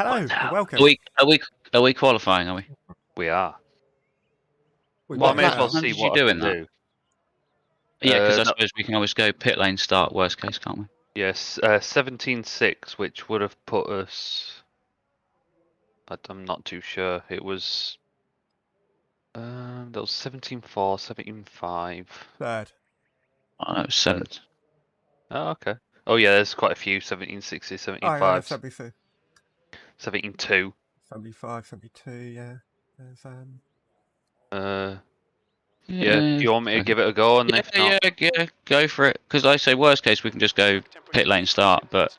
Hello, What now? welcome. Are we qualifying? Are we? We are. We Well, I might may as as well How see did you what I do can in that? do. Yeah, because I no. suppose we can always go pit lane start. Worst case, can't we? Yes, 17.6, which would have put us. I'm not too sure. It was. That was 17.4, 17.5. Third. I know, seventh. Oh, okay. Oh yeah, there's quite a few. 17.60, Oh, yeah, 17.5, 72. 17.2. 75, 72, yeah. There's, Yeah. Do you want me to give it a go? And if not, yeah, go for it. Because I say worst case, we can just go pit lane start, but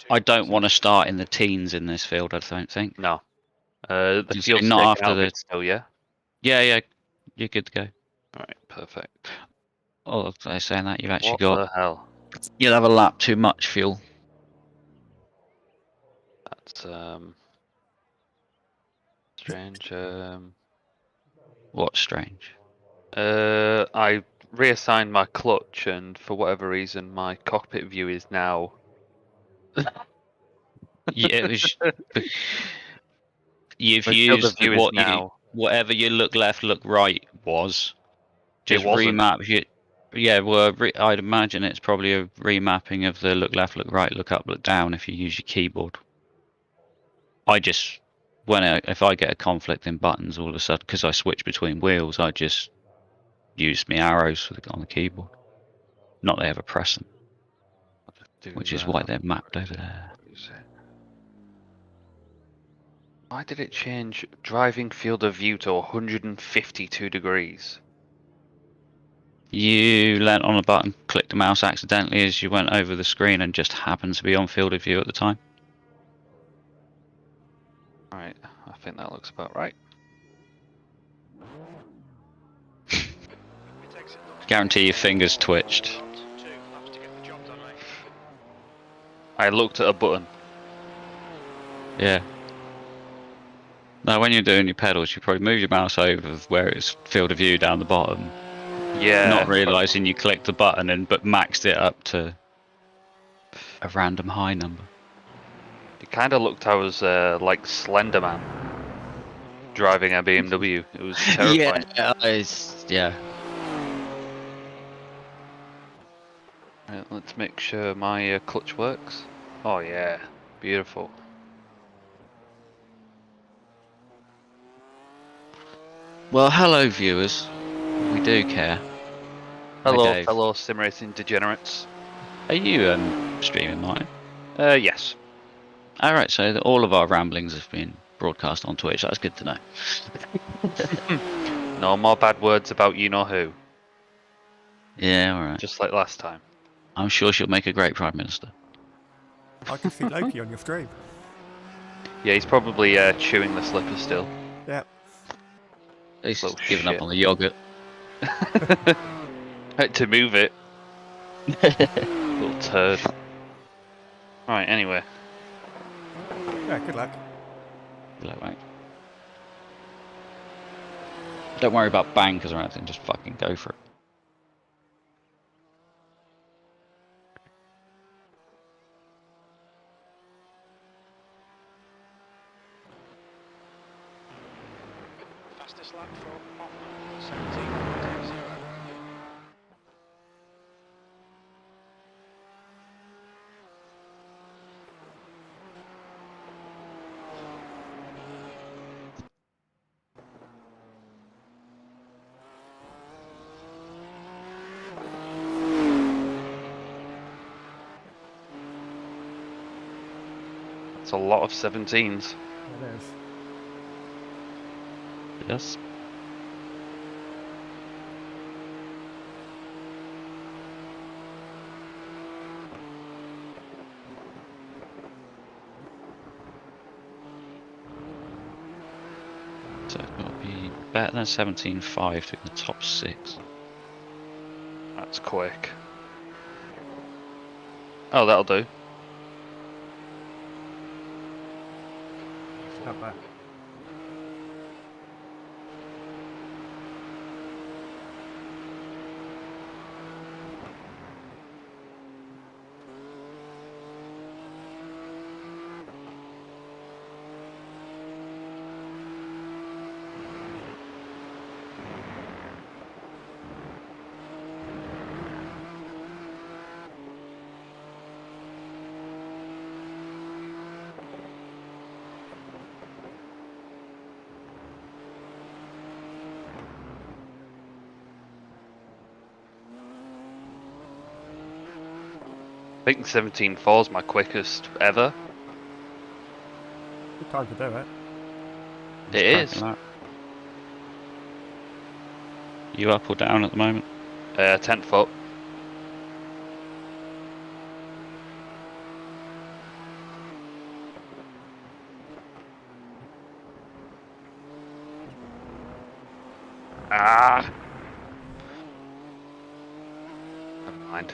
I don't want to start in the teens in this field. I don't think. no. The You say field's not taken after out of the. it still, yeah. Yeah, you're good to go. All right, perfect. Oh, they're saying that you've actually What got. the hell? You'll have a lap too much fuel. That's strange. What's strange? I reassigned my clutch, and for whatever reason, my cockpit view is now. Yeah, it was. You've My field of used view is now. whatever your look left, look right was. Just It wasn't. remap it. Yeah, well, I'd imagine it's probably a remapping of the look left, look right, look up, look down if you use your keyboard. I just, if I get a conflict in buttons all of a sudden, because I switch between wheels, I just use my arrows on the keyboard. Not they ever press them, which is why they're mapped over there. Why did it change driving field of view to 152 degrees? You leant on a button, clicked the mouse accidentally as you went over the screen, and just happened to be on field of view at the time. Alright, I think that looks about right. Guarantee your fingers twitched. I looked at a button. Yeah. Now, when you're doing your pedals, you probably move your mouse over where it's field of view down the bottom. Yeah. Not realising you clicked the button but maxed it up to a random high number. It kind of looked I was like Slender Man driving a BMW. It was terrifying. Yeah. Right, let's make sure my clutch works. Oh yeah, beautiful. Well, hello viewers. We do care. Hello, Dave. fellow sim racing degenerates. Are you streaming, Martin? Yes. Alright, so all of our ramblings have been broadcast on Twitch. That's good to know. No more bad words about you know who. Yeah, alright. Just like last time. I'm sure she'll make a great Prime Minister. I can see Loki on your stream. Yeah, he's probably chewing the slipper still. Yeah. He's Little given shit. up on the yogurt. Had to move it. Little turd. Right, anyway. Yeah, good luck. Good luck, mate. Don't worry about bankers or anything, just fucking go for it. Fastest lap for Hoffman, 17.0. That's a lot of 17s. It is. Yes. So it's got to be better than 17.5 to the top 6. That's quick. Oh, that'll do. Not bad. think 17.4 is my quickest ever. Good time to do it. It is. Cracking lap. You up or down at the moment? 10th foot. Ah. Never mind.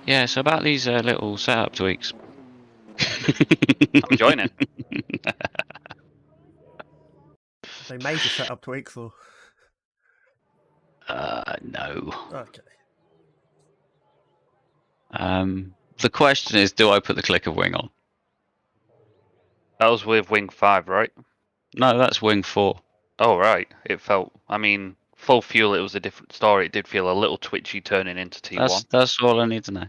Yeah, so about these little setup tweaks. I'm joining. They major setup tweaks or No. okay. The question is, do I put the clicker wing on? That was with Wing 5, right? No, that's wing 4. Oh, right. It felt, I mean, full fuel, it was a different story. It did feel a little twitchy turning into T1. That's all I need to know.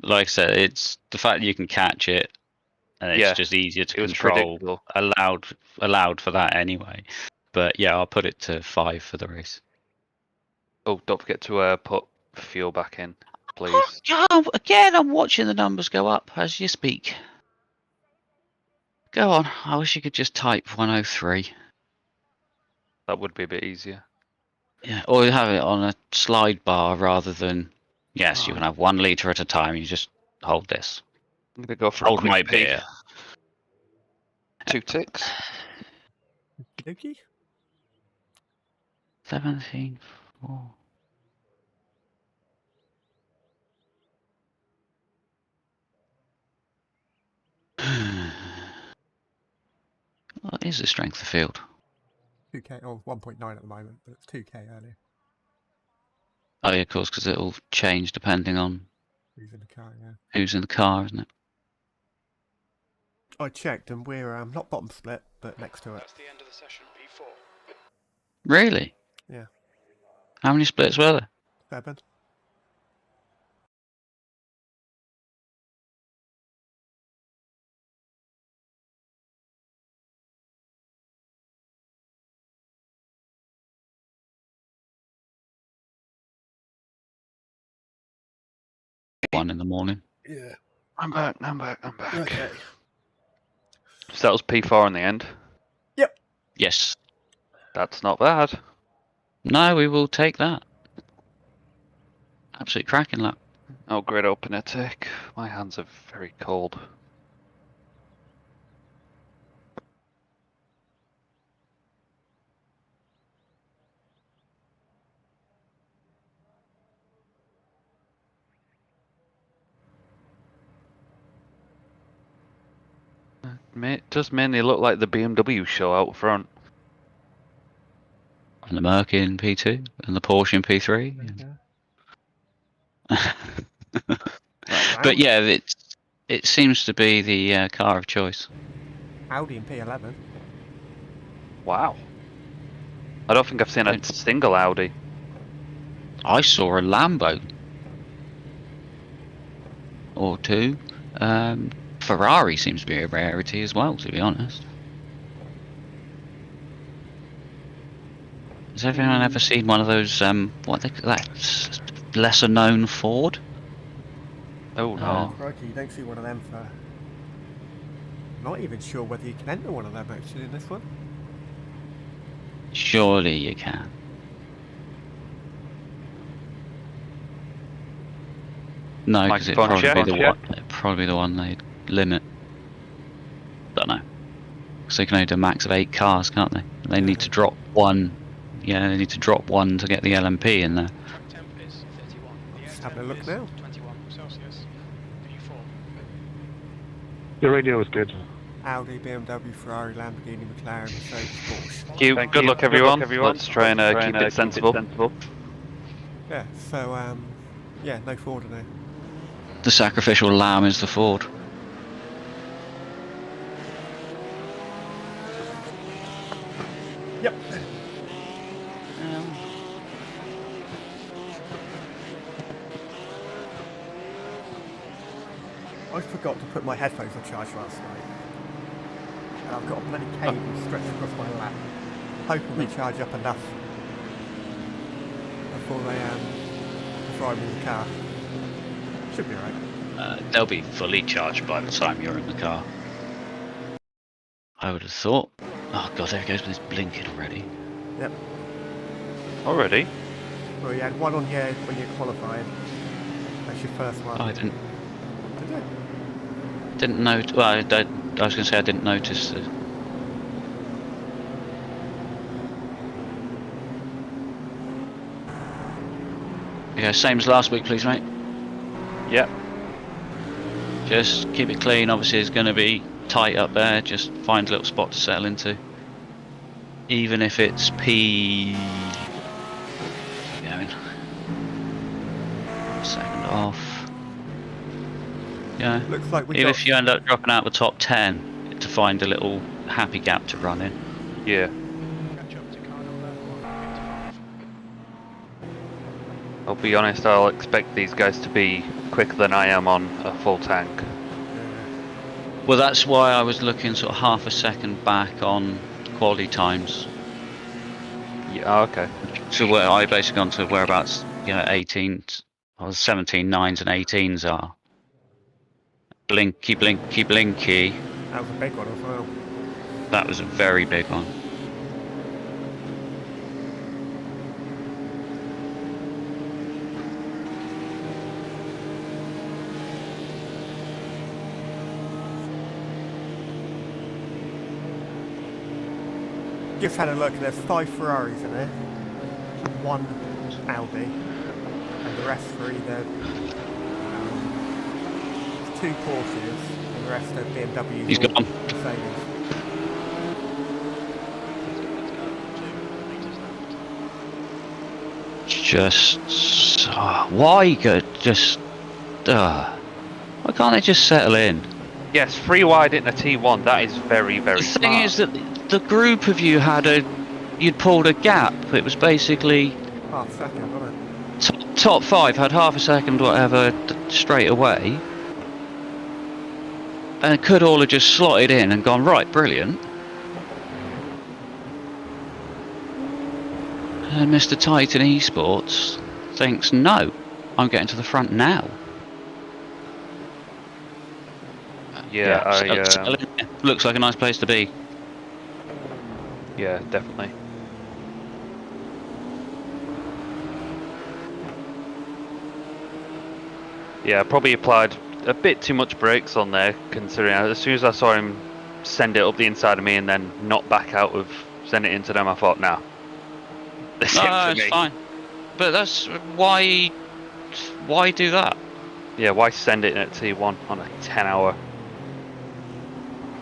Like I said, it's the fact that you can catch it, and it's Yeah, just easier to it was control. predictable. Allowed for that anyway. But yeah, I'll put it to 5 for the race. Oh, don't forget to put fuel back in, please. Oh, again, I'm watching the numbers go up as you speak. Go on. I wish you could just type 103. That would be a bit easier. Yeah, or have it on a slide bar rather than. Yes, you Oh. can have 1 litre at a time. You just hold this. I'm going to go for Hold a quick my pee. beer. 2 ticks. Okey-dokey. 17.4. What is the strength of field? 2k or 1.9 at the moment, but it's 2k earlier. Oh yeah, of course, because it'll change depending on Who's in the car? Yeah. who's in the car, isn't it? I checked and we're not bottom split, but next to it. That's the end of the session, P4. Really? Yeah. How many splits were there? 7. One in the morning. Yeah. I'm back. Okay. So that was P4 in the end. Yes. That's not bad. No, we will take that. Absolutely cracking lap. Oh, great opener tick. My hands are very cold. It does mainly look like the BMW show out front. And the Merc in P2 and the Porsche in P3. Yeah. But yeah, it seems to be the car of choice. Audi in P11. Wow. I don't think I've seen a single Audi. I saw a Lambo or two. Ferrari seems to be a rarity as well, to be honest. Has everyone ever seen one of those, that lesser known Ford? Oh no. Crikey, you don't see one of them for... Not even sure whether you can enter one of them actually in this one. Surely you can. No, because it'd Microphone probably be the one they limit. Don't know. Because they can only do a max of 8 cars, can't they? They need to drop one. Yeah, they need to drop one to get the LMP in there. Track temp is 31. The Just air having a temp look is now. 21 Celsius. P4. The radio is good. Audi, BMW, Ferrari, Lamborghini, McLaren, Mercedes, Porsche. Thank you. Good luck, everyone. Let's try and keep it sensible. Yeah, so yeah, no Ford in there. The sacrificial lamb is the Ford. Yep. I forgot to put my headphones on charge last night. And I've got a bloody cable stretched across my lap. Hoping we charge up enough before I'm in the car. Should be alright. They'll be fully charged by the time you're in the car. I would have thought. Oh god, there it goes with this blinking already. Yep. Already? Well, you had one on here when you're qualifying. That's your first one. Oh, I didn't Did you? note. Well, I was going to say I didn't notice. Yeah, same as last week, please, mate. Yep. Just keep it clean. Obviously, it's going to be tight up there. Just find a little spot to settle into. Even if it's P. Keep going. Second off. Yeah. Looks like we Even got... if you end up dropping out the top 10 to find a little happy gap to run in. Yeah. Catch up to car number 155. I'll be honest, I'll expect these guys to be quicker than I am on a full tank. Well, that's why I was looking sort of half a second back on quality times. Yeah, okay. So where I basically gone to whereabouts, 18, or 17 9s and 18s are. Blinky, blinky, blinky. That was a big one as well. That was a very big one. Just had a look, there's 5 Ferraris in there, 1 Audi, and the rest are either 2 Porsches, and the rest are BMWs. He's or gone. Mercedes. Just why why can't they just settle in? Yes, 3 wide in a T1, that is very, very The smart. thing is that the group of you you'd pulled a gap. It was basically Half a second, wasn't it? top 5 had half a second, whatever, straight away, and could all have just slotted in and gone right, brilliant. And Mr. Titan Esports thinks, no, I'm getting to the front now. Yeah, Looks like a nice place to be. yeah, definitely. Yeah, I probably applied a bit too much brakes on there, considering as soon as I saw him send it up the inside of me and then not back out of send it into them, I thought, nah. This No, it for it's me. fine. But that's why do that? Yeah, why send it in at T1 on a 10-hour?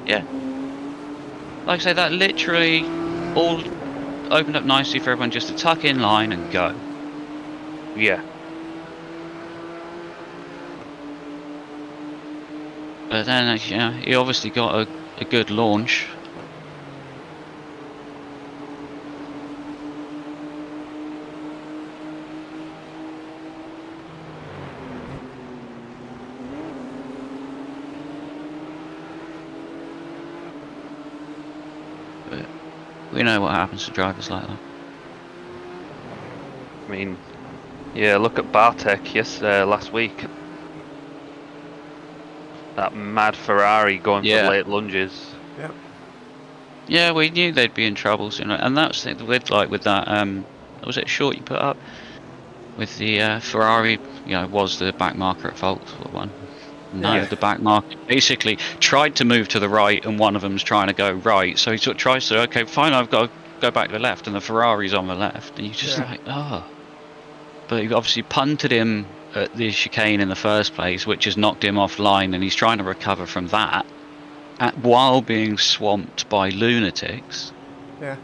Yeah. Like I say, that literally all opened up nicely for everyone just to tuck in line and go. Yeah. But then, he obviously got a good launch. But we know what happens to drivers like that. I mean, yeah, look at Bartek last week. That mad Ferrari going Yeah. for late lunges. Yep. Yeah, we knew they'd be in trouble soon, and that's the thing with that. Was it short you put up with the Ferrari? Was the back marker at fault or one? No, Yeah. the back marker basically tried to move to the right, and one of them's trying to go right. So he sort of tries to, okay, fine, I've got to go back to the left, and the Ferrari's on the left, and you just Yeah. like, oh. But he obviously punted him at the chicane in the first place, which has knocked him offline, and he's trying to recover from that, while being swamped by lunatics. Yeah.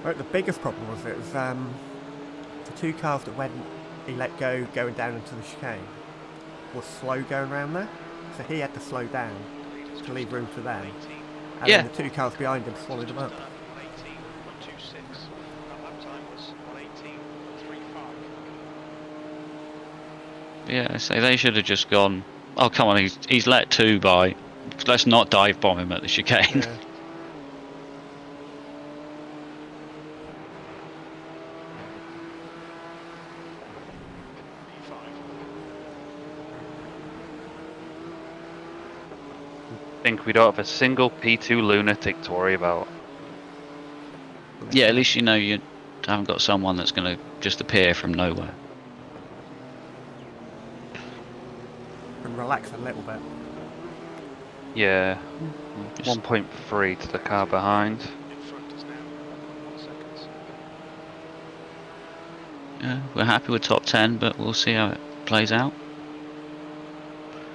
Right, the biggest problem was the 2 cars that he let go going down into the chicane was slow going around there, so he had to slow down to leave room for them. And Yeah. then the 2 cars behind him swallowed him up. 18.126. That lap time was 1:18.35. Yeah, so they should have just gone, oh come on, he's let 2 by, let's not dive bomb him at the chicane. Yeah. think we don't have a single P2 lunatic to worry about. Yeah, at least you know you haven't got someone that's going to just appear from nowhere. And relax a little bit. Yeah. Just- 1.3 to the car behind. In front is now 1 second. Yeah, we're happy with top 10, but we'll see how it plays out.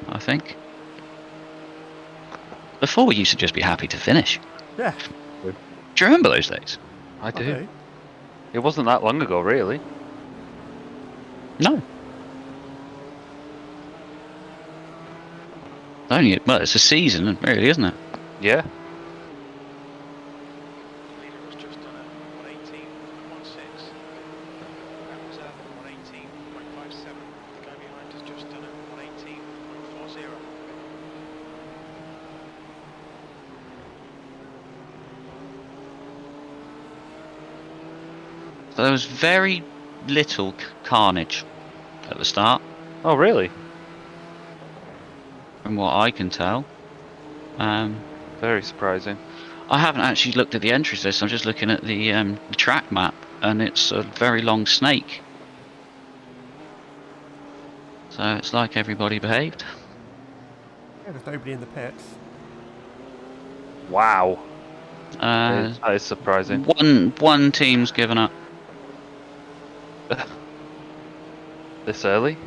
I think. Before we used to just be happy to finish. Yeah, Do you remember those days? I I do. do. It wasn't that long ago, really. No. Only, well, it's a season, really, isn't it? Yeah. Leader was just done at 118.16. That was at 118.57. The guy behind has just done at 118.40. So there was very little carnage at the start, Oh, really? from what I can tell. Very surprising. I haven't actually looked at the entries list. I'm just looking at the track map, and it's a very long snake. So it's like everybody behaved. Yeah, there's nobody in the pits. Wow. Uh, That is surprising. one team's given up. This early?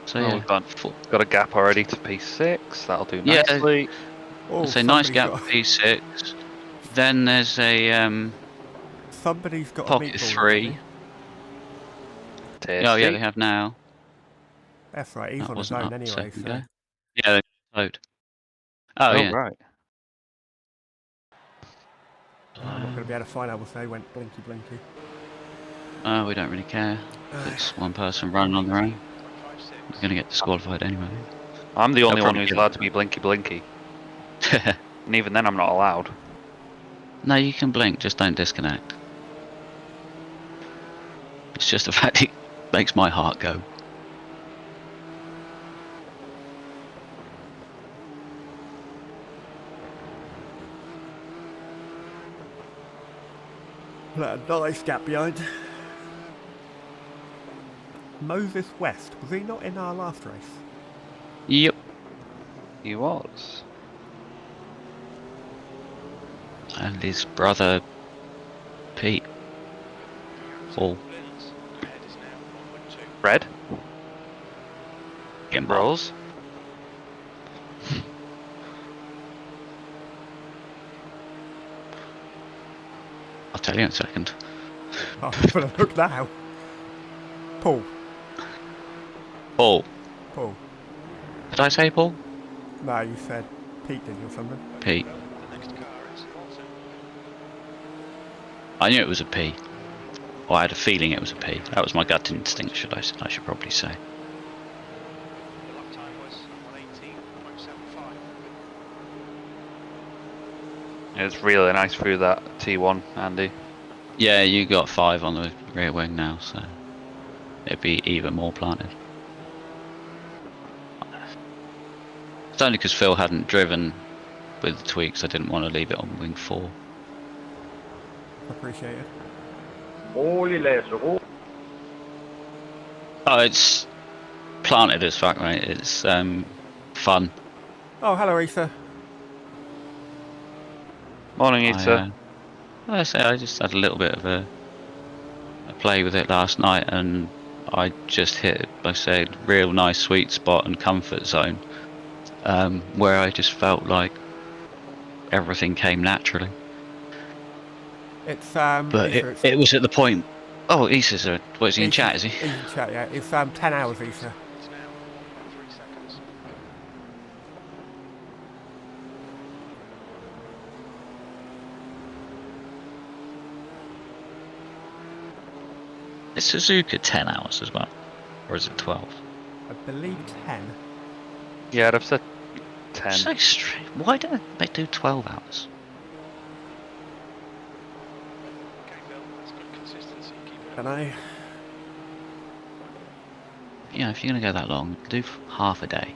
So Oh, yeah, we've got a gap already to P6. That'll do Yeah. nicely. Oh, so nice somebody's gap got- P6. Then there's a Somebody's got pocket a meatball 3. already. Tasty. Oh yeah, they have now. That's right, he's That on his wasn't own up a anyway, second so ago. Yeah, they load. Oh yeah. Right. I'm not going to be able to find out if they went blinky blinky. Oh, we don't really care. It's one person running on their own. We're going to get disqualified anyway. I'm the only one probably who's get allowed it. to be blinky blinky. And even then I'm not allowed. No, you can blink, just don't disconnect. It's just the fact it makes my heart go. A nice gap behind. Moses West, was he not in our last race? Yep. He was. And his brother, Pete. Paul. Ahead is now 1.2. Red? Getting Rolls? I'll tell you in a second. Oh, I'm going to look now. Paul. Paul. Paul. Did I say Paul? No, you said Pete, did you, or something? Pete. The next car is Alton. I knew it was a P. Or I had a feeling it was a P. That was my gut instinct, I should probably say. The lap time was 118.75. It was really nice through that T1, Andy. Yeah, you got 5 on the rear wing now, so it'd be even more planted. It's only because Phil hadn't driven with the tweaks, I didn't want to leave it on wing 4. Appreciate it. Oh, it's planted as fuck, mate. It's fun. Oh, hello, Issa. Morning, Eater. I say I just had a little bit of a play with it last night, and I just hit, like I said, real nice sweet spot and comfort zone, where I just felt like everything came naturally. It's, But Issa, it's, it was at the point. Oh, Issa's what is he in Issa- chat? Is he? He's in chat, yeah. It's 10 hours, Issa. It's now 1.3 seconds. Is Suzuka 10 hours as well, or is it 12? I believe 10. Yeah, I'd have said 10. So strange. Why don't they do 12 hours? Okay, Phil, that's good consistency. Keep it Don't up. know. you know, if you're going to go that long, do half a day.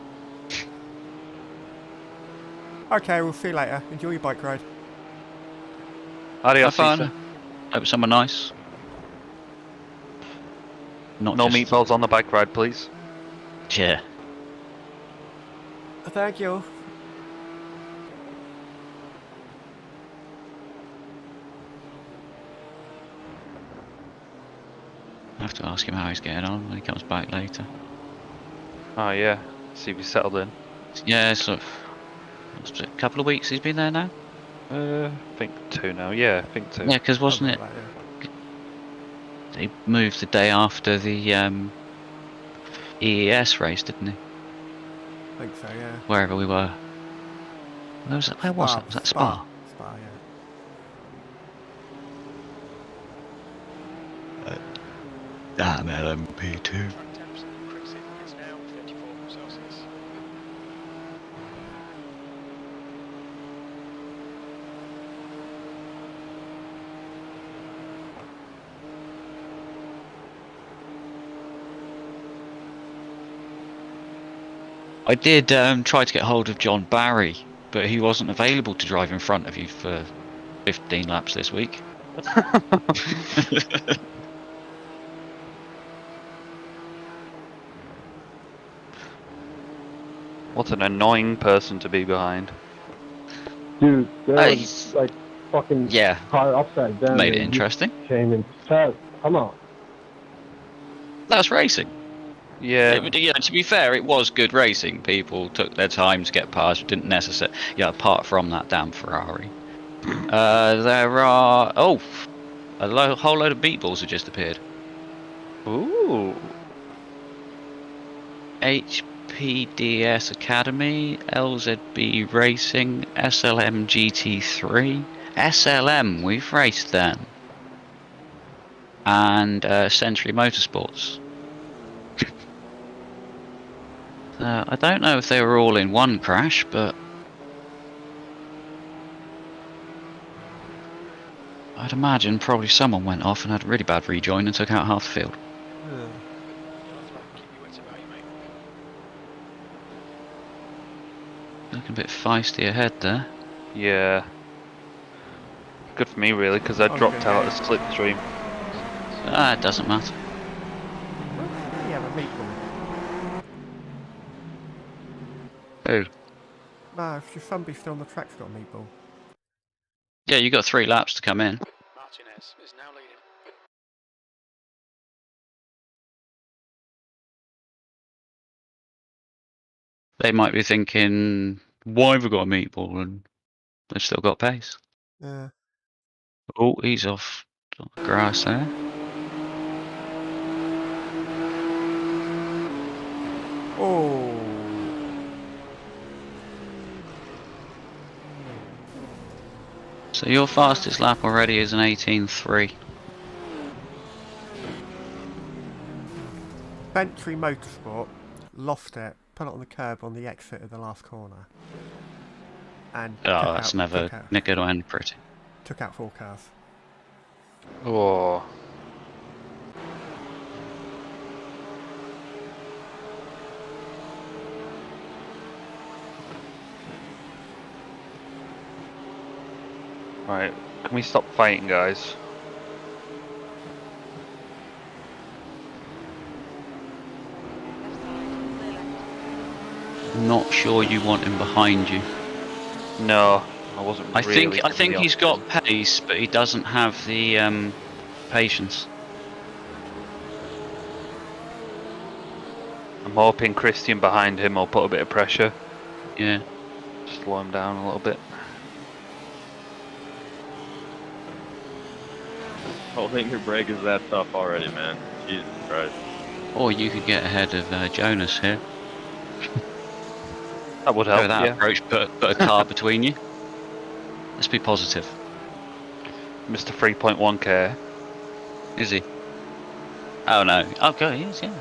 Okay, we'll see you later. Enjoy your bike ride. Adios, Have Caesar. fun. Hope it's somewhere nice. Not No just, meatballs on the bike ride, please. Yeah. Thank you. I have to ask him how he's getting on when he comes back later. Oh yeah. See if he's settled in. Yeah, sort of. What's it, a couple of weeks he's been there now? I think 2 now. Yeah, I think 2. Yeah, because wasn't it? Something like that, He moved the day after the EES race, didn't he? yeah. I think so, yeah. Wherever we were. Where was it? Where was it? Was that Spa? Spa, yeah. Damn LMP2. Track temps increasing. It's now 34 Celsius. I did try to get hold of John Barry, but he wasn't available to drive in front of you for 15 laps this week. What an annoying person to be behind. Dude, there was he's- like fucking Yeah, car upside down. made it and you interesting. Came in fast. Come on. That's racing. Yeah. Yeah, to be fair, it was good racing. People took their time to get past. Didn't necessarily. Yeah, apart from that damn Ferrari. There are a whole load of meatballs have just appeared. Ooh. HPDS Academy, LZB Racing, SLM GT3, SLM. We've raced them, and Century Motorsports. I don't know if they were all in one crash, but I'd imagine probably someone went off and had a really bad rejoin and took out half the field. Yeah. Keep your wits about you, mate. Looking a bit feisty ahead there. Yeah. Good for me, really, because I Oh, dropped okay. out of the slipstream. It doesn't matter. Yeah, the meatball. Oh. No, if your somebody still on the track's got a meatball. Yeah, you got 3 laps to come in. Martinez is now leading. They might be thinking, why have we got a meatball? And they've still got pace. Yeah. Oh, he's off the grass there. Oh. So your fastest lap already is an 18.3. Century Motorsport lost it, put it on the curb on the exit of the last corner. And Oh, that's never going to end pretty. took out 4 cars. Oh. Right, can we stop fighting, guys? Not sure you want him behind you. No, I wasn't I really think he's got pace, but he doesn't have the patience. I'm hoping Christian behind him will put a bit of pressure. Yeah. Slow him down a little bit. I don't think your brake is that tough already, man. Jesus Christ. Or you could get ahead of Jonas here. That would Go help, that yeah. approach, put a car between you. Let's be positive. Mr. 3.1k. Is he? Oh no. Okay, he is, yeah.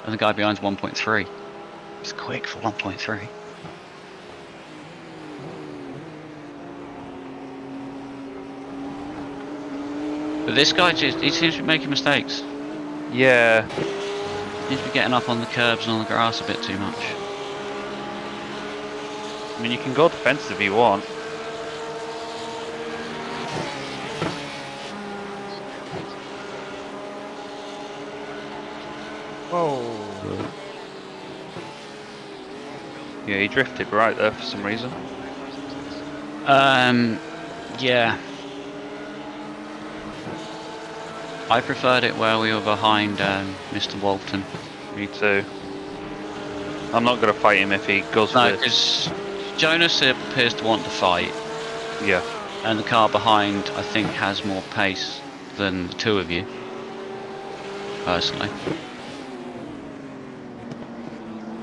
And the guy behind's 1.3. He's quick for 1.3. But this guy he seems to be making mistakes. Yeah. Seems to be getting up on the curbs and on the grass a bit too much. I mean, you can go defensive if you want. Oh, Yeah, he drifted right there for some reason. Yeah. I preferred it where we were behind Mr. Walton. Me too. I'm not going to fight him if he goes No, for this. because Jonas appears to want to fight, Yeah. and the car behind, I think, has more pace than the two of you. Personally.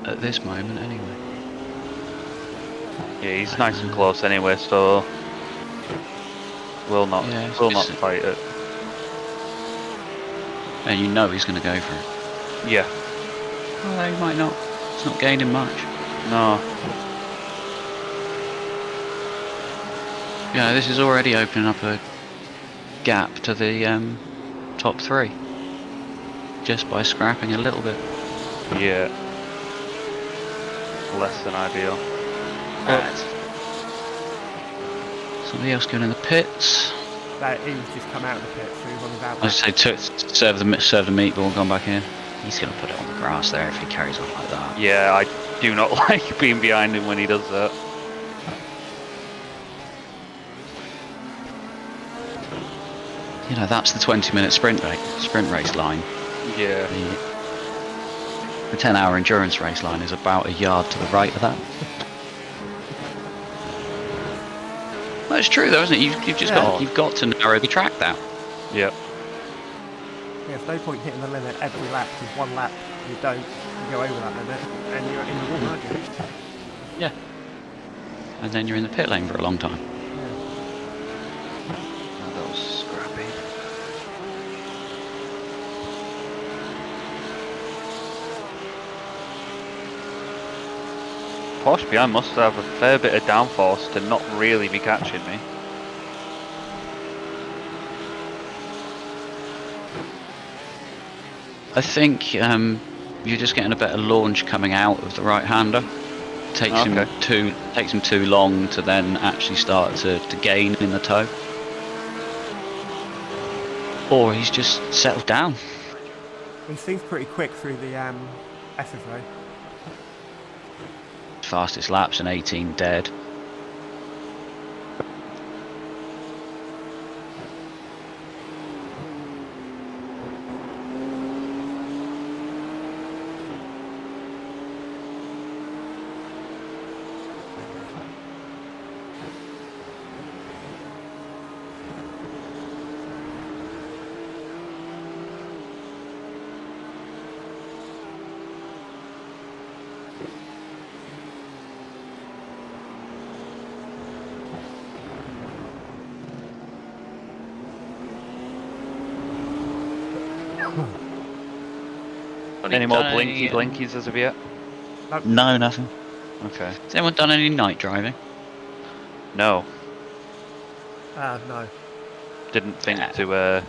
At this moment, anyway. Yeah, he's nice and close anyway, so will not Yeah, not fight it. And you know he's going to go for it. Yeah. Well, he might not. It's not gaining much. No. Yeah, this is already opening up a gap to the top three. Just by scrapping a little bit. Yeah. Less than ideal. Right. Somebody else going in the pits. that he's just come out of the pit, so he's on his out. I say serve the meatball and come back in. He's going to put it on the grass there if he carries on like that. Yeah, I do not like being behind him when he does that. You know, that's the 20-minute sprint race line. Yeah. The 10-hour endurance race line is about a yard to the right of that. Well, it's true though, isn't it? You've just got to narrow the track down. Yep. Yeah, there's no point hitting the limit every lap, because one lap you don't, you go over that limit, and you're in the wall, aren't you? Yeah. And then you're in the pit lane for a long time. Oh, that was scrappy. Porsche behind must have a fair bit of downforce to not really be catching me. I think you're just getting a better launch coming out of the right-hander. Takes him too long to then actually start to gain in the toe. Or he's just settled down. He seems pretty quick through the S's though. Fastest laps and 18 dead. Any more blinkies as of yet? No, nothing. Okay. Has anyone done any night driving? No. No. Didn't think to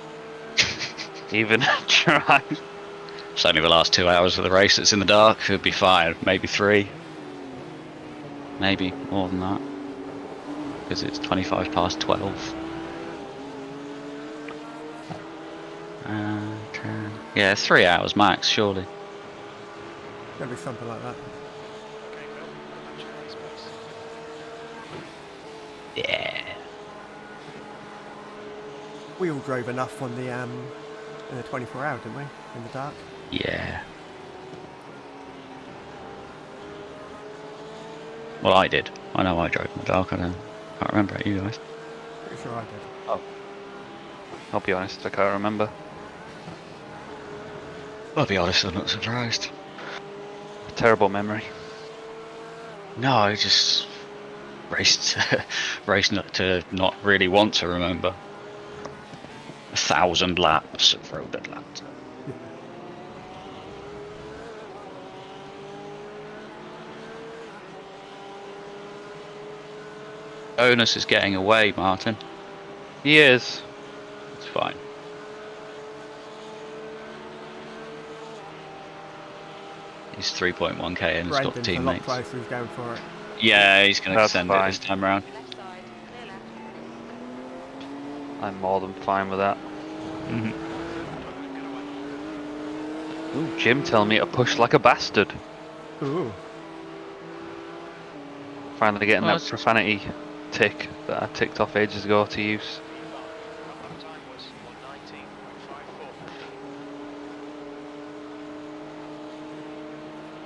even try. It's only the last 2 hours of the race that's in the dark. It'd be fine. Maybe 3. Maybe more than that. Because it's 25 past 12. Yeah, 3 hours max, surely. Gotta be something like that. Okay, Bill, that's your race pace. Yeah. We all drove enough on the in the 24 hour, didn't we? In the dark. Yeah. Well, I did. I know I drove in the dark. I can't remember it. You guys? Pretty sure I did. I'll be honest, I can't remember. I'll be honest, I'm not surprised. Terrible memory. No, I just raced not to not really want to remember. 1,000 laps of road Atlanta. Onus is getting away, Martin. He is. It's fine. He's 3.1k and he's got Brendan's a lot teammates. closer, he's going for it. Yeah, he's going to That's send it fine. this time around. Left side, clear left. I'm more than fine with that. Mhm. Ooh, Jim telling me to push like a bastard. Ooh. Finally getting Well, that that's- profanity tick that I ticked off ages ago to use. Lap time was 119.54.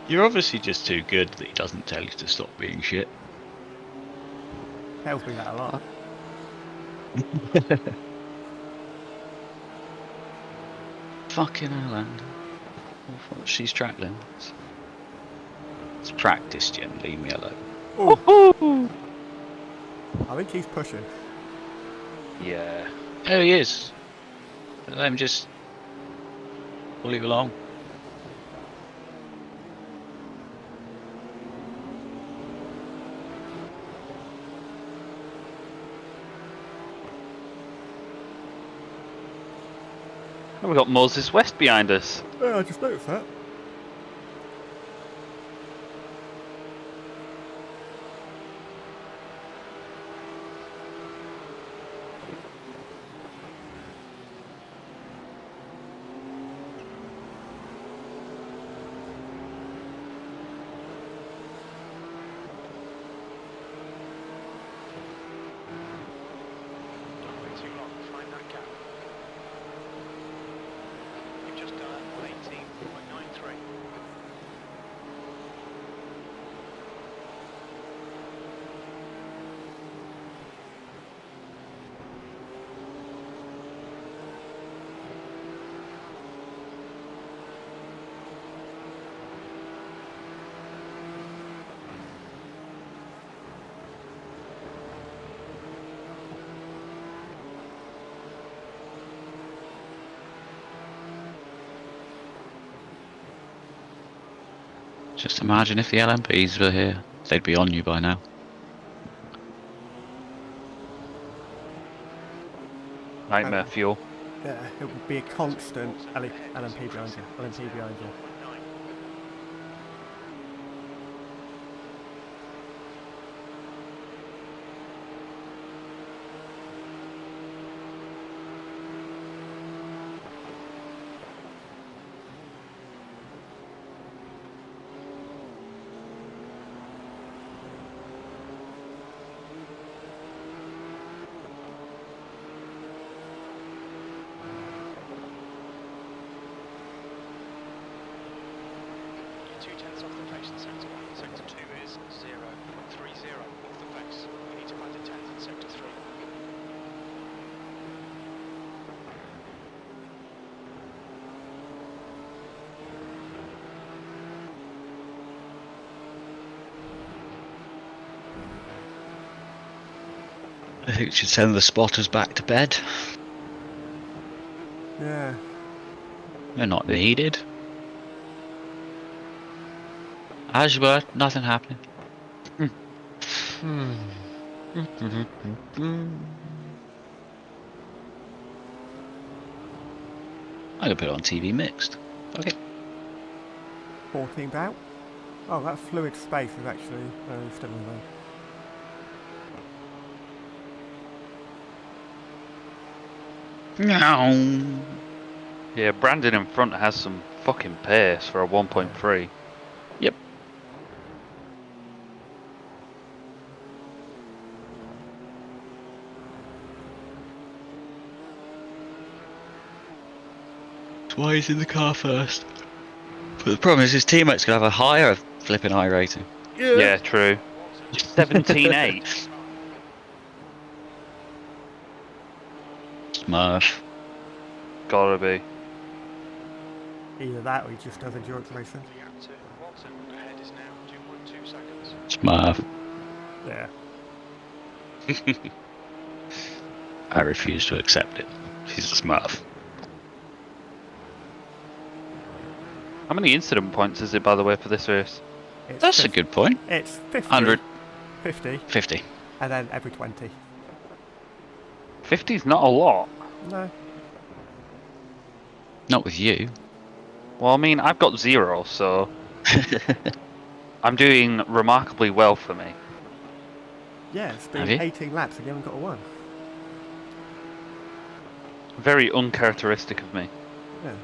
You're obviously just too good that he doesn't tell you to stop being shit. Tells me that a lot. Fucking hell, and she's track limits. It's practice, Jim. Leave me alone. Ooh. I think he's pushing. Yeah. Oh, he is. Let him just pull you along. And we've got Moses West behind us. Yeah, I just noticed that. Not way too long. Find that gap. You've just done it 118.93. Just imagine if the LMPs were here. They'd be on you by now. Nightmare fuel. Yeah, it would be a constant LMP behind you. LMP behind you. 119. You're 2/10 off the pace in sector 1. Sector 2 is 0.30 off the pace. You need to find a 10th in sector 3. I think we should send the spotters back to bed. Yeah. They're not needed. As you were, nothing happening. I could put it on TV mixed. Okay. 14th out. Oh, that fluid space is actually still in there. No. Yeah, Brandon in front has some fucking pace for a 1.3. Yep. That's why he's in the car first. But the problem is his teammates could have a higher flipping I rating. Yeah, true. 17.8. Smurf. Gotta be. Either that or he just does endurance racing. The gap to Watson ahead is now 2.2 seconds. Smurf. Yeah. I refuse to accept it. He's a Smurf. How many incident points is it, by the way, for this race? It's That's a 50, good point. It's 50. 100. 50, 50. and then every 20. 50's not a lot. No. Not with you. Well, I mean, I've got 0, so I'm doing remarkably well for me. Yeah, it's Have been you? 18 laps and you haven't got a 1. Very uncharacteristic of me. Yeah.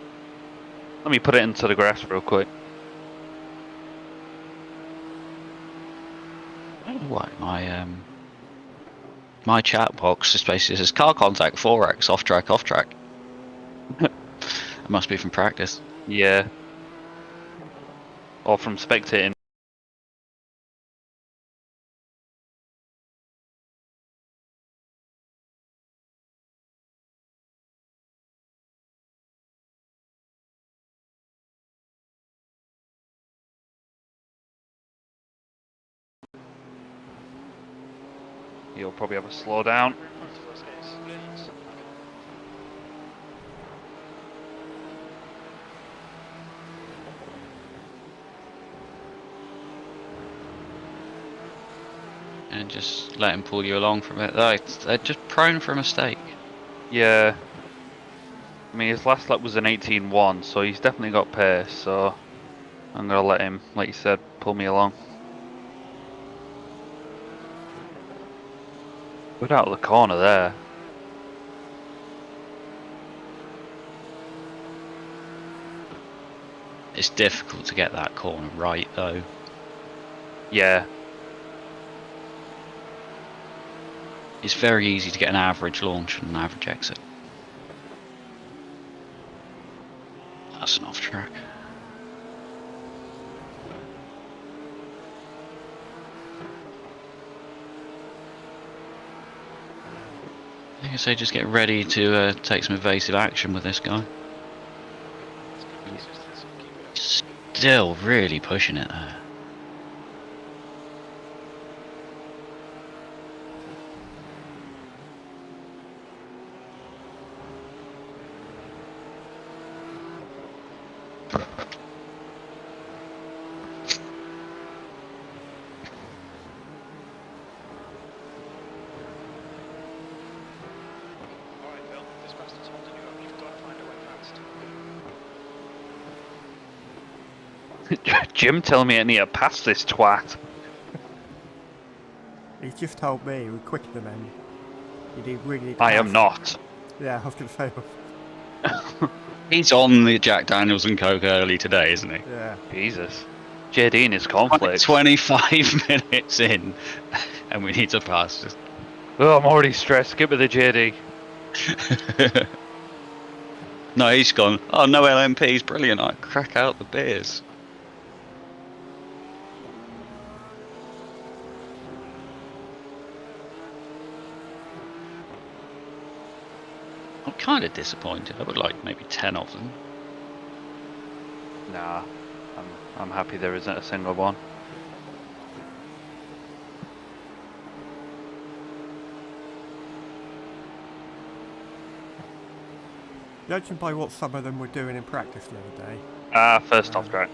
Let me put it into the grass real quick. I don't know why my chat box is basically says car contact 4x off track. It must be from practice. Yeah. Or from spectating. You'll probably have a slow down. In front of us is Leeds. And just let him pull you along from it. They're just prone for a mistake. Yeah. I mean, his last lap was an 18.1, so he's definitely got pace, so I'm going to let him, like you said, pull me along. Good out of the corner there. It's difficult to get that corner right though. Yeah. It's very easy to get an average launch and an average exit. That's an off track. I say just get ready to take some evasive action with this guy. It's good consistency. Keep it up. Still really pushing it there. Alright, Phil, this bastard's holding you up. You've got to find a way past. Jim telling me I need to pass this twat. He's just told me we're quicker than him. You really need to I am pass. not. Yeah, I was going to say. He's on the Jack Daniels and Coke early today, isn't he? Yeah. Jesus. JD and his conflicts. 25 minutes in, and we need to pass. Oh, I'm already stressed. Give me the JD. No, he's gone. Oh, no LMPs, brilliant. I crack out the beers. I'm kind of disappointed. I would like maybe 10 of them. Nah. I'm happy there isn't a single one. Judging by what some of them were doing in practice the other day. First off track.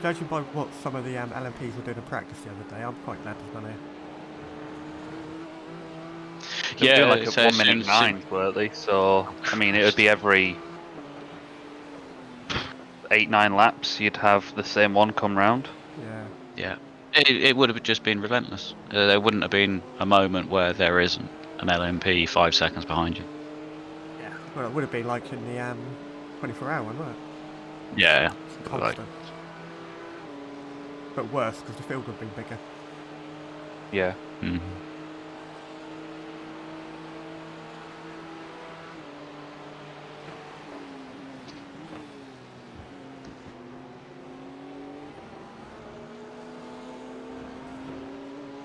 Judging by what some of the LMPs were doing in practice the other day, I'm quite glad there's none here. They'll Yeah, do like it's a 1 minute 9, weren't they? So, I mean, it would be every 8-9 laps you'd have the same one come round. Yeah. Yeah. It would have just been relentless. There wouldn't have been a moment where there isn't an LMP 5 seconds behind you. Yeah. Well, it would have been like in the 24-hour one, wouldn't it? Yeah. It's Like, constant. But worse, because the field would have been bigger. Yeah. mhm.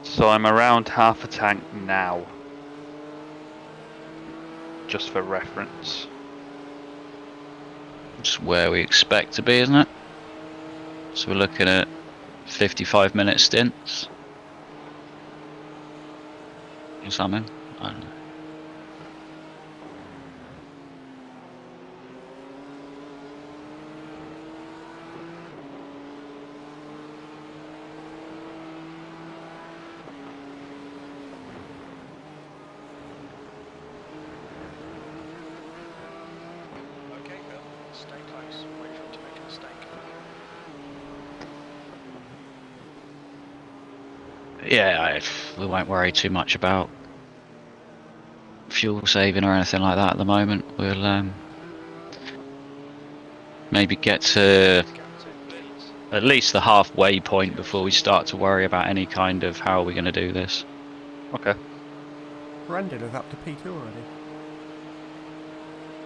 So I'm around half a tank now. Just for reference. Just where we expect to be, isn't it? So we're looking at 55-minute stints. Or something. I don't know. Yeah, we won't worry too much about fuel saving or anything like that at the moment. We'll maybe get to at least the halfway point before we start to worry about any kind of how are we going to do this. Okay. Brendan is up to P2 already.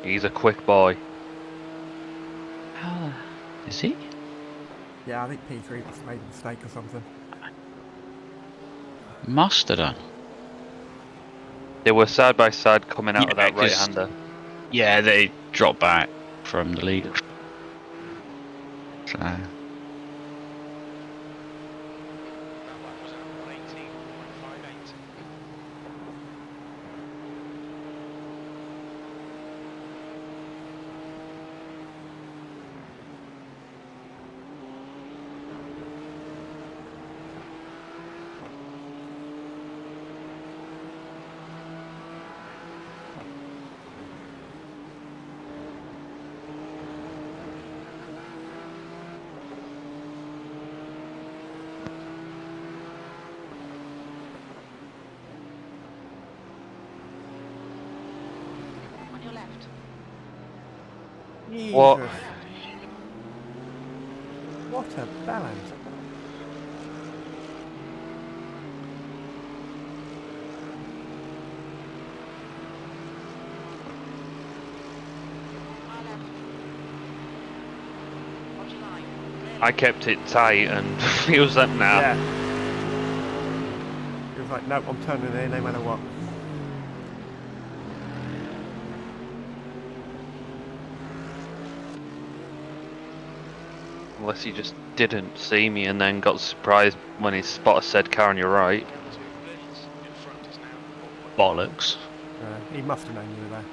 He's a quick boy. Is he? Yeah, I think P3 must have made a mistake or something. Must have done. They were side by side coming out of Yeah, that 'cause- right-hander. Yeah, they dropped back from the lead. So. That lap was at 118.58. On your left. Jesus. What? What a balance. My left. Watch your line. Clear I kept it tight and he was like, nah. Yeah. He was like, nope, I'm turning in no matter what. Unless he just didn't see me and then got surprised when his spotter said, "Car on your right." Two minutes in front is now. Bollocks. He must have known you were there.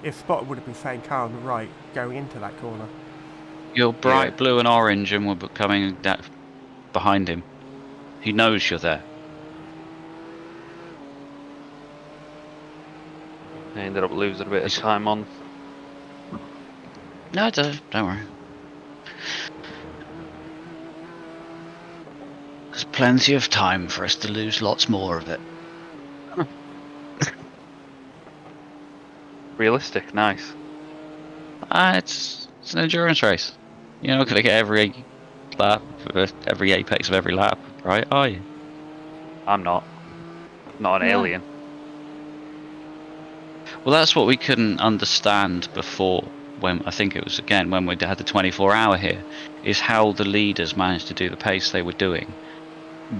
If Spot would have been saying car on the right going into that corner. You're bright Yeah. blue and orange and we're coming that behind him. He knows you're there. I ended up losing a bit of He's- time on. No, don't worry. There's plenty of time for us to lose lots more of it. Realistic, nice. It's an endurance race. You're not going to get every lap, every apex of every lap, right? Are you? I'm not an Yeah. alien. Well, that's what we couldn't understand before. When I think it was again when we had the 24-hour here, is how the leaders managed to do the pace they were doing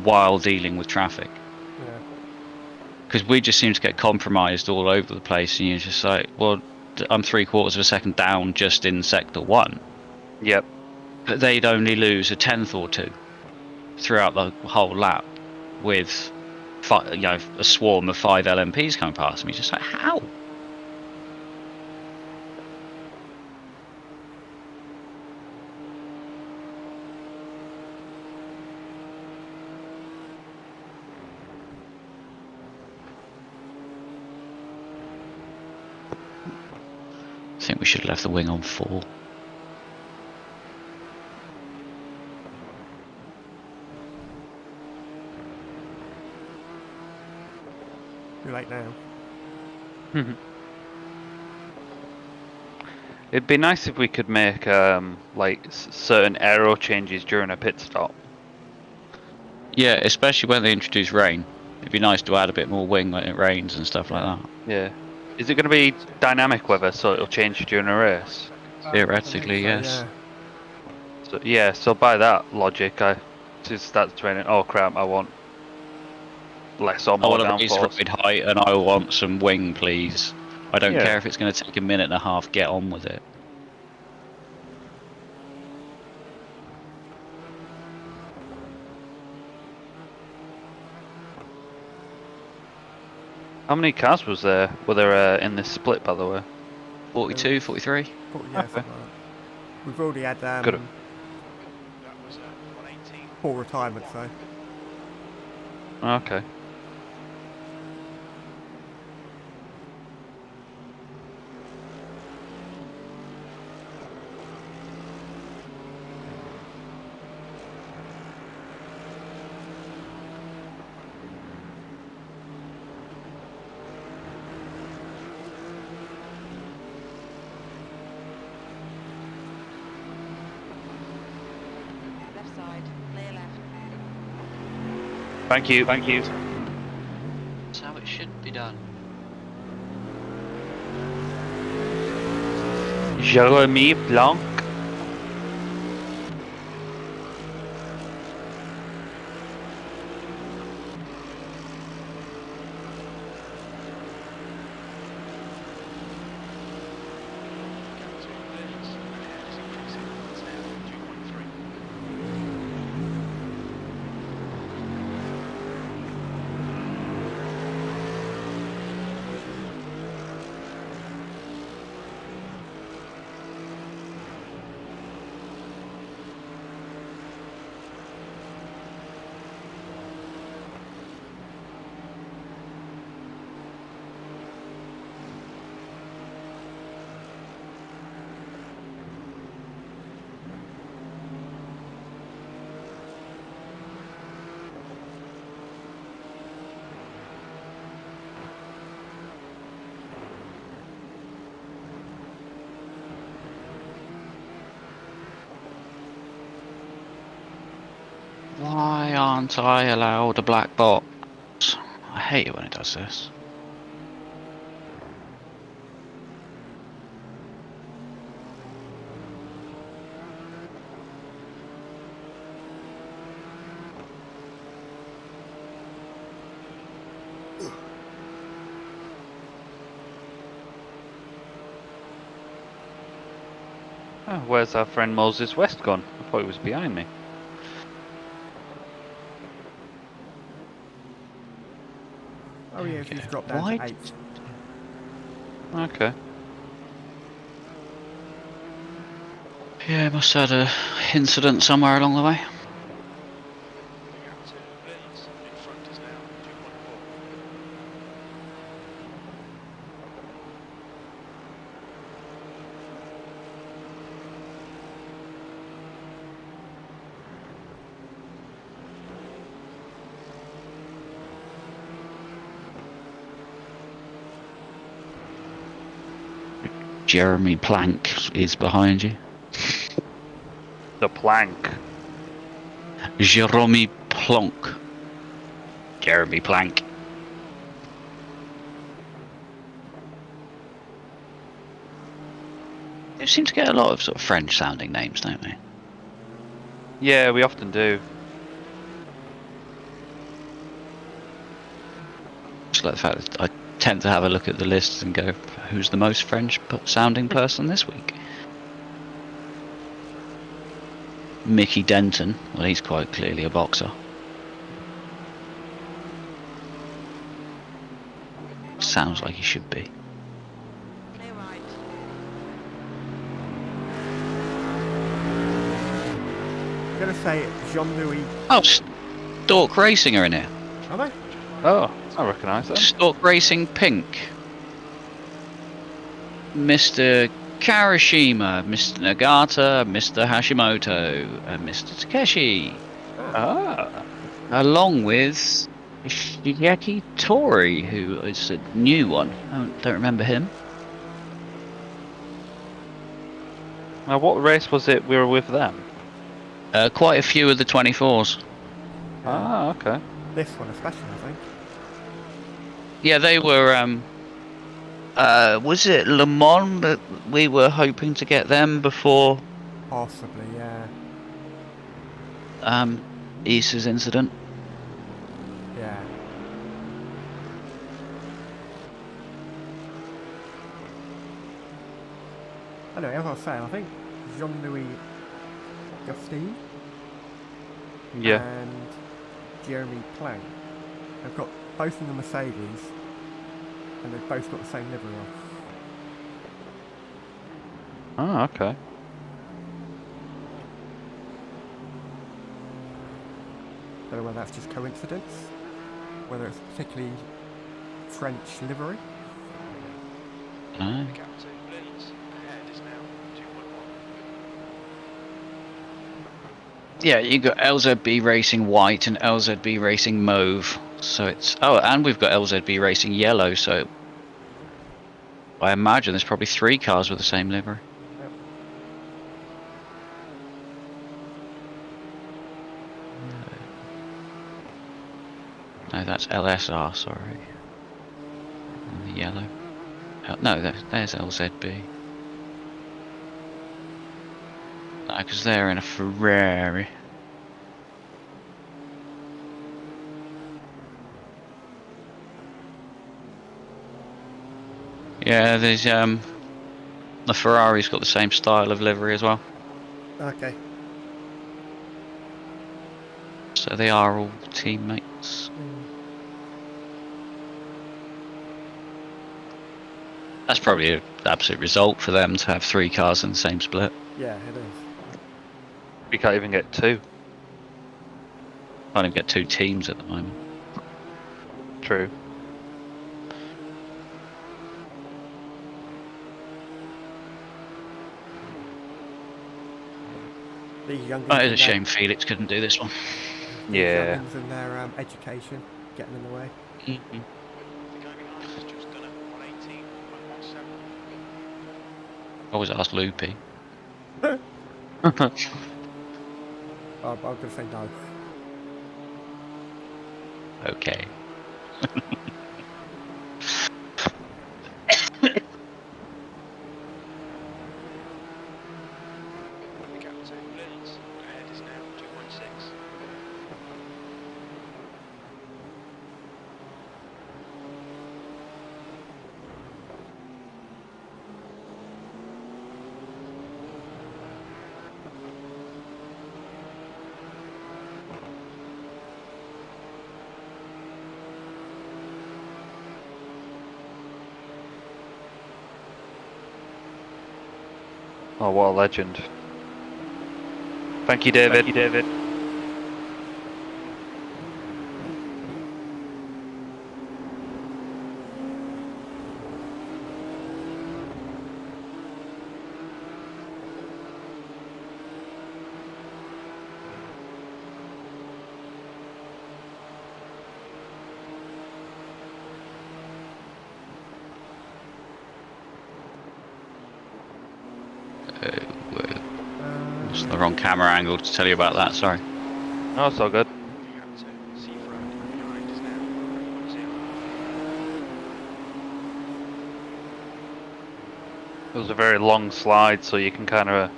while dealing with traffic. Yeah. Because we just seem to get compromised all over the place, and you're just like, well, I'm 3/4 of a second down just in sector 1, Yep. but they'd only lose a tenth or two throughout the whole lap with a swarm of 5 LMPs coming past me. Just like, how? I think we should have left the wing on 4. Too late now. It'd be nice if we could make like certain aero changes during a pit stop. Yeah, especially when they introduce rain. It'd be nice to add a bit more wing when it rains and stuff like that. Yeah. Is it going to be dynamic weather, so it'll change during a race? Theoretically, So, yes. yeah. So yeah. So by that logic, I just start training. Oh crap! I want less or I more want to raise downforce. ride height and I want some wing, please. I don't Yeah. care if it's going to take a minute and a half. Get on with it. How many cars were there in this split, by the way? 42, 43? Yeah, something like that. We've already had Good. That was 118. 4 retirements though. Okay. side. Clear left. Thank you. Thank you. That's how it should be done. Jeremy Blanc. Gap to Burns ahead is increasing. It's now 2.3. Why aren't I allowed a black box? I hate it when it does this. Oh, where's our friend Moses West gone? I thought he was behind me. Oh yeah, Okay. he's dropped down Why? to 8th. Okay. Yeah, must have had a incident somewhere along the way. The gap to Burns in front is now 2.4. Jeremy Plank is behind you. The plank. Jeremy Plonk. Jeremy Plank. They seem to get a lot of sort of French sounding names, don't they? Yeah, we often do. Just like the fact that I tend to have a look at the lists and go, who's the most French sounding person this week? Mickey Denton. Well, he's quite clearly a boxer. Sounds like he should be. Clear right. I'm going to say Jean-Louis. Oh, Stork Racing are in here. Are they? Oh, I recognise that. Stork Racing Pink. Mr. Karashima, Mr. Nagata, Mr. Hashimoto, and Mr. Takeshi. Ah. Along with Shigeaki Tori, who is a new one. I don't remember him. Now, what race was it we were with them? Quite a few of the 24s. Ah, okay. This one especially, I think. Yeah, they were. Was it Le Mans that we were hoping to get them before Possibly, yeah. Issa's incident? Yeah. Anyway, as I was saying, I think Jean-Louis Gustine Yeah. and Jeremy Plank have got both in the Mercedes, and they've both got the same livery on. Ah, okay. Don't know whether that's just coincidence, whether it's particularly French livery. No. The gap to Burns ahead is now 2.1. Yeah, you got LZB Racing White and LZB Racing Mauve. So it's and we've got LZB Racing Yellow. So I imagine there's probably 3 cars with the same livery. No, that's LSR, sorry. And the yellow. No, there's LZB. No, because they're in a Ferrari. Yeah, there's the Ferrari's got the same style of livery as well. Okay. So they are all teammates. That's probably an absolute result for them to have 3 cars in the same split. Yeah, it is. We can't even get 2. Can't even get 2 teams at the moment. True. These young It is a shame Felix couldn't do this one. Yeah. youngins and their education getting in the way. The guy behind has just done it. 118.17. Always ask Loopy. Oh, I'm going to say no. Okay. The gap to Lins ahead is now 2.6. Oh, what a legend. Thank you, David. Thank you, David. It's the wrong camera angle to tell you about that, sorry. No, it's all good. The gap to Seaford behind is now 3.0. It was a very long slide, so you can kind of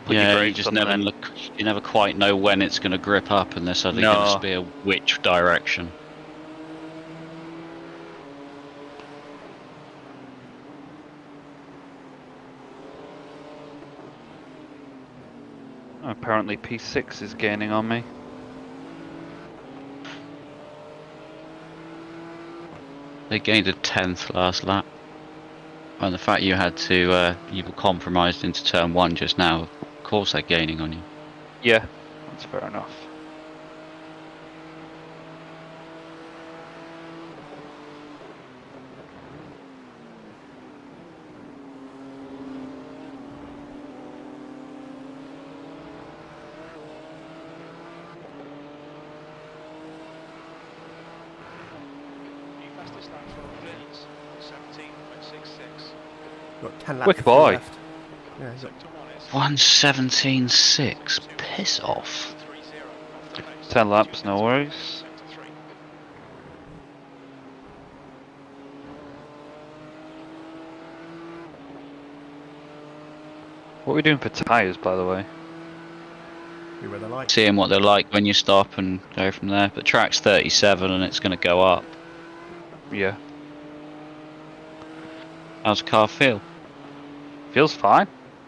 put your Yeah, you brakes just on never and then- look. You never quite know when it's going to grip up, and they're suddenly No. going to steer which direction. Apparently P6 is gaining on me. They gained a 10th last lap. And the fact you had to, you were compromised into turn 1 just now, of course they're gaining on you. Yeah, that's fair enough. New fastest lap for Lins, 17.66. Got 10 laps Quick still boy. left. Yeah, he's got Sector 1 is 1:17.6. Piss off. 30 off the pace. 10 laps, no worries. Sector 3. What are we doing for tyres, by the way? be where they like. Seeing what they're like when you stop and go from there. But track's 37 and it's going to go up. Yeah. How's the car feel? Feels fine.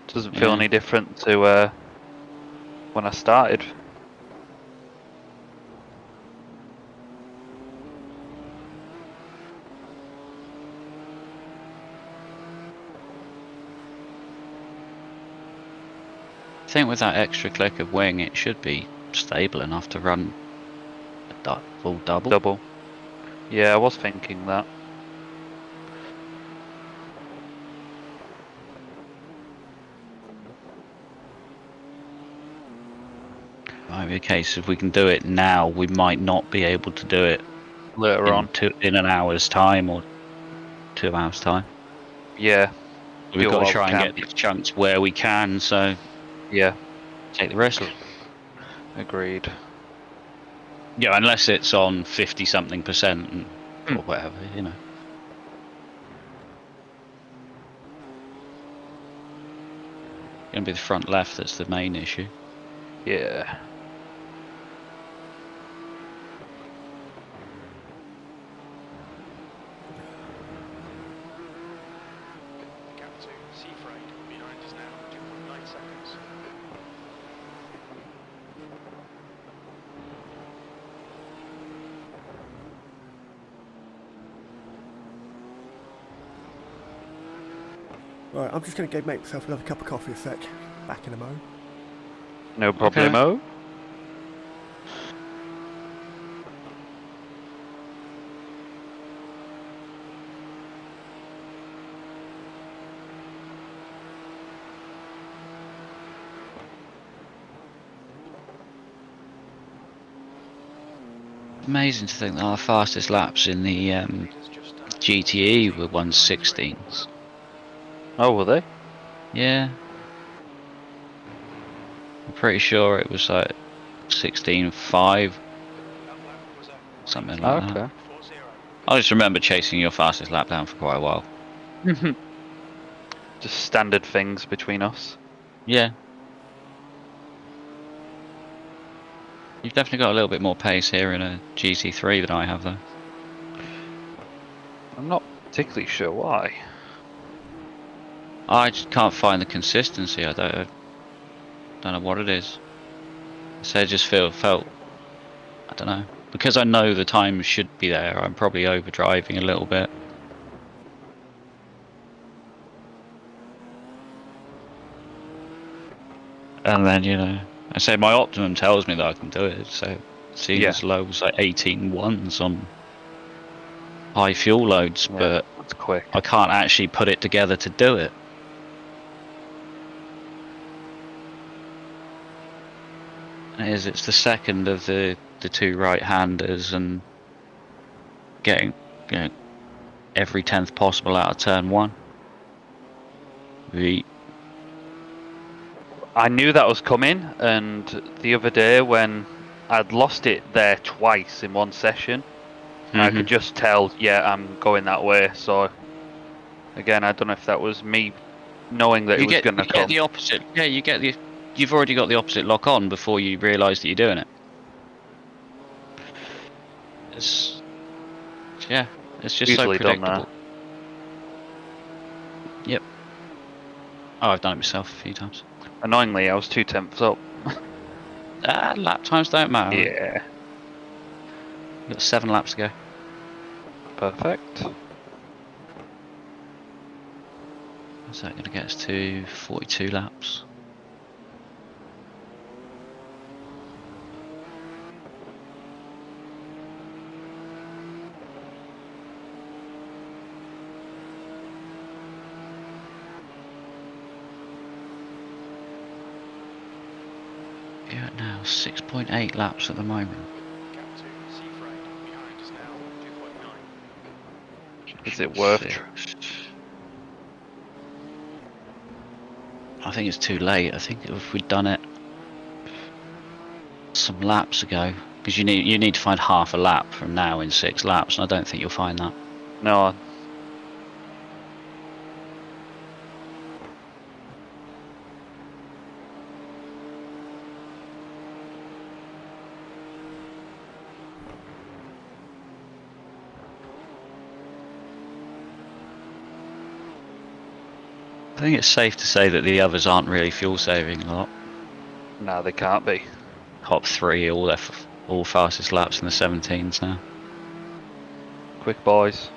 Doesn't feel Yeah. any different to when I started. I think with that extra click of wing, it should be stable enough to run a full double. Double. Yeah, I was thinking that. Might be a case if we can do it now, we might not be able to do it Later on. in an hour's time or 2 hours time. Yeah. We've Do got what to try we and can. get these chunks where we can, so Yeah. take the risk. Agreed. Yeah, unless it's on 50 something percent Hmm. or whatever, you know. Gonna be the front left that's the main issue. Yeah. The gap to Seafreight behind is now 2.9 seconds. Right, I'm just going to go make myself another cup of coffee a sec. Back in a mo. No problemo. Amazing to think that our fastest laps in the Leaders just done it. GTE were 1:16s. Oh, were they? Yeah. I'm pretty sure it was like 16.5, That lap was a something like that. Okay. 1:40. I just remember chasing your fastest lap down for quite a while. Just standard things between us. Yeah. You've definitely got a little bit more pace here in a GT3 than I have, though. I'm not particularly sure why. I just can't find the consistency. I don't know what it is. So I just felt, I don't know. Because I know the time should be there, I'm probably overdriving a little bit. And then, you know, I say my optimum tells me that I can do it, so seeing Yeah. as low as like 18.1s on high fuel loads, Yeah, but that's quick. I can't actually put it together to do it. It's the second of the two right-handers, and getting, you know, every 10th possible out of turn one. I knew that was coming, and the other day when I'd lost it there twice in one session, and I could just tell, yeah, I'm going that way. So again, I don't know if that was me knowing that it was going to You get come. the opposite. Yeah, you've already got the opposite lock on before you realise that you're doing it. It's just Easily so done predictable. Yep. Oh, I've done it myself a few times. Annoyingly, I was 2/10 up. Lap times don't matter. Yeah, You've got 7 laps to go. perfect. Is that going to get us to 42 laps? Yeah, now 6.8 laps at the moment. Gap to Seafreight behind is now 2.9. Is it worth? I think it's too late. I think if we'd done it some laps ago, because you need to find half a lap from now in 6 laps, and I don't think you'll find that. No. I think it's safe to say that the others aren't really fuel saving a lot. No, they can't be. Top 3, all fastest laps in the 17s now. Quick boys.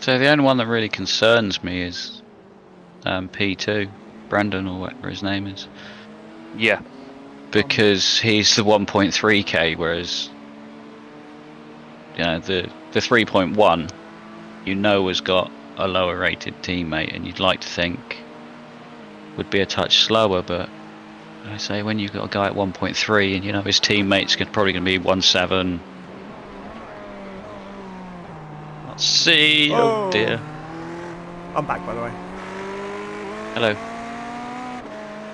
So the only one that really concerns me is P2, Brandon, or whatever his name is, Yeah. because he's the 1.3k, whereas you know the 3.1, you know, has got a lower rated teammate, and you'd like to think would be a touch slower, but I say when you've got a guy at 1.3 and you know his teammate's probably going to be 1.7. See, oh dear. I'm back, by the way. Hello.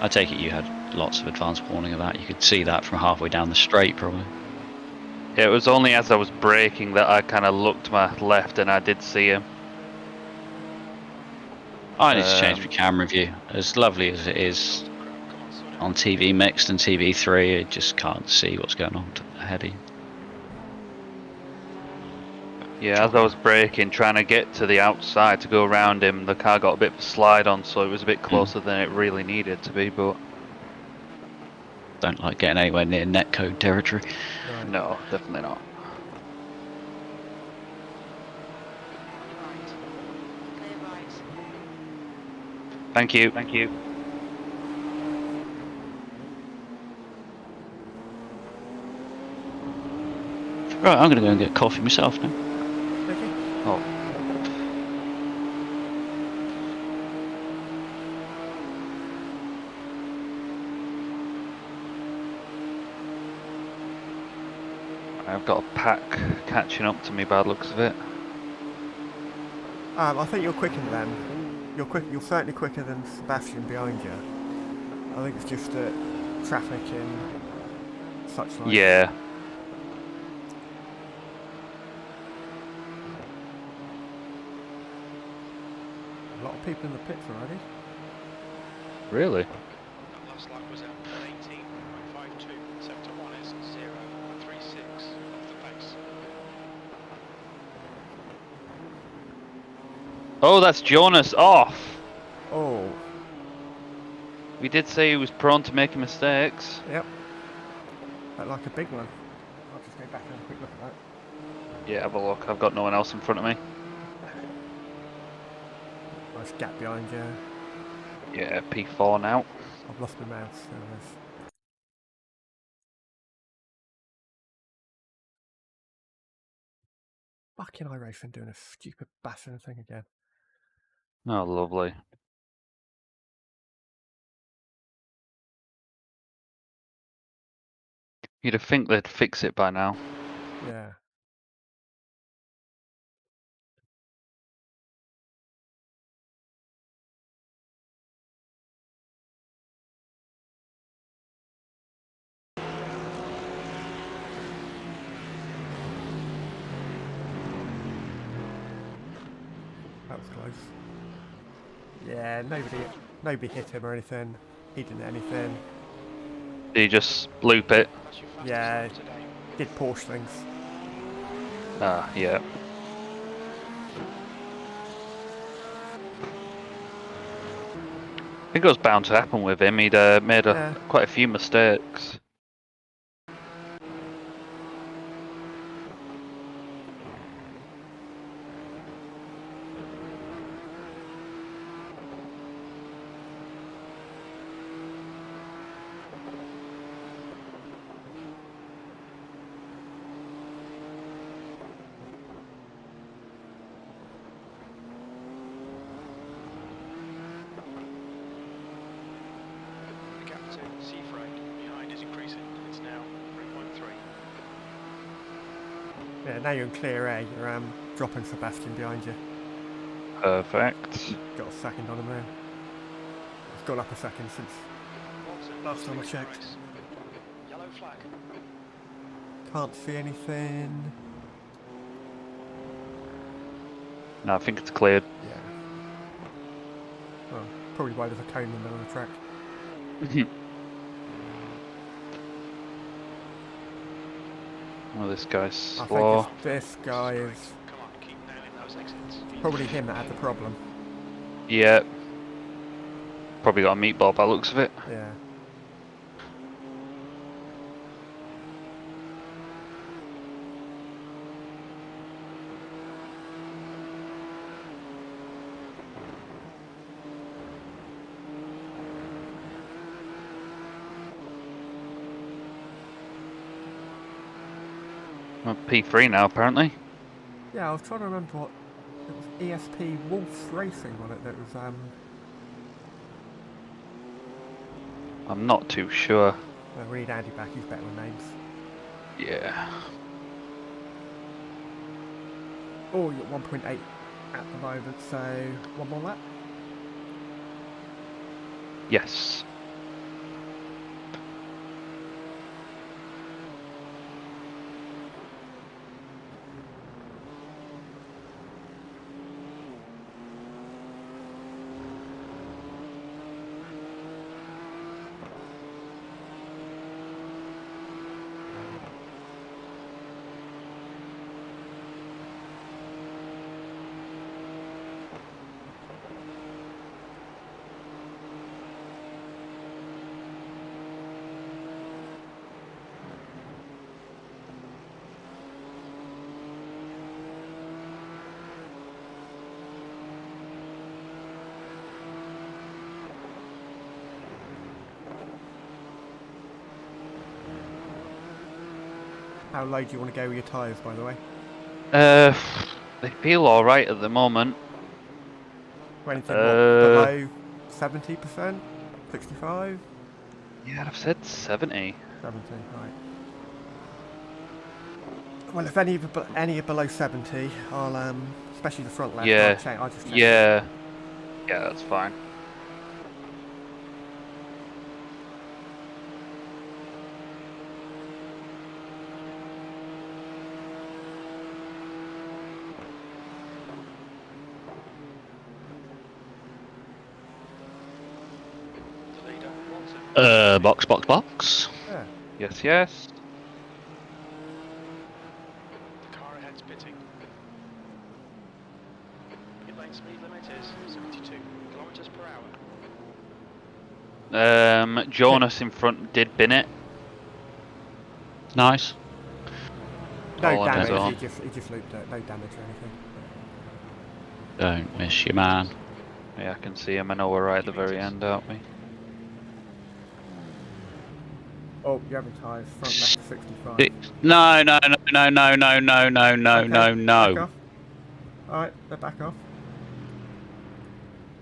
I take it you had lots of advance warning of that. You could see that from halfway down the straight, probably. Yeah, it was only as I was braking that I kind of looked to my left and I did see him. I need to change my camera view. As lovely as it is on TV mixed and TV3, I just can't see what's going on ahead of you. Yeah, as I was braking, trying to get to the outside to go around him, the car got a bit of a slide on, so it was a bit closer than it really needed to be, but... Don't like getting anywhere near netcode territory. No, definitely not. Right. Clear right. Thank you, thank you. Right, I'm going to go and get coffee myself now. Okay. Oh. I've got a pack catching up to me, bad looks of it. I think you're quicker than them. You're certainly quicker than Sebastian behind you. I think it's just traffic and such like. Yeah. A lot of people in the pits already. Really? That last lap was at 118.52. Sector 1 is 0.36 off the pace. Oh, that's Jonas off! Oh, We did say he was prone to making mistakes. yep. That like a big one. I'll just go back and have a quick look at that. Yeah, have a look. I've got no one else in front of me. Nice gap behind you. Yeah, P4 now. I've lost my mouse. There it is. Fucking iracing doing a stupid bashing thing again. Oh, lovely. You'd have think they'd fix it by now. Yeah. That was close. Yeah, nobody hit him or anything. He didn't hit anything. Did you just loop it? That's your fastest Yeah, lap today. did Porsche things. Ah, yeah. I think it was bound to happen with him. He'd made Yeah. quite a few mistakes. The gap to Seafreight behind is increasing. It's now 3.3. Yeah, now you're in clear A. You're dropping Sebastian behind you. Perfect. Got a second on him there. It's gone up a second since Watson, last time I fixed checked. race. Yellow flag. Can't see anything. No, I think it's cleared. Yeah. Well, probably why there's a cone in the middle of the track. Oh, this guy's I slow. think this guy is Come on, keep nailing those exits. probably him that had the problem. Yeah. Probably got a meatball by the looks of it. Yeah. Well, P3 now, apparently. Yeah, I was trying to remember what it was. ESP Wolves Racing on it that was I'm not too sure. we need Andy back, he's better with names. Yeah. Oh, you're at 1.8 at the moment, so one more lap. Yes. How low do you want to go with your tyres, by the way? They feel alright at the moment. Or anything below 70%? 65? Yeah, I've said 70. 70, right. Well, if any are below 70, I'll especially the front left. Yeah. I'll just change it. Yeah. Yeah, that's fine. The leader, Watson. Box. Yeah. Yes, yes. The car ahead's pitting. Pit lane speed limit is 72 kilometers per hour. Jonas in front did bin it. Nice. No All on his damage, own. he just looped it. No damage or anything. Don't miss your man. Yeah, I can see him. I know we're right at the very end, aren't we? Oh, you haven't tyres. Front left 65. No. Back off. Alright, they're back off.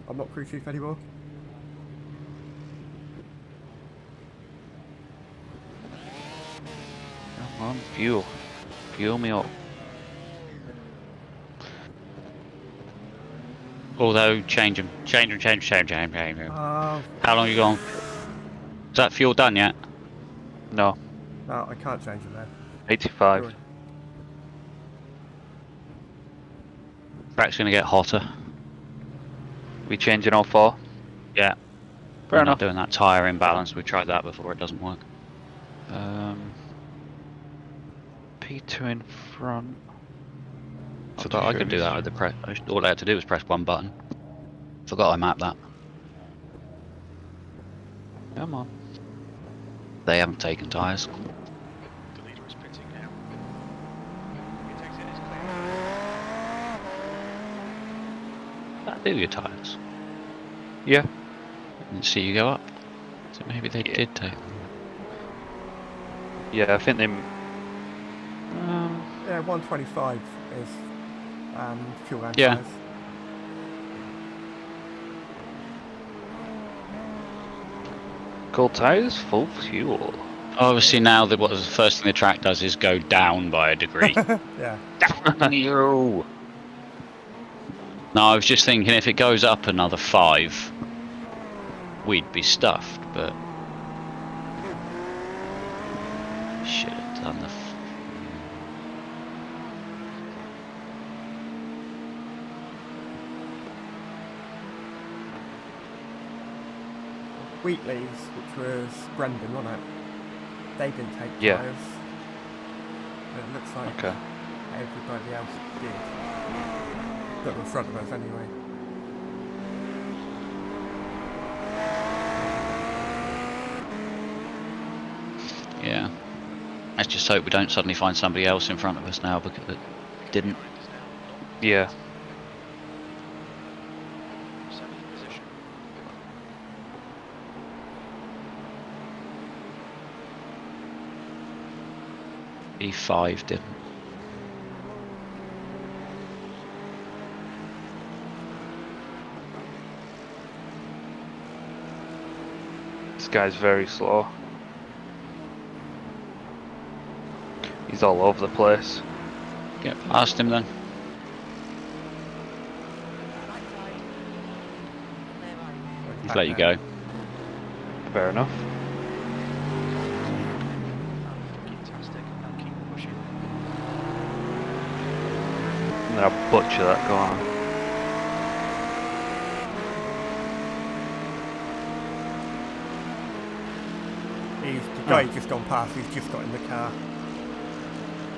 I'm not crew chief anymore. Come on, fuel. Fuel me up. Although, change them. Oh, How long you gone? Is that fuel done yet? No, no, I can't change it there. 85. Really. Track's gonna get hotter. We changing all four? Yeah. Fair We're enough. not doing that tyre imbalance. We tried that before. It doesn't work. P2 in front. Forgot I could do that with the press. All I had to do was press one button. Forgot I mapped that. Come on. They haven't taken tyres. The leader is pitting now. Pit exit is clear. That do your tyres. Yeah. Didn't see you go up. So maybe they did take them. Yeah, I think they. Yeah, 125 is fuel and Yeah. tyres. Cold tires, full fuel. Obviously now what the first thing the track does is go down by a degree. Yeah. No, I was just thinking if it goes up another 5, we'd be stuffed, but should have done the. Wheatley's, which was Brendan, wasn't it? They didn't take Yeah. tyres. But it looks like Okay. everybody else did. That were in front of us anyway. Yeah. Let's just hope we don't suddenly find somebody else in front of us now because it didn't. Yeah. 7th position. E5 didn't. This guy's very slow. He's all over the place. Get past him then. Right side. Clear right. Just let you go. Fair enough. Fantastic. Now keep pushing. And then I'll butcher that corner. The guy just gone past, he's just got in the car.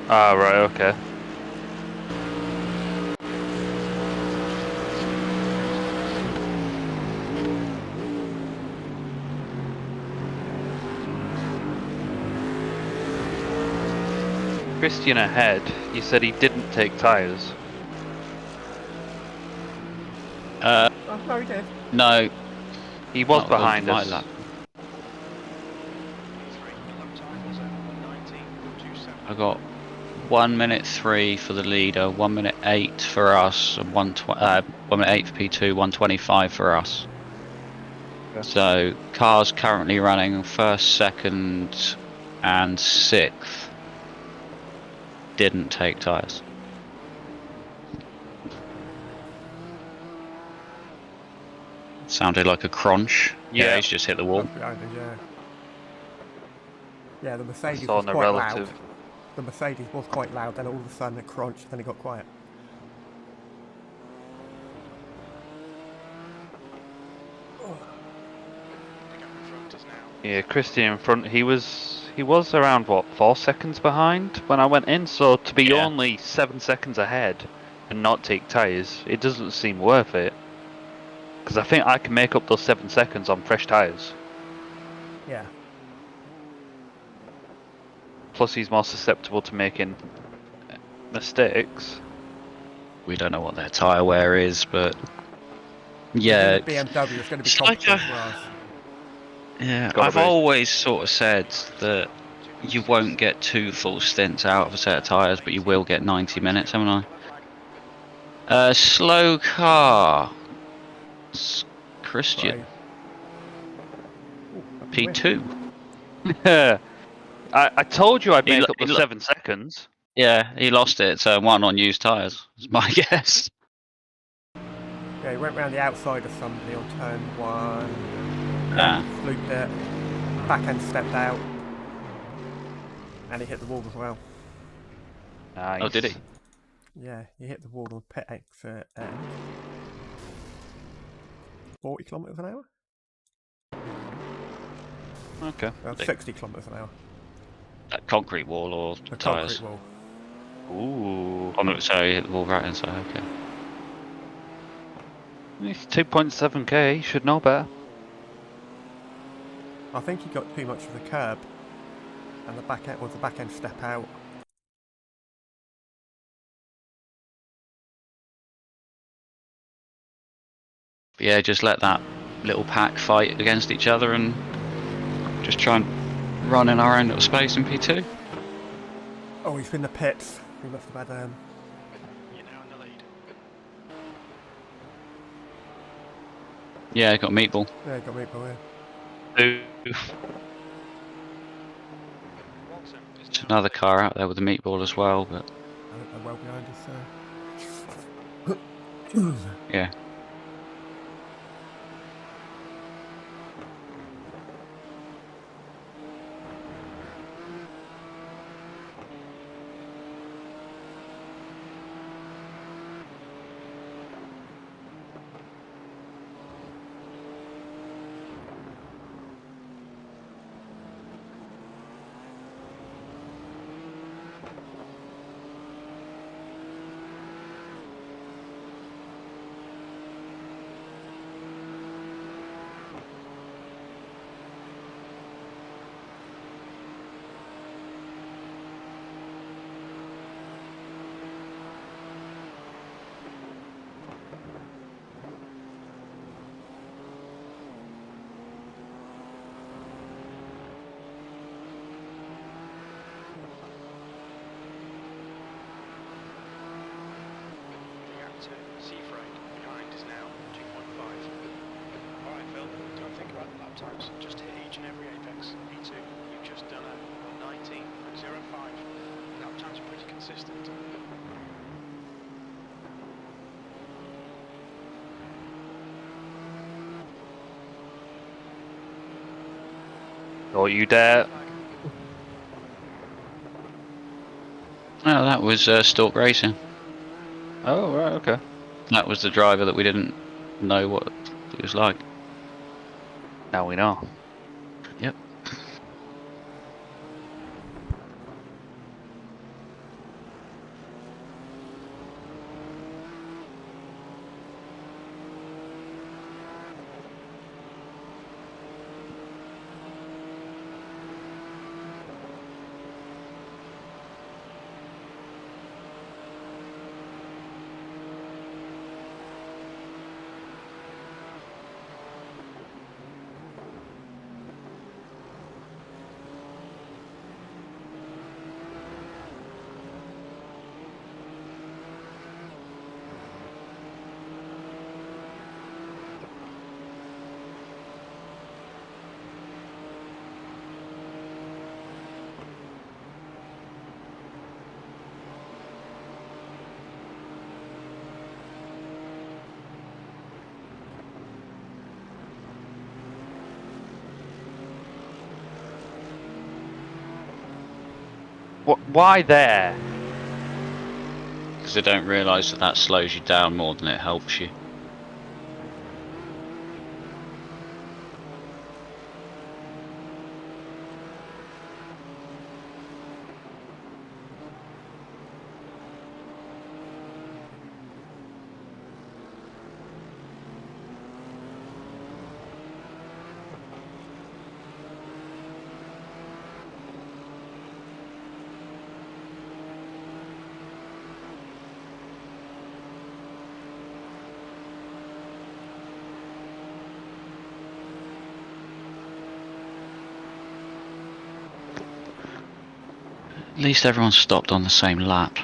Ah, right, okay. Christian ahead, you said he didn't take tyres. Oh, no, he did. No. He was not behind my us. lap. 3 lap time was at 19.27. I got 1 minute 3 for the leader, 1 minute 8 for us, and 1 minute 8 for P2, 1:25 for us. Okay. So cars currently running first, second, and sixth didn't take tyres. Sounded like a crunch. Yeah, he's just hit the wall. Up behind us, yeah. Yeah, the Mercedes saw was on the quite relative. loud. The Mercedes was quite loud, then all of a sudden it crunched, then it got quiet. The gap in front is now. Yeah, Christian in front. He was around what 4 seconds behind when I went in. So to be Yeah. only 7 seconds ahead and not take tyres, it doesn't seem worth it. Because I think I can make up those 7 seconds on fresh tyres. Yeah. Plus, he's more susceptible to making mistakes. We don't know what their tyre wear is, but He's yeah, in a BMW, it's going to be it's like competent for us. yeah. Gotta I've be. always sort of said that you won't get 2 full stints out of a set of tyres, but you will get 90 minutes, haven't I? Slow car. Christian. Right. Ooh, that's a whiff. P2. I told you I'd He make lo- up he the lo- 7 seconds. Yeah, he lost it to 1 on used tyres. Is my guess. Yeah, he went round the outside of somebody on turn 1. Ah. Looped it. Back end stepped out. And he hit the wall as well. Nice. Oh, did he? Yeah, he hit the wall on pit exit at 40 kilometres an hour? Okay. Well, 60 kilometres an hour. That concrete wall or The tyres? concrete wall. Ooh. Oh no, sorry, he hit the wall right inside. Okay. He's 2.7k. He should know better. I think he got too much of the curb. And the back end was the back end step out. But yeah, just let that little pack fight against each other and just try and run in our own little space in P2. Oh, he's in the pits. He must have had You're now in the lead. Yeah, got meatball. yeah, he got me by Oof. Watson is There's now another car out there with a meatball as well, but I think they're well behind us, so. yeah. the gap to Seafreight behind is now 2.5. Alright Phil, don't think about the lap times, just hit each and every apex. P2, you've just done a 1:19.05. Lap times are pretty consistent. Don't you dare. Oh, that was Stalk Racing. Oh, right, okay. That was the driver that we didn't know what it was like. Now we know. Yep. Why there? Because they don't realise that slows you down more than it helps you. At least everyone stopped on the same lap.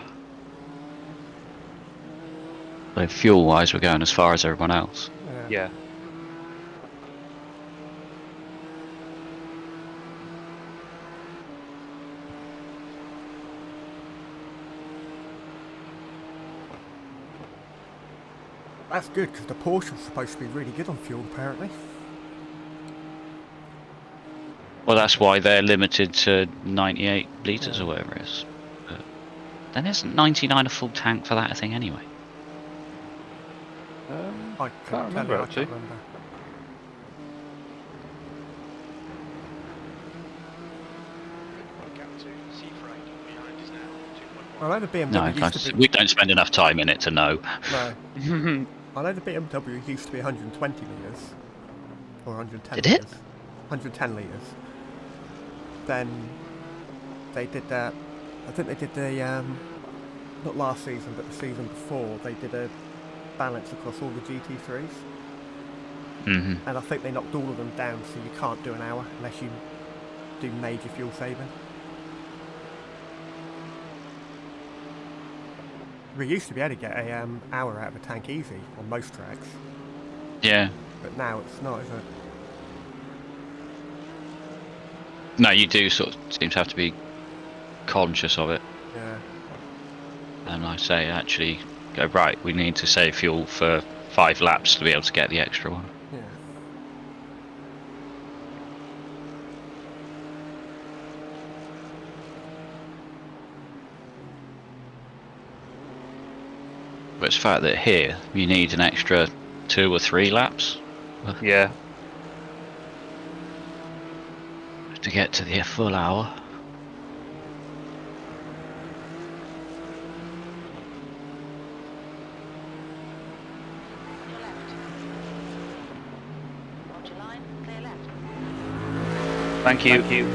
So fuel-wise, we're going as far as everyone else. Yeah. That's good, because the Porsche's supposed to be really good on fuel, apparently. Well, that's why they're limited to 98 litres Yeah. or whatever it is. But then isn't 99 a full tank for that thing anyway? I Can't remember, actually. I can't remember. Gap to Seafreight behind is now 2.1. I know the BMW No, used to be... we don't spend enough time in it to know. No. I know the BMW used to be 120 litres. Or 110 Did it? litres. 110 litres. Then they did that... I think they did the... not last season, but the season before, they did a balance across all the GT3s. Mm-hmm. And I think they knocked all of them down, so you can't do an hour unless you do major fuel saving. We used to be able to get a hour out of a tank easy on most tracks, Yeah. but now it's not, is it? No, you do sort of seem to have to be conscious of it. Yeah. And like I say, actually go, right, we need to save fuel for 5 laps to be able to get the extra one. Yeah. But it's the fact that here you need an extra 2 or 3 laps Yeah. to get to the full hour. On your left. Hold your line, clear left. Thank you. Thank you.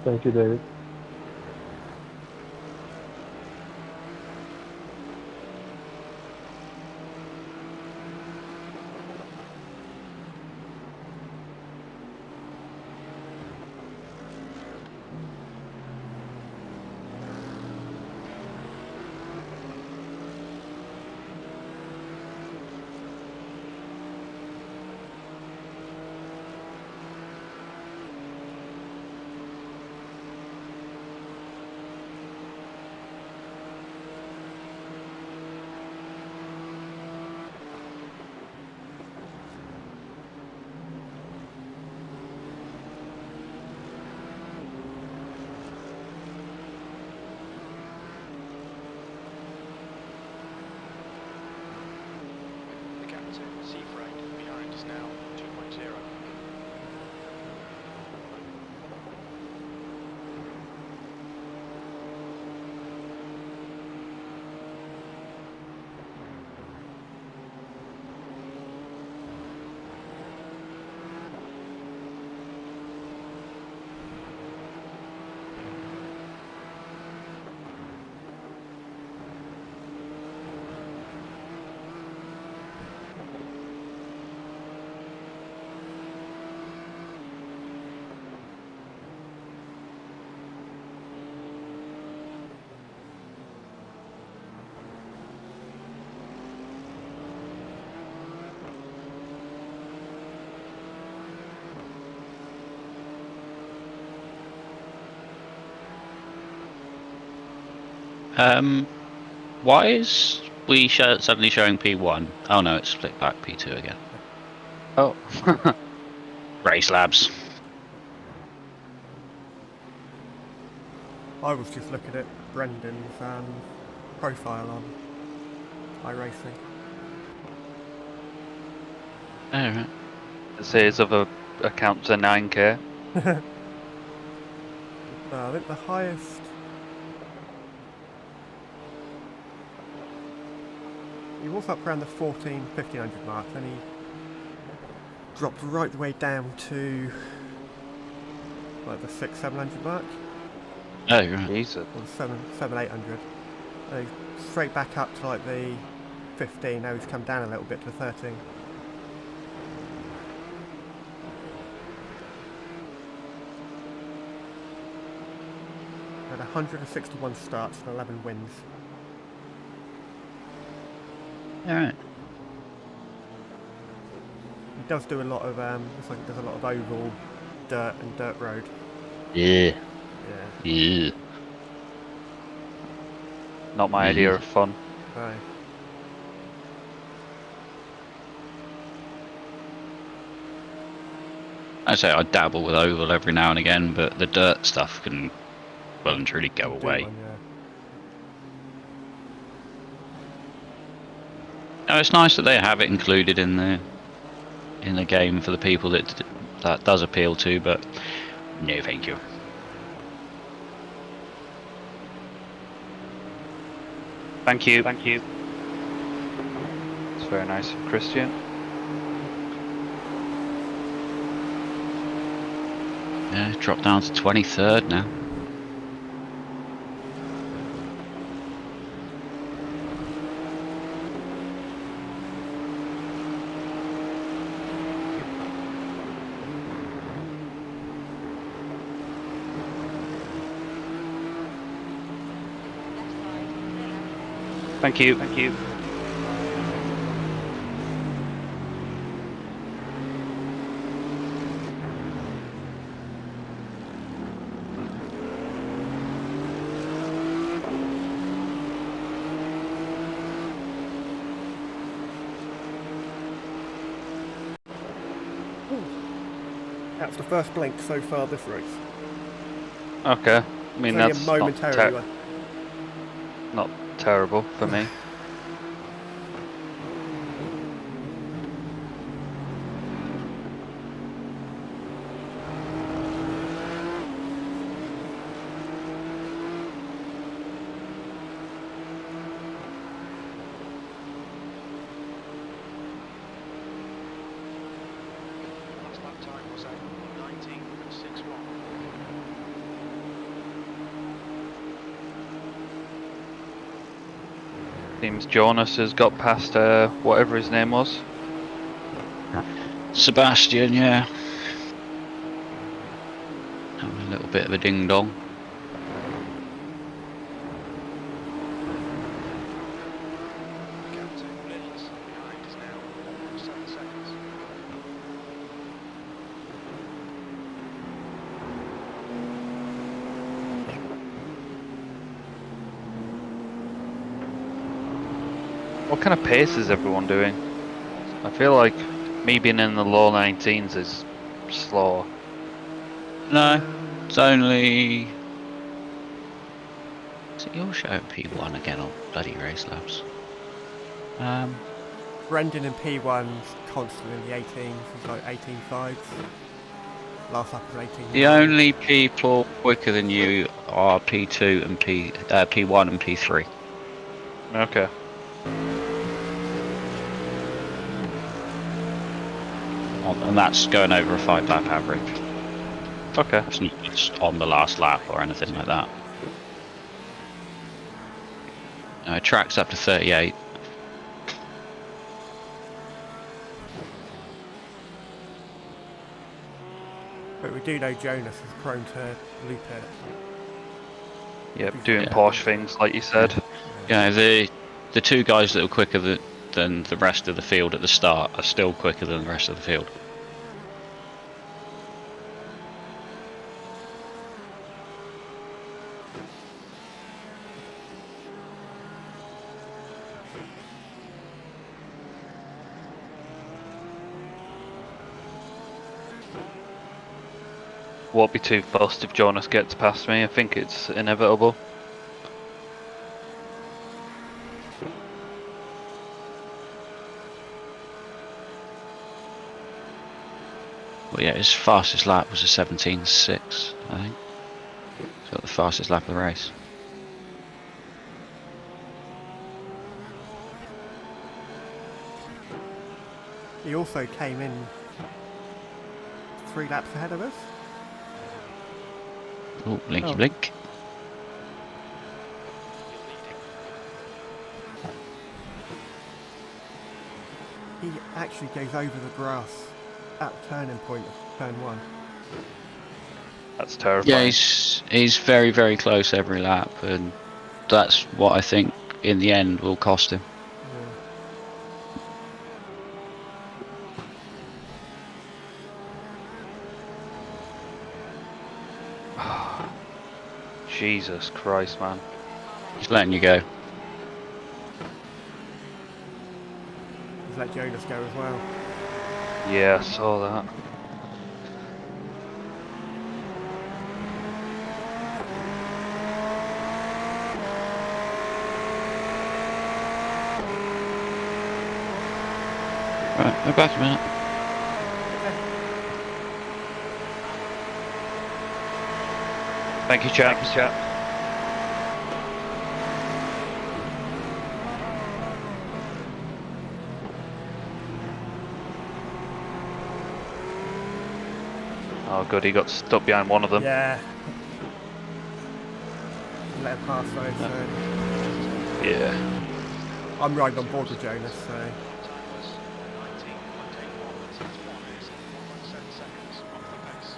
Thank you, David. Why is we suddenly showing P1? Oh no, it's split back P2 again. Oh. Race labs. I was just looking at Brendan's profile on iracing. Alright. It says other accounts are 9k. I think the highest. He was up around the 1500 mark, then he dropped right the way down to like the 700 mark, Oh, right. Jesus. or the 800. And he's straight back up to like the 15. Now he's come down a little bit to 13. Had 161 starts and 11 wins. Alright. He does do a lot of looks like he does a lot of oval, dirt and dirt road. Yeah. Yeah. Yeah. Not my idea of fun. Right. I say I dabble with oval every now and again, but the dirt stuff can well and truly go Do away. one, yeah. No, it's nice that they have it included in the game for the people that does appeal to, but no, thank you. Thank you. Thank you. It's very nice of Christian. Yeah, dropped down to 23rd now. Left side, clear left. Thank you. Thank you. That's the first blink so far this race. Okay. I mean, It's only that's a momentary one. not terrible for me. Last lap time was a 19.61. Seems Jonas has got past whatever his name was. Sebastian, yeah. Having a little bit of a ding dong. Gap to Lins behind is now 7 seconds. What kind of pace is everyone doing? I feel like me being in the low 19s is slow. No, it's only. Is it your show P1 again on bloody race labs? Brendan in P1's constantly in the 18s. He's like 18.5s. Last lap was 18. The only people quicker than you are P2 and P1 and P3. Okay. And that's going over a 5-lap average. Okay. It's not just on the last lap or anything like that. Track's up to 38. But we do know Jonas is prone to loop it. Yep, doing Yeah. Porsche things like you said. Yeah, the two guys that were quicker than the rest of the field at the start are still quicker than the rest of the field. Won't be too fussed if Jonas gets past me. I think it's inevitable. Well, yeah, his fastest lap was a 17.6, I think. So the fastest lap of the race. He also came in 3 laps ahead of us. Oh, blinky Oh. blink. He actually goes over the grass at the turning point of turn 1. That's terrifying. Yeah, he's very, very close every lap, and that's what I think in the end will cost him. Jesus Christ, man. He's letting you go. He's let Jonas go as well. Yeah, I saw that. Right, go back a minute. Thank you, chap. Oh, good. He got stuck behind one of them. Yeah. Let him pass those. So Yeah. I'm riding on board with Jonas. So Time was 19.81. That's 1.7 seconds off the pace.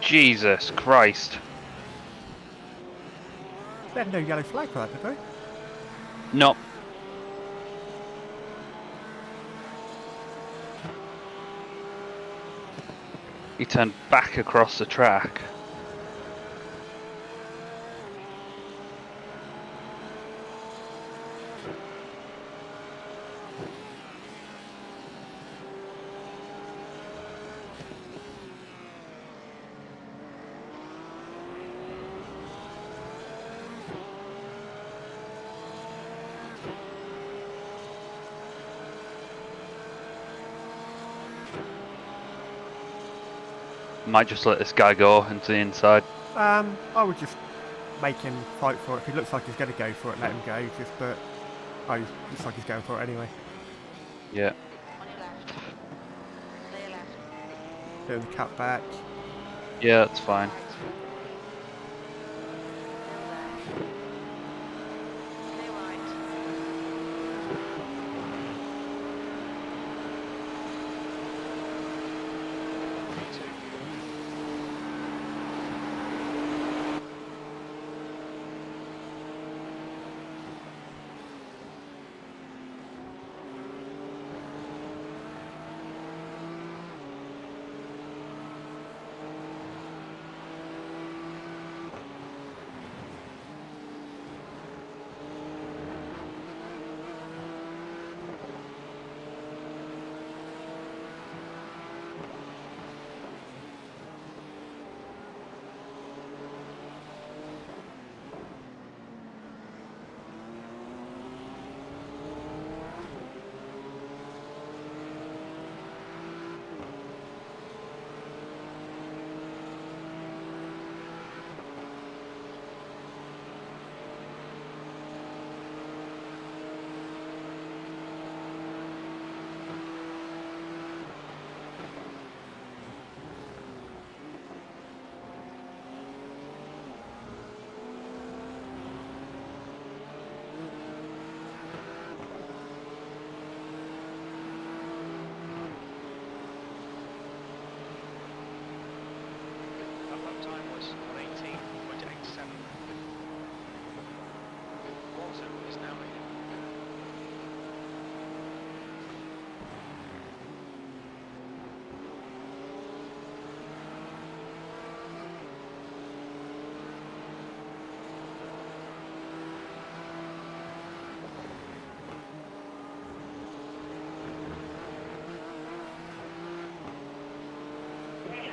Jesus Christ. they had no yellow flag for that, did they? No. He turned back across the track. Might just let this guy go into the inside. I would just make him fight for it. If he looks like he's going to go for it, let him go. But he looks like he's going for it anyway. Yeah. On your left. Clear left. Doing the cut back. Yeah, that's fine. Clear right.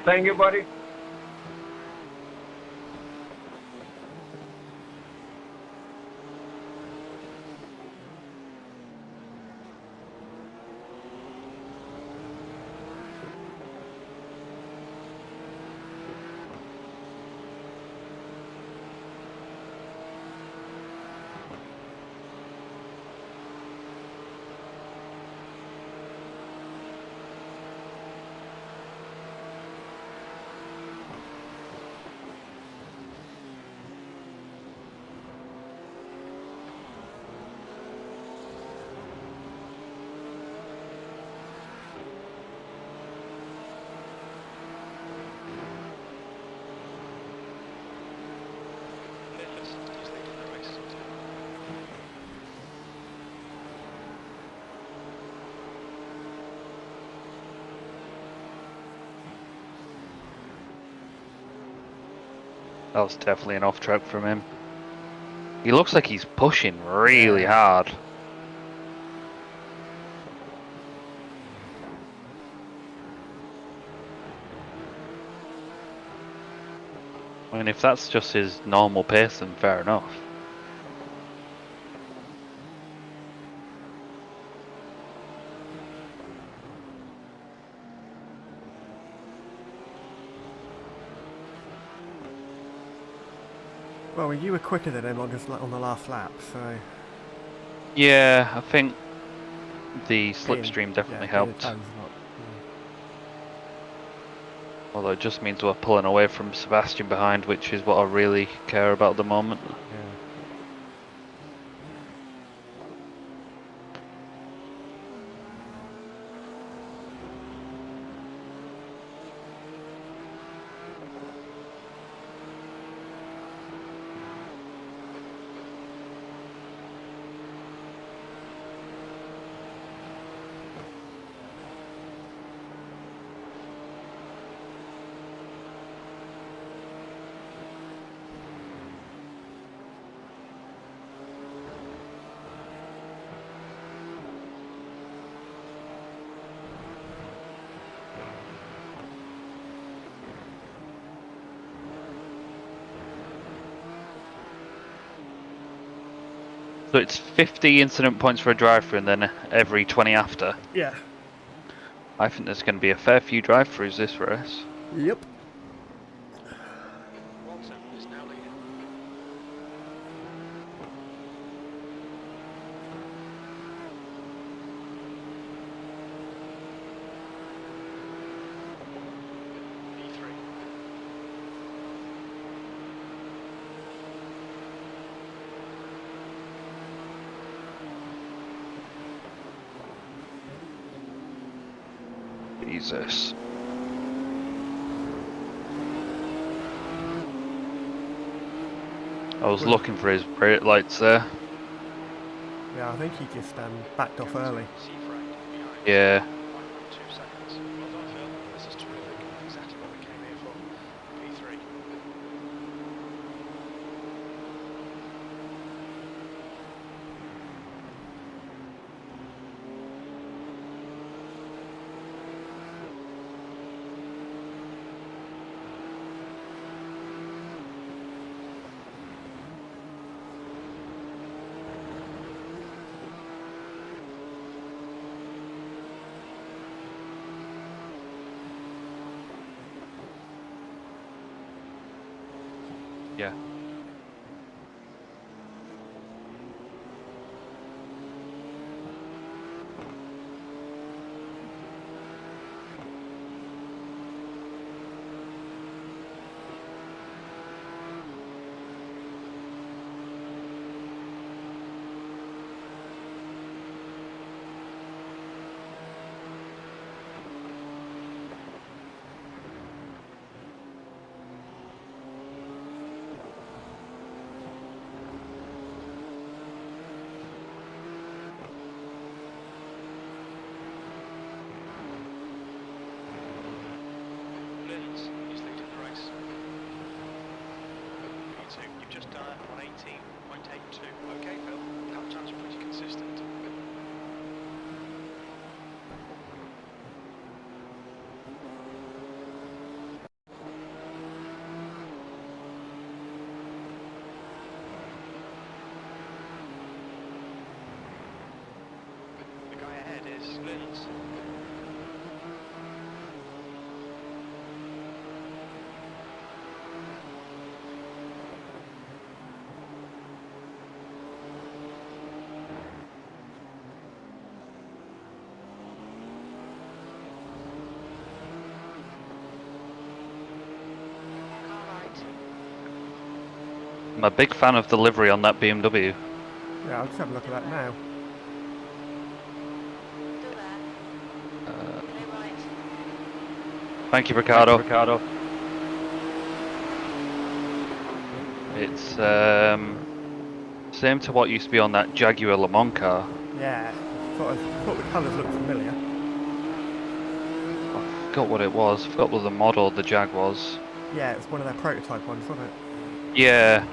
Thank you, buddy. Lewis is leading the race. That was definitely an off track from him. He looks like he's pushing really hard. I mean, if that's just his normal pace, then fair enough. Well, you were quicker than him on the last lap, so... Yeah, I think the slipstream definitely helped. Although it just means we're pulling away from Sebastian behind, which is what I really care about at the moment. Yeah. So it's 50 incident points for a drive-through and then every 20 after. Yeah. I think there's going to be a fair few drive-throughs this race. Yep. Walton is now leading. E3. Jesus. I was looking for his brake lights there. Yeah, I think he just backed off early. Seafried behind. Yeah. 1.2 seconds. Well done, Phil. This is terrific. Exactly what we came here for. P3. Yeah. Lewis is leading the race. P2, you've just done a 118.82. Okay, Phil. Lap times are pretty consistent. civilians. Car right. I'm a big fan of the livery on that BMW. Yeah, I'll just have a look at that now. Still there. Clear right. Thank you, Ricardo. Ricardo. It's same to what used to be on that Jaguar Le Mans car. Yeah, thought the colours looked familiar. I forgot what it was. I forgot what the model of the Jag was. Yeah, it's one of their prototype ones, wasn't it? Yeah.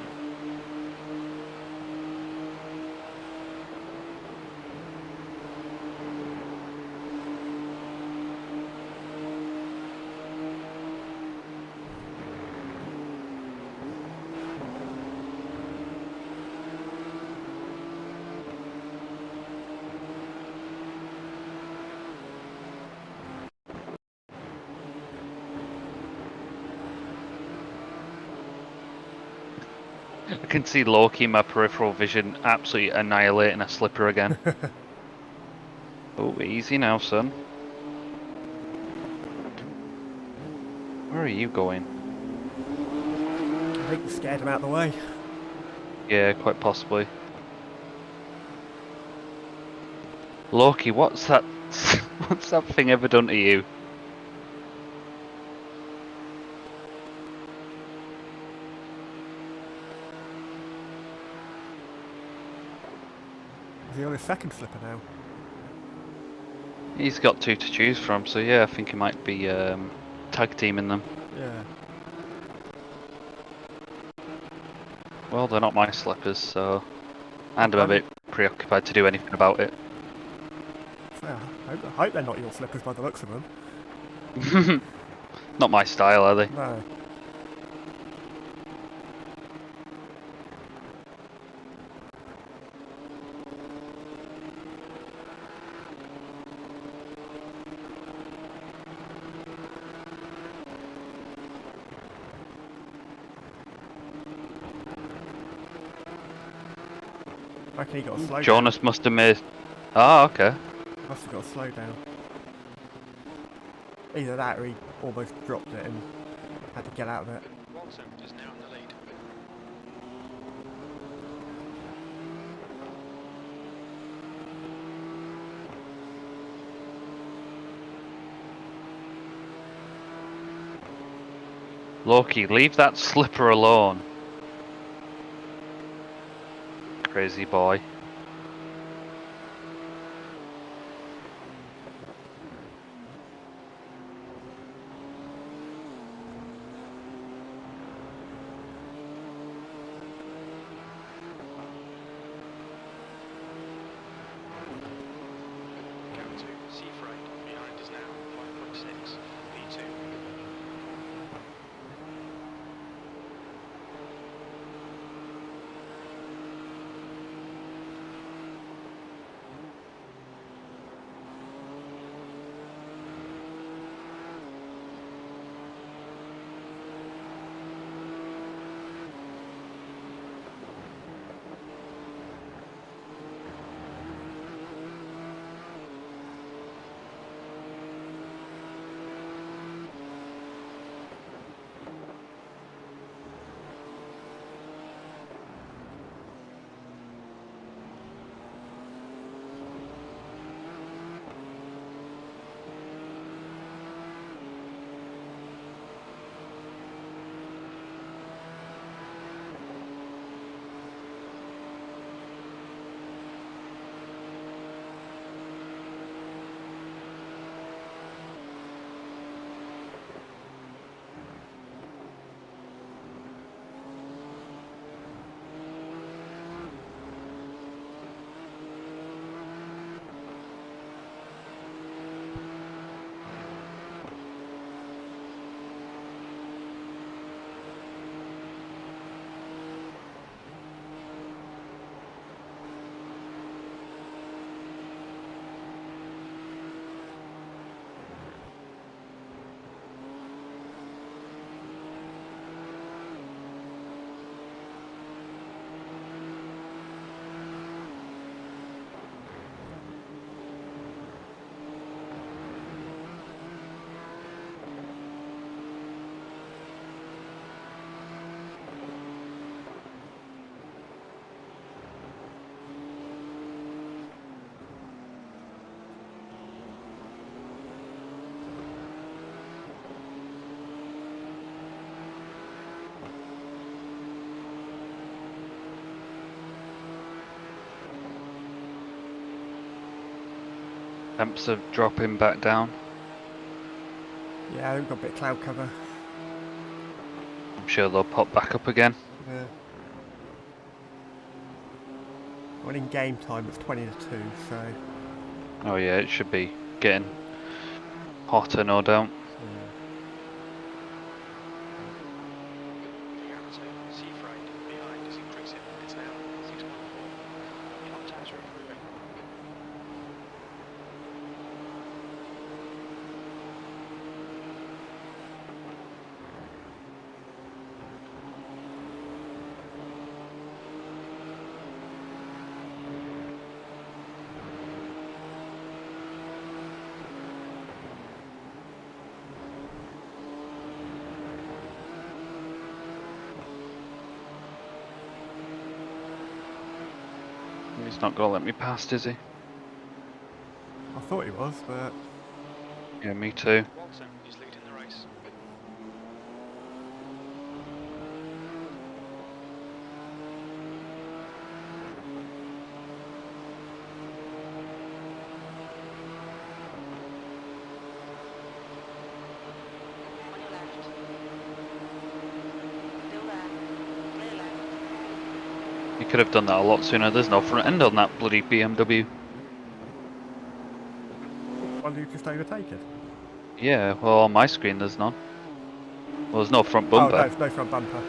I can see Loki in my peripheral vision absolutely annihilating a slipper again. Oh, easy now, son. Where are you going? I think we scared him out of the way. Yeah, quite possibly. Loki, what's that? What's that thing ever done to you? Is he on his second slipper now? He's got two to choose from, so yeah, I think he might be tag teaming them. Yeah. Well, they're not my slippers, so and I'm a bit preoccupied to do anything about it. So, I hope they're not your slippers by the looks of them. Not my style, are they? No. I reckon he got a slow Jonas must have made. Ah, okay. down. Must have got a slow down. Either that or he almost dropped it and had to get out of it. Watson is now in the lead. Loki, leave that slipper alone. Crazy boy. Count 2, C freight. Behind is now 5.6. P2. Temps are dropping back down. Yeah, we've got a bit of cloud cover. I'm sure they'll pop back up again. Yeah. Well, in game time it's 20 to 2, so Oh yeah, it should be getting hotter, no doubt. The amateur sea freight behind is increasing. It's now 6.4. Clock times are improving. He's not gonna let me past, is he? I thought he was, but Yeah, me too. Walton is leading the race. On your left. Still there. Clear left. You could have done that a lot sooner. There's no front end on that bloody BMW. why did you just overtake it? Yeah, well on my screen there's none. Well, there's no front Oh, no, bumper. it's no front bumper.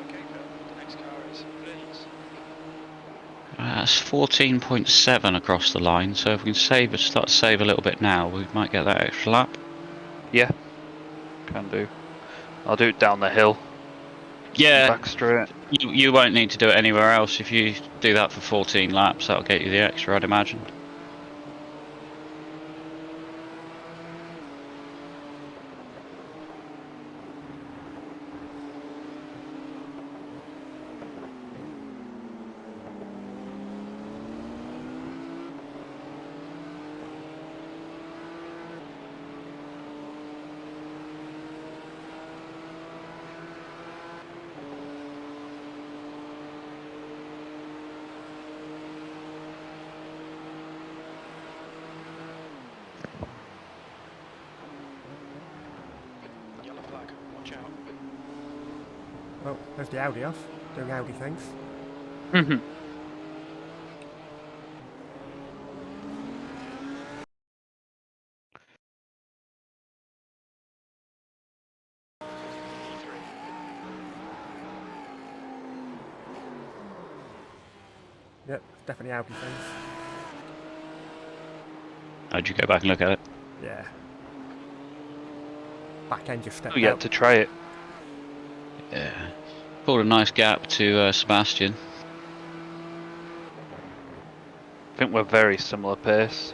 Okay, Phil. The next car is Flint's. That's 14.7 across the line, so if we can start to save a little bit now, we might get that extra lap. Yeah, can do. I'll do it down the hill. Yeah, Back straight. you won't need to do it anywhere else. If you do that for 14 laps, that'll get you the extra, I'd imagine. Yellow flag. Watch out. Oh, there's the Audi off, doing Audi things. Mhm. Yep, definitely Audi things. How'd you go back and look at it? Yeah. Back end just stepped We get out. to try it. Yeah. Pulled a nice gap to Sebastian. I think we're very similar pace.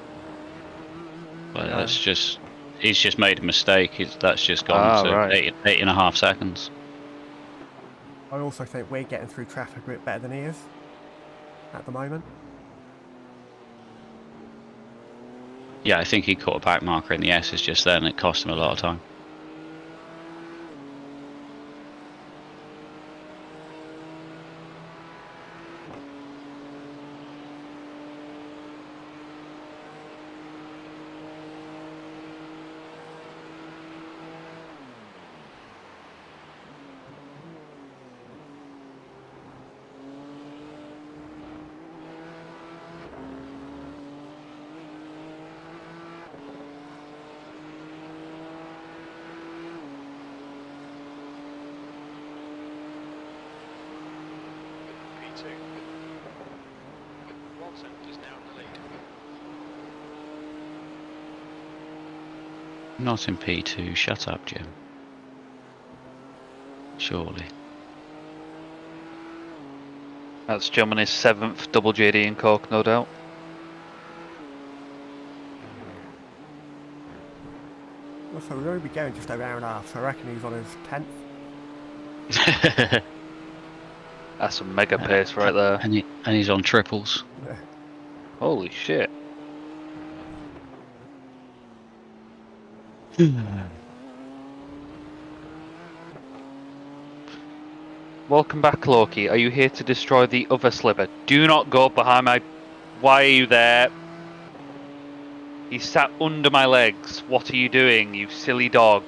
But that's just, he's just made a mistake. That's just gone to Right. 8.5 seconds. I also think we're getting through traffic a bit better than he is at the moment. Yeah, I think he caught a back marker in the S's just then. It cost him a lot of time. P2. Walton is now in the lead. Not in P2. Shut up, Jim. Surely. That's Germany's 7th double JD in Cork, no doubt. Also, we're only going just over an hour and a half, so I reckon he's on his 10th. That's some mega pace right there. And he's on triples. Yeah. Holy shit. Welcome back, Loki. Are you here to destroy the other sliver? Do not go behind my... Why are you there? He sat under my legs. What are you doing, you silly dog?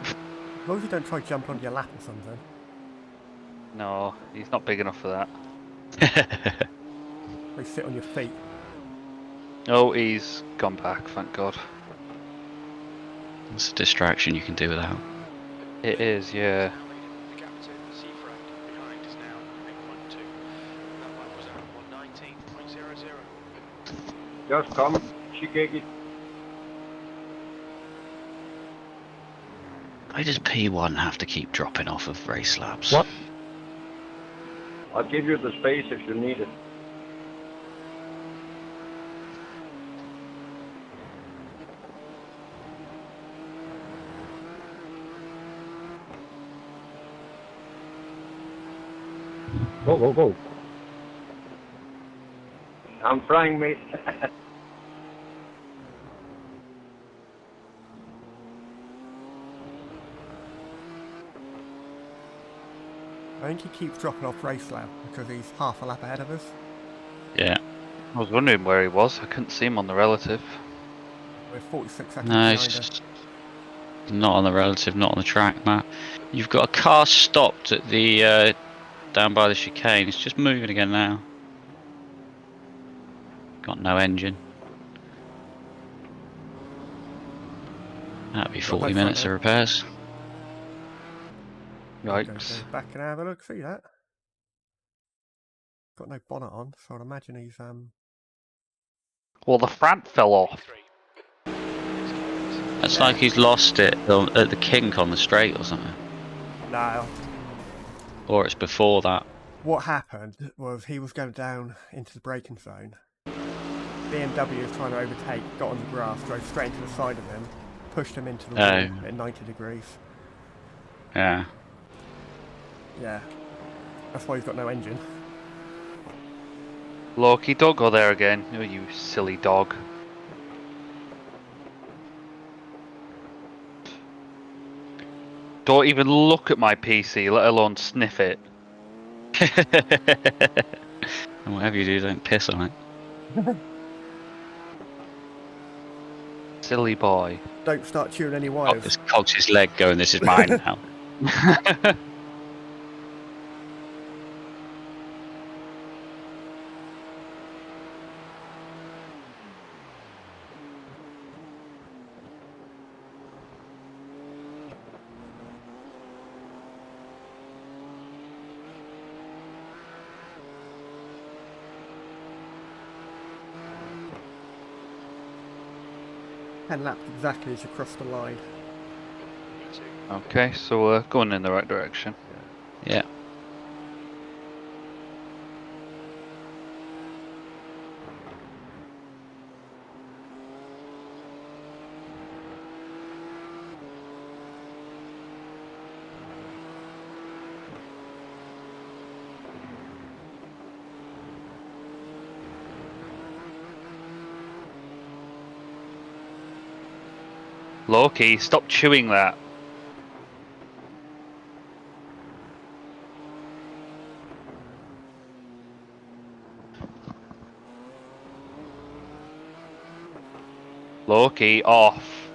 As long as you don't try jumping on your lap or something. No, he's not big enough for that. They sit on your feet. Oh, he's gone back, thank God. It's a distraction you can do without. It is, yeah. Now leading the gap to Seafrag. Behind is now 8.2. That lap was at 119.00. Just come, Shigeki. Why does P1 have to keep dropping off of race laps? What? I'll give you the space if you need it. Go, go, go. I'm trying, mate. I think he keeps dropping off race lap because he's half a lap ahead of us. Yeah. I was wondering where he was. I couldn't see him on the relative. We're 46 seconds No, behind it's him. just not on the relative, not on the track, Matt. You've got a car stopped at the down by the chicane. It's just moving again now. Got no engine. That'd be Got 40 no minutes of front repairs. Yikes. Go back and have a look, see that? Got no bonnet on, so I'd imagine he's Well, the front fell off. It's like he's lost it at the kink on the straight or something. no. Or it's before that. What happened was he was going down into the braking zone. BMW was trying to overtake, got on the grass, drove straight into the side of him, pushed him into the wall at 90 degrees. Yeah. Yeah. That's why he's got no engine. Loki, don't go there again. Oh, you silly dog. Don't even look at my PC, let alone sniff it. And whatever you do, don't piss on it. Silly boy. Don't start chewing any Oh, wires. just cocks his leg going, this is mine now. And lapped exactly as you crossed the line. Okay, so we're going in the right direction. Yeah. Loki, stop chewing that. Loki, off.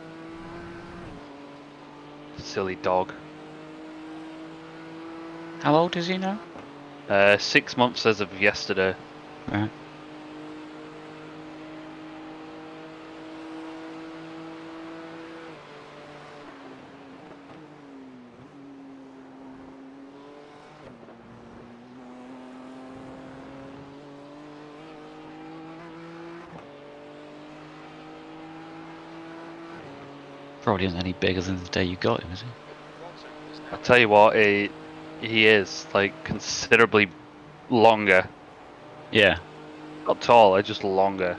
Silly dog. How old is he now? 6 months as of yesterday. Right. Probably isn't any bigger than the day you got him, is he? I tell you what, he is like considerably longer. Yeah. Not taller, just longer.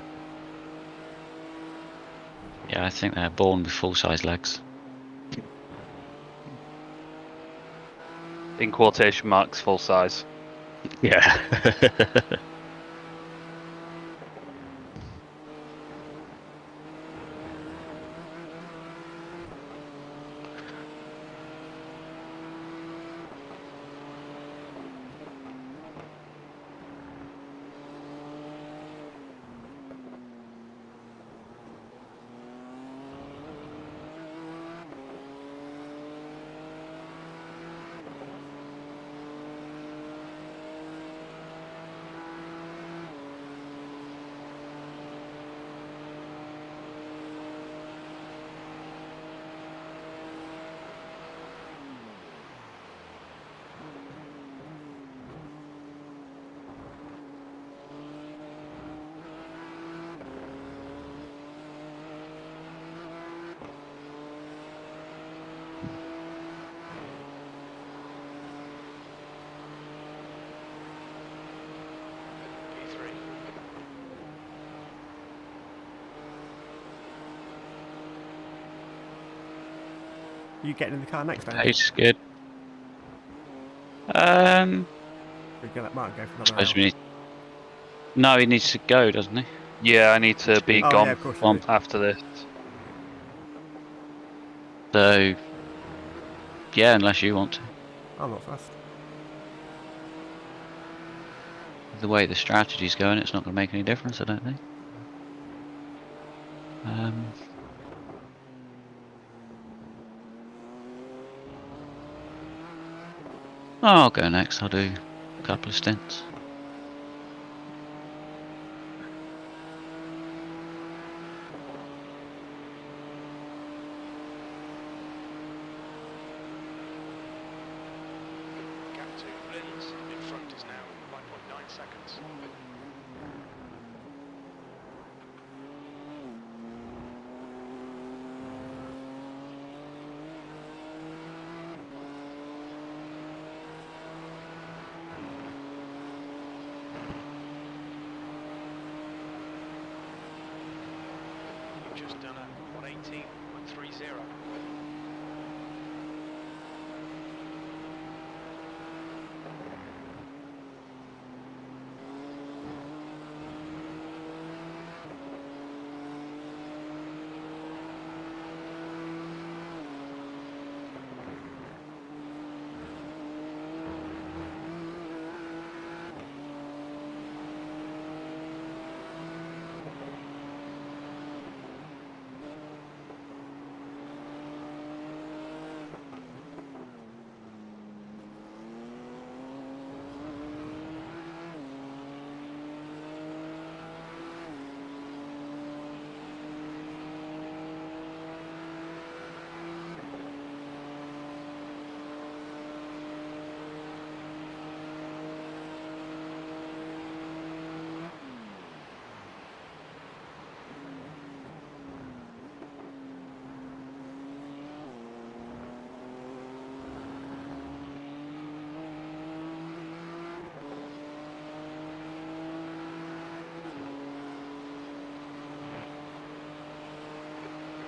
Yeah, I think they're born with full-size legs. In quotation marks, full size. Yeah. You getting in the car next, Andy? Pace is good. We're going to let Martin go for another Suppose hour. we need. No, he needs to go, doesn't he? Yeah, I need to be Oh, gone yeah, of course you Gone. do. after this. So, yeah, unless you want to. I'm not fussed. The way the strategy's going, it's not going to make any difference, I don't think. I'll go next. I'll do a couple of stints. Gap to Lynn's in front is now 5.9 seconds. You've just done a 118.30.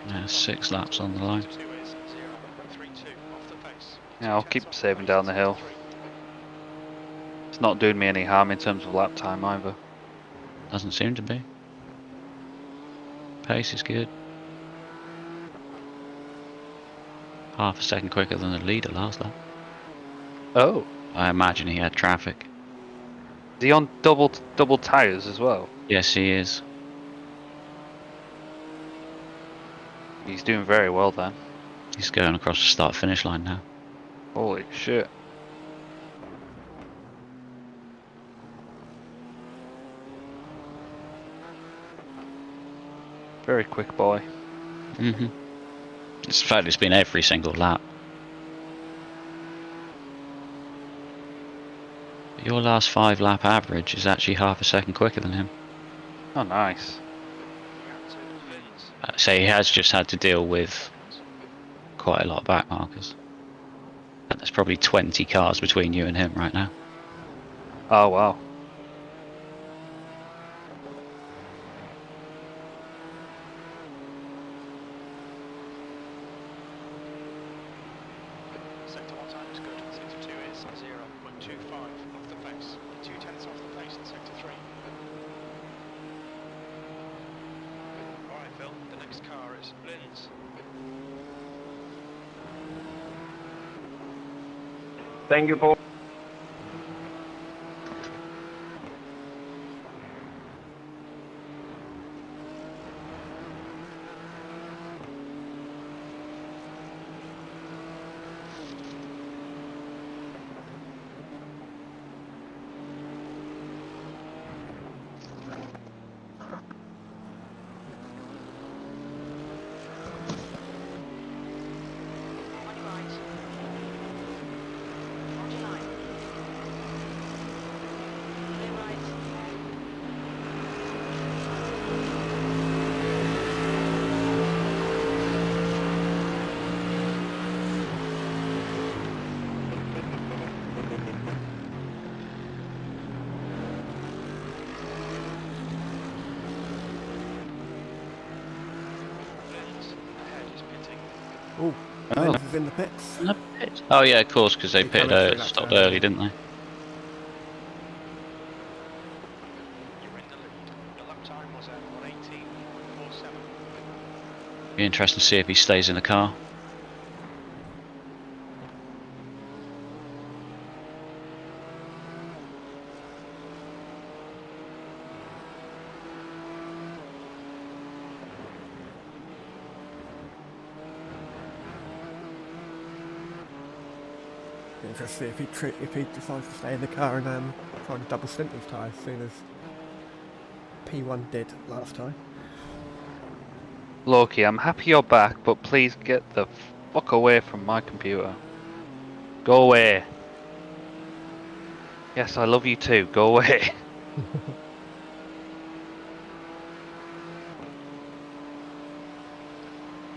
Yeah, 6 laps on the line. 2 is 0.32 off the pace. Yeah, I'll keep saving down the hill. It's not doing me any harm in terms of lap time either. Doesn't seem to be. Pace is good. Half a second quicker than the leader last lap. Oh, I imagine he had traffic. is he on double tires as well? Yes, he is. He's doing very well then. He's going across the start-finish line now. Holy shit. Very quick boy. It's in fact, it's been every single lap. But your last 5 lap average is actually half a second quicker than him. Oh, nice. Gap to Lynn's. So he has just had to deal with quite a lot of back markers. And there's probably 20 cars between you and him right now. Oh, wow. Sector 1 time is good. Sector 2 is 0.25 off the pace. 0.2 off the pace in sector 3. Alright, Phil, the next car is Lynn's. Thank you, Paul. On your right. On your line. Clear right. Lynn's ahead is pitting. Oh, Oh. Lynn's is in the pits. In the pit? Oh yeah, of course, because they He coming pitted through that stopped turn, early, yeah. didn't they? You're in the lead. The lap time was at 1:18.47. Be interesting to see if he stays in the car. Interesting to see if he decides to stay in the car and try and double stint his tyres, as soon as P1 did last time. Loki, I'm happy you're back, but please get the fuck away from my computer. Go away. Yes, I love you too. Go away.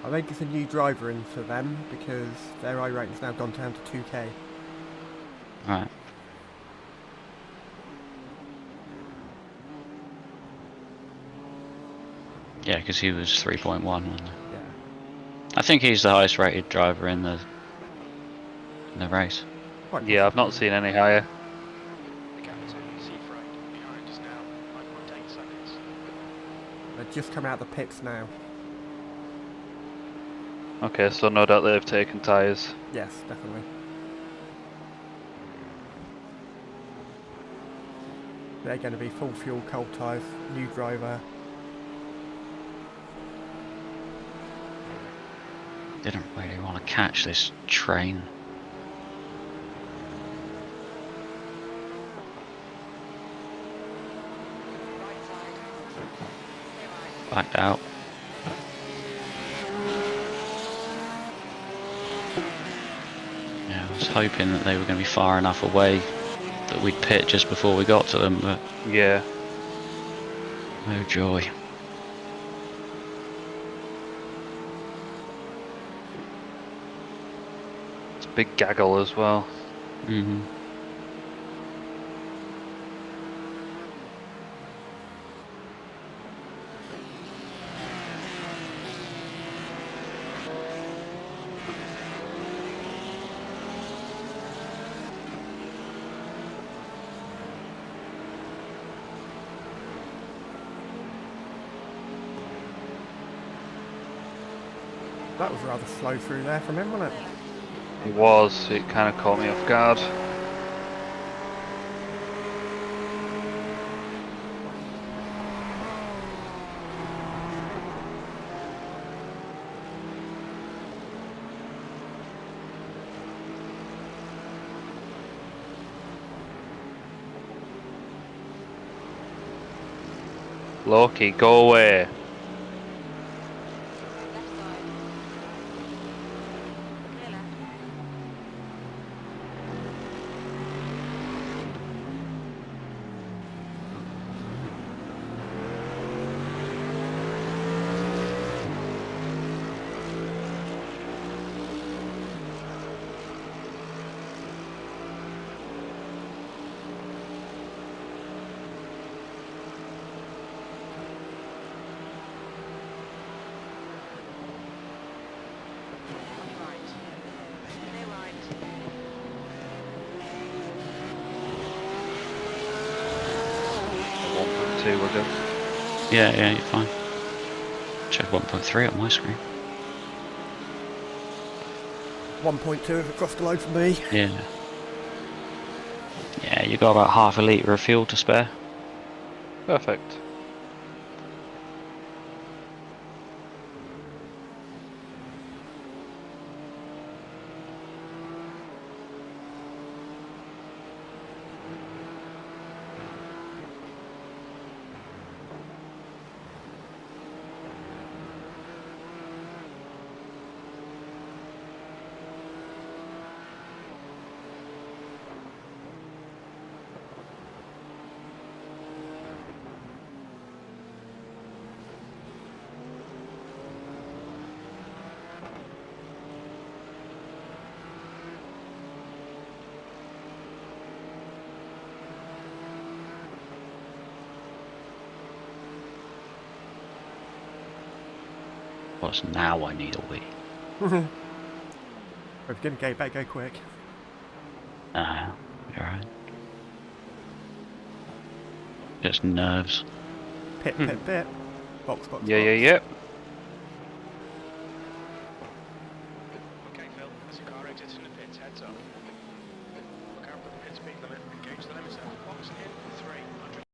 I think it's a new driver in for them because their iRating's now gone down to 2k. Right. Yeah, because he was 3.1, wasn't he? Yeah. I think he's the highest rated driver in the race. Quite Yeah, I've not possibly. seen any higher. The gap to Seafreight behind is now 9.8 seconds. They've just come out of the pits now. Okay, so no doubt they've taken tyres. Yes, definitely. They're going to be full fuel, cold tyres, new driver. Didn't really want to catch this train. Right side. Clear right. Backed out. Yeah, I was hoping that they were going to be far enough away that we'd pit just before we got to them, but Yeah. no joy. It's a big gaggle as well. Mm-hmm. That was rather slow through there from him, wasn't it? It was. It kind of caught me off guard. Loki, go away. Left side. Clear left. Right. Clear right. 1.2, we're good. Yeah, you're fine. Check 1.3 on my screen. 1.2 is across the load for me. Yeah. Yeah, you got about half a litre of fuel to spare. Perfect. What's now I need a wee. If you're gonna go, better go quick. Nah, you're right. Just nerves. Pit, pit, pit. Box, box, Yeah, box. yeah, yeah. Okay, Phil, as your car exits in the pits, heads up. Look out for the pit speed limit, engage the limiter. Box in 300.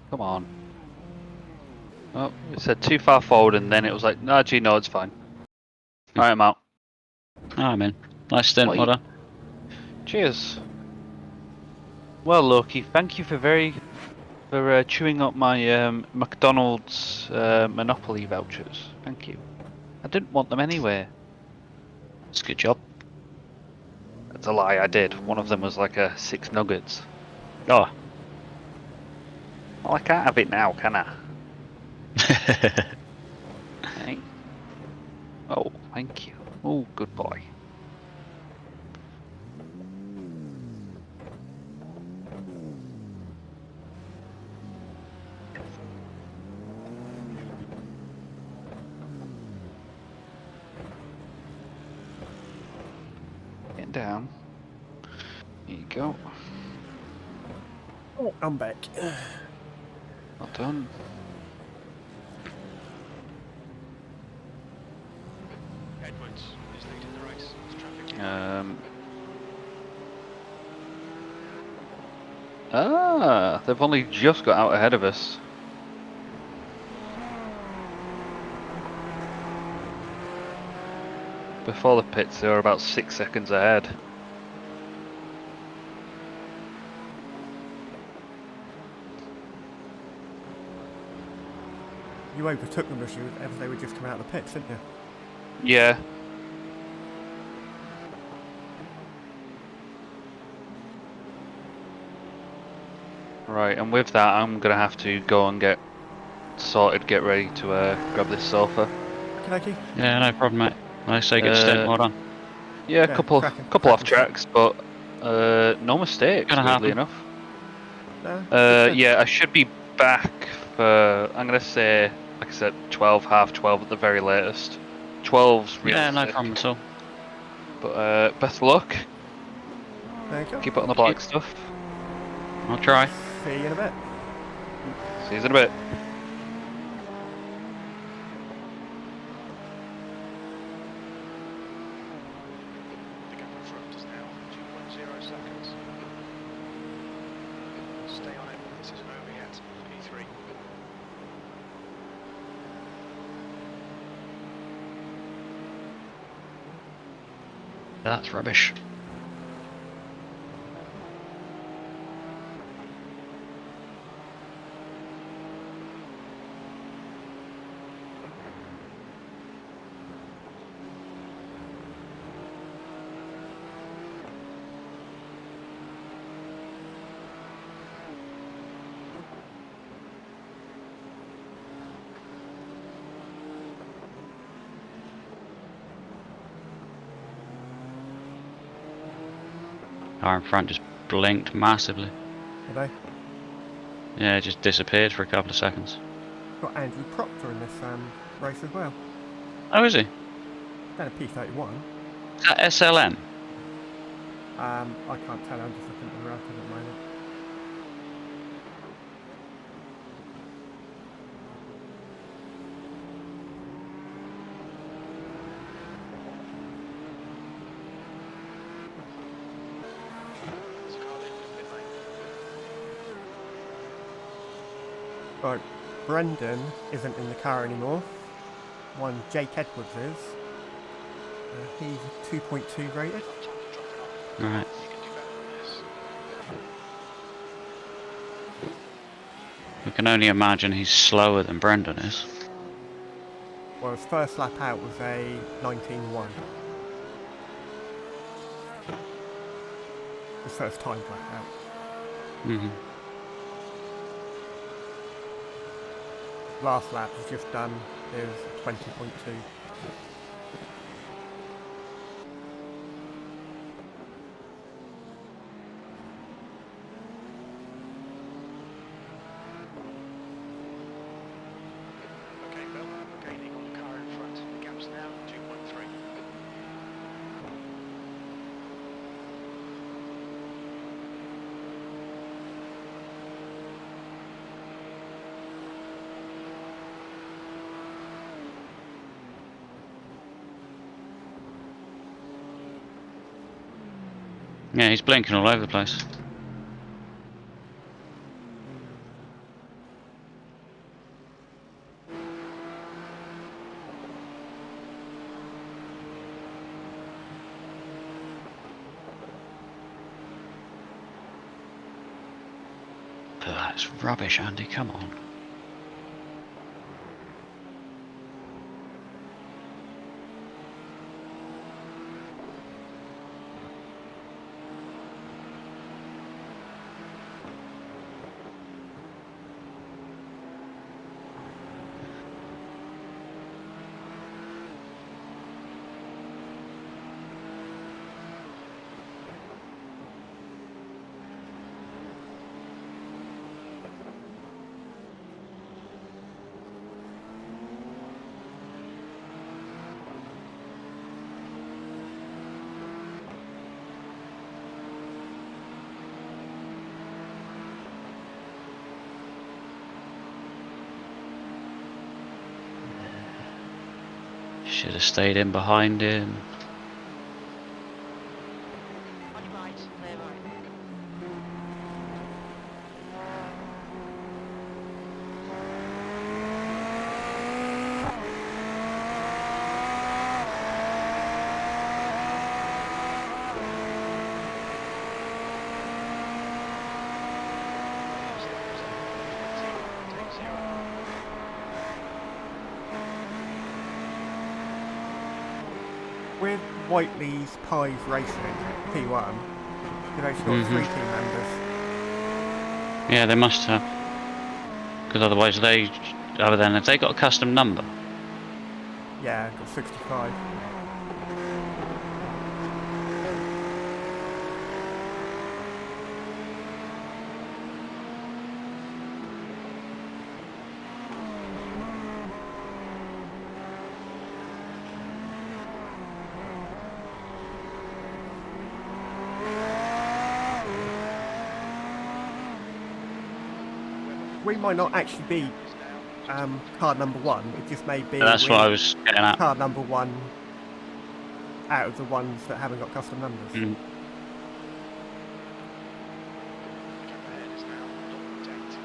Come on. Oh, it said too far forward, and then it was like, no, gee, no, it's fine. Alright, I'm out. Oh, I'm in. Nice stint, Wait. well done. Cheers. Well, Loki, thank you for chewing up my McDonald's Monopoly vouchers. Thank you. I didn't want them anyway. It's a good job. That's a lie, I did. One of them was like a 6 nuggets. Oh. Well, I can't have it now, can I? Hey. Oh, thank you. Oh, good boy. Get down. There you go. Oh, I'm back. Well done. Edwards is leading the race. There's traffic behind. They've only just got out ahead of us. Before the pits, they were about 6 seconds ahead. You overtook them as they were just coming out of the pits, didn't you? Yeah. Right, and with that, I'm gonna have to go and get sorted, get ready to grab this sofa. Okay. Yeah, no problem, mate. I say good stint, well done. Yeah, a Yeah, couple cracking off tracks, but no mistakes, Gonna weirdly happen. enough. No, good stint. Yeah, I should be back for, I'm gonna say, like I said, 12, half 12 at the very latest. 12's realistic. Yeah, no problem at all. But best of luck. There you go. Keep it on the black stuff. I'll try. See you in a bit. See you in a bit. The gap in front is now 2.0 seconds. Stay on it. This isn't over yet. P3. That's rubbish. Car in front just blinked massively. Are they? Yeah, it just disappeared for a couple of seconds. Got Andrew Proctor in this race as well. Oh, is he? Then a P31. Is that SLM? I can't tell. I'm just looking at the record at the moment. There's a car leaving the pit lane. Right, Brendan isn't in the car anymore. One Jake Edwards is. He's a 2.2 rated. Top, dropping off. Right. You can do better than this. We can only imagine he's slower than Brendan is. Well, his first lap out was a 19.1. His first time lap out. Mm-hmm. Last lap he's just done is 20.2. Yeah, he's blinking all over the place. Oh, that's rubbish, Andy, come on. Should have stayed in behind him. On your right, clear right. Take 0. With Whiteley's Pies Racing P1, you've actually got 3 team members. Yeah, they must have. Because otherwise they... Other than if they got a custom number. Yeah, got 65. We might not actually be car number 1, it just may be That's what I was getting at. car number 1 out of the ones that haven't got custom numbers. Mm. Gap ahead is now 0.8.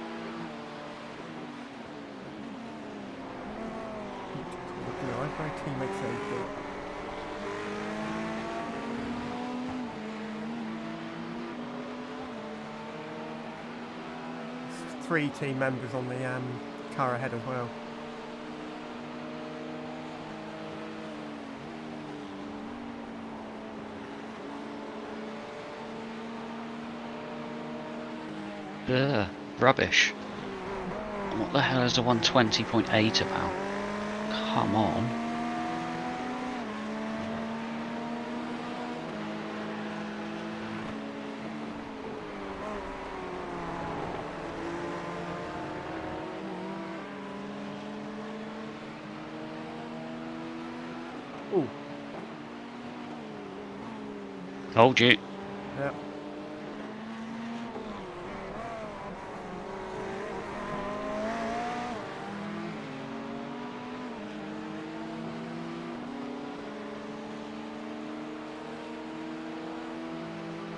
No, I've got teammates over. There's 3 team members on the car ahead as well. Ugh, rubbish. What the hell is the 120.8 about? Come on. Ooh, Told you. yeah.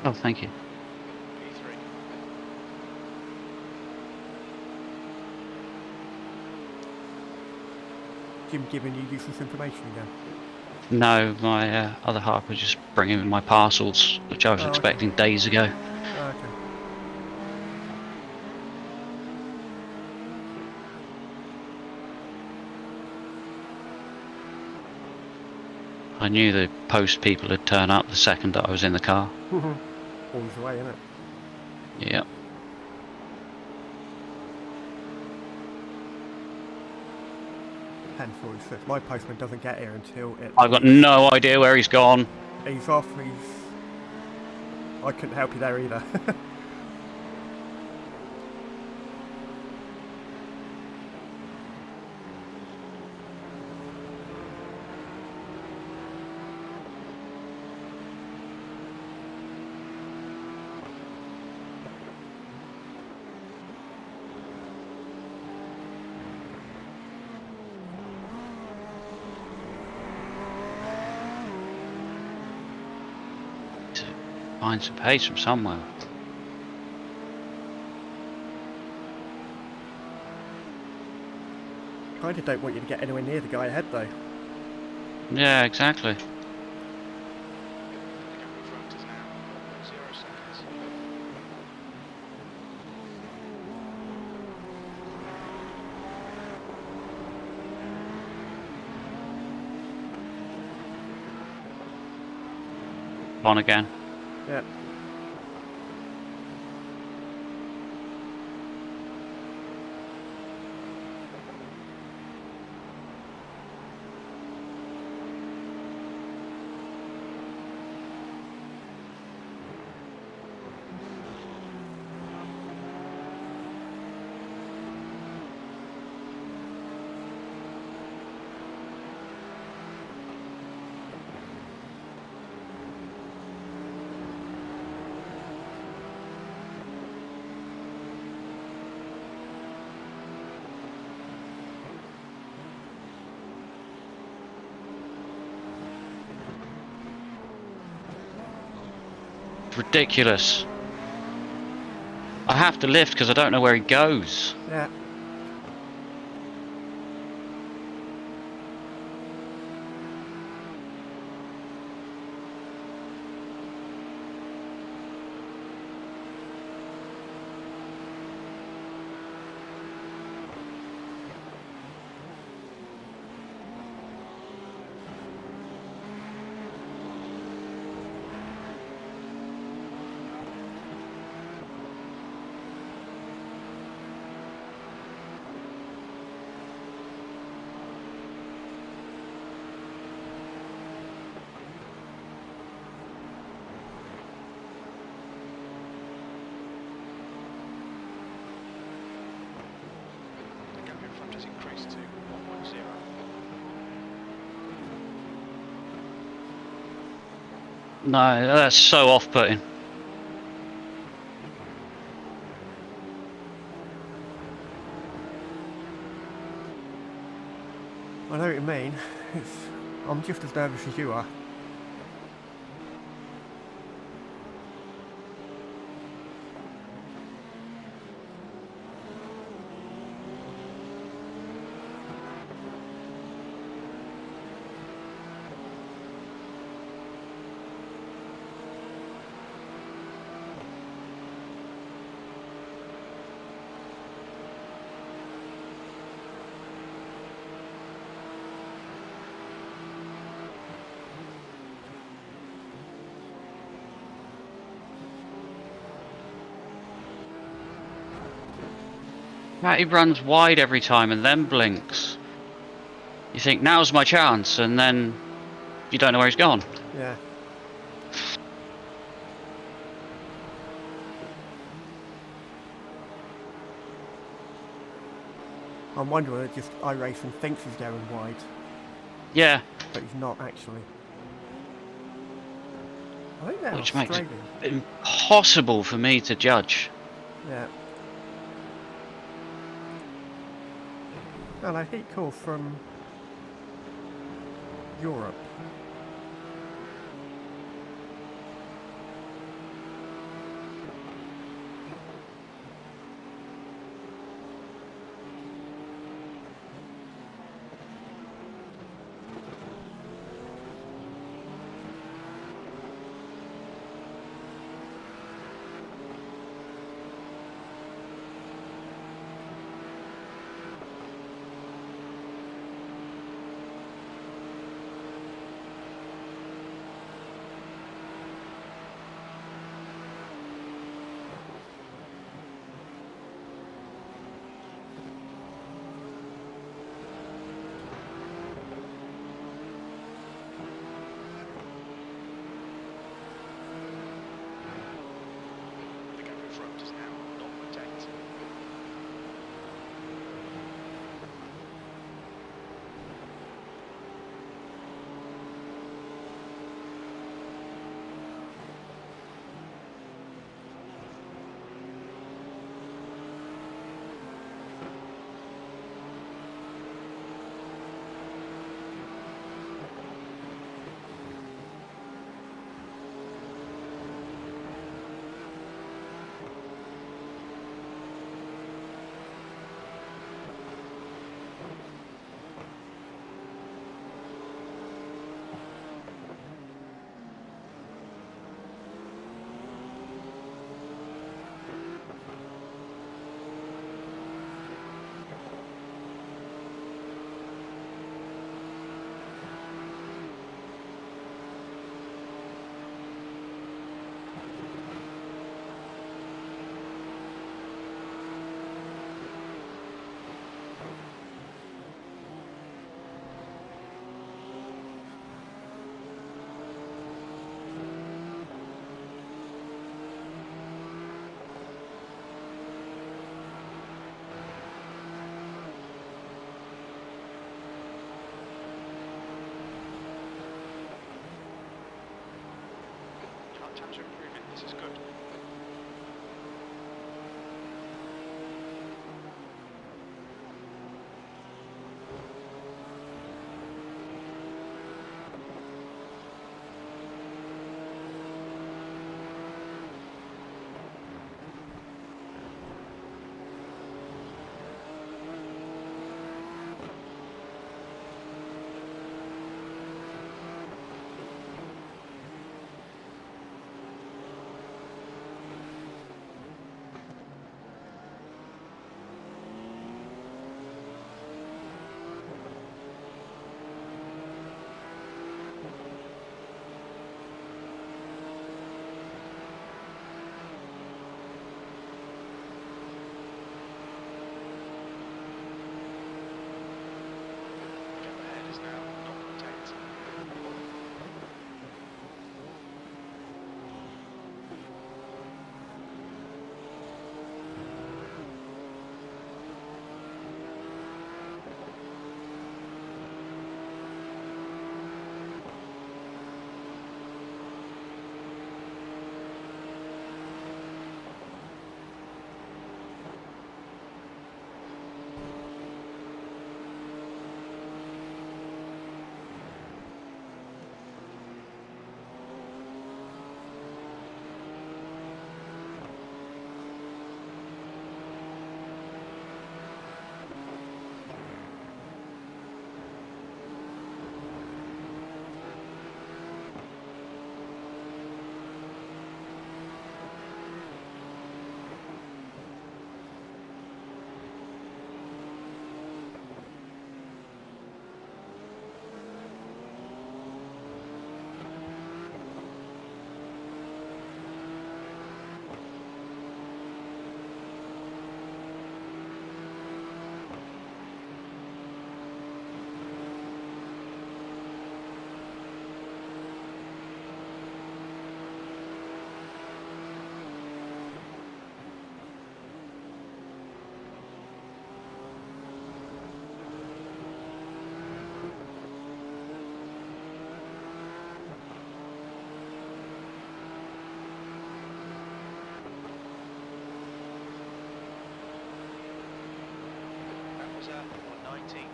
Oh, thank you. P3. Jim giving you useless information again. No, my other half was just bringing in my parcels, which I was Oh, okay. expecting days ago. Oh, okay. I knew the post people had turned up the second that I was in the car. Always the way, isn't it? Yeah. $10.46. My postman doesn't get here until I've got no idea where he's gone. he's off. I couldn't help you there either. find some pace from somewhere. Kinda don't want you to get anywhere near the guy ahead though. Yeah, exactly. The gap in front is now 0 seconds. On again. Yeah. It's ridiculous. I have to lift because I don't know where he goes. Yeah. The gap in front has increased to 110. No, that's so off-putting. I know what you mean. I'm just as nervous as you are. He runs wide every time and then blinks. You think, now's my chance, and then you don't know where he's gone. Yeah. I'm wondering whether just iracing thinks he's going wide, Yeah, but he's not actually. I think they're which makes it Australian. impossible for me to judge. Yeah. Well, I heat call from Europe. Time to improve it. This is good. Gap ahead is now 0.8. That was 19.85.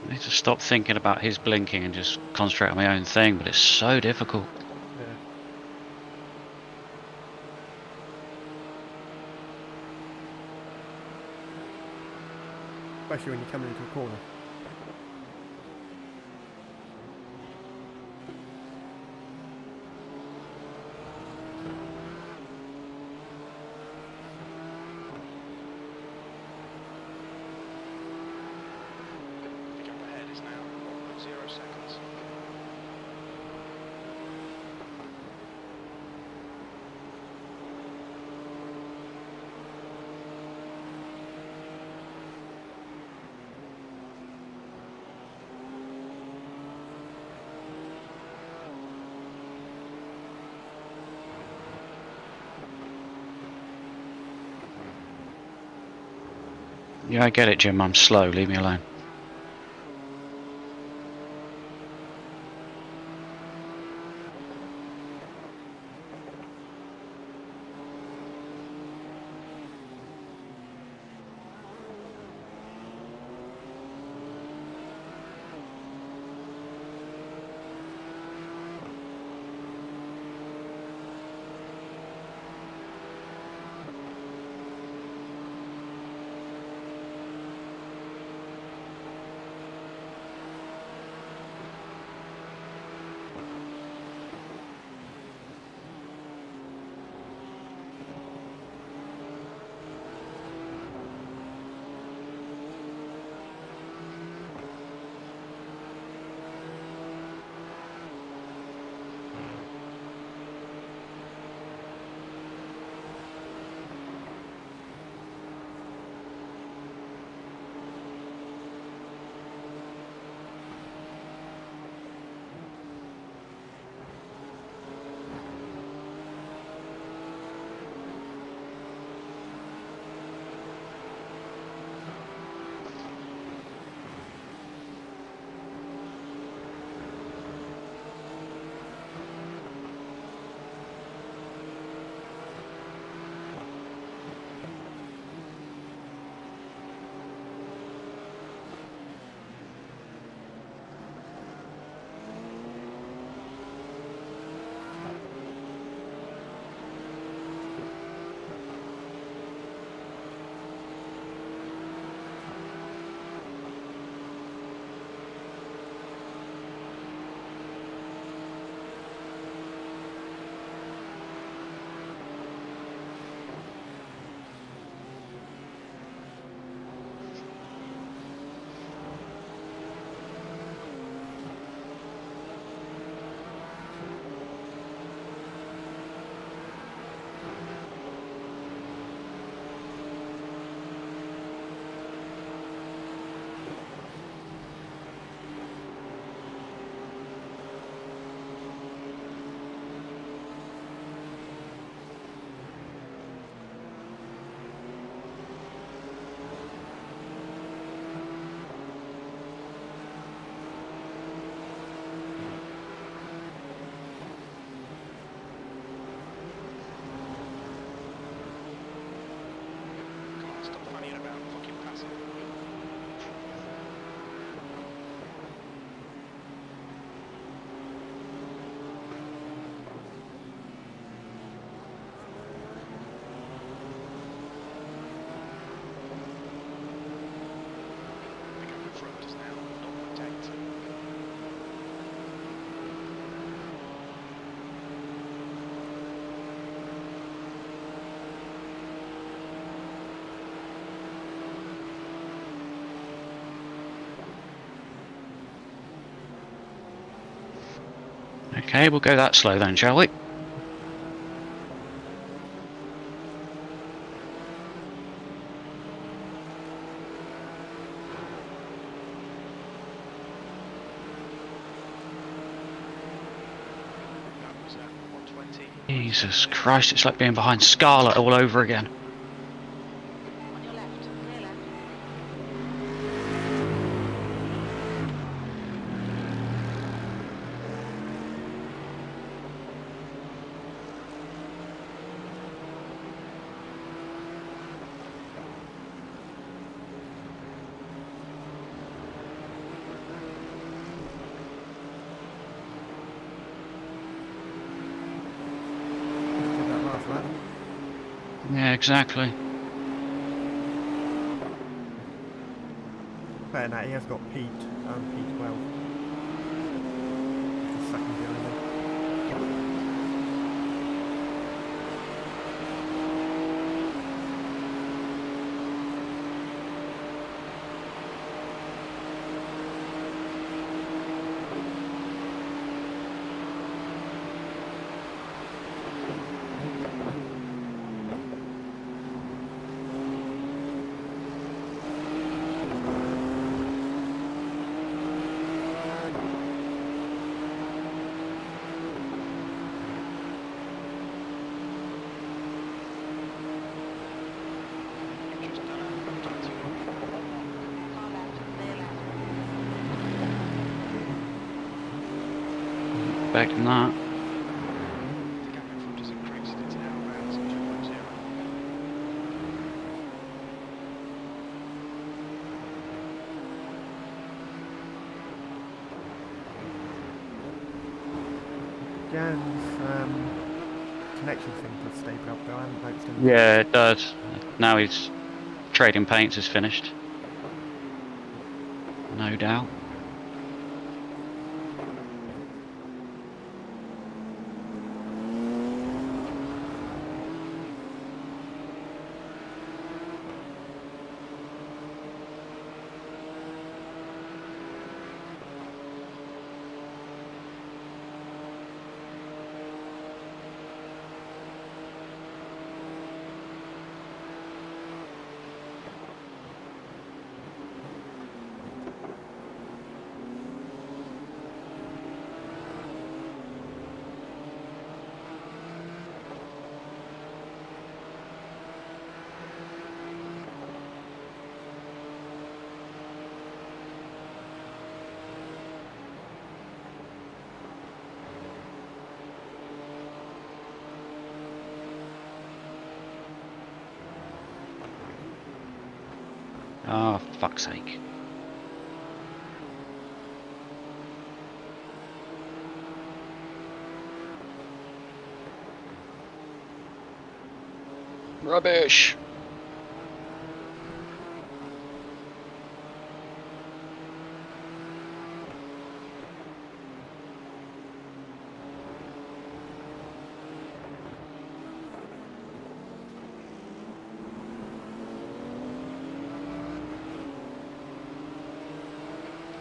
I need to stop thinking about his blinking and just concentrate on my own thing, but it's so difficult. Yeah. Especially when you're coming into a corner. The gap ahead is now 1.0 seconds. Yeah, I get it, Jim. I'm slow. Leave me alone. Okay, we'll go that slow then, shall we? That was 120. Jesus Christ, it's like being behind Scarlet all over again. On your left, clear left. Did that last lap. Yeah, exactly. Fair now, he has got Pete and P12. Just second behind him. You've just done a 21. Far left, clear left. Expecting that. The gap in front has increased. It's now around 2.0. Jan's connection thing does stable up though, I haven't noticed him. Yeah, it does. Now he's trading paints is finished. No doubt. Oh, fuck's sake. Rubbish.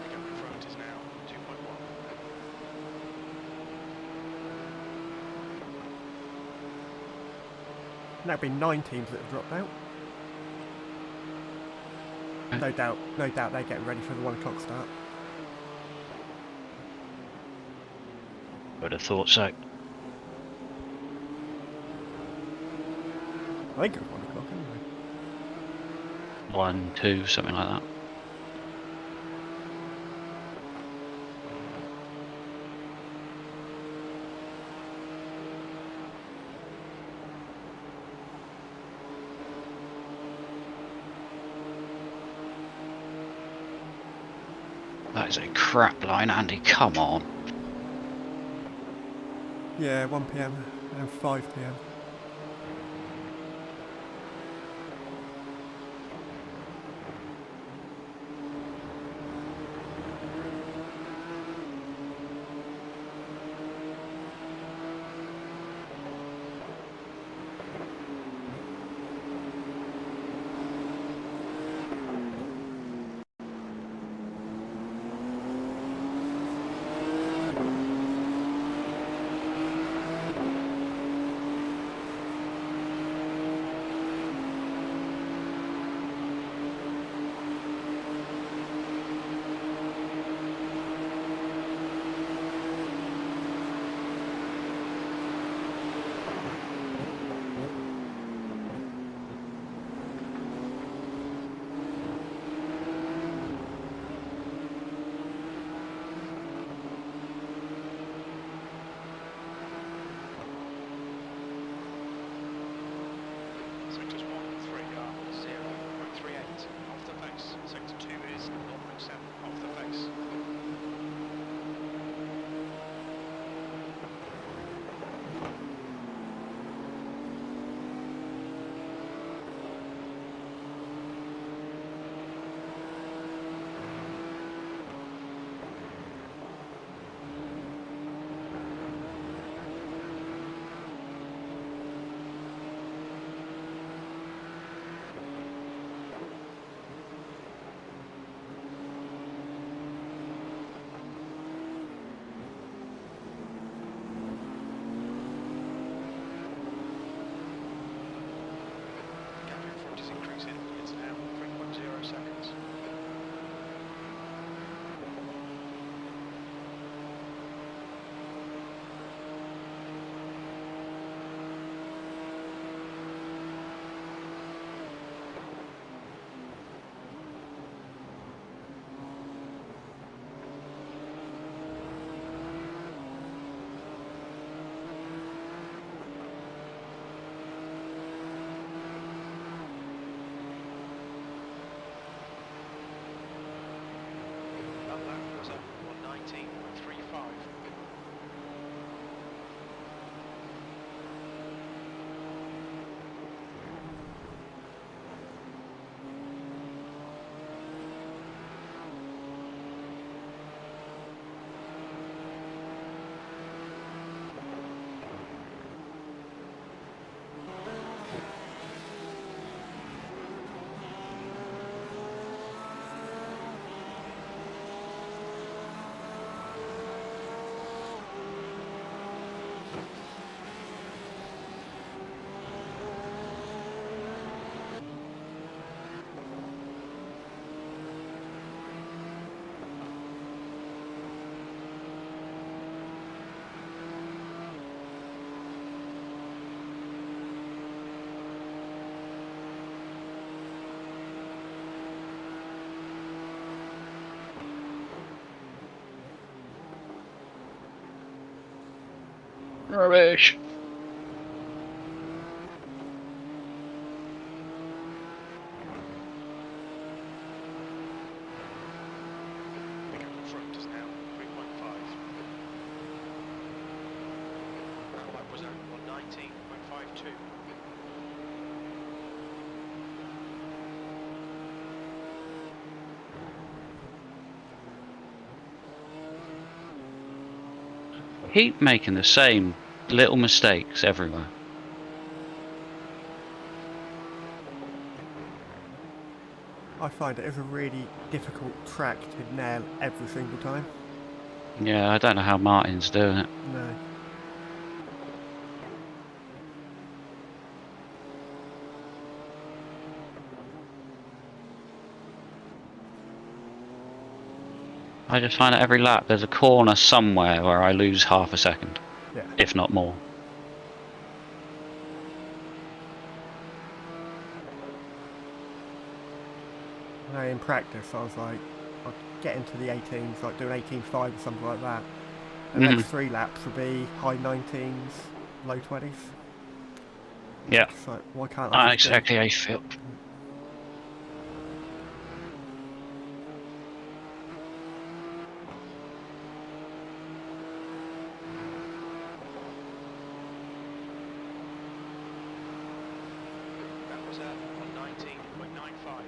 The gap in front is now 2.1. Now been 9 teams that have dropped out. No doubt they're getting ready for the 1 o'clock start. Would have thought so. I think it's 1 o'clock anyway. 1, 2, something like that. That is a crap line, Andy. Come on. Yeah, 1 PM and 5 PM. Rubbish. Pick up in front is now 3.5. That lap was at 119.52. Keep making the same little mistakes everywhere. I find it is a really difficult track to nail every single time. Yeah, I don't know how Martin's doing it. No. I just find that every lap there's a corner somewhere where I lose half a second, Yeah. if not more. I know in practice I was like, I'd get into the 18s, like doing 18.5 or something like that. And the next 3 laps would be high 19s, low 20s. Yeah, It's like, why can't I know I just do- exactly how you feel. That was at 119.95.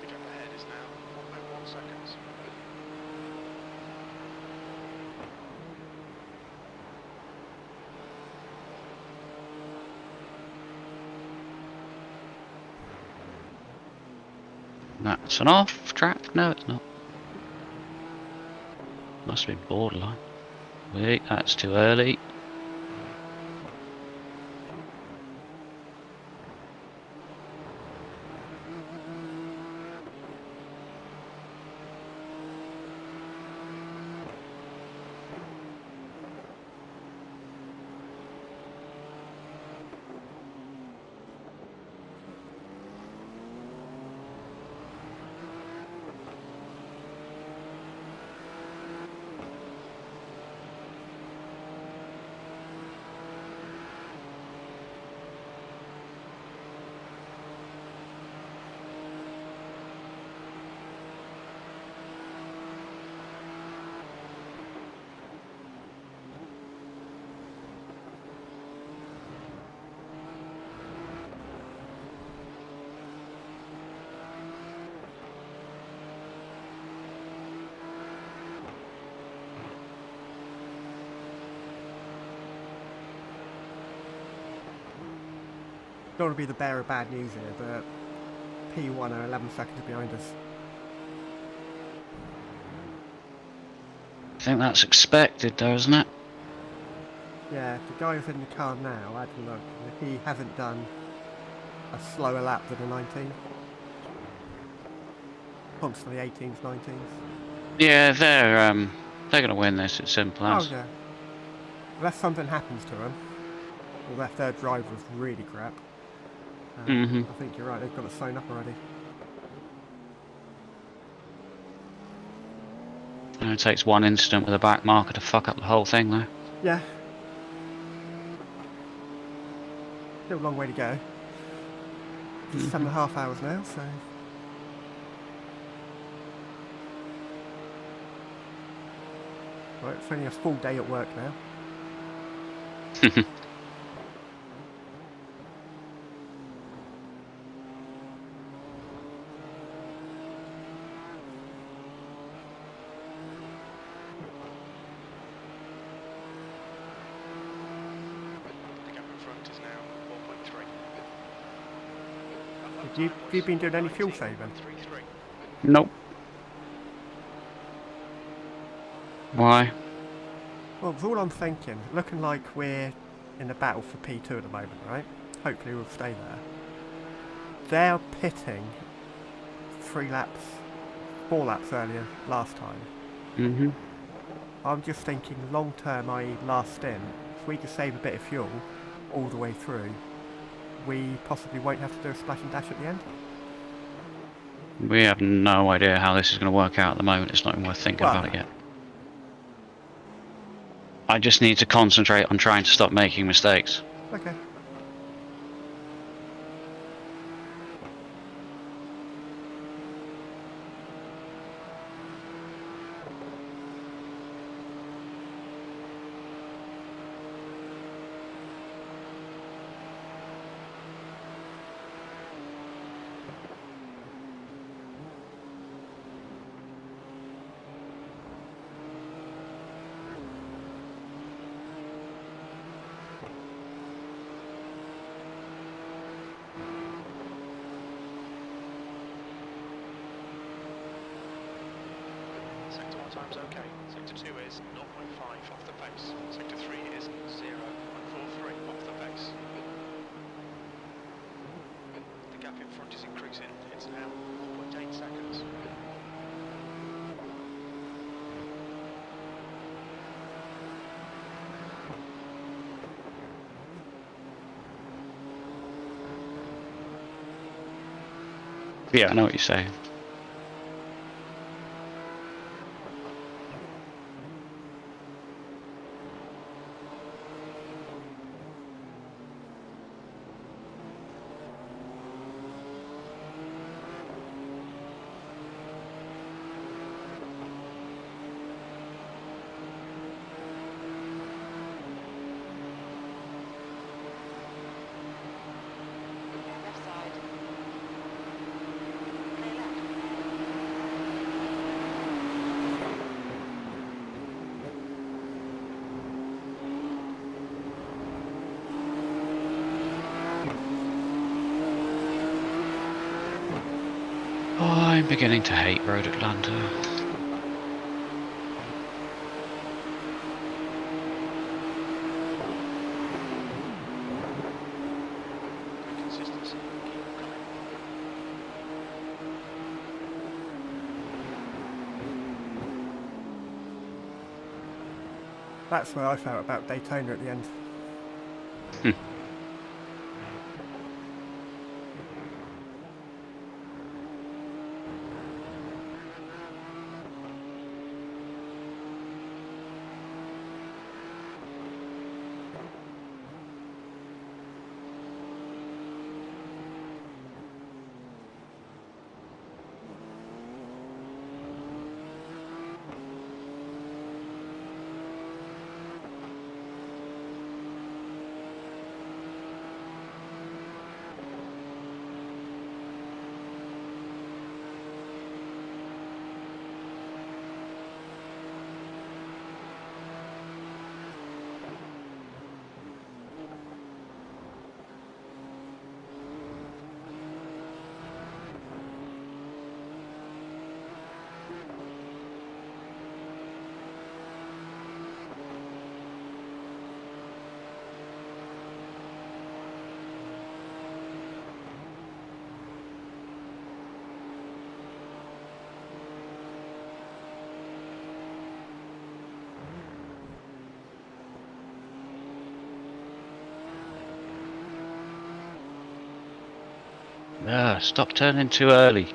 The gap ahead is now 1.1 seconds. That's an off track? No, it's not. Must be borderline. Wait, that's too early. Don't want to be the bearer of bad news here, but P1 are 11 seconds behind us. I think that's expected though, isn't it? Yeah, the guy who's in the car now, I had a look, and he hasn't done a slower lap than a 19. Constantly 18s, 19s. Yeah, they're gonna win this. It's simple Oh as. yeah. Unless something happens to them, or their third drive was really crap. Mhm. I think you're right, they've got it sewn up already. And it takes one incident with a back marker to fuck up the whole thing though. Yeah. Still a long way to go. Just 7.5 hours now, so. Right, it's only a full day at work now. The gap in front is now 4.3. Have you been doing any fuel saving? 33. Nope. Why? Well, it's all I'm thinking. Looking like we're in the battle for P2 at the moment, right? Hopefully we'll stay there. They're pitting 4 laps earlier last time. Mm-hmm. I'm just thinking long term, i.e. last stint, if we could save a bit of fuel all the way through, we possibly won't have to do a splash and dash at the end. We have no idea how this is going to work out at the moment. It's not even worth thinking about it yet. I just need to concentrate on trying to stop making mistakes. Okay. Sector 1 time's okay. Sector 2 is 0.5 off the pace. Sector 3 is 0.43 off the pace. The gap in front is increasing. It's now 4.8 seconds. Yeah, I know what you're saying. Left side. Clear left. Oh, I'm beginning to hate Road Atlanta. Good consistency. Keep coming. That's where I felt about Daytona at the end. Stop turning too early.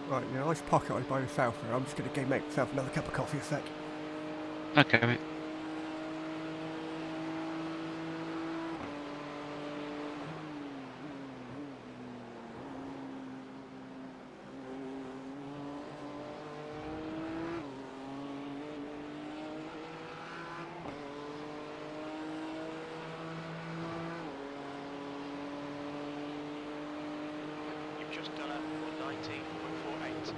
Right, yeah, nice pocket eye by yourself there. I'm just going to go make myself another cup of coffee a sec. Okay, mate. You've just done a 119.48.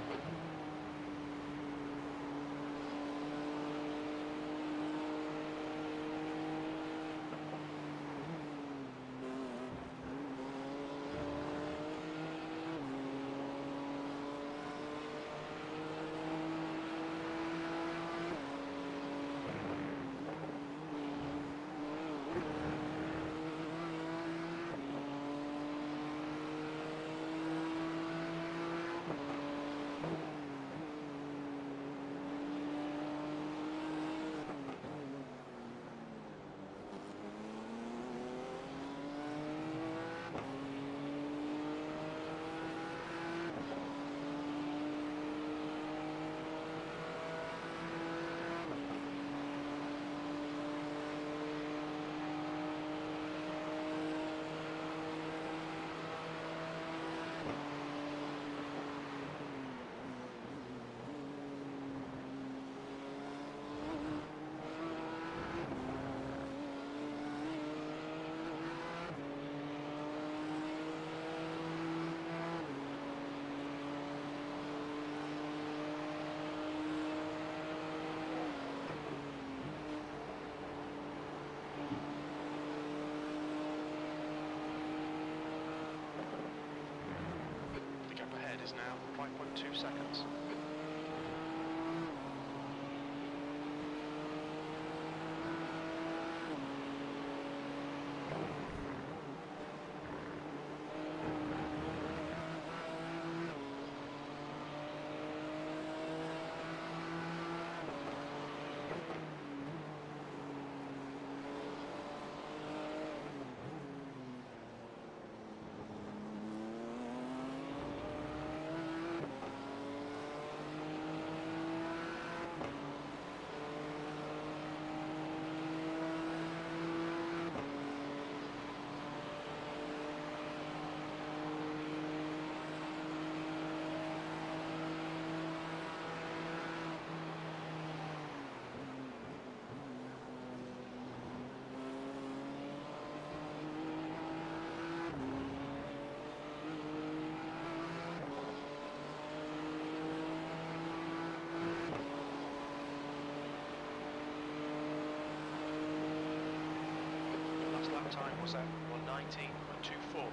The gap ahead is now 5.2 seconds. Your last lap time was at 119.24.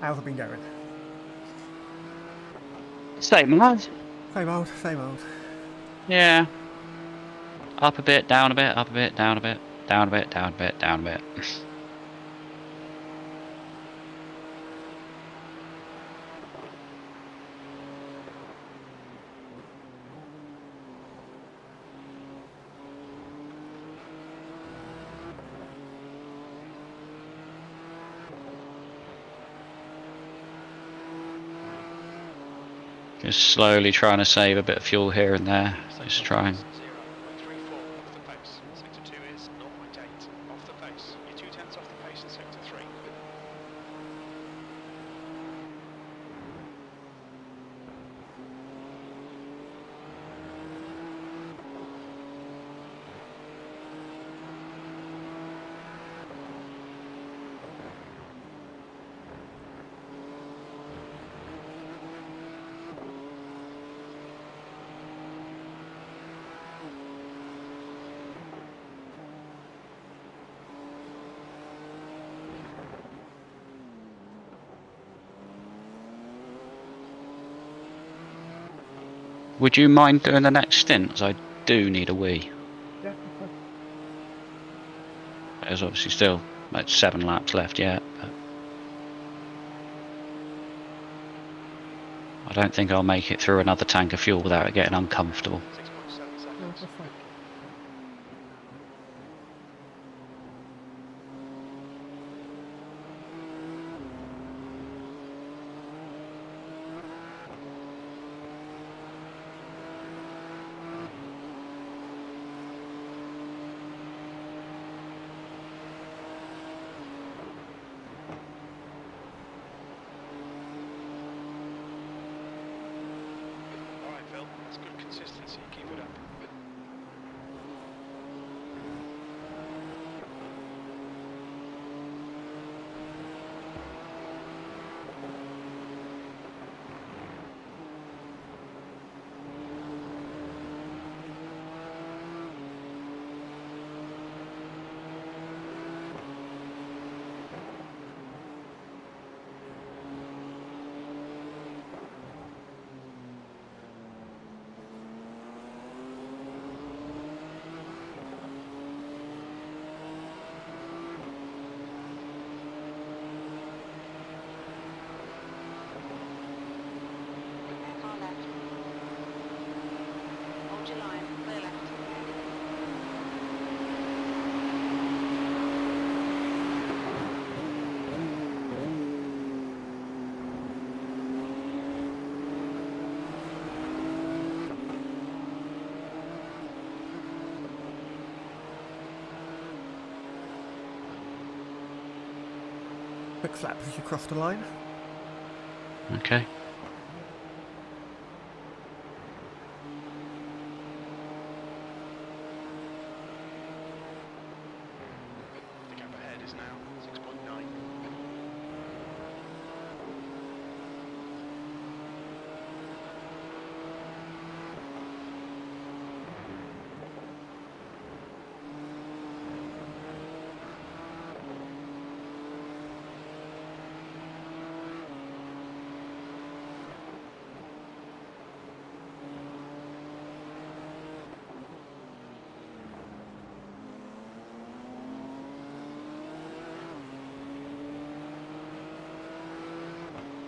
How's it been going? Same lad. Same old, same old. Yeah. Up a bit, down a bit, up a bit, down a bit, down a bit, down a bit, down a bit. Just slowly trying to save a bit of fuel here and there. Just trying. 0.34 off the pace. Sector 2 is 0.8 off the pace. You're 0.2 off the pace in sector 3. Would you mind doing the next stint? As I do need a wee. Yeah. There's obviously still like 7 laps left yet, but I don't think I'll make it through another tank of fuel without it getting uncomfortable. 6.7 No, seconds. that's fine. Alright, Phil. That's good consistency. Keep it up. Car left. Hold your line. Clear left. Quick slap as you cross the line. Okay. The gap ahead is now 6.9.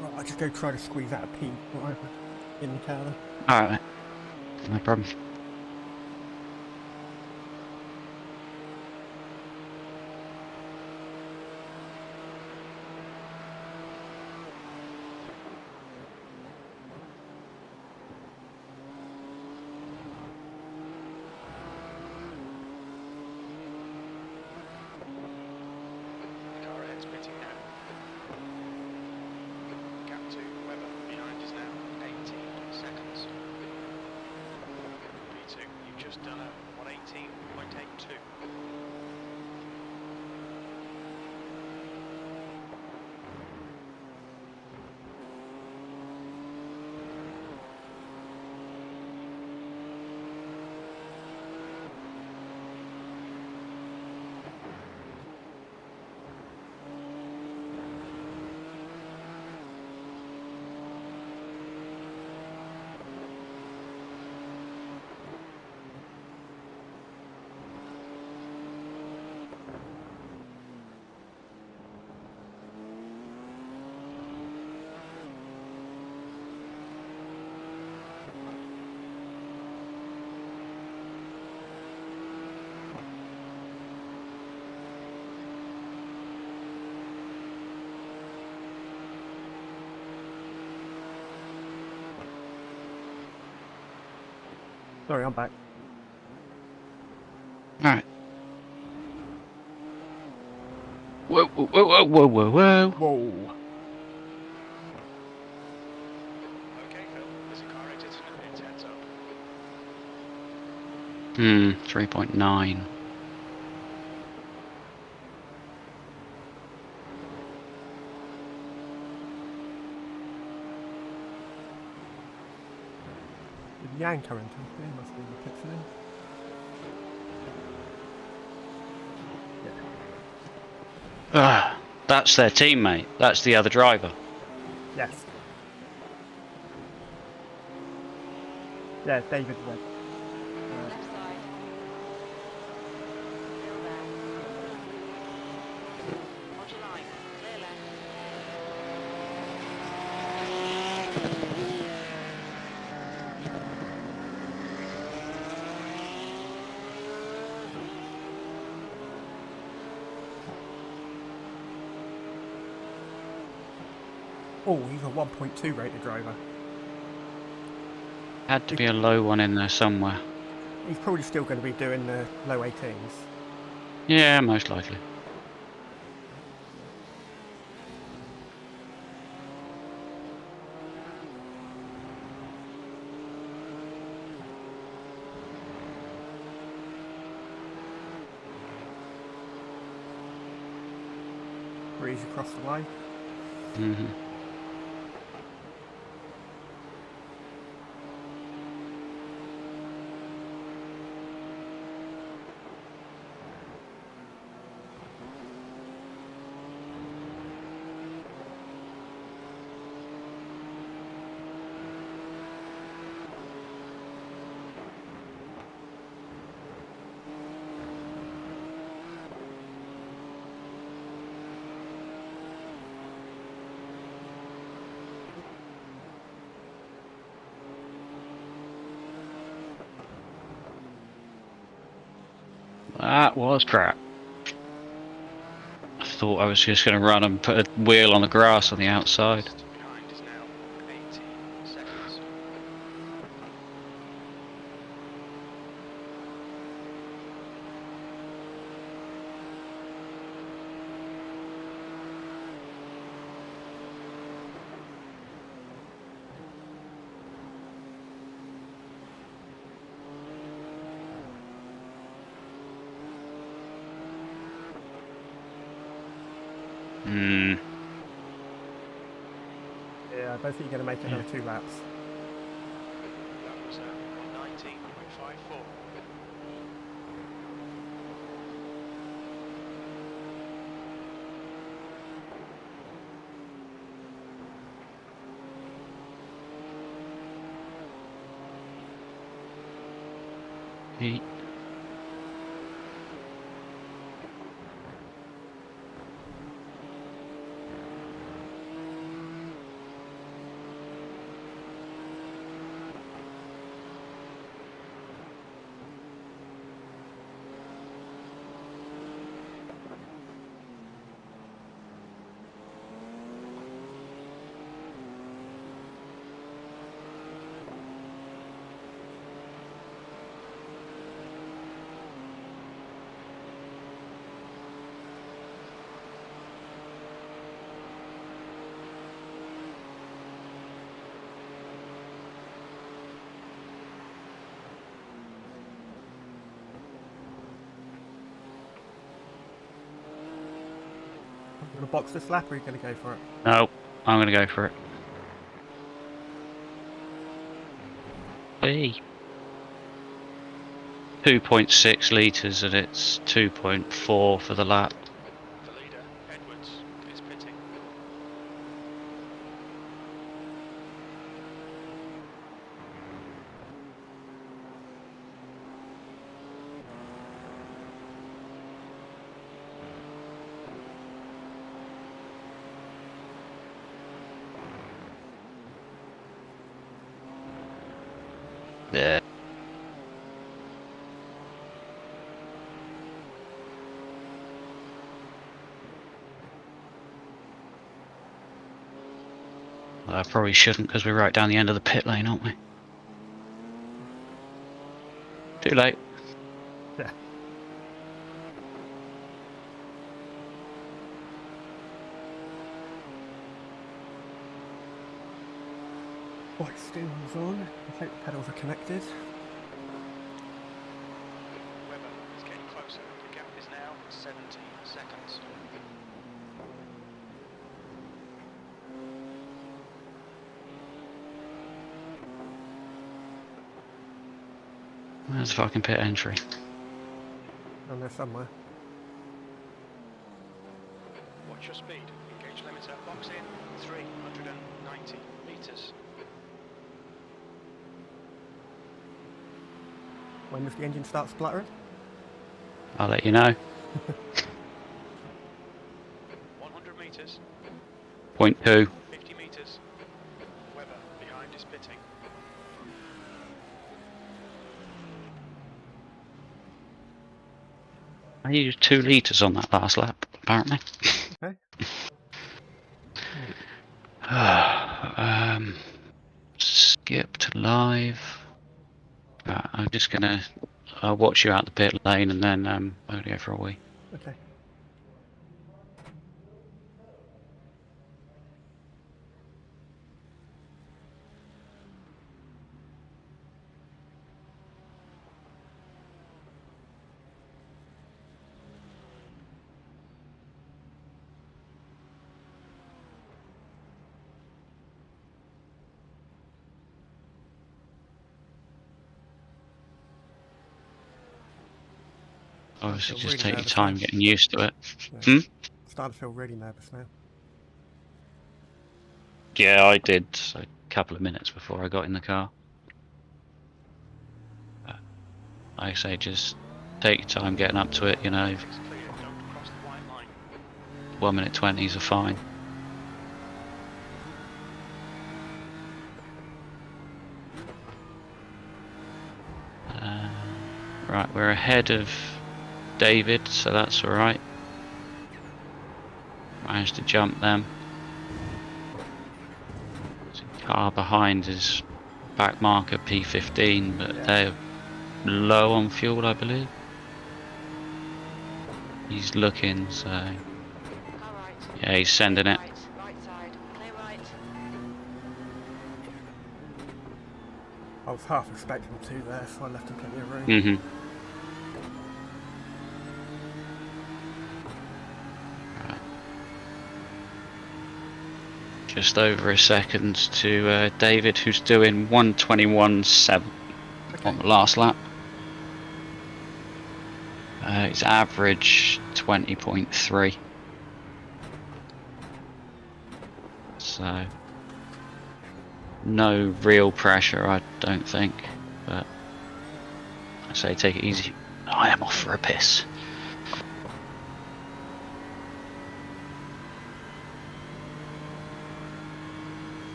Right, I'll just go try to squeeze out a P right in the car then. Alright. No problem. Car ahead's pitting now. Gap to Webber behind is now 18 seconds. P2, you've just done a 118.82. Sorry, I'm back. Alright. Whoa, whoa, whoa, whoa, whoa, whoa. Whoa. Okay, Phil, there's a car exit and it's heads up. 3.9. Did Yang come into it? He must be in the pits today. That's their teammate. That's the other driver. Yes. Yeah, David went. Left side. Still there. Hold your line. Clear left. Oh, he's a 1.2 rated driver. Had to be a low one in there somewhere. He's probably still going to be doing the low 18s. Yeah, most likely. Breeze across the line. Mm-hmm. That was crap. I thought I was just going to run and put a wheel on the grass on the outside. Behind is now 80 seconds. Hmm. Yeah, I don't think you're going to make another 2 laps. That was 19.54. He- You going to box this lap or are you going to go for it? No, I'm going to go for it. B. 2.6 litres and it's 2.4 for the lap. The leader, Edwards, is pitting. Yeah. Well, I probably shouldn't because we're right down the end of the pit lane, aren't we? Too late. Yeah. White steering's on. I hope the pedals are connected. Webber is getting closer. The gap is now 17 seconds. Where's the fucking pit entry? On there somewhere. Watch your speed. Engage limiter. Box in 390 meters. When does the engine start spluttering? I'll let you know. 100 meters. 0.2. 50 meters. Webber behind is pitting. I used 2 litres on that last lap, apparently. Okay. Skip to live. I'm just gonna. I'll watch you out the pit lane and then I'm gonna go for a wee. Okay. Obviously, feel just really take your nervous time now. getting used to it. Yeah. Hmm? Starting to feel really nervous now. Yeah, I did a couple of minutes before I got in the car. Like I say, just take your time getting up to it. You know, It's clear. Don't cross the white line. 1 minute 20s are fine. Right, we're ahead of David, so that's all right. Managed to jump them. The car behind is back marker P15, but Yeah. they're low on fuel, I believe. He's looking, so Car right. yeah, he's sending it. Right. Right side. Clear right. I was half expecting them to there, so I left him plenty of room. Mm-hmm. Right. Just over a second to David, who's doing 121.7 on the last lap. His average 20.3. So no real pressure, I don't think, but I say take it easy. I am off for a piss.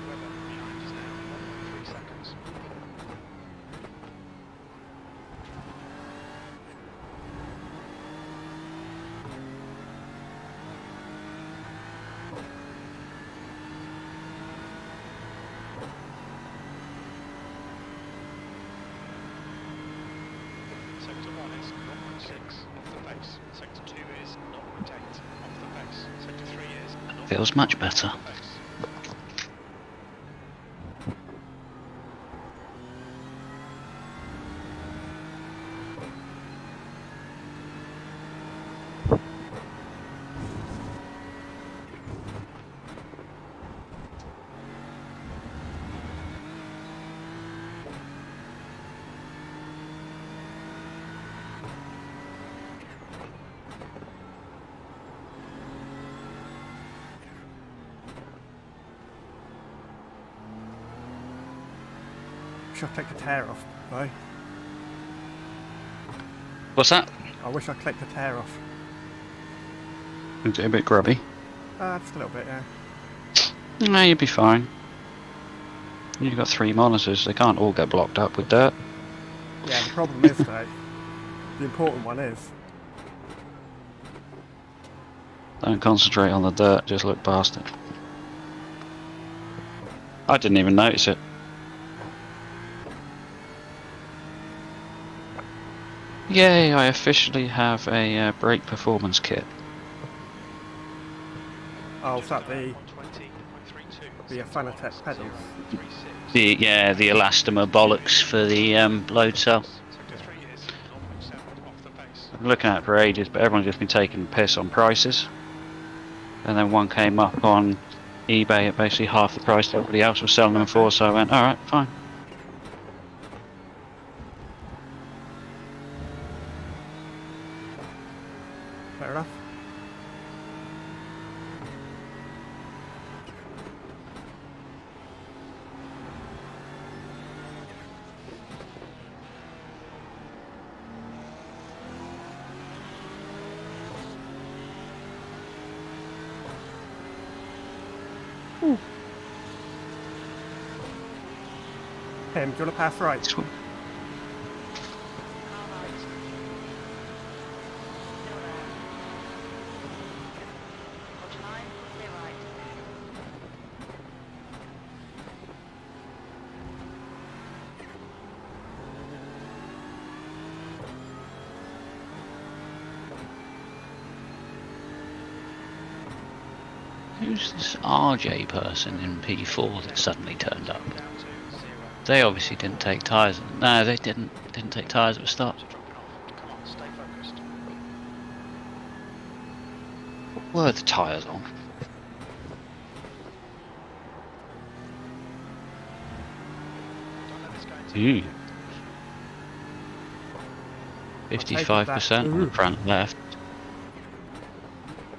Webber behind is now 1.3 seconds. Sector 1 is 0.6 off the pace. Sector 2 is 0.8 off the pace. Sector 3 is Feels much better. off the pace. wish I clicked the tear off, though. What's that? I wish I clicked the tear off. Is it a bit grubby? Just a little bit, yeah. No, you'd be fine. You've got 3 monitors, they can't all get blocked up with dirt. Yeah, the problem is, though, the important one is, Don't concentrate on the dirt, just look past it. I didn't even notice it. Yay, I officially have a brake performance kit. oh, is that the 120.32. Fanatec pedals? The elastomer bollocks for the load cell. Sector 3 is 0.7 off the pace. I've been looking at it for ages, but everyone's just been taking the piss on prices. And then one came up on eBay at basically half the price that everybody else was selling them for, so I went, alright, fine. Fair enough. Tim, do you want to pass right? Car right. Still there. Hold your line, clear right. Who's this RJ person in P4 that suddenly turned up? Down to 0. They obviously didn't take tyres. No, they didn't take tyres at the start. Dropping off. Come on, stay focused. Were the tyres on? Don't let this go into Ooh. take it 55% on the back. front left.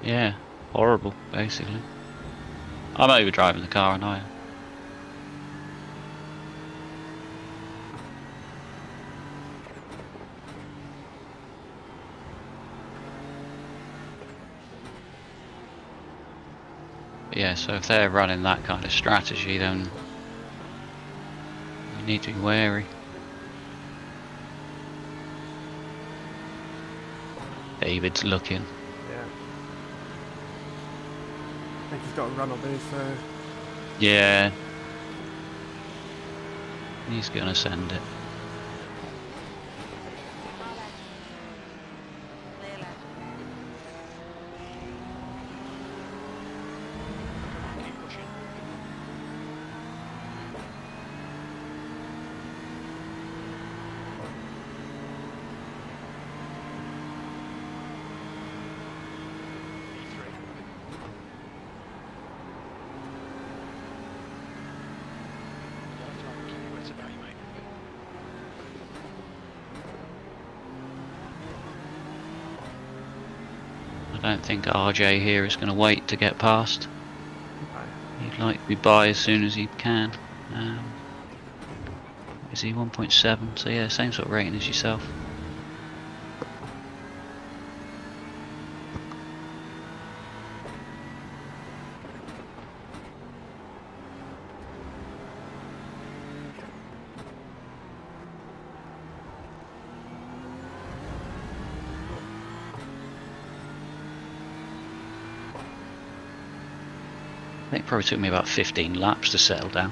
Yeah, horrible, basically. I'm overdriving the car, and I. Yeah, so if they're running that kind of strategy, then you need to be wary. David's looking. Yeah. I think he's got a run on these, so... Yeah. He's gonna send it. Car left. Clear left. Keep pushing. E3. Yellow flag, keep your wits about you, mate. I don't think RJ here is going to wait to get past. Okay. He'd like to be by as soon as he can. Is he 1.7? So yeah, same sort of rating as yourself. I think it probably took me about 15 laps to settle down.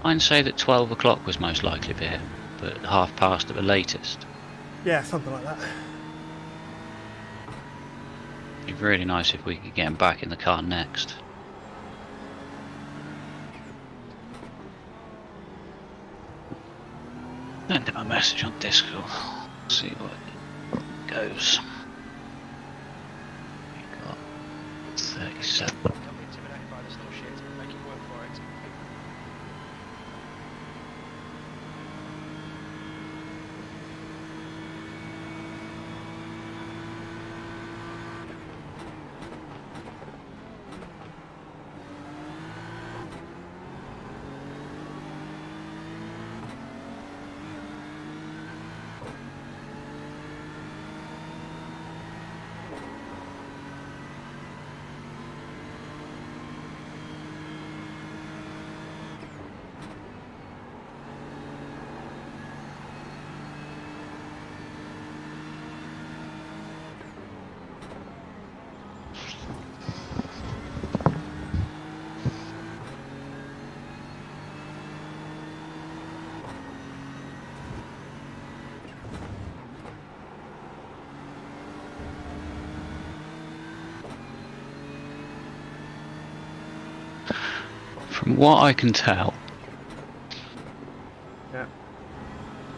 I'd say that 12 o'clock was most likely for him, but half past at the latest. Yeah, something like that. It'd be really nice if we could get him back in the car next. Send him a message on Discord. See what goes. We got 37. Don't be intimidated by this little shit. Make it work for it. From what I can tell, Yeah.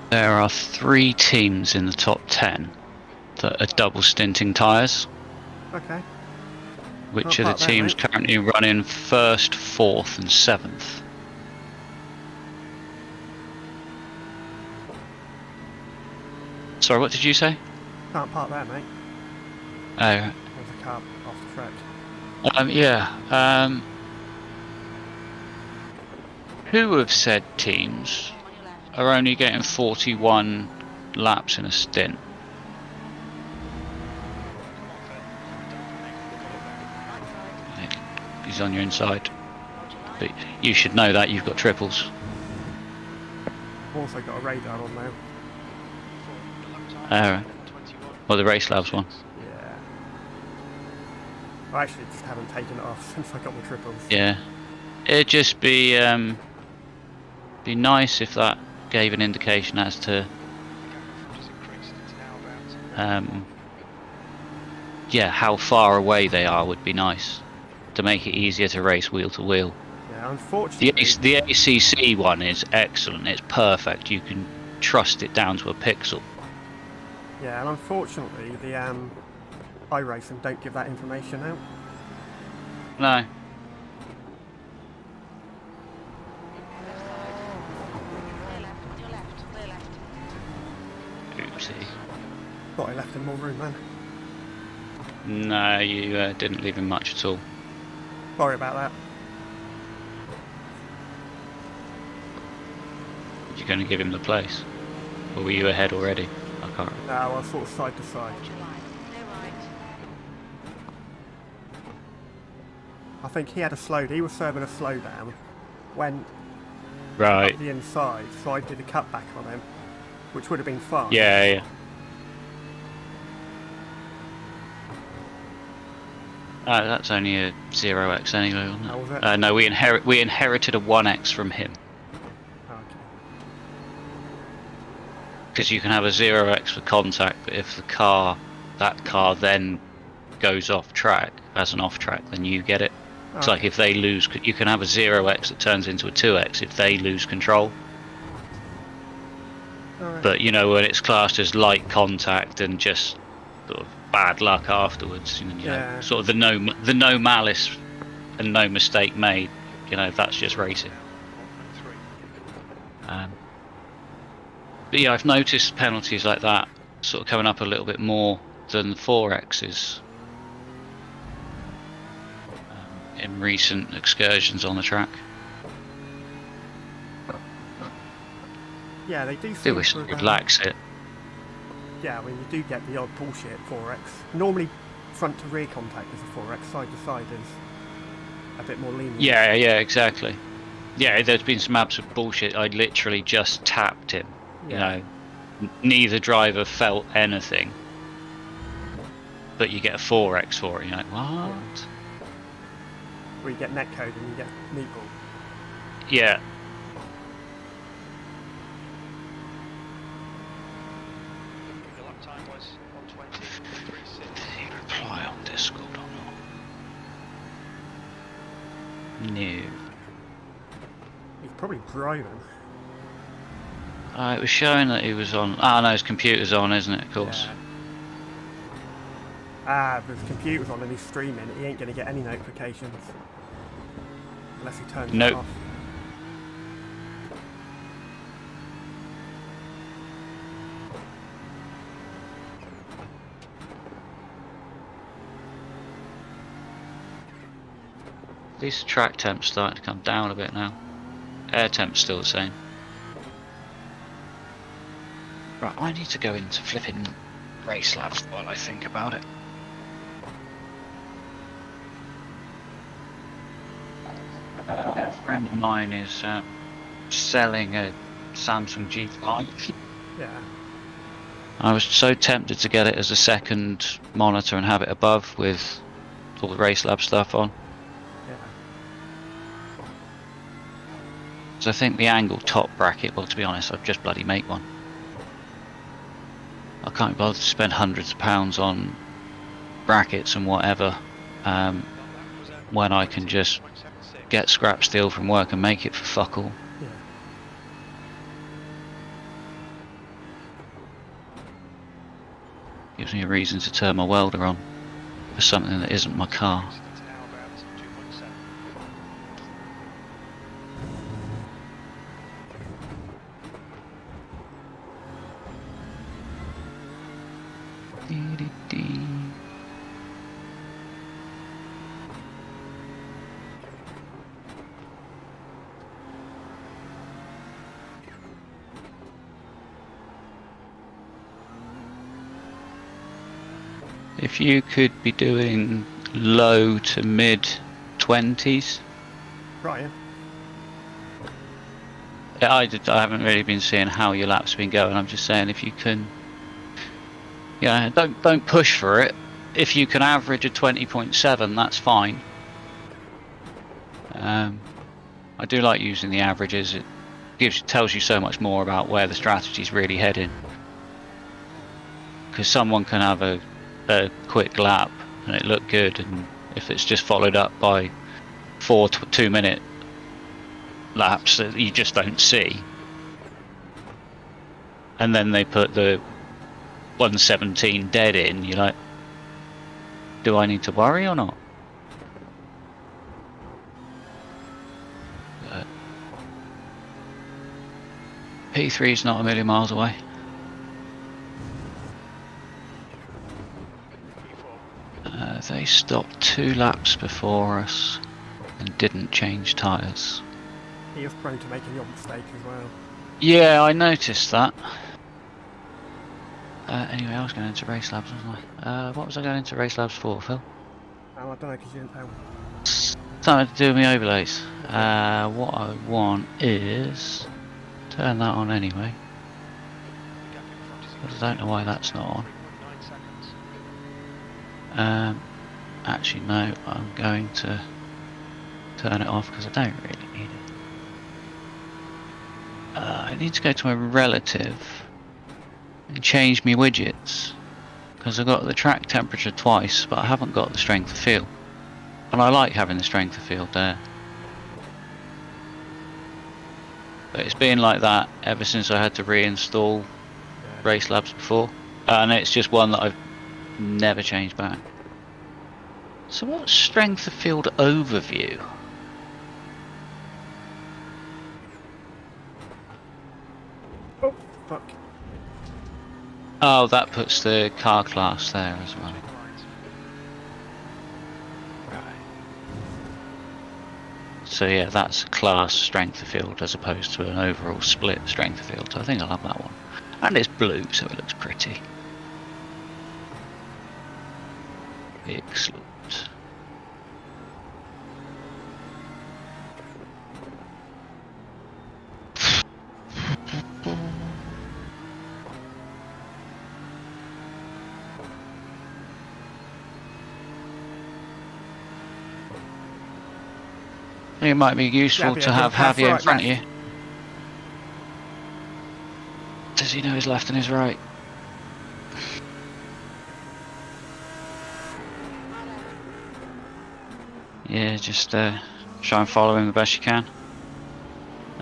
there are 3 teams in the top 10 that are double stinting tyres, Okay. which Not are the part there, teams mate. currently running 1st, 4th and 7th. Sorry, what did you say? Can't park there, mate. Oh, There's a car off the track. yeah. Who have said teams On your left. are only getting 41 laps in a stint? Right side. He's on your inside. Hold your line. But you should know that you've got triples. I've also got a radar on now. Alright. Well, the race labs one. Yeah. I actually just haven't taken it off since I got my triples. Yeah. It'd just be nice if that gave an indication as to yeah, how far away they are would be nice to make it easier to race wheel to wheel. Yeah, unfortunately. The ACC one is excellent. It's perfect. You can trust it down to a pixel. Yeah, and unfortunately, the iracing don't give that information out. No. Left side. Clear left. Clear left. Clear left. Oopsie. Thought I left him more room then. No, you didn't leave him much at all. Sorry about that. You're going to give him the place, or were you ahead already? I can't remember. No, I was sort of side to side. Hold your line. Clear right. I think he had a slow. He was serving a slowdown. Went Right. up the inside, so I did a cutback on him, which would have been fine. Yeah, yeah. That's only a 0x anyway, wasn't it? Oh, was it? No, we inherited a 1x from him. Okay. Because you can have a 0x for contact, but if that car then goes off track, as an off track, then you get it. It's like if they lose, you can have a 0x that turns into a 2x if they lose control. Alright. But you know, when it's classed as light contact and just sort of bad luck afterwards, you know, Yeah. sort of the no malice and no mistake made, you know, that's just racing. But yeah, I've noticed penalties like that sort of coming up a little bit more than the 4x's in recent excursions on the track. Yeah, they do I seem wish to they have, would lax it. Yeah, I mean, you do get the odd bullshit 4x. Normally, front to rear contact is a 4x, side to side is a bit more lenient. Yeah, yeah, exactly. Yeah, there's been some absolute bullshit. I literally just tapped him. You Yeah. know, neither driver felt anything, but you get a 4x for it. You're like, what? Where you get netcode and you get meatball. Yeah. No. He's probably driving. It was showing that he was on. Ah, no, his computer's on, isn't it? Of course. Yeah. Ah, but his computer's on and he's streaming. He ain't going to get any notifications. Unless he turns Nope. it off. At least the track temp's starting to come down a bit now. Air temp's still the same. Right, I need to go into flipping race labs while I think about it. A friend of mine is selling a Samsung G5. Yeah. I was so tempted to get it as a second monitor and have it above with all the race lab stuff on. Yeah. So I think the angled top bracket, well, to be honest, I'd just bloody make one. I can't bother to spend hundreds of pounds on brackets and whatever when I can just get scrap steel from work and make it for fuck all. Yeah. Gives me a reason to turn my welder on for something that isn't my car. It's now about 2.7. If you could be doing low to mid 20s. Right, Yeah, I haven't really been seeing how your laps have been going. I'm just saying if you can, yeah, don't push for it. If you can average a 20.7, that's fine. I do like using the averages. It tells you so much more about where the strategy's really heading. Because someone can have a quick lap and it look good, and if it's just followed up by 4 2-minute laps that you just don't see, and then they put the 117 dead in, you're like, do I need to worry or not? P3's not a million miles away. They stopped 2 laps before us and didn't change tyres. he is prone to making your mistake as well. Yeah, I noticed that. Anyway, I was going into race labs, wasn't I? What was I going into race labs for, Phil? Oh, I don't know, because you didn't tell me. Something to do with my overlays. What I want is... turn that on anyway. I don't know why that's not on. 3.9 seconds. Actually no, I'm going to turn it off because I don't really need it. I need to go to my relative and change my widgets because I've got the track temperature twice, but I haven't got the strength of field, and I like having the strength of field there. But it's been like that ever since I had to reinstall Race Labs before, and it's just one that I've never changed back. So what's strength of field overview? Oh, fuck. Oh, that puts the car class there as well. Right. So yeah, that's class strength of field as opposed to an overall split strength of field. So I think I'll have that one. And it's blue, so it looks pretty. Excellent. I think it might be useful to have Javier in front of you. Does he know his left and his right? Yeah, just Try and follow him the best you can.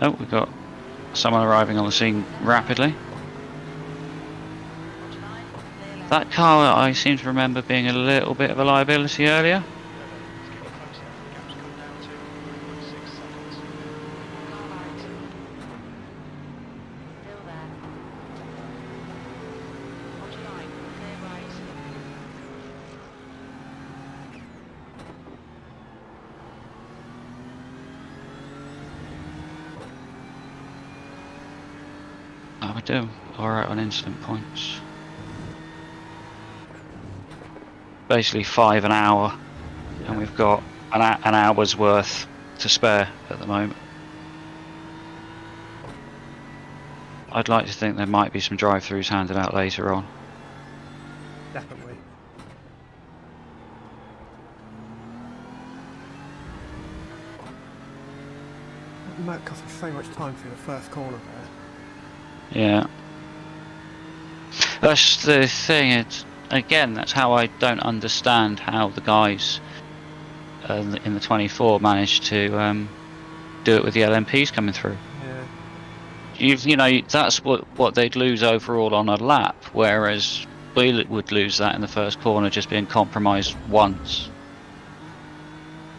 Oh, we've got someone arriving on the scene rapidly. Roger 9, clear left. That car, I seem to remember being a little bit of a liability earlier. It's getting closer. The gap's come down to 6 seconds. Car right. Still there. Roger 9, clear right. How we do? Alright on incident points. Basically 5 an hour, and we've got an hour's worth to spare at the moment. I'd like to think there might be some drive-throughs handed out later on. Definitely. It might cost me so much time through the first corner there. Yeah. That's the thing, it's, again, that's how I don't understand how the guys in the 24 managed to do it with the LMPs coming through. Yeah. You know, that's what they'd lose overall on a lap, whereas we would lose that in the first corner just being compromised once.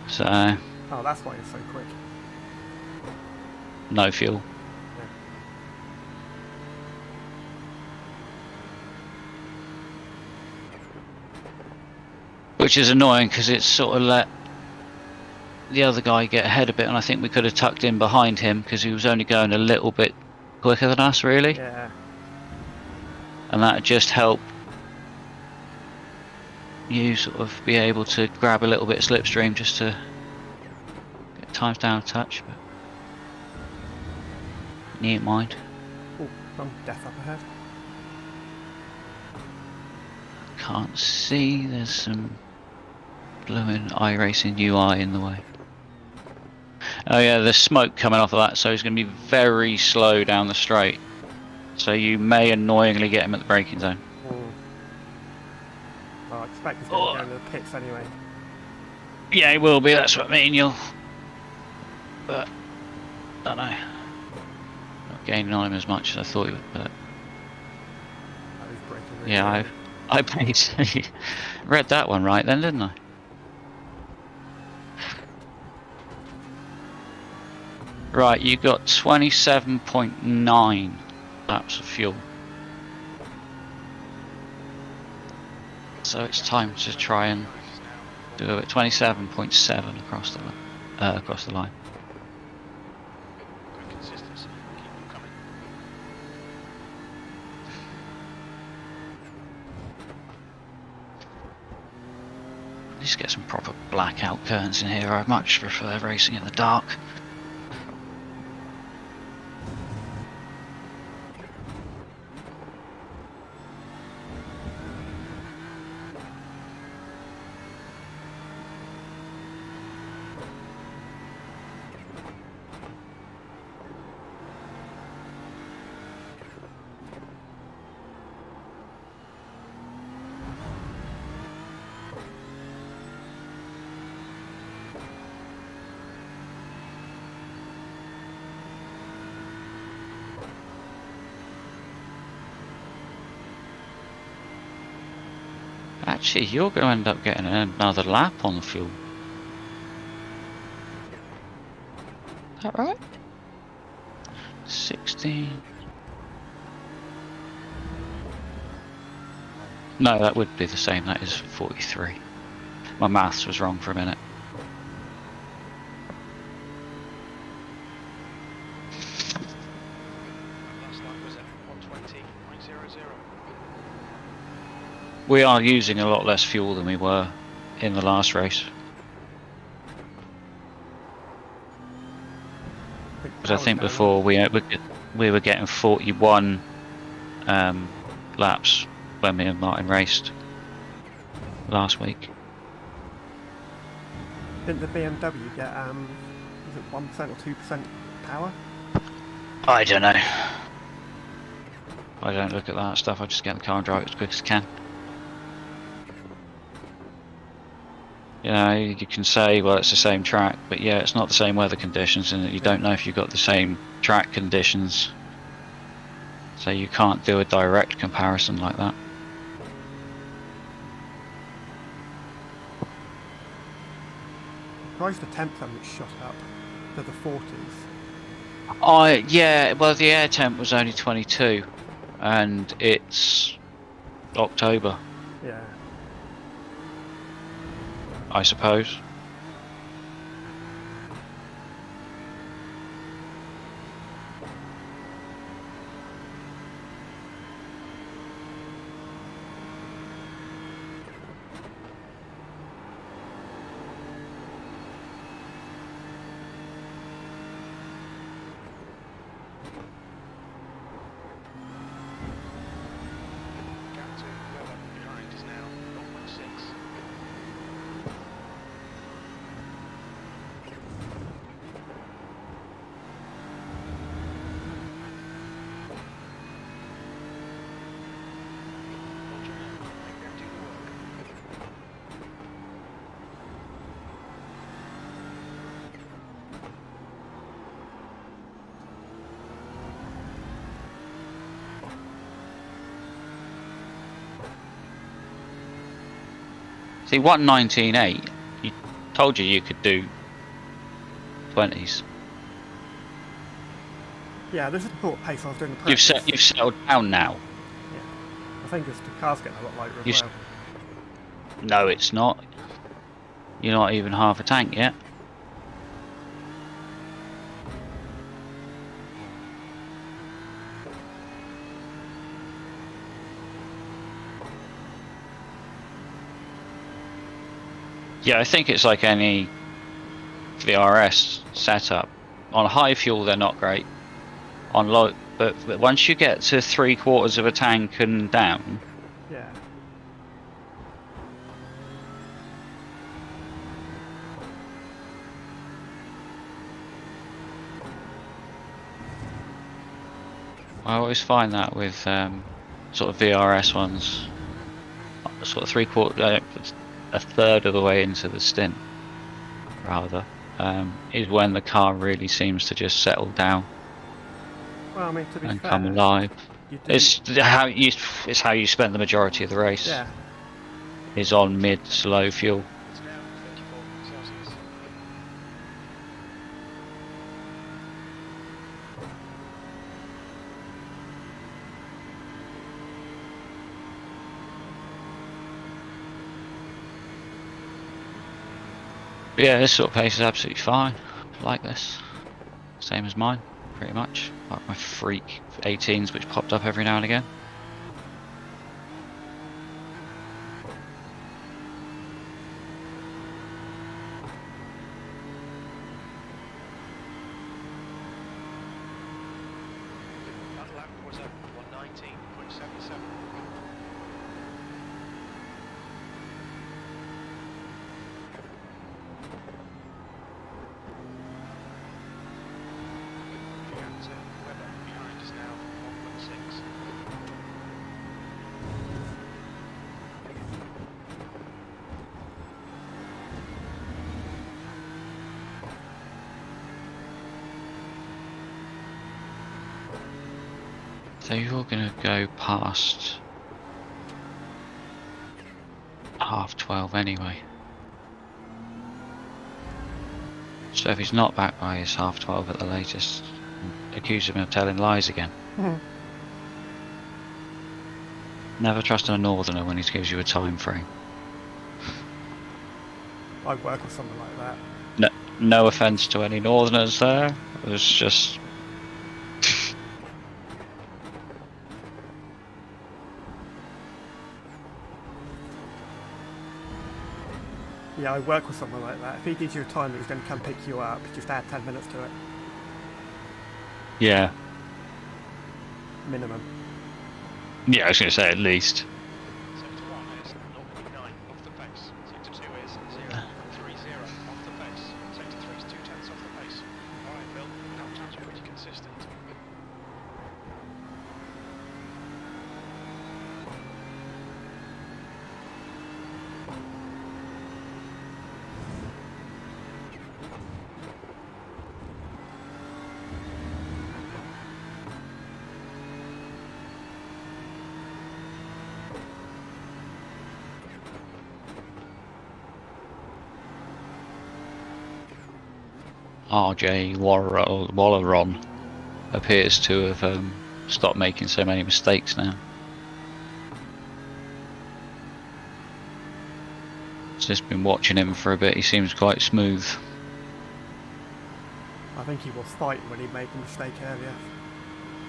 So, Oh, that's why it's so quick. no fuel. Which is annoying because it's sort of let the other guy get ahead a bit, and I think we could have tucked in behind him because he was only going a little bit quicker than us, really. Yeah. And that would just help you sort of be able to grab a little bit of slipstream just to get times down a touch. But needn't mind. Oh, wrong death up ahead. Can't see. There's some blooming iracing UI in the way. Oh yeah, there's smoke coming off of that, so he's going to be very slow down the straight. So you may annoyingly get him at the braking zone. Well, I expect he's going to go into the pits anyway. Yeah, he will be. That's what I mean. You'll, but don't know. Not gaining on him as much as I thought he would. But That is braking really yeah, well. I basically read that one right then, didn't I? Right, you got 27.9 laps of fuel. So it's time to try and do it. 27.7 across the line. Good consistency. Keep them coming. Let's get some proper blackout curtains in here. I much prefer racing in the dark. Actually, you're going to end up getting another lap on the fuel. Is that right? 16. No, that would be the same. That is 43. My maths was wrong for a minute. Last line was at 120.00. We are using a lot less fuel than we were in the last race. But I think before we were getting 41 laps when me and Martin raced last week. Didn't the BMW get, was it 1% or 2% power? I don't know. I don't look at that stuff. I just get in the car and drive it as quick as I can. You know, you can say, well, it's the same track, but yeah, it's not the same weather conditions, and you don't know if you've got the same track conditions. So you can't do a direct comparison like that. Surprised the temp haven't shot up to the 40s. Yeah, well, the air temp was only 22, and it's October, Yeah. I suppose. Gap to Weber behind is now 0.6. Hold your hand. Make them do the work. See, 119.8, you told you could do 20s. Yeah, this is the sort of pace I was doing the practice. You've settled down now. Yeah. I think it's the car's getting a lot lighter as You've- well. No, it's not. You're not even half a tank yet. Yeah, I think it's like any VRS setup. On high fuel, they're not great. On low, but once you get to 3/4 of a tank and down, Yeah. I always find that with sort of VRS ones, sort of 3/4, a third of the way into the stint, rather, is when the car really seems to just settle down Well, I mean, to be and fair, come alive. you do, It's how you spend the majority of the race. yeah. Is on mid to low fuel. It's now 34 Celsius. But yeah, this sort of pace is absolutely fine. I like this. Same as mine, pretty much. Like my freak 18s, which popped up every now and again. That lap was a 119.77. Gap to Weber behind is now 1.6. So you're gonna go past 12:30 anyway. So if he's not back by his 12:30 at the latest, accuse him of telling lies again. Never trust a northerner when he gives you a time frame. I'd work with something like that. No offence to any northerners there. It was just Yeah, I'd work with something like that. If he gives you a time that he's going to come pick you up, just add 10 minutes to it, yeah. minimum. Yeah, I was gonna say at least. Sector 1 is 0.9 off the pace. Sector 2 is 0.30 off the pace. Sector 3 is 0.2 off the pace. Alright, Phil, lap times are pretty consistent. RJ Walleron appears to have stopped making so many mistakes now. Just been watching him for a bit. He seems quite smooth. I think he was fighting when he made the mistake earlier.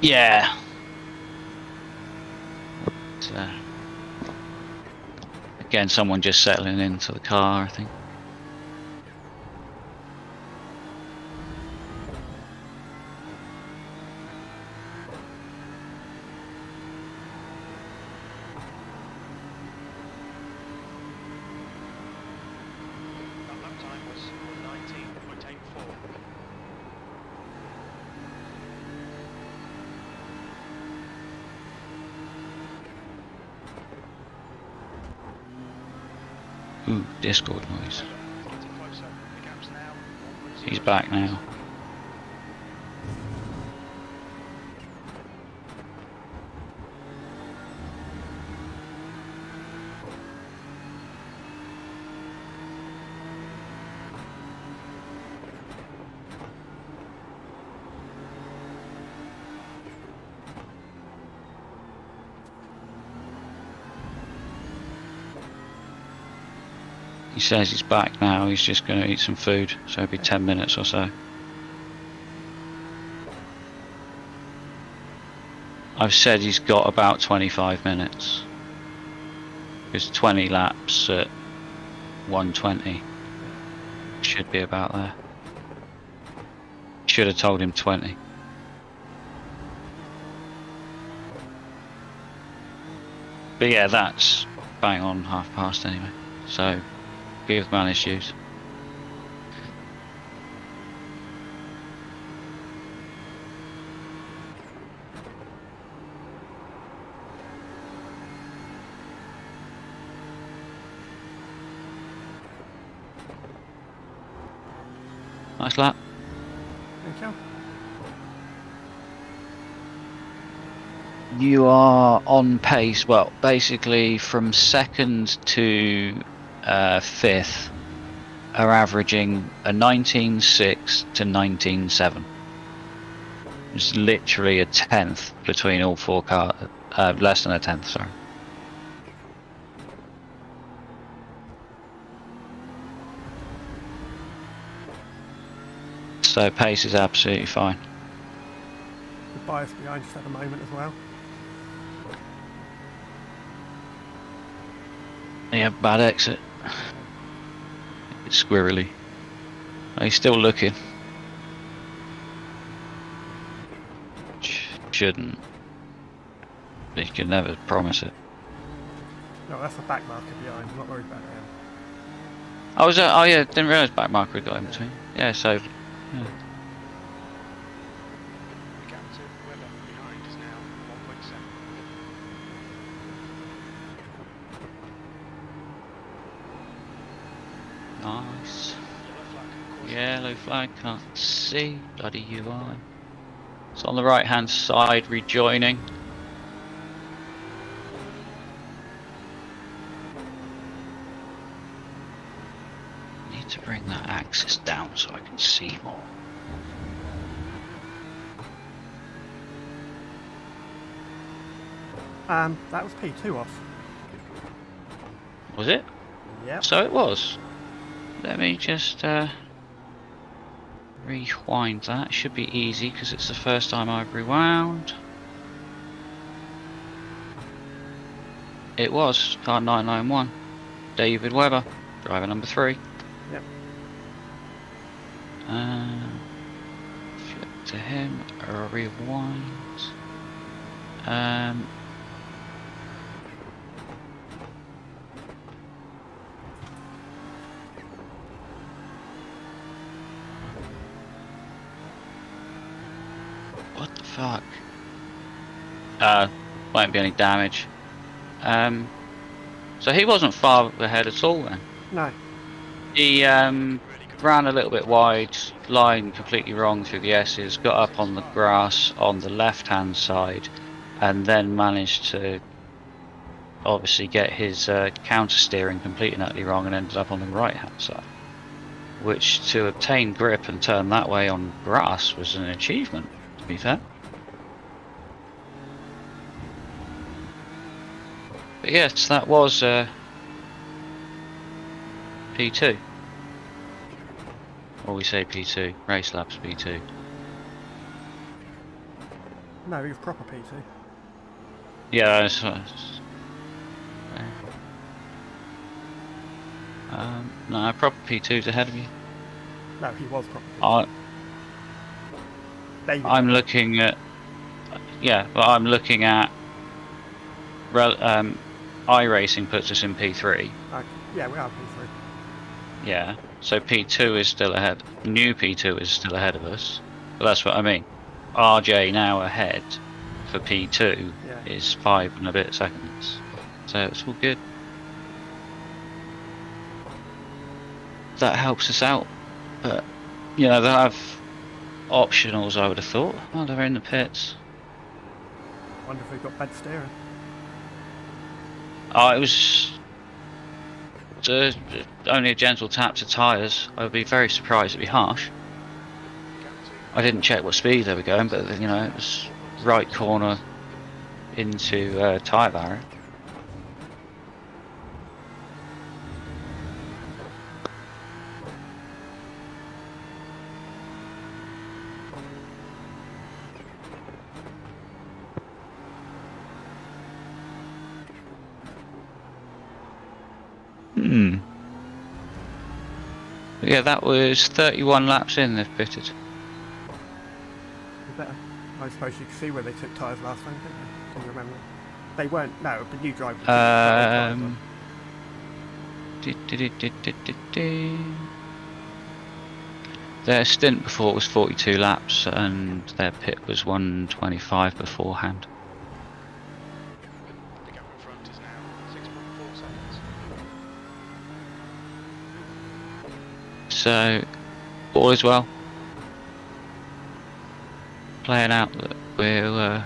Yeah. But, again, someone just settling into the car, I think. That lap time was 19.84. Ooh, Discord noise. Getting closer. The gap's now 1.0. He's back now. He says he's back now. He's just going to eat some food, so it'll be 10 minutes or so. I've said he's got about 25 minutes. There's 20 laps at 120. Should be about there. Should have told him 20. But yeah, that's bang on past anyway. So give the man his shoes. Nice lap. Thank you. You are on pace, well, basically from second to fifth are averaging a 19.6 to 19.7. It's literally a tenth between all four cars, less than a tenth, sorry. So pace is absolutely fine. The bias behind us at the moment as well. Yeah, bad exit. It's squirrely. Oh, he's still looking. Shouldn't. But you can never promise it. No, that's a back marker behind. I'm not worried about him. Oh, was that? Oh yeah, didn't realise back marker had got in between. Yeah, so. Yeah. The gap to Weber behind is now 1.7. Nice. Yellow flag. Yellow flag, can't see. Bloody UI. It's on the right hand side, rejoining. Need to bring that axis down so I can see more. That was P2 off. Was it? Yep. So it was. Let me just rewind that. It should be easy because it's the first time I've rewound. It was car 991. David Webber, driver number 3. Yep. Flip to him. Rewind. What the fuck? Won't be any damage. So he wasn't far ahead at all then. No. He ran a little bit wide, line completely wrong through the S's, got up on the grass on the left hand side, and then managed to obviously get his counter steering completely and utterly wrong and ended up on the right hand side. which to obtain grip and turn that way on grass was an achievement, to be fair. But yes, that was P2. Or we say P2, Race Labs P2. No, he was proper P2. Yeah, no, proper P2's ahead of you. No, he was proper P2. David I'm was. looking at, yeah, but I'm looking at, iRacing puts us in P3. Yeah, we are P3. Yeah, so P2 is still ahead. New P2 is still ahead of us. But that's what I mean. RJ now ahead for P2 Yeah. is 5 and a bit seconds. So it's all good. That helps us out. But, you know, they'll have optionals, I would have thought. Oh, they're in the pits. Wonder if we've got bed steering. Oh, it was only a gentle tap to tyres. I would be very surprised. It'd be harsh. I didn't check what speed they were going, but you know, it was right corner into tyre barrier. But yeah, that was 31 laps in. They've pitted. You better. I suppose you could see where they took tyres last time, didn't they? Can you remember? They weren't. No, the new driver. Their stint before was 42 laps, and their pit was 125 beforehand. The gap in front is now 6.4 seconds. So, all is well. Playing out that we're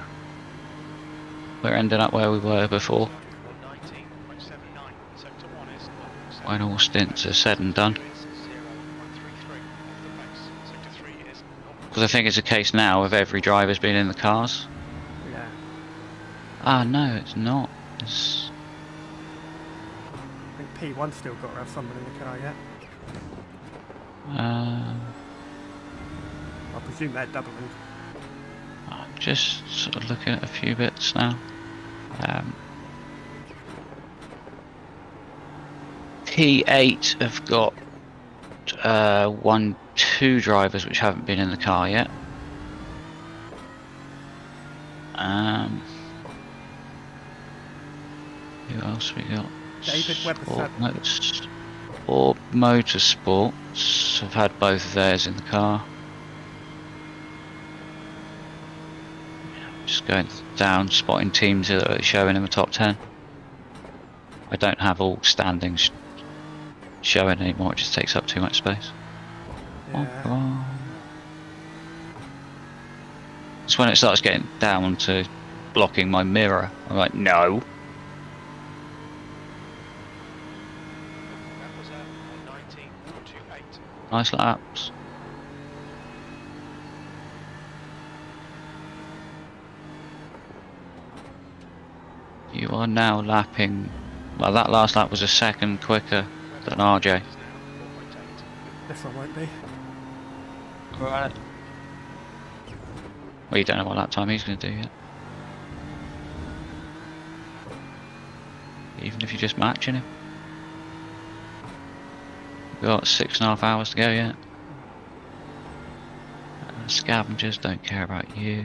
ending up where we were before. 19.79. Sector 1 is When all stints are said and done. 0.33 off the pace. Sector 3 is Because I think it's a case now of every driver's been in the cars. Yeah. Ah, no, it's not. It's... I think P1 still got to have someone in the car yet. I presume they're doubling. I'm just sort of looking at a few bits now. P8 have got 2 drivers which haven't been in the car yet. Who else we got? David Webber said. Or Motorsports have had both of theirs in the car. Just going down, spotting teams that are showing in the top 10. I don't have all standings showing anymore, it just takes up too much space. Yeah. Oh, come on. It's when it starts getting down to blocking my mirror. I'm like, no. that was a 19.28. Nice laps. You are now lapping. Well, that last lap was a second quicker than RJ. Is now 4.8. This one won't be. Right. Well, you don't know what lap time he's going to do yet. Even if you're just matching him. We've got 6.5 hours to go yet. Scavengers don't care about you.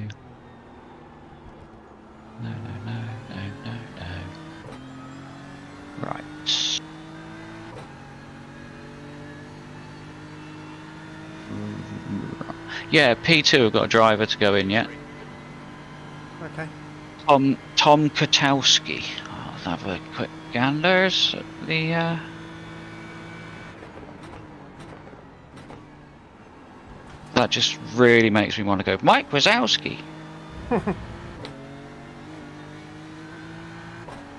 No, no, no, no, no, no. Right. Yeah, P2 have got a driver to go in yet. Okay. Tom Kotowski. I'll have a quick ganders at the that just really makes me want to go Mike Wazowski.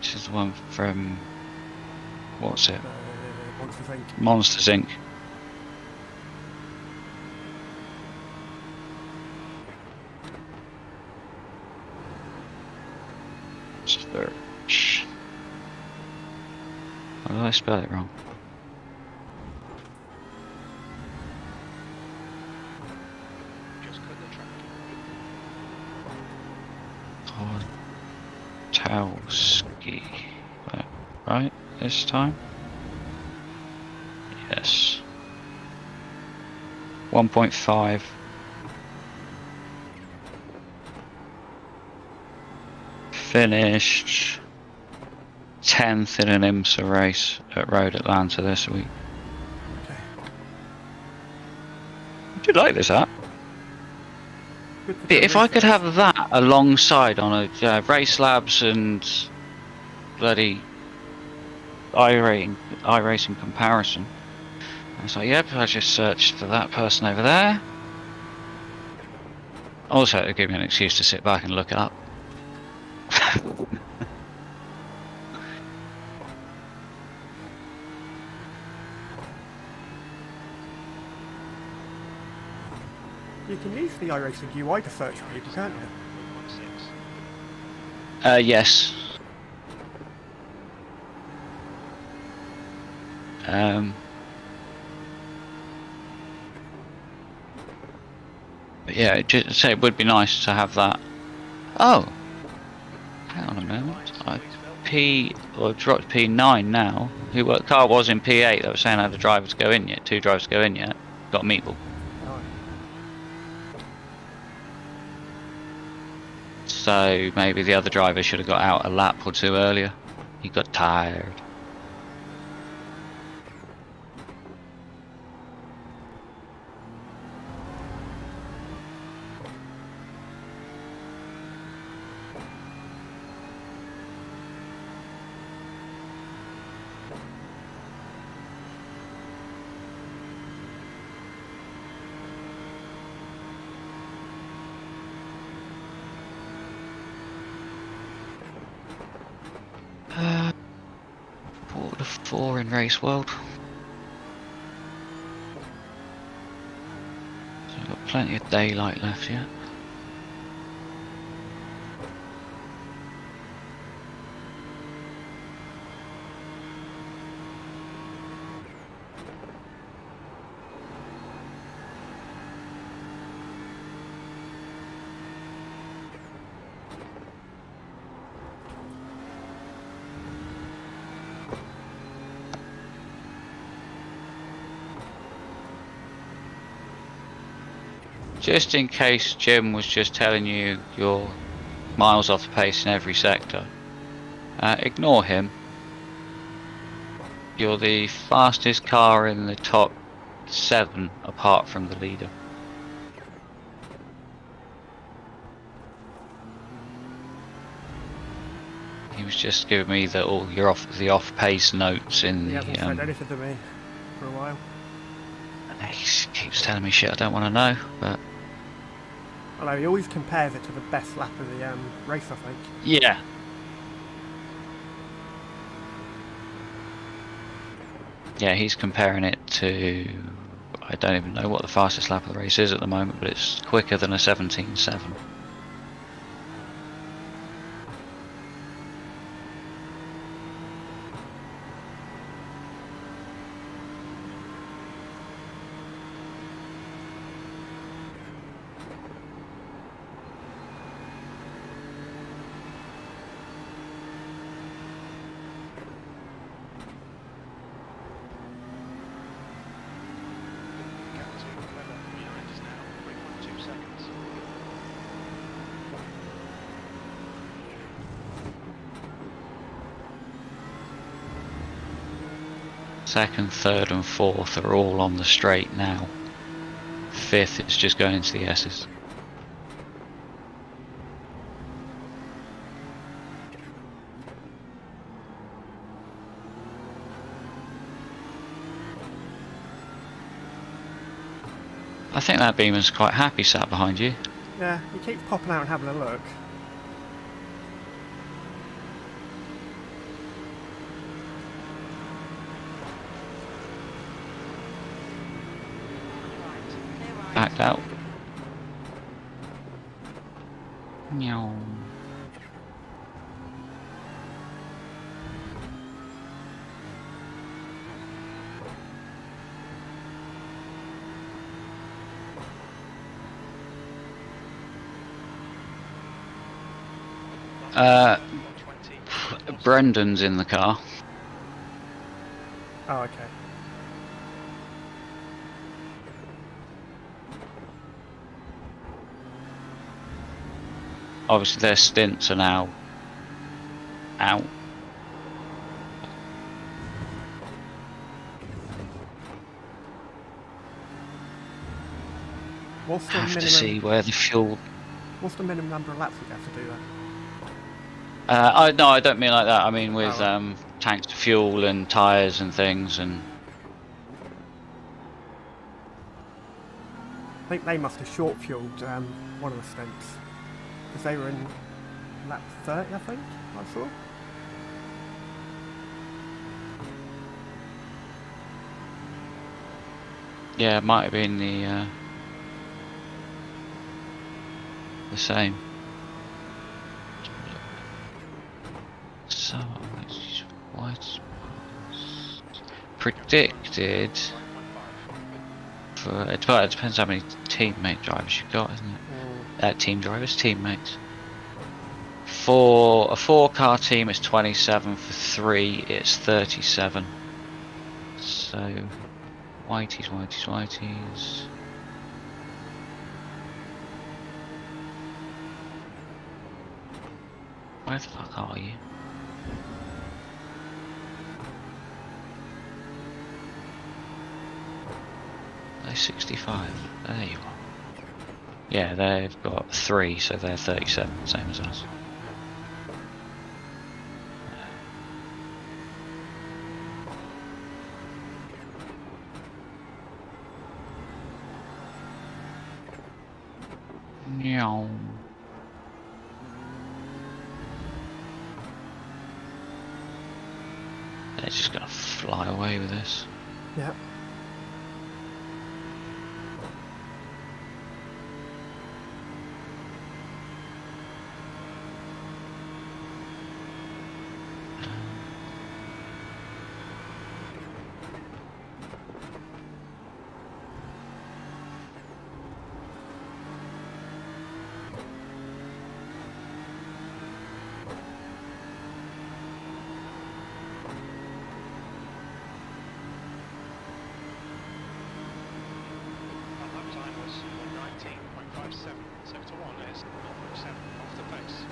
This is the one from what's it? Monsters Inc. Monsters Inc. Search. Why did I spell it wrong? Just cut the track. Towski. Right, this time? Yes. 1.5. Finished 10th in an IMSA race at Road Atlanta this week. Okay. Do you like this app? Good for If I could research. have that alongside on a Race Labs and bloody iRacing comparison. I was like, yep, I just searched for that person over there. Also, it'd give me an excuse to sit back and look it up. You can use the iRacing UI to search for people, can't you? 1.6. Yes. But yeah, just say it would be nice to have that. Oh, hang on a moment. P or dropped P9 now. Car was in P8. They were saying I had a driver to go in yet. 2 drivers to go in yet. Got a meatball. Right. So maybe the other driver should have got out a lap or 2 earlier. He got tired. Quarter 4 in Race World. So we've got plenty of daylight left yet. Just in case Jim was just telling you you're miles off the pace in every sector, ignore him. You're the fastest car in the top 7 apart from the leader. He was just giving me the off pace notes in He hasn't the said anything to me for a while. he keeps telling me shit I don't want to know, but Although he always compares it to the best lap of the race, I think. yeah. Yeah, he's comparing it to, I don't even know what the fastest lap of the race is at the moment, but it's quicker than a 17.7. Captain Clever behind us now, 3.2 seconds. Second, third and fourth are all on the straight now. Fifth is just going into the S's. I think that Beamer's quite happy sat behind you. Yeah, he keeps popping out and having a look. Right, clear right. Backed out. Meow. 20. Brendan's in the car. Oh, okay. Obviously, their stints are now out. What's the Have minimum? to see where the fuel. What's the minimum number of laps we have to do that? No, I don't mean like that. I mean with Oh, right. tanks of fuel and tyres and things. And I think they must have short fueled one of the stints because they were in lap 30, I think. I saw. yeah, it might have been the same. So what's predicted for it? Well, it depends how many teammate drivers you've got, isn't it? Team drivers, teammates. For a 4-car team, it's 27. For 3, it's 37. So, whiteys. Where the fuck are you? They're 65. There you are. Yeah, they've got 3, so they're 37, same as us. Meow. They're just gonna fly away with this. Yeah. Our lap time was 119.57. Sector 1 is 0.7 off the pace.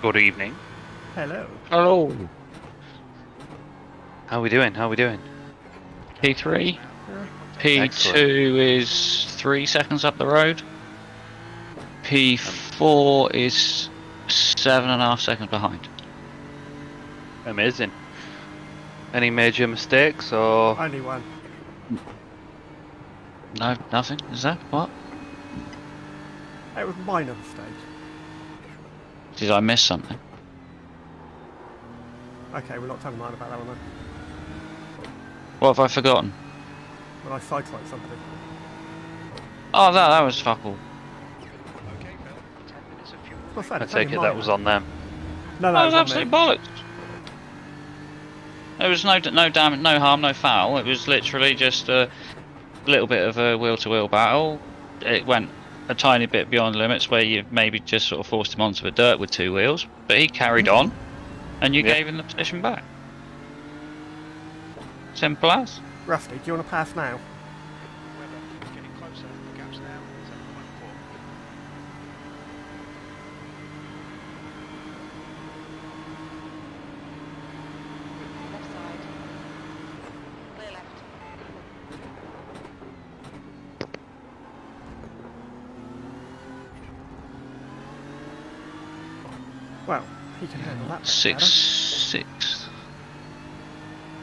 Good evening. Hello. Hello. How we doing? How we doing? P3. Yeah. P2 Excellent. is 3 seconds up the road. P4 is 7.5 seconds behind. Amazing. Any major mistakes or? Only one. No, nothing. Is that what? It was a minor mistake. Did I miss something? Okay, we're not telling mine about that one then. What have I forgotten? When I sideswiped somebody. Oh, that was fuck all. Okay, Phil. 10 minutes of fuel. Well, I said I it's take only it that minor. was on them. No, That it was on absolute me. bollocks. There was no damage, no harm, no foul. It was literally just a little bit of a wheel-to-wheel battle. It went a tiny bit beyond limits where you maybe just sort of forced him onto the dirt with 2 wheels, but he carried on, and you Yeah. gave him the position back. Simple as. Rusty, do you want to pass now? Weather is getting closer. The gap's now 7.4. Left side. Clear left. Well, he can handle that bit Sixth.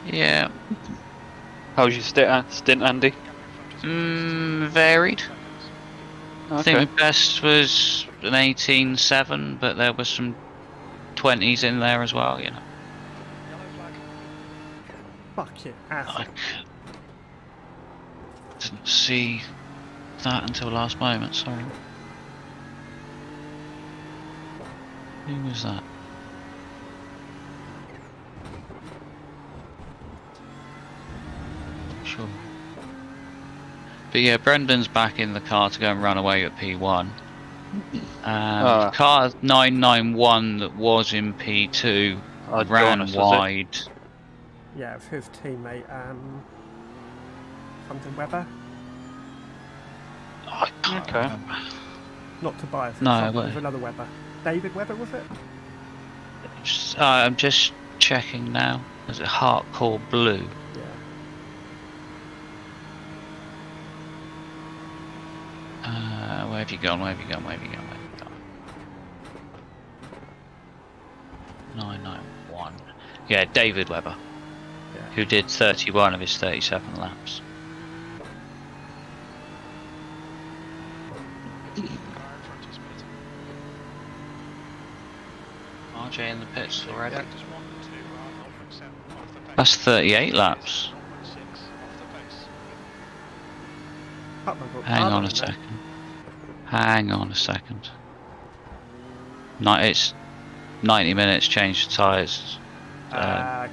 Yeah. How was your stint, Andy? Varied. I think Okay. my best was an 18.7, but there was some 20s in there as well, you know. Yellow flag. better. Fuck you, asshole. I didn't see that until last moment, sorry. Who was that? Sure. But yeah, Brendan's back in the car to go and run away at P1. Car 991 that was in P2 ran Jonas, was it? wide. Yeah, it was his teammate, something Webber. I can't Okay. remember. Not Tobias, No, it was another Webber. David Webber, was it? I'm just checking now. Is it Hardcore Blue? Yeah. Where have you gone? Where have you gone? Where have you gone? Where have you gone? 991. Yeah, David Webber, Yeah. who did 31 of his 37 laps. Car in front is Petit. RJ in the pits already. Sectors 1 and 2 are 0.7 off the pace. That's 38 laps. 0.6 off the pace. Can't remember what Hang car on a they're in there. second. Hang on a second. No, it's 90 minutes, change the tyres. Okay.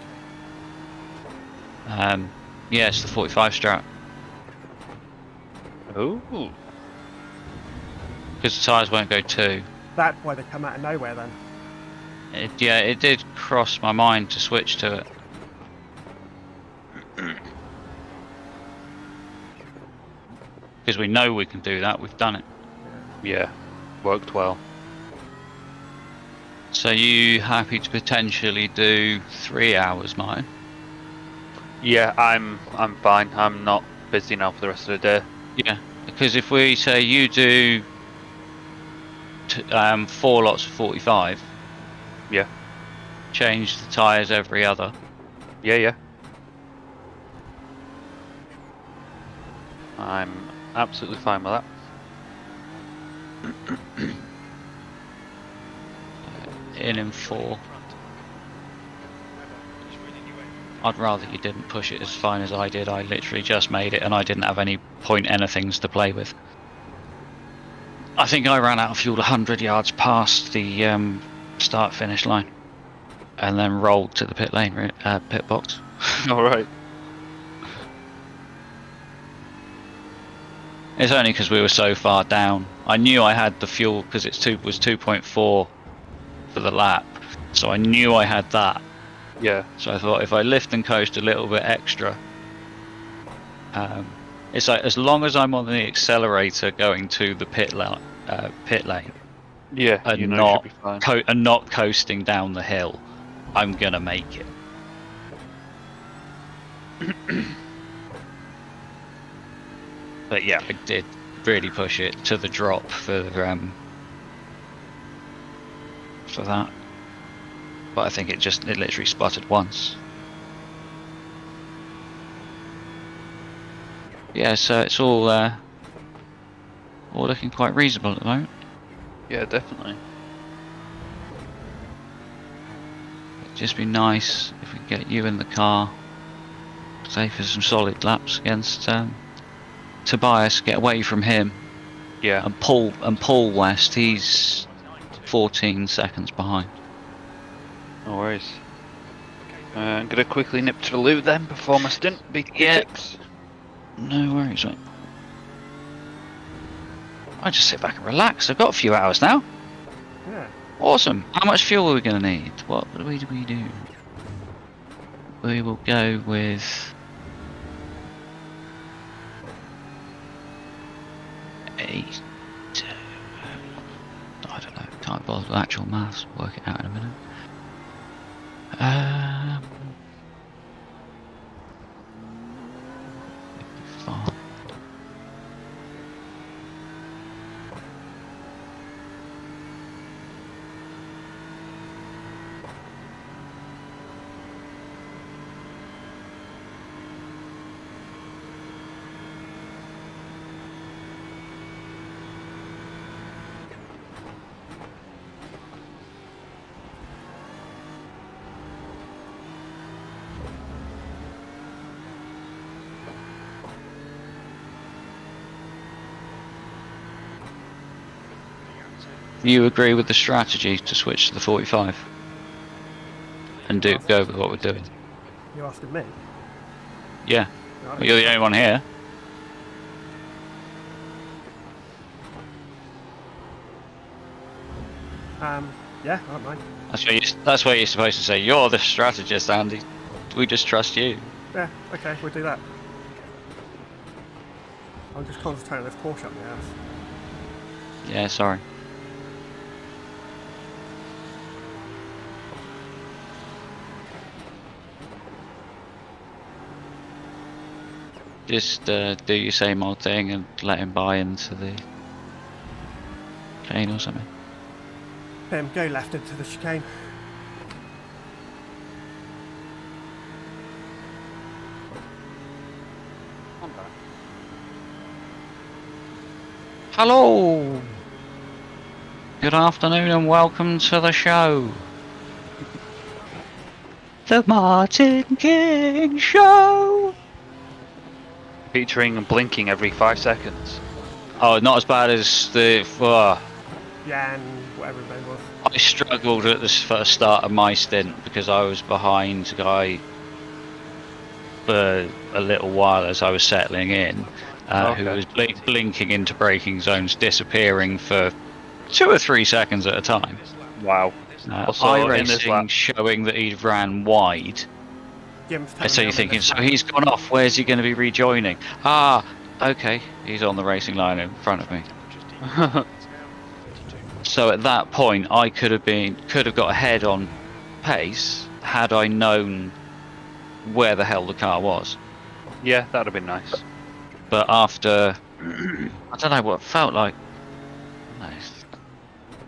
Yeah, it's the 45 strat. Ooh. Because the tyres won't go 2. That's why they come out of nowhere then. Yeah, it did cross my mind to switch to it. Because we know we can do that, we've done it. Yeah. Worked well. So you happy to potentially do 3 hours, Martin? Yeah, I'm fine. I'm not busy now for the rest of the day. Yeah, because if we say you do 4 lots of 45, Yeah. change the tyres every other, Yeah. I'm absolutely fine with that. in 4. Front. Webber is reading you in. I'd rather you didn't push it as fine as I did. I literally just made it and I didn't have any point anythings to play with. I think I ran out of fuel 100 yards past the start finish line and then rolled to the pit lane, pit box. All right. It's only because we were so far down. I knew I had the fuel because it was 2.4 for the lap, so I knew I had that. Yeah. So I thought if I lift and coast a little bit extra, it's like as long as I'm on the accelerator going to the pit lane, Yeah. and You know, not you should be fine. and not coasting down the hill, I'm gonna make it. But yeah, I did really push it to the drop for that. But I think it literally sputtered once. Yeah, so it's all looking quite reasonable at the moment. Yeah, definitely. It'd just be nice if we could get you in the car, say for some solid laps against Tobias, get away from him, Yeah. and Paul West. He's 14 seconds behind. No worries. I'm gonna quickly nip to the loo then before my stint. Yeah. B6. No worries, mate. I just sit back and relax. I've got a few hours now. Yeah. Awesome. How much fuel are we going to need? What do we do? We will go with 8. I don't know. Can't bother with actual maths. Work it out in a minute. Fine. You agree with the strategy to switch to the 45 and go with what we're doing? You're asking me? Yeah, No, I don't well, you're the think only one here. so. Yeah, I don't mind. That's where you're supposed to say, you're the strategist, Andy. We just trust you. Yeah, okay, we'll do that. I'm just concentrating on this Porsche up my ass. Yeah, sorry. Just do your same old thing and let him buy into the chain or something. Go left into the chicane. Hello! Good afternoon and welcome to the show. The Martin King Show! Featuring and blinking every 5 seconds. Oh, not as bad as the... Yeah, and whatever his name was. I struggled at the first start of my stint because I was behind a guy for a little while as I was settling in, who was blinking into braking zones, disappearing for 2 or 3 seconds at a time. Wow. Also, iracing showing that he ran wide. So you're thinking, so he's gone off, where's he going to be rejoining? Ah, okay, he's on the racing line in front of me. So at that point, I could have got ahead on pace had I known where the hell the car was. Yeah, that'd have been nice. But after, I don't know what felt like,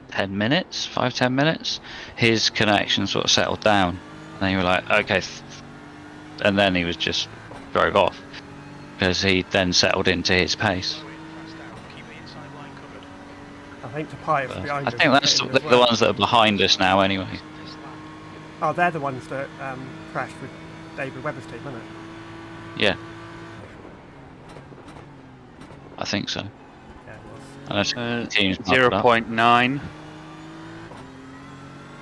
10 minutes, 5-10 minutes, his connection sort of settled down. And then you were like, okay, and then he was just drove off because he then settled into his pace. I think the pipe's behind us. I think that's the ones that are behind us now anyway. Oh, they're the ones that crashed with David Webber's team, isn't it? Yeah. I think so. Yeah, it was. Unless the team's 0.9.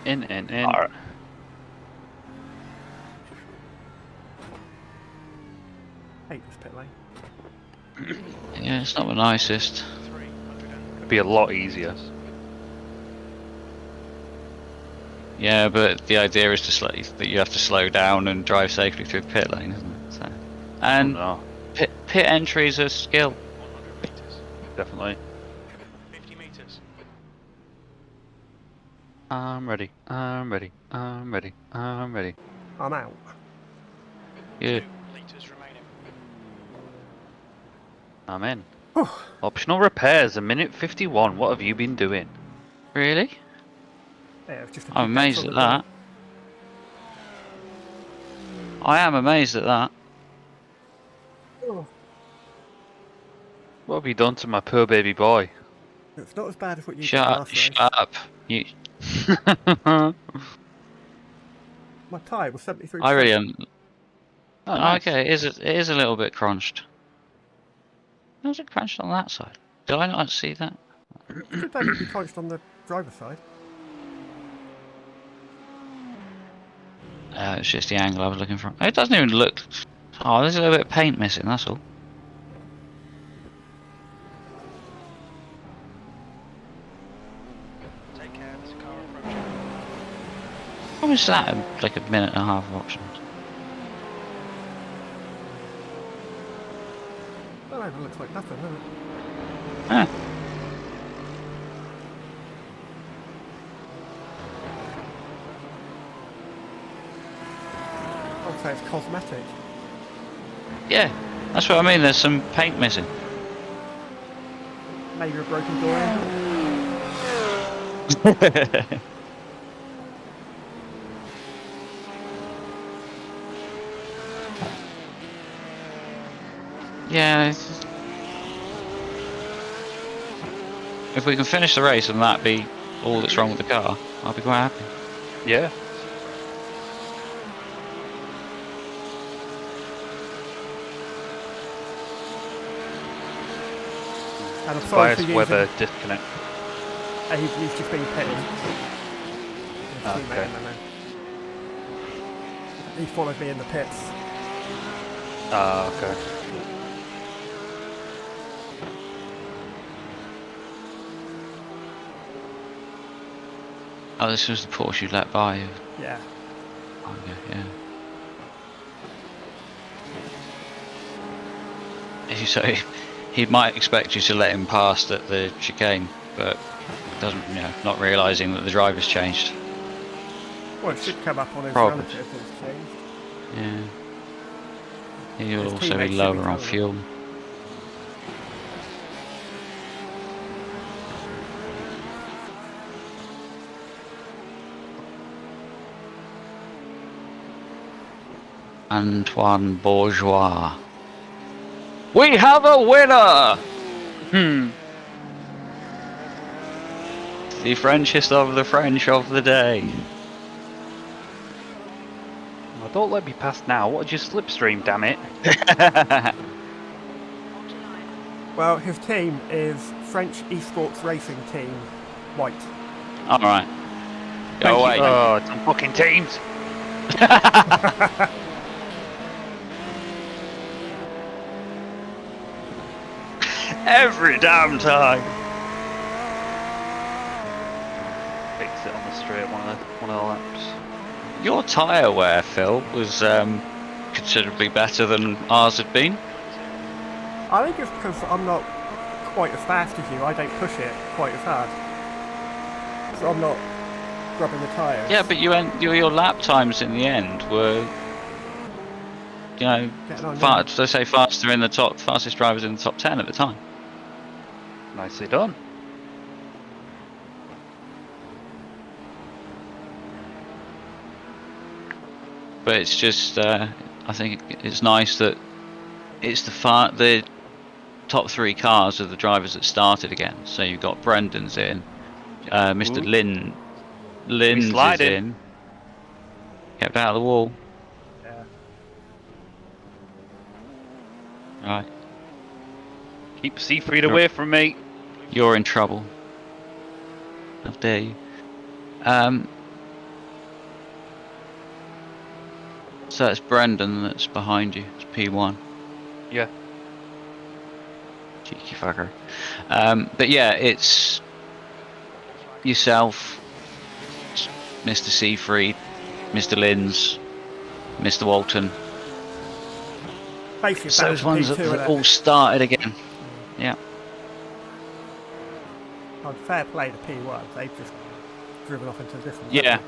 In. Alright. Hate this pit lane. Yeah, it's not the nicest. It'd be a lot easier. Yeah, but the idea is that you have to slow down and drive safely through the pit lane, isn't it? So, and pit entry is a skill. 100 meters. Definitely. 50 meters. I'm ready. I'm ready. I'm ready. I'm ready. I'm out. Yeah. 2 liters remaining. I'm in. Optional repairs, a minute 51. What have you been doing? Really? Yeah, it was just a I'm few amazed dents at on that. I am amazed at that. the What have you done to my poor baby boy? It's not as bad as what you did Shut last race. up. You. My tyre was 73%. I really am. Oh, nice. Okay, it is a little bit crunched. How's it crunched on that side? Did I not see that? It should only be crunched on the driver's side. It's just the angle I was looking for. It doesn't even look. Oh, there's a little bit of paint missing. That's all. Take care, there's a car approaching. How was that? Like a minute and a half of options. That even looks like nothing, doesn't it? Huh. I'd say it's cosmetic. Yeah, that's what I mean. There's some paint missing. Maybe a broken door handle. Yeah. If we can finish the race and that be all that's wrong with the car, I'll be quite happy. Yeah. And I'm sorry for Biased using, weather disconnect. He's just been pitting. His Okay. teammate, and then he followed me in the pits. Ah, okay. Oh, this was the Porsche you let by. Yeah. Oh, yeah. So he might expect you to let him past at the chicane, but doesn't, not realising that the driver's changed. Well, it should come up on his Probably. relative if it's changed. Yeah. He'll His also teammate be should be lower on telling him. fuel. Antoine Bourgeois. We have a winner! The Frenchest of the French of the day. Well, don't let me pass now. What did you slipstream, damn it? Hold your line. Well, his team is French Esports Racing Team White. Alright. Thank Go you. away. Oh, it's on fucking teams. Every damn time. Fix it on the straight one of the laps. Your tyre wear, Phil, was considerably better than ours had been. I think it's because I'm not quite as fast as you. I don't push it quite as hard. So I'm not grubbing the tyres. Yeah, but your lap times in the end were, Getting on, let's say faster in the fastest drivers in the top 10 at the time. Nicely done. But it's just, I think it's nice that it's the top 3 cars are the drivers that started again. So you've got Brendan's in, Mr. Ooh. Lynn's is sliding. in. Kept out of the wall. Yeah. Right, Keep Siegfried away from me. you're in trouble. How dare you? So it's Brendan that's behind you. It's P1. Yeah. Cheeky fucker. But yeah, it's yourself, Mr. Seafried, Mr. Linz, Mr. Walton. Basically, So those back to ones P2, that innit? all started again. Yeah. Oh, fair play to P1. They've just driven off into this one. Yeah.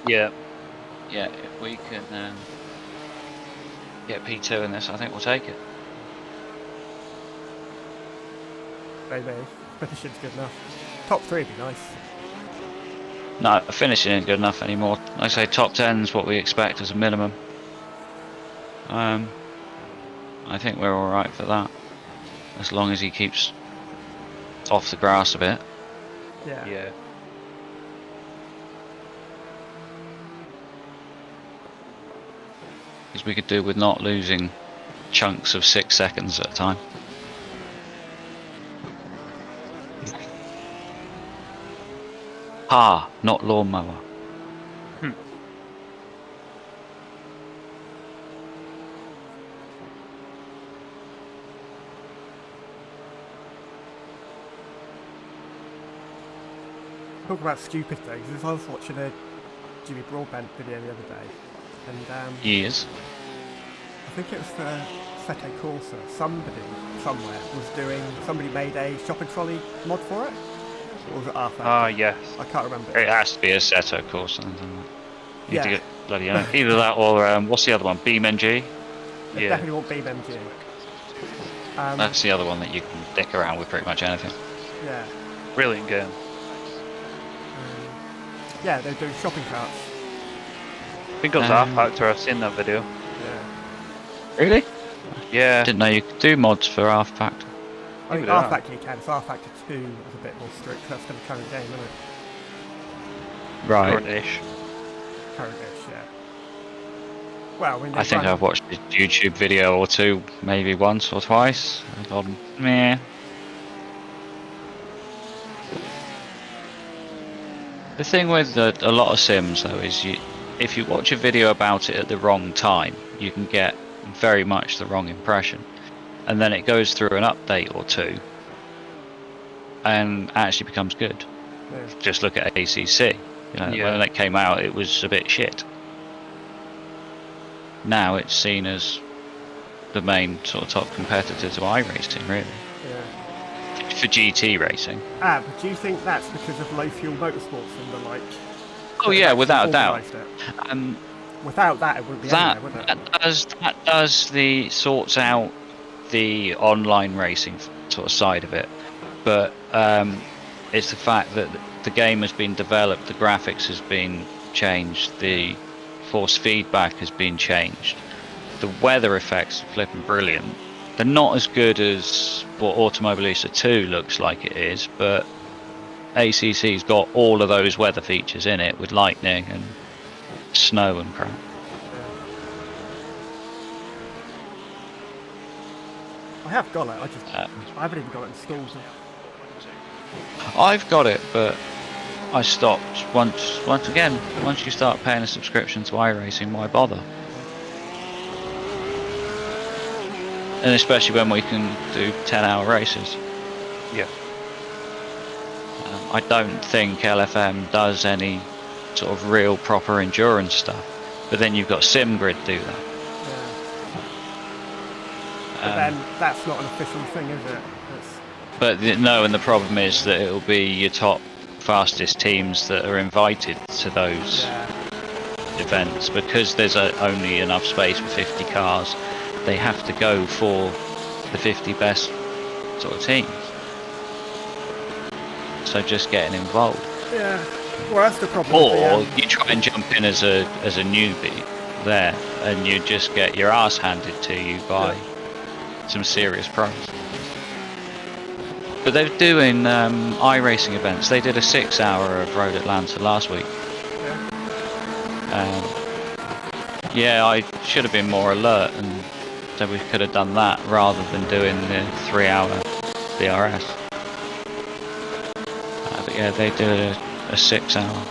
Yeah. Yeah, if we can get P2 in this, I think we'll take it. Maybe. Finishing's good enough. Top 3 would be nice. No, finishing isn't good enough anymore. Like I say, top 10's what we expect as a minimum. I think we're alright for that. As long as he keeps off the grass a bit. Yeah. Yeah. Because we could do with not losing chunks of 6 seconds at a time. Ah, not lawnmower. Talk about stupid things. I was watching a Jimmy Broadbent video the other day, and Years. I think it was for Fette Corsa. Somebody made a shopping trolley mod for it. Or was it Arthur? Ah, yes. I can't remember. It has to be a Seto course. You need to Yeah. get bloody either that or what's the other one? BeamNG. I Yeah. definitely want BMG. That's the other one that you can dick around with pretty much anything. Yeah. Brilliant game. Yeah, they're doing shopping carts. I think it was R-Factor. I've seen that video. Yeah. Really? Yeah. Didn't know you could do mods for Half Factor. I think they are. R Factor you can. It's R Factor 2 is a bit more strict. That's for the current game, isn't it? Right. Current-ish. Current-ish, yeah. Well, when they I think run- I've watched a YouTube video or two, maybe once or twice. I've gone, meh. The thing with a lot of sims though is if you watch a video about it at the wrong time, you can get very much the wrong impression, and then it goes through an update or two, and actually becomes good. Yeah. Just look at ACC. You know, Yeah. when it came out, it was a bit shit. Now it's seen as the main sort of top competitor to iRacing, really, Yeah. for GT racing. But do you think that's because of low fuel motorsports and the like? Oh yeah, without a doubt. Organised it? Without that, it wouldn't be That anywhere, would it? that does the sorts out the online racing sort of side of it, but it's the fact that the game has been developed, the graphics has been changed, the force feedback has been changed, the weather effects are flipping brilliant. They're not as good as what Automobilista 2 looks like it is, but ACC's got all of those weather features in it with lightning and snow and crap. I have got it. I haven't even got it installed. I've got it, but I stopped once again. Once you start paying a subscription to iRacing, why bother? And especially when we can do 10-hour races. Yeah. I don't think LFM does any sort of real proper endurance stuff, but then you've got SimGrid do that. But then that's not an official thing, is it? No, and the problem is that it'll be your top fastest teams that are invited to those events, because there's only enough space for 50 cars. They have to go for the 50 best sort of teams. So just getting involved. Yeah. Well, that's the problem. Or you try and jump in as a newbie there, and you just get your ass handed to you by some serious pros. But they're doing iRacing events. They did a 6-hour of Road Atlanta last week. Yeah, I should have been more alert, and so we could have done that rather than doing the 3-hour DRS. But yeah, they did a 6-hour.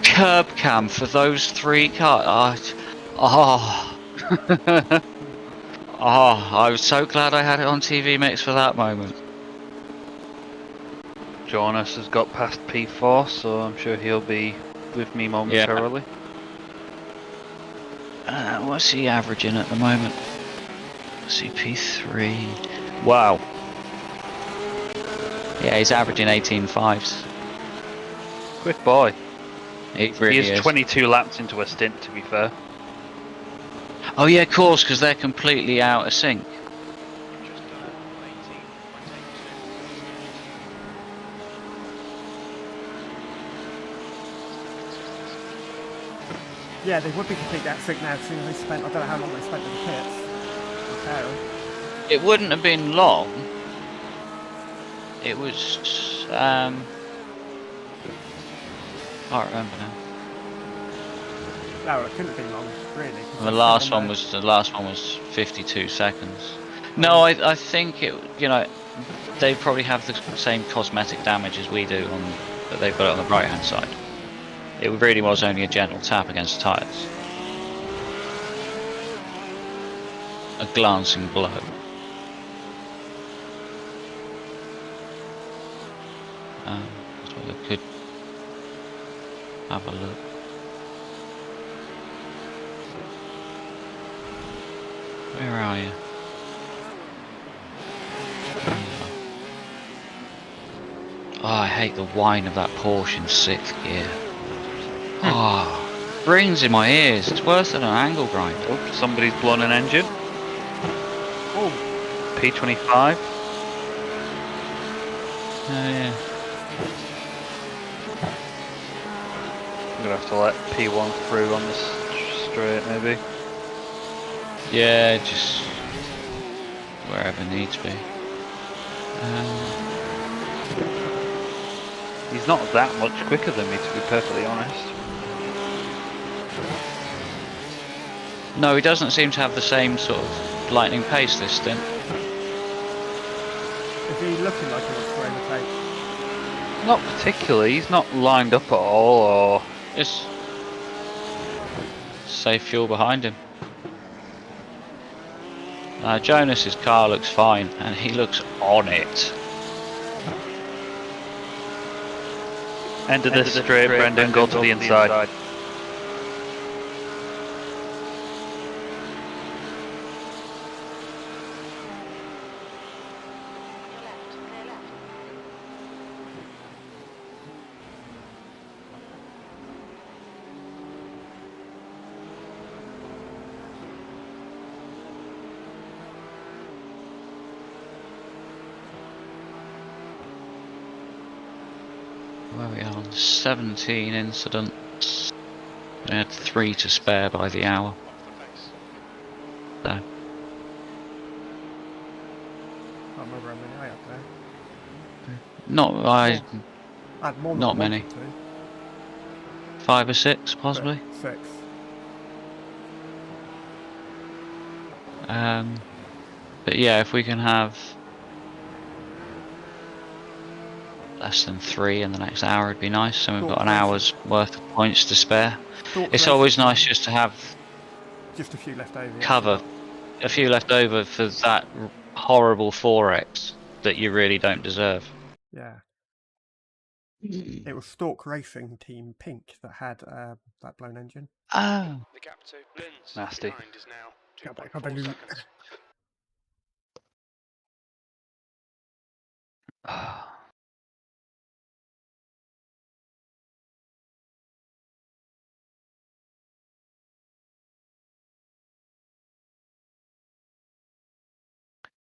Curb cam for those 3 cars. I was so glad I had it on TV Mix for that moment. Jonas has got past P4, so I'm sure he'll be with me momentarily. What's he averaging at the moment? CP3. Wow. Yeah, he's averaging 18.5s. Quick boy. He really He is 22 laps into a stint, to be fair. Oh yeah, of course, because they're completely out of sync. Yeah, they would be completely out of sync now, seeing they spent, I don't know how long they spent in the pits repairing. It wouldn't have been long. It was, I can't remember now. No, it couldn't have been long, really. The last one was 52 seconds. No, I think it, they probably have the same cosmetic damage as we do but they've got it on the right hand side. It really was only a gentle tap against the tyres. A glancing blow. So they could have a look. Where are you? Oh, I hate the whine of that Porsche in 6th gear. Oh, rings in my ears. It's worse than an angle grind. Oh, somebody's blown an engine. Oh. P25. Oh yeah. I'm gonna have to let P1 through on this straight, maybe. Yeah, just wherever needs be. He's not that much quicker than me, to be perfectly honest. No, he doesn't seem to have the same sort of lightning pace this stint. Is he looking like he wants to overtake? Not particularly. He's not lined up at all, or Just save fuel behind him. Jonas's car looks fine, and he looks on it. end of this straight, Brendan. Go to the inside. Your left, clear left. Where we are on 17 incidents. We had 3 to spare by the hour. Off the pace. So, I can't remember how many I had there. I had more than Not I many. wanted to, 5 or 6 but possibly. 6. But yeah, if we can have less than 3 in the next hour, it'd be nice. So we've got an hour's worth of points to spare. It's always nice just to have Just a few left over. yeah, cover, a few left over for that horrible 4X that you really don't deserve. Yeah. It was Stork Racing Team Pink that had that blown engine. Oh, The gap to Lynn's Nasty. behind is now Got back 2.4 on the loop. seconds.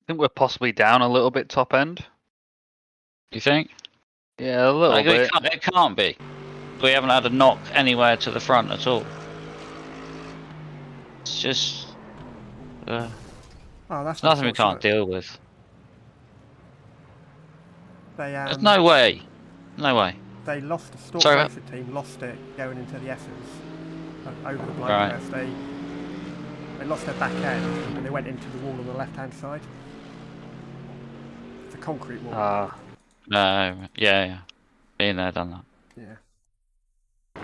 I think we're possibly down a little bit top end. do you think? Yeah, a little bit. It can't be. We haven't had a knock anywhere to the front at all. It's just Oh, that's nothing we can't unfortunate. deal with. They There's no way. No way. they lost the Stork Sorry, Racing team, lost it going into the S's over the blown Right. burst. They lost their back end and they went into the wall on the left hand side. It's a concrete wall. No, yeah. Been there, done that. Yeah.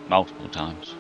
Multiple times.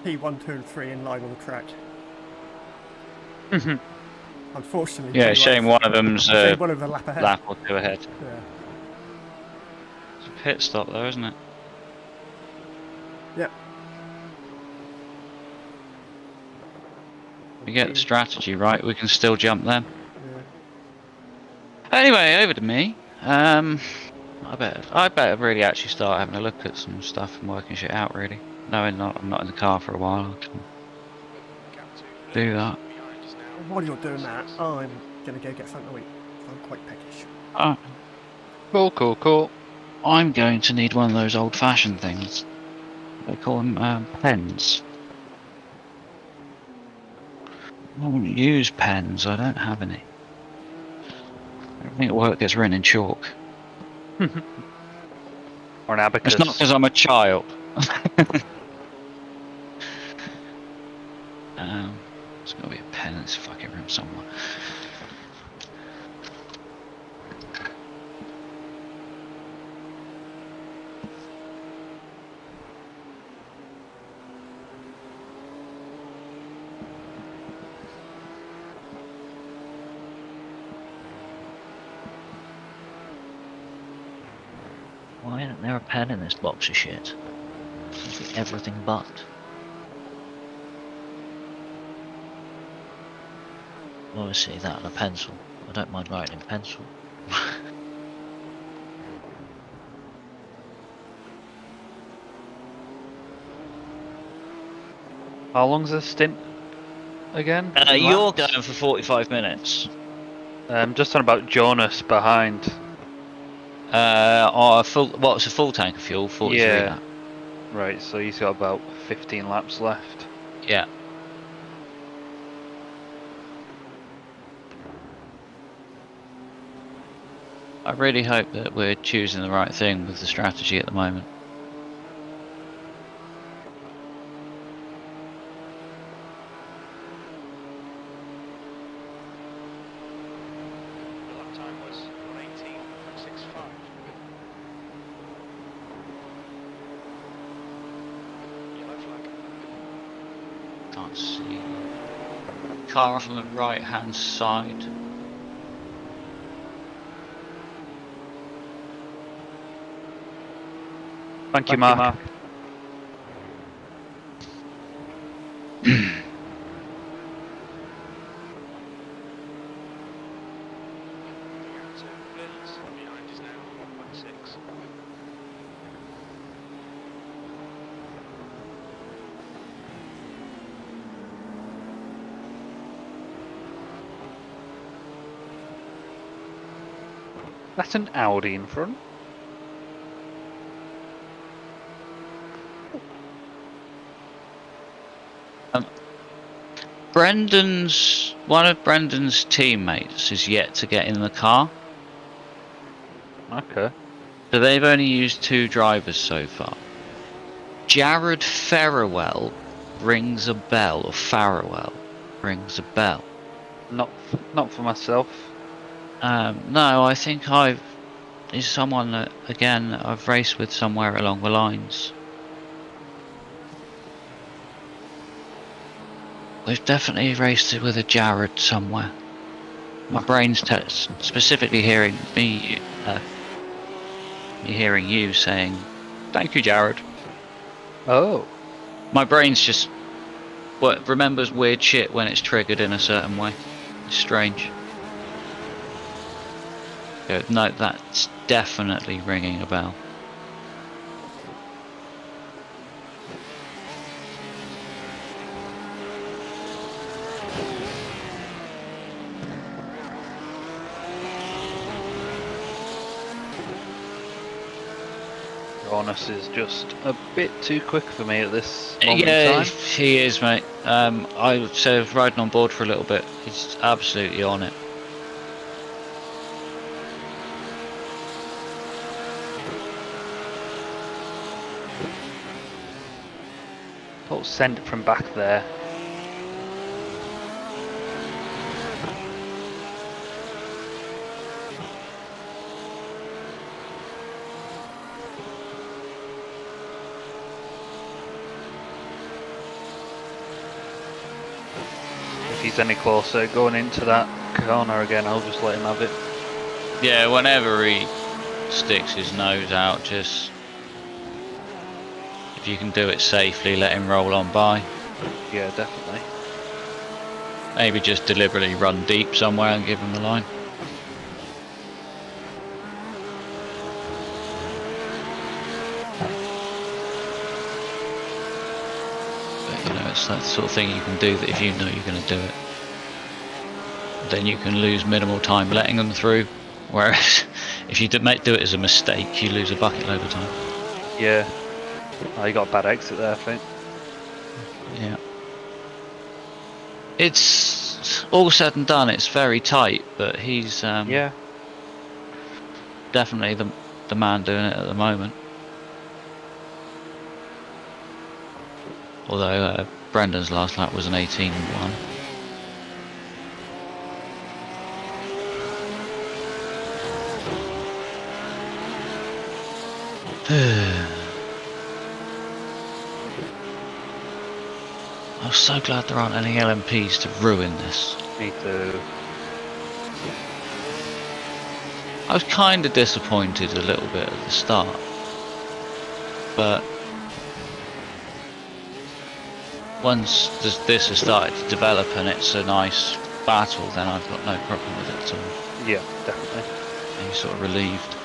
P1, 2 and 3 in line on the track. Unfortunately. Yeah, P1 shame one of them's I think one of the lap ahead. lap or 2 ahead. Yeah. It's a pit stop though, isn't it? Yep. We get the strategy right, we can still jump them. Yeah. Anyway, over to me. I better really actually start having a look at some stuff and working shit out really. Knowing I'm not in the car for a while, I can Gap to do Lynn's that. behind is now While you're doing that, I'm going to go get something to eat. I'm quite peckish. Cool. I'm going to need one of those old-fashioned things. They call them pens. I won't use pens, I don't have any. Everything at work gets written in chalk. Or an abacus. It's not because I'm a child. There's got to be a pen in this fucking room somewhere. there a pen in this box of shit? Everything but. Obviously that and a pencil. I don't mind writing in pencil. How long's the stint again? in You're laps? going for 45 minutes. Just on about Jonas behind. What's a full tank of fuel? 43 Yeah. lap. Right, so he's got about 15 laps left. Yeah. I really hope that we're choosing the right thing with the strategy at the moment. The lap time was 1:18.65. Yellow flag. Can't see. Car off on the right hand side. Thank you, Mark. The outer bins behind is now 1.6. That's an Audi in front. One of Brendan's teammates is yet to get in the car. Okay. So they've only used 2 drivers so far. Jared Farrowell rings a bell, or Farrowell rings a bell. Not for myself. No, I think he's someone that, again, I've raced with somewhere along the lines. We've definitely raced it with a Jared somewhere. My brain's specifically hearing me hearing you saying, "Thank you, Jared." Oh. My brain's just remembers weird shit when it's triggered in a certain way. It's strange. No, that's definitely ringing a bell. Jonas is just a bit too quick for me at this moment in Yeah, time. he is, mate. I was riding on board for a little bit. He's absolutely on it. Thought send it from back there. If he's any closer going into that corner again, I'll just let him have it. Yeah, whenever he sticks his nose out, just if you can do it safely, let him roll on by. Yeah, definitely. Maybe just deliberately run deep somewhere and give him the line. But you know, it's that sort of thing you can do that if you know you're going to do it. Then you can lose minimal time letting them through. Whereas if you do it as a mistake, you lose a bucket load of time. Yeah. Oh, you got a bad exit there, I think. Yeah. It's all said and done, it's very tight, but he's Yeah. definitely the man doing it at the moment. Although Brendan's last lap was an 18-1. I'm so glad there aren't any LMPs to ruin this. Me too. I was kind of disappointed a little bit at the start. but once this has started to develop and it's a nice battle, then I've got no problem with it at all. Yeah, definitely. And you're sort of relieved.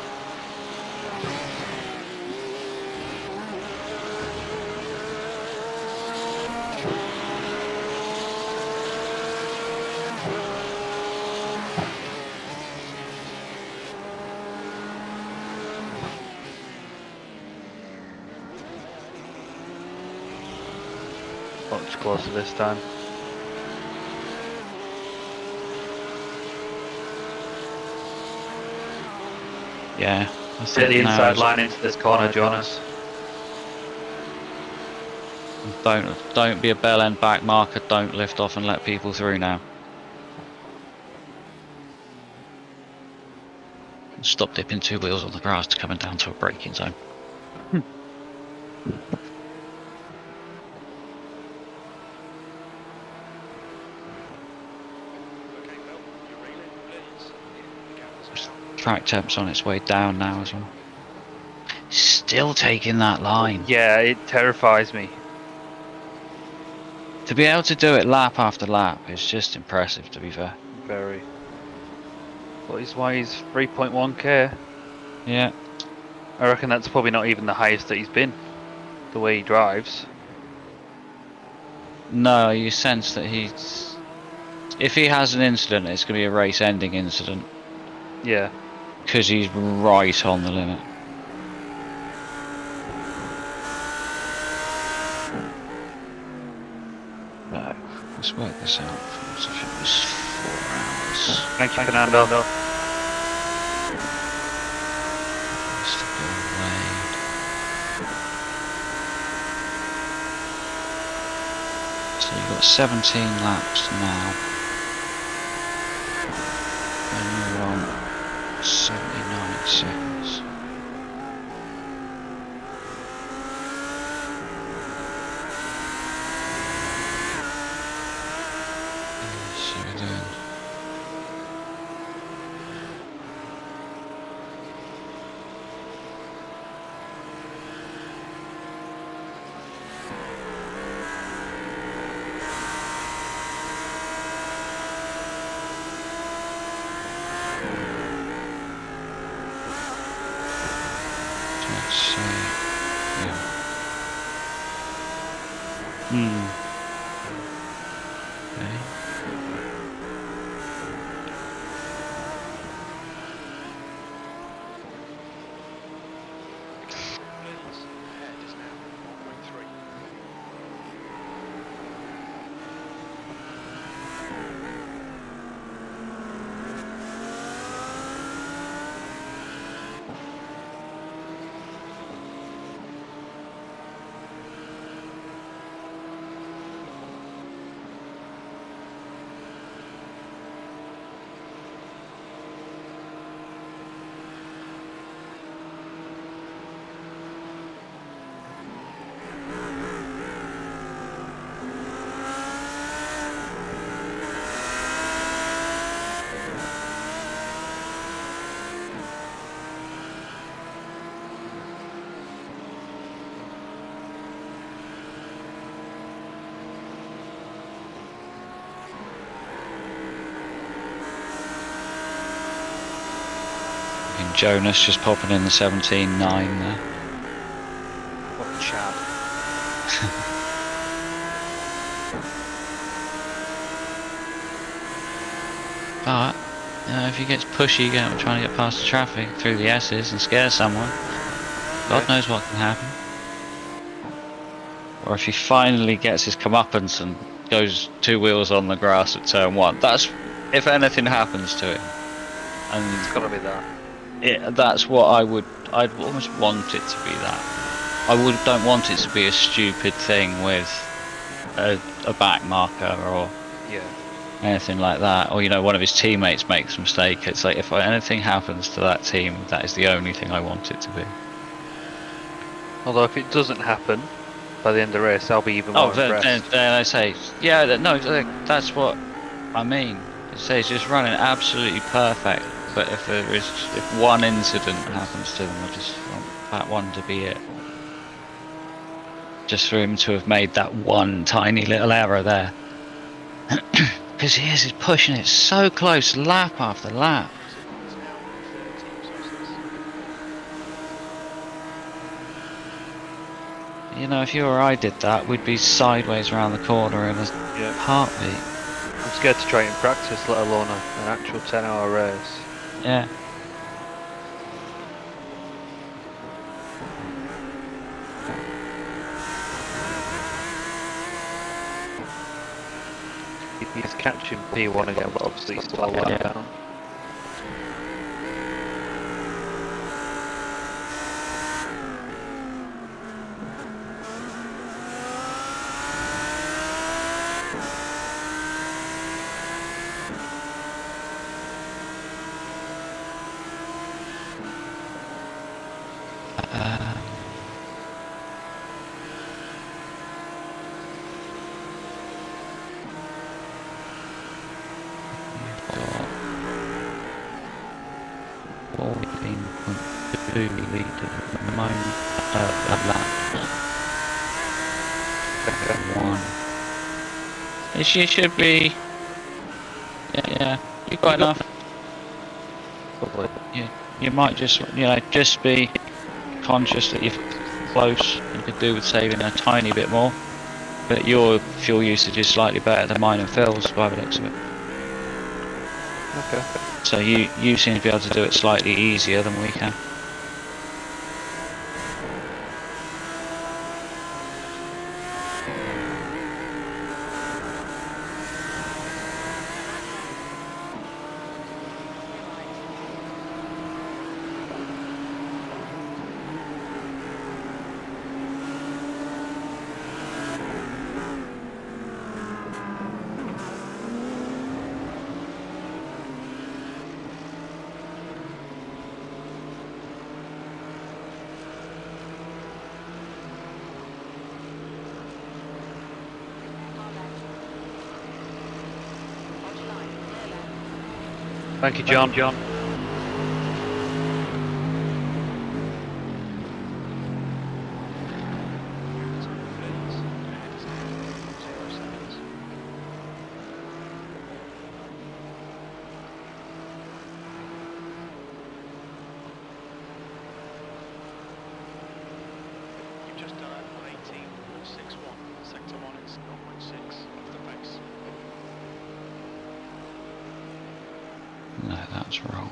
Much closer this time. Yeah. I Hit think the now inside is- line into this corner, Jonas. Don't be a bell end back marker. Don't lift off and let people through now. Stop dipping two wheels on the grass to coming down to a braking zone. Okay, Phil, you're reeling. Please. The gap is now. Track temp's on its way down now as well. Still taking that line. Yeah, it terrifies me. To be able to do it lap after lap is just impressive, to be fair. Very. But he's why he's 3.1k. Yeah. I reckon that's probably not even the highest that he's been. The way he drives. No, you sense that he's... If he has an incident, it's going to be a race-ending incident. Yeah. Because he's right on the limit. No, let's work this out. So if it was 4 hours. Thank you, Fernando. Let's go away. So you've got 17 laps now. And you're on 79 seconds. So you're doing... Let's say, yeah. Okay. Please. Ahead is now 1.3. And Jonas just popping in the 17.9 there. What a chap. But, if he gets pushy trying to get past the traffic through the S's and scare someone, God knows what can happen. Or if he finally gets his comeuppance and goes two wheels on the grass at turn 1, that's if anything happens to him. And It's gotta be that. that's what I'd almost want it to be that. Don't want it to be a stupid thing with a back marker or Yeah. anything like that, or one of his teammates makes a mistake. It's like if anything happens to that team, that is the only thing I want it to be. Although if it doesn't happen by the end of the race, I'll be even more impressed. Then I say, yeah, no, that's what I mean. It says just running absolutely perfect, but if one incident happens to them, I just want that one to be it. just for him to have made that one tiny little error there. Because he's pushing it so close, lap after lap. It's now 13 Celsius. You know, if you or I did that, we'd be sideways around the corner in a Yeah. heartbeat. I'm scared to try it in practice, let alone an actual 10-hour race. Yeah. He's catching P1 again, but obviously he's still a lap Yeah. down. You've got 14.2 litres at the moment. One. You should be. Yeah. You've got enough. Probably. You might just, just be conscious that you're close and could do with saving a tiny bit more. But your fuel usage is slightly better than mine and Phil's by the looks of it. Okay. So you seem to be able to do it slightly easier than we can. Thank you, John. You've just done a 118.61. Sector 1 is 0.6 off the pace. No, that's wrong.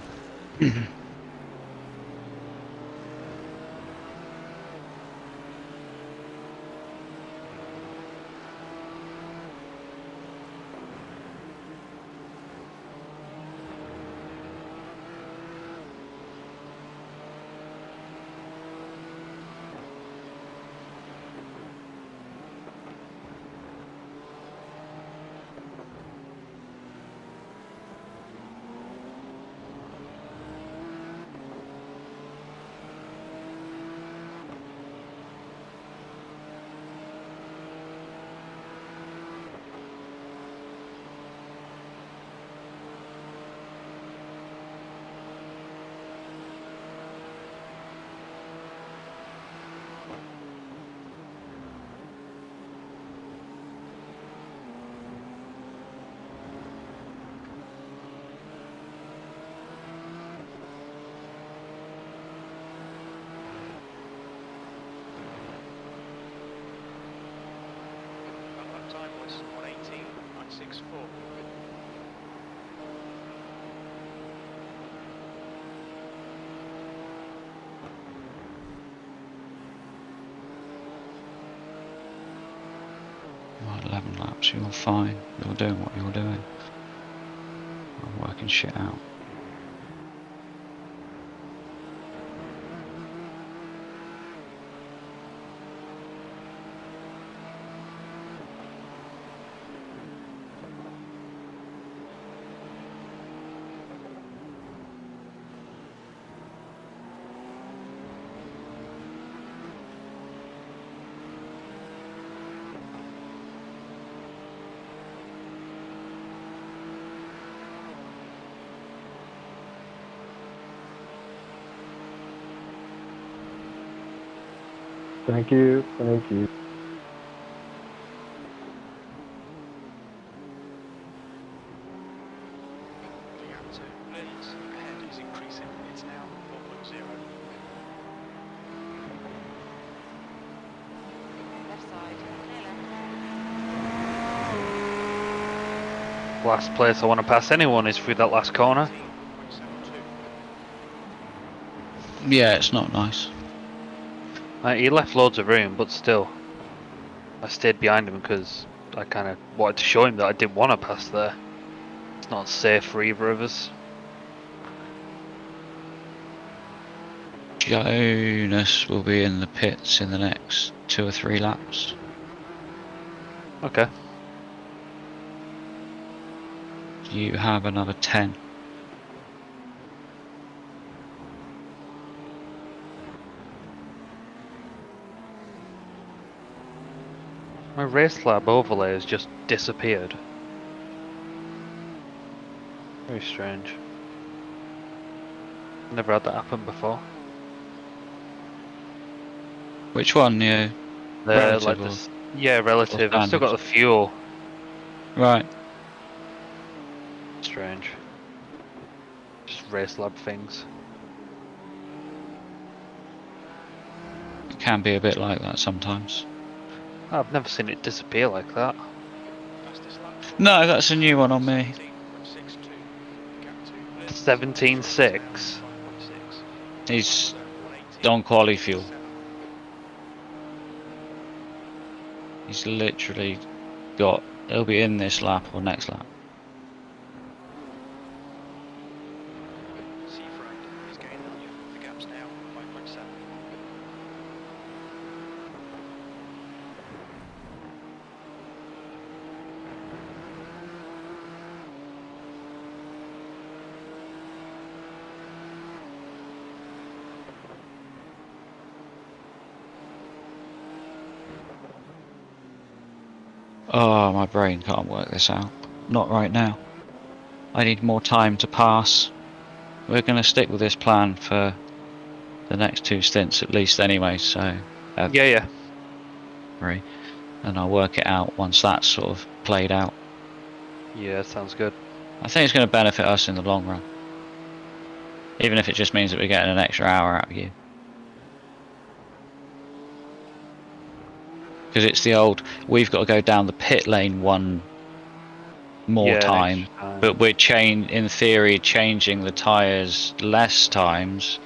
That time was 118.64. Well, 11 laps, you're fine. You're doing what you're doing. I'm working shit out. Thank you. Thank you. Captain, leads ahead is increasing. It's now 4.0. Left side. Clear left. Last place I want to pass anyone is through that last corner. 19.72. Yeah, it's not nice. He left loads of room, but still, I stayed behind him because I kind of wanted to show him that I didn't want to pass there. It's not safe for either of us. Jonas will be in the pits in the next 2 or 3 laps. Okay. You have another 10. My race lab overlay has just disappeared. Very strange. Never had that happen before. Which one? Yeah, Like relative or this, yeah, relative. I've still got the standard? fuel. Right. Strange. Just race lab things. It can be a bit like that sometimes. I've never seen it disappear like that. Fastest lap. No, that's a new one on me. 17.62. Captain, leads 17.6. 5.6. He's on quali fuel. He's literally got. He'll be in this lap or next lap. Seafried is gaining on you. The gap's now 5.7. Oh, my brain can't work this out. Not right now. I need more time to pass. We're going to stick with this plan for the next 2 stints at least anyway, so... Yeah. Three. And I'll work it out once that's sort of played out. Yeah, sounds good. I think it's going to benefit us in the long run. Even if it just means that we're getting an extra hour out of you. Because it's the old, we've got to go down the pit lane one more Yeah, time, extra time. but we're in theory changing the tyres less times.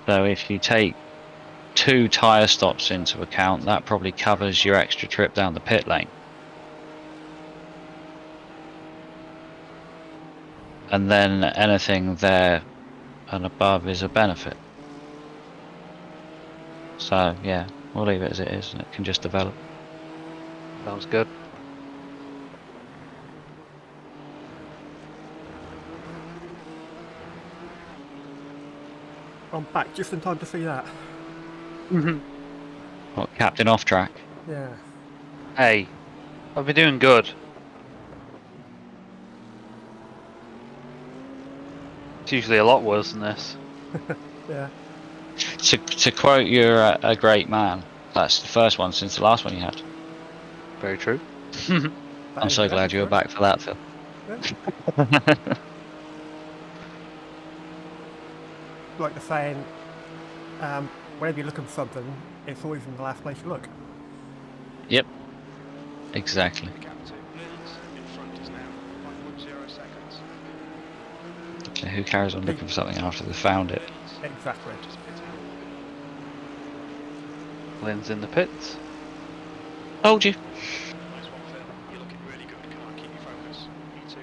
So if you take 2 tyre stops into account, that probably covers your extra trip down the pit lane. And then anything there and above is a benefit. So yeah, we'll leave it as it is and it can just develop. Sounds good. I'm back just in time to see that. What, captain off track? Yeah. Hey, I've been doing good. It's usually a lot worse than this. Yeah. To quote, you're a great man. That's the first one since the last one you had. Very true. I'm so glad you were back for that, Phil. Like the saying, whenever you're looking for something, it's always in the last place you look. Yep. Exactly. The gap to leads in front is now 5.0 seconds. So who carries on looking for something after they've found it? Exactly. Just pit out. Lynn's in the pits. Told you. Nice one, Phil. You're looking really good. Come on, keep your focus. Me too.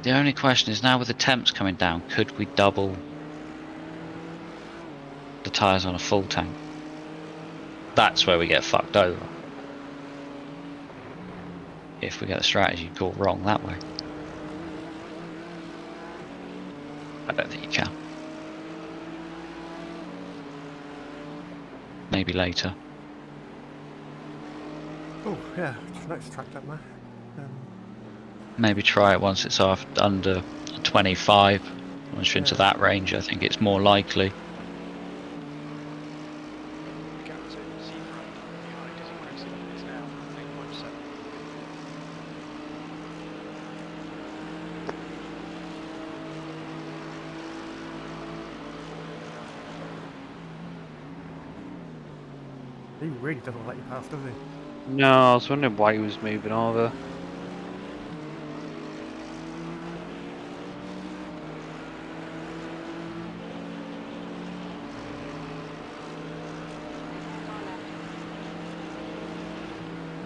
The only question is now with the temps coming down, could we double the tyres on a full tank? That's where we get fucked over. If we get the strategy caught wrong that way. I don't think you can. Maybe later. Oh, yeah, just noticed track down there. Maybe try it once it's under 25. Once you're into Yeah. that range, I think it's more likely. The gap to Seafried behind is increasing. It's now 8.7. He really doesn't let you pass, does he? No, I was wondering why he was moving over.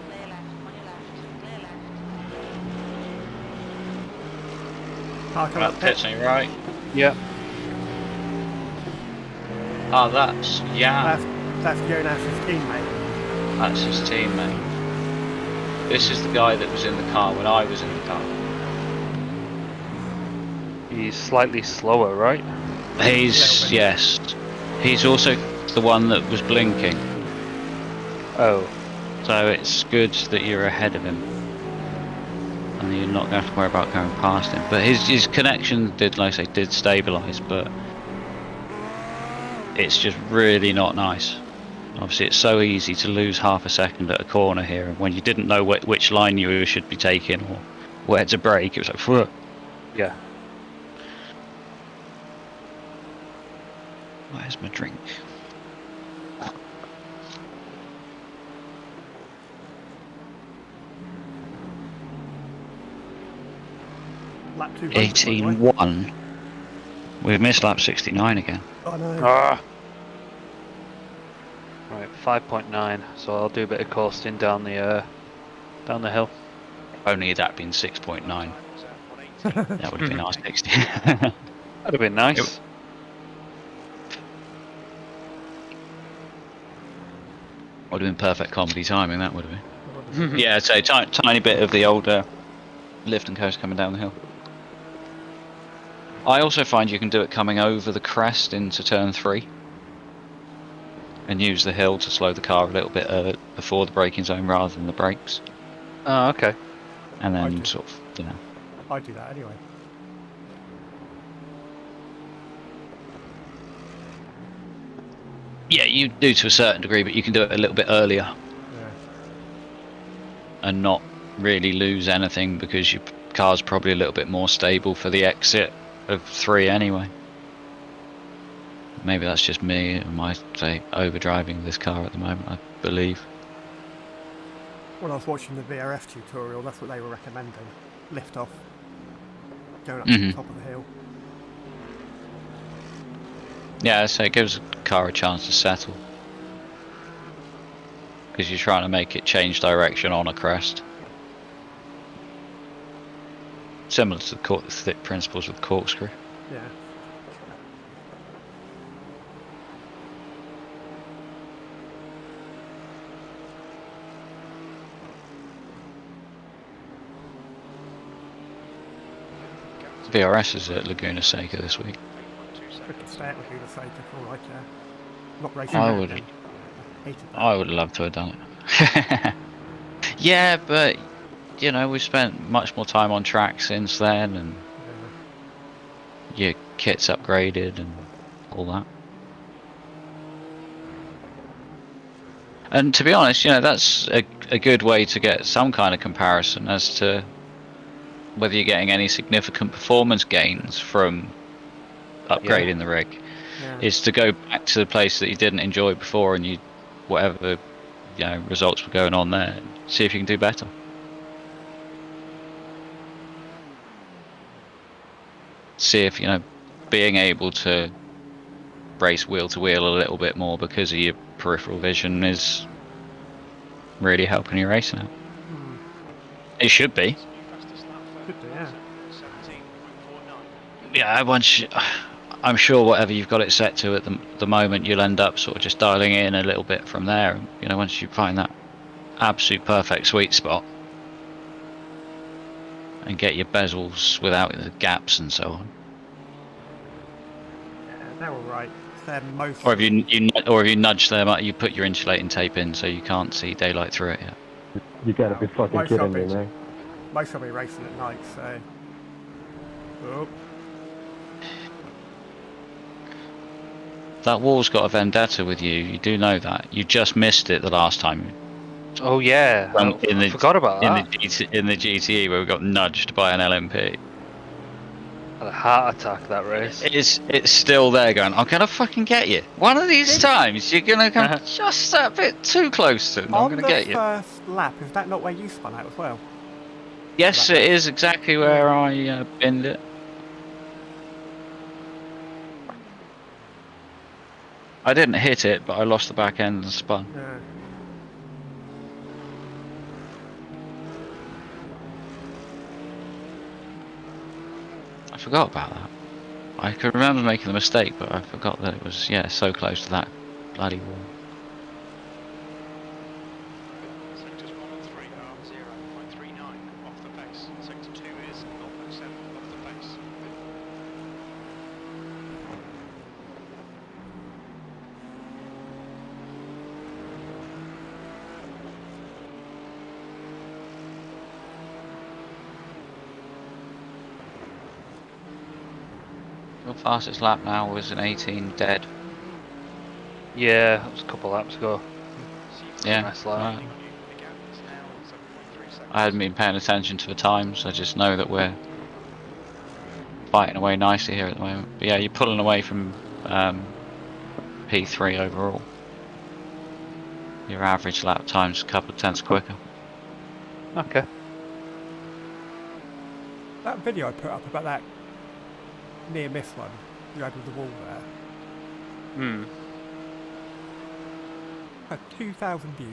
Clear left, on your left, clear left. Park on Right, that pit. pit's on your right. Yep. Oh, that's Jan. That's Jonas's teammate. That's his teammate. This is the guy that was in the car when I was in the car. He's slightly slower, right? He's, yes. He's also the one that was blinking. Oh. So it's good that you're ahead of him. And you're not going to have to worry about going past him. But his connection did, like I say, did stabilise, but it's just really not nice. Obviously it's so easy to lose half a second at a corner here, and when you didn't know which line you should be taking or where to brake, it was like, phew. Yeah. Where's my drink? Lap 200, by the way. 18-1. We've missed lap 69 again. Oh no. Ah. Right, 5.9. So I'll do a bit of coasting down the hill. Only that been 6.9. That would have been nice 60. That'd have been nice. Would have been perfect comedy timing, that would have been. Yeah, so tiny bit of the old lift and coast coming down the hill. I also find you can do it coming over the crest into turn 3 and use the hill to slow the car a little bit before the braking zone rather than the brakes, Oh, okay. and I then do. sort of, you know. I do that anyway. Yeah, you do to a certain degree, but you can do it a little bit earlier Yeah. and not really lose anything because your car's probably a little bit more stable for the exit of 3 anyway. Maybe that's just me, and I say overdriving this car at the moment, I believe. When I was watching the VRF tutorial, that's what they were recommending. Lift off, going up to Mhm. the top of the hill. Yeah, so it gives the car a chance to settle. Because you're trying to make it change direction on a crest. Similar to the principles with corkscrew. Yeah. VRS is at Laguna Seca this week. I could stay at Laguna Seca for like not racing. I around would- then. I hated that. I would have loved to have done it. Yeah, but you know, we've spent much more time on track since then, and your kit's upgraded and all that. And to be honest, you know, that's a good way to get some kind of comparison as to whether you're getting any significant performance gains from upgrading the rig. Yeah. Is to go back to the place that you didn't enjoy before, and you, whatever, you know, results were going on there, see if you can do better. See if, you know, being able to race wheel to wheel a little bit more because of your peripheral vision is really helping your racing out. Hmm. It should be. Could do, yeah. Yeah, I'm sure whatever you've got it set to at the moment, you'll end up sort of just dialing in a little bit from there. You know, once you find that absolute perfect sweet spot and get your bezels without the gaps and so on. Yeah, they're all right. They're most. Or if you nudge them up, you put your insulating tape in so you can't see daylight through it yet. You gotta be fucking Most kidding of me, it. man. Most of me racing at night, so. Oh, That wall's got a vendetta with you. You do know that. You just missed it the last time. Oh yeah. I forgot about that. In the GTE where we got nudged by an LMP. Had a heart attack that race. It's still there going, I'm gonna fucking get you. One of these times you're gonna come just that bit too close to it and I'm On gonna the get you. first lap, is that not where you spun out as well? Yes, that it way. is exactly where I binned it. I didn't hit it, but I lost the back end and spun. Yeah. I forgot about that. I can remember making the mistake, but I forgot that it was, yeah, so close to that bloody wall. Sectors 1 and 3 are 0.39 off the pace. Sector 2 is 0.7 off the pace. Your fastest lap now was an 18 dead. Yeah, that was a couple laps ago. Yeah, Nice lap. right. The gap is now 7.3 seconds. I hadn't been paying attention to the times. I just know that we're fighting away nicely here at the moment. But yeah, you're pulling away from P3 overall. Your average lap time's a couple of tenths quicker. Okay. That video I put up about that near miss one you had with the wall there Hmm. had 2,000 views,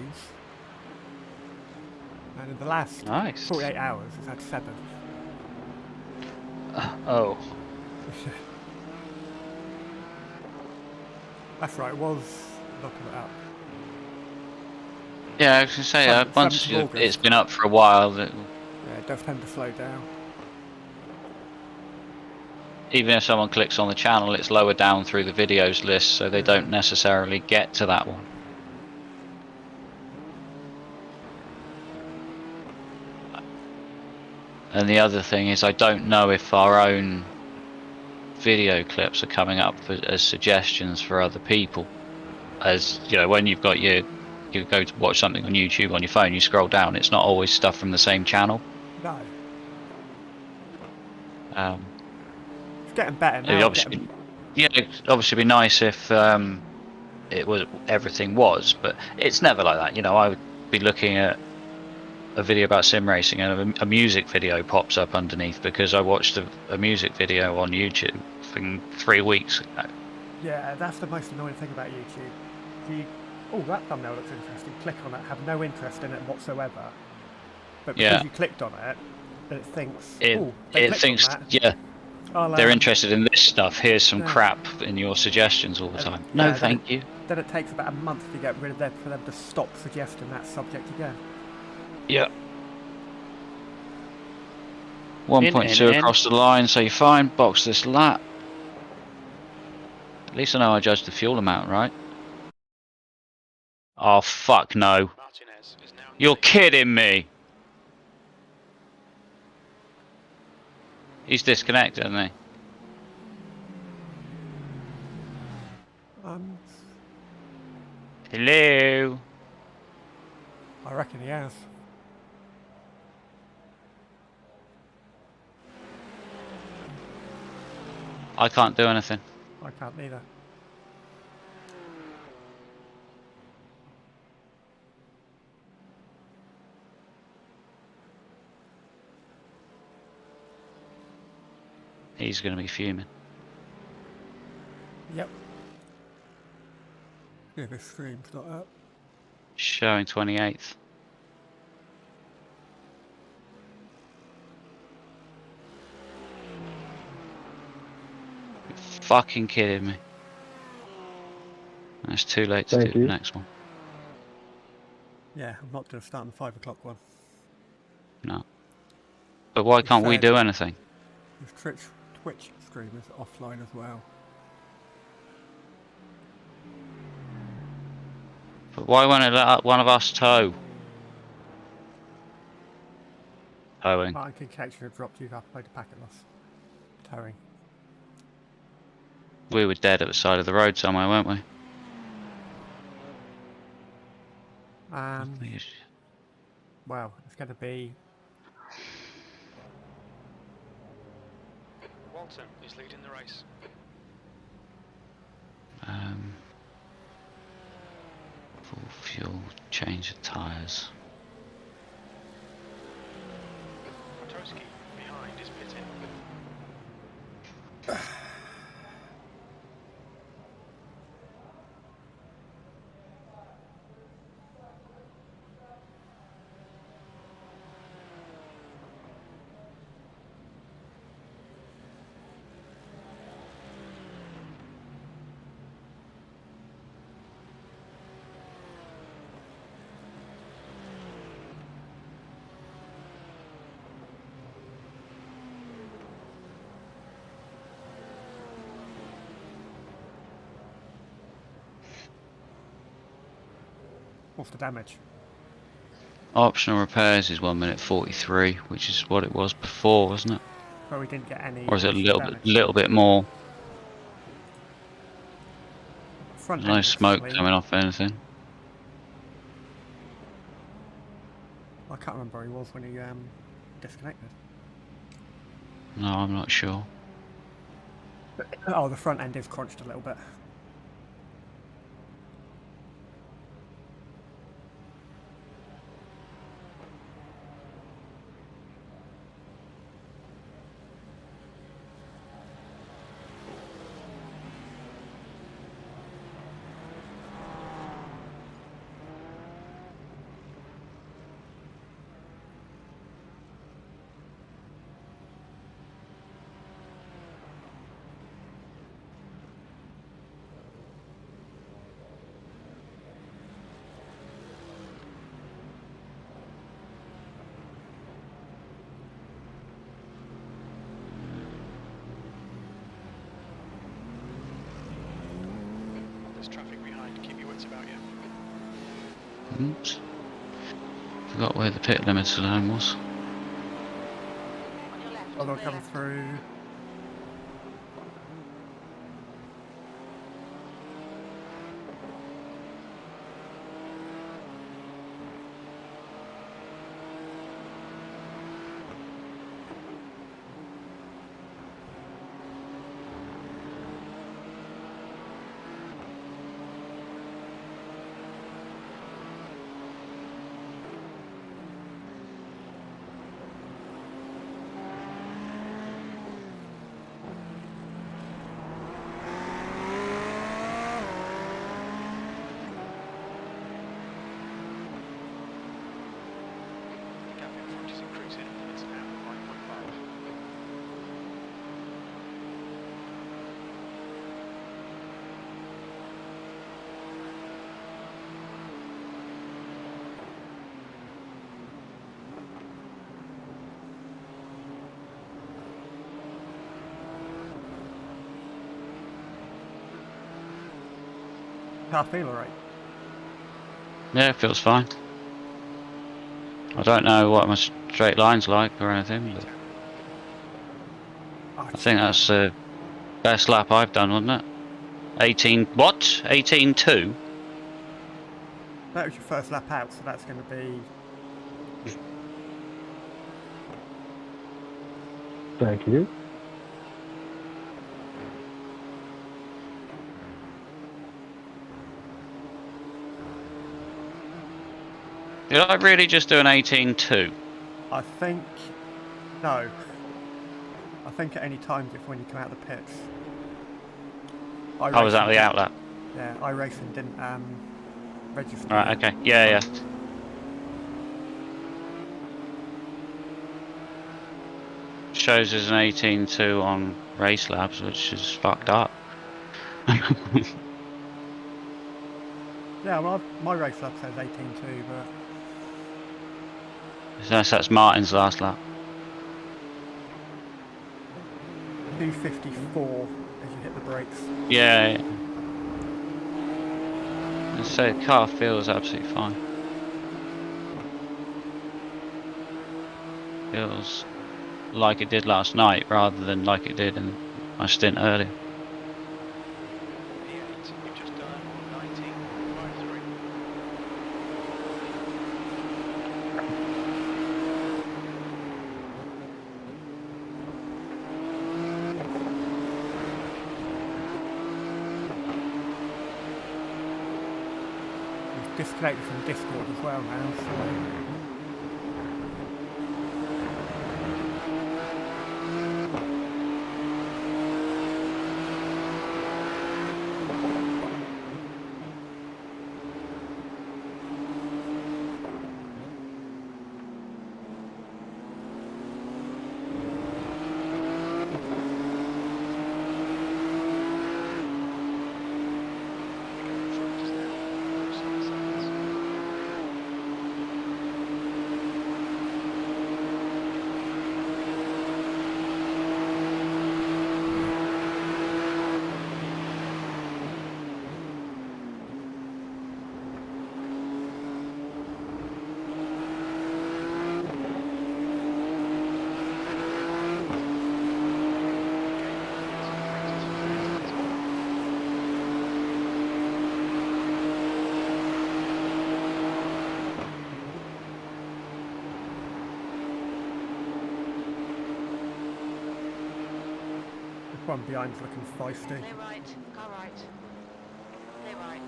and in the last Nice. 48 hours it's had 7. Oh. That's right, it was looking it up. Yeah, I was going to say, Seventh once of August. it's been up for a while, Yeah, it does tend to slow down. even if someone clicks on the channel, it's lower down through the videos list, so they don't necessarily get to that one. And the other thing is, I don't know if our own video clips are coming up as suggestions for other people. As you know, when you've got you go to watch something on YouTube on your phone, you scroll down, it's not always stuff from the same channel. No, Um, it's getting better it'd now. obviously, yeah, it'd obviously be nice if it was everything was, but it's never like that. You know, I would be looking at a video about sim racing and a music video pops up underneath because I watched a music video on YouTube from 3 weeks ago. Yeah, that's the most annoying thing about YouTube. Oh, that thumbnail looks interesting. Click on it, have no interest in it whatsoever. But because Yeah. you clicked on it, it thinks, It oh, they clicked thinks, on that. yeah, I'll, they're interested in this stuff. Here's some Yeah. crap in your suggestions all the time. yeah, No, then thank you. Then it takes about a month to get rid of them for them to stop suggesting that subject again. Yeah. 1.2 across the line, so you're fine. Box this lap. At least I know I judged the fuel amount right. Oh, fuck no. Martinez is now You're kidding me. He's disconnected, isn't he? Hello. I reckon he has. I can't do anything. I can't either. He's going to be fuming. Yep. Yeah, this stream's not up. Showing 28th. You're fucking kidding me. It's too late to Thank do you. the next one. Yeah, I'm not going to start on the 5 o'clock one. No. But why can't we do anything? This Twitch stream is offline as well. But why won't it let one of us tow? Towing. Martin Connection have dropped you up by the packet loss. Towing. We were dead at the side of the road somewhere, weren't we? Well, it's going to be Walton is leading the race. Full fuel, change of tyres. Toski behind is Petit. What's the damage? Optional repairs is 1 minute 43, which is what it was before, wasn't it? Well, we didn't get any. Or is it a additional little damage. bit more? Front There's no end was smoke clean. coming off anything. I can't remember where he was when he disconnected. No, I'm not sure. Oh, the front end is crunched a little bit. There's traffic behind. Keep your wits about you. Oops. Forgot where the pit limiter line was. On your left. Oh, they'll clear come left. through. The gap in front is increasing. It's now 5.5. Car feel alright. Yeah, it feels fine. I don't know what my straight line's like or anything, but Oh, I think that's the best lap I've done, wasn't it? 18, what? 18.2? that was your first lap out, so that's going to be. Thank you. Did I really just do an 18.2? I think. No. I think at any times if when you come out of the pits. Oh, was that the outlet? Yeah, iracing didn't register. Right, okay. Yeah, yeah. Shows as an 18.2 on race labs, which is fucked up. Yeah, well, my race lap says 18.2, but That's Martin's last lap. 254 as you hit the brakes. Yeah. So the car feels absolutely fine. Feels like it did last night rather than like it did in my stint earlier. P8, you've just done 19.53. disconnected from Discord as well now, so... Front is now 7 seconds. The one behind's looking feisty. Clear right, car right. Clear right.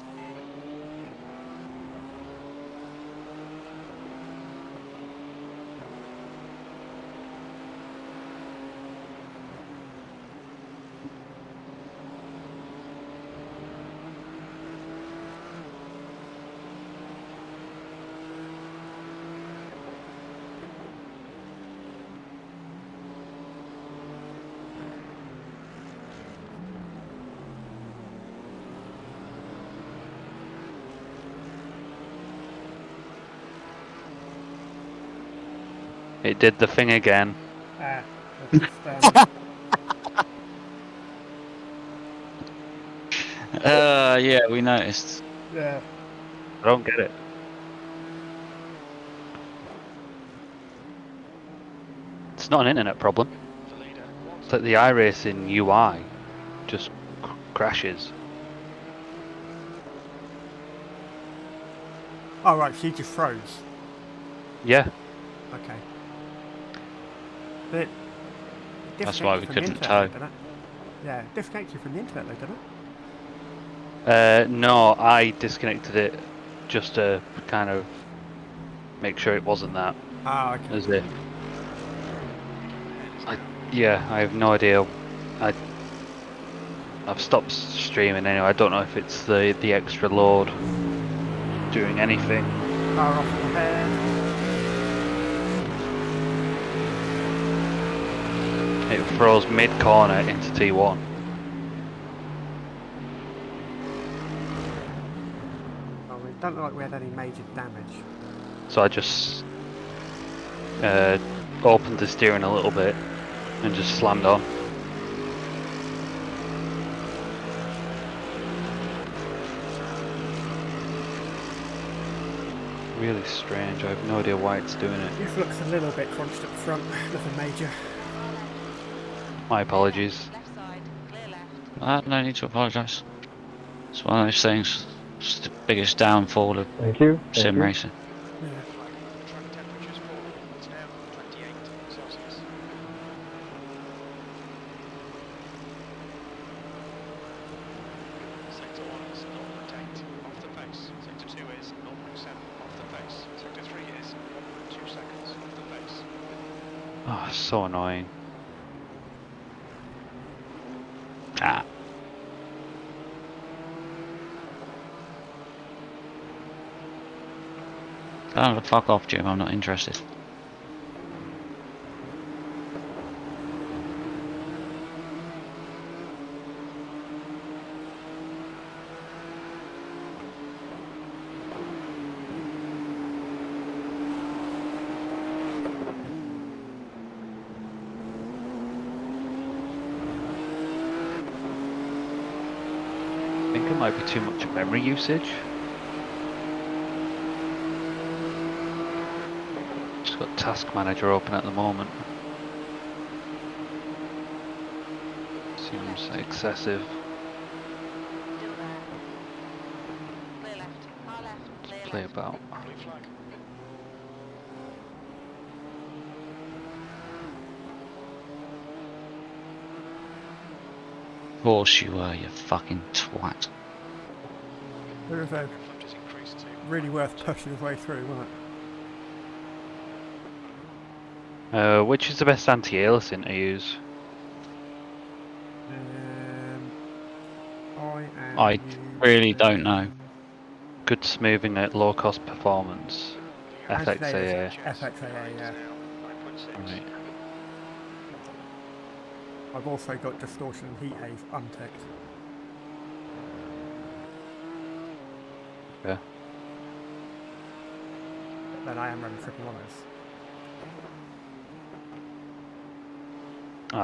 It did the thing again. It's just, Yeah, we noticed. yeah. I don't get it. It's not an internet problem. The leader. It's that the iRacing UI just crashes. Oh right, she just froze. Yeah. Okay. But it That's why we disconnected from the couldn't internet, tow. didn't it? Yeah, it disconnected from the internet though, didn't it? No, I disconnected it just to kind of make sure it wasn't that. Ah, okay. As if. Yeah, I have no idea. I've stopped streaming anyway. I don't know if it's the extra load doing anything. Power off the head. It throws mid corner into T1. Oh, it doesn't look like we had any major damage. So I just opened the steering a little bit and just slammed on. Really strange. I have no idea why it's doing it. This looks a little bit crunched at the front, nothing major. My apologies. Left side, clear left. No need to apologise. It's one of those things. It's the biggest downfall of Thank you. sim racing. Yeah. The track temperature's fallen. It's now 28 Celsius. Sector 1 is 0.8 off the pace. Sector 2 is 0.7 off the pace. Sector 3 is 1.2 seconds off the pace. Oh, so annoying. Ah. Oh, fuck off, Jim. I'm not interested. I think it might be too much memory usage. Just got Task Manager open at the moment. Seems excessive. Still there. Clear left, car left, clear Play left. about. Blue flag. Of course you were, you fucking twat. Who is that? Left is increased to really worth pushing his way through, wasn't it? Which is the best anti-aliasing to use? I really don't know. Good smoothing at low cost performance. FXAA. FXAA, yeah. Right. I've also got distortion and heat haze unticked. Yeah. But then I am running triple honours.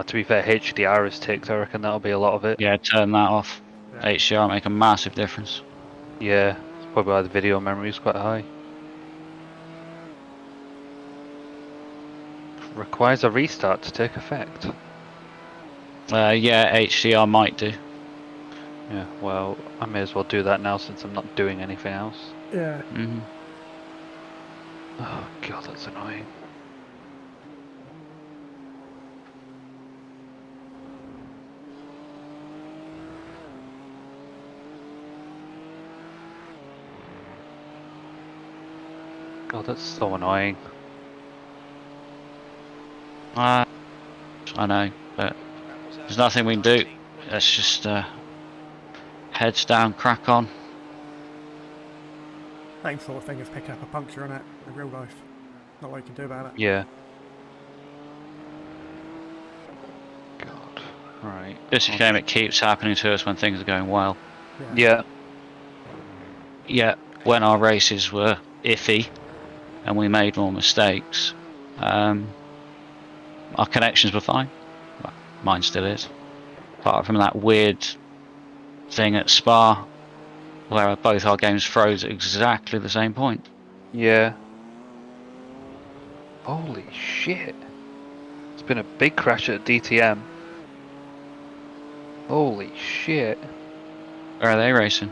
To be fair, HDR is ticked. I reckon that'll be a lot of it. Yeah, turn that off. Yeah. HDR make a massive difference. Yeah, it's probably why the video memory is quite high. Requires a restart to take effect. Yeah, HDR might do. Yeah, well, I may as well do that now since I'm not doing anything else. Yeah. Hmm. Oh god, that's annoying. God, that's so annoying. I know, but there's nothing we can do. Let's just heads down, crack on. Same sort of thing as picking up a puncture on it in real life. Not what you can do about it. Yeah. God. Alright. It's a shame it keeps happening to us when things are going well. Yeah. Yeah, when our races were iffy and we made more mistakes, our connections were fine. Well, mine still is. Apart from that weird thing at Spa where both our games froze at exactly the same point. Yeah. Holy shit. It's been a big crash at DTM. Holy shit. Where are they racing?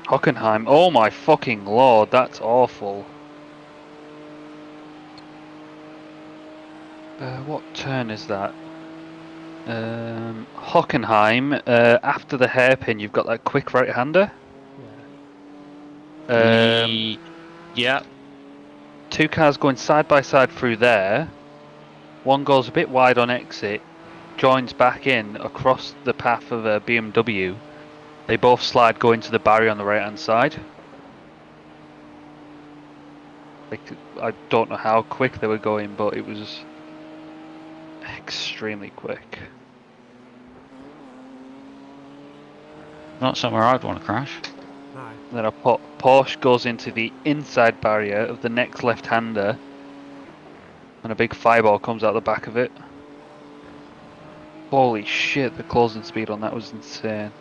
Hockenheim. Oh my fucking lord, that's awful. What turn is that? Hockenheim. After the hairpin, you've got that quick right-hander. Yeah. Two cars going side by side through there. One goes a bit wide on exit, joins back in across the path of a BMW. They both slide, go into the barrier on the right-hand side. I don't know how quick they were going, but it was extremely quick. Not somewhere I'd want to crash. No. Then a Porsche goes into the inside barrier of the next left-hander, and a big fireball comes out the back of it. Holy shit, the closing speed on that was insane.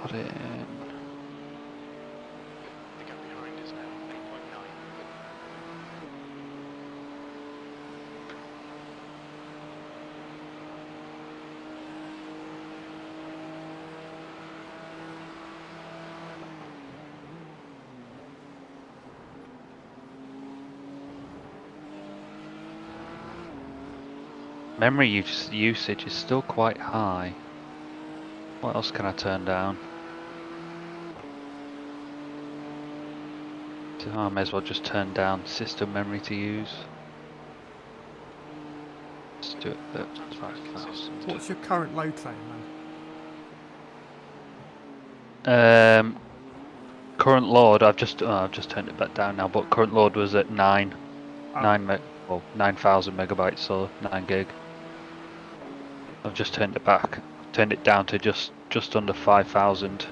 Put it in. The gap behind is now 8.9. Memory usage is still quite high. What else can I turn down? I may as well just turn down system memory to use. Let's do it at 5,000. What's your current load saying Current load, I've just turned it back down now, but current load was at 9,000 megabytes, so 9 gig. I've just turned it back, turned it down to just under 5,000.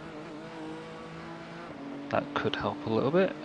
That could help a little bit.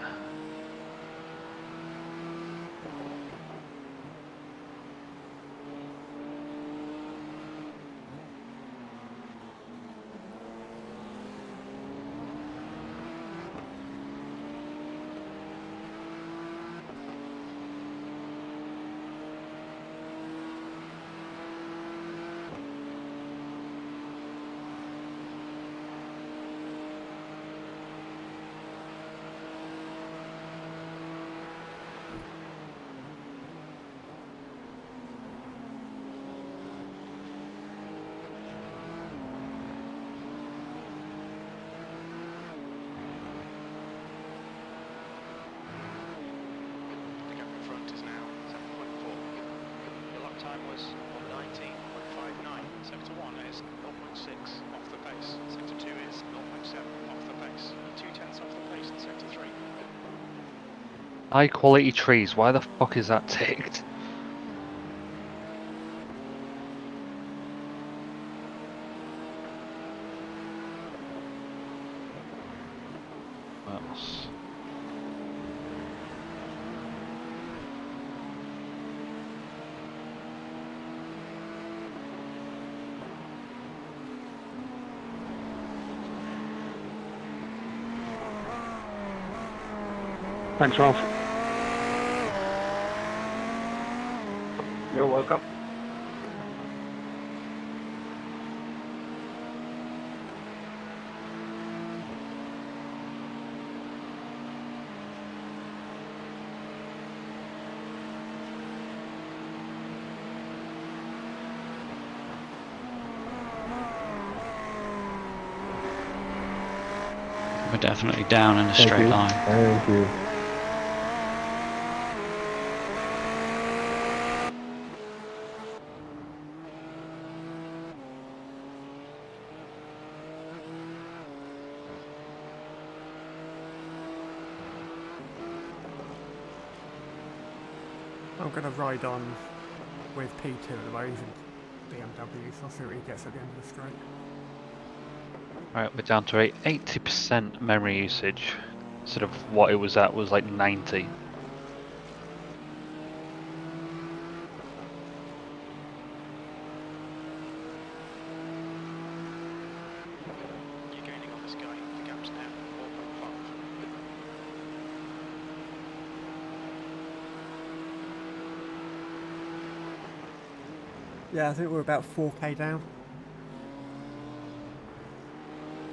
High quality trees, why the fuck is that ticked? That's... Thanks, Ralph. You're welcome. We're definitely down in a Thank straight you. line. Thank you. I'm going to ride on with P2 at the moment, using BMW, so I'll see what he gets at the end of the straight. Right, we're down to 80% memory usage. Instead of what it was at was like 90. You're gaining on this guy. The gap's now 4.5. Yeah, I think we're about 4k down.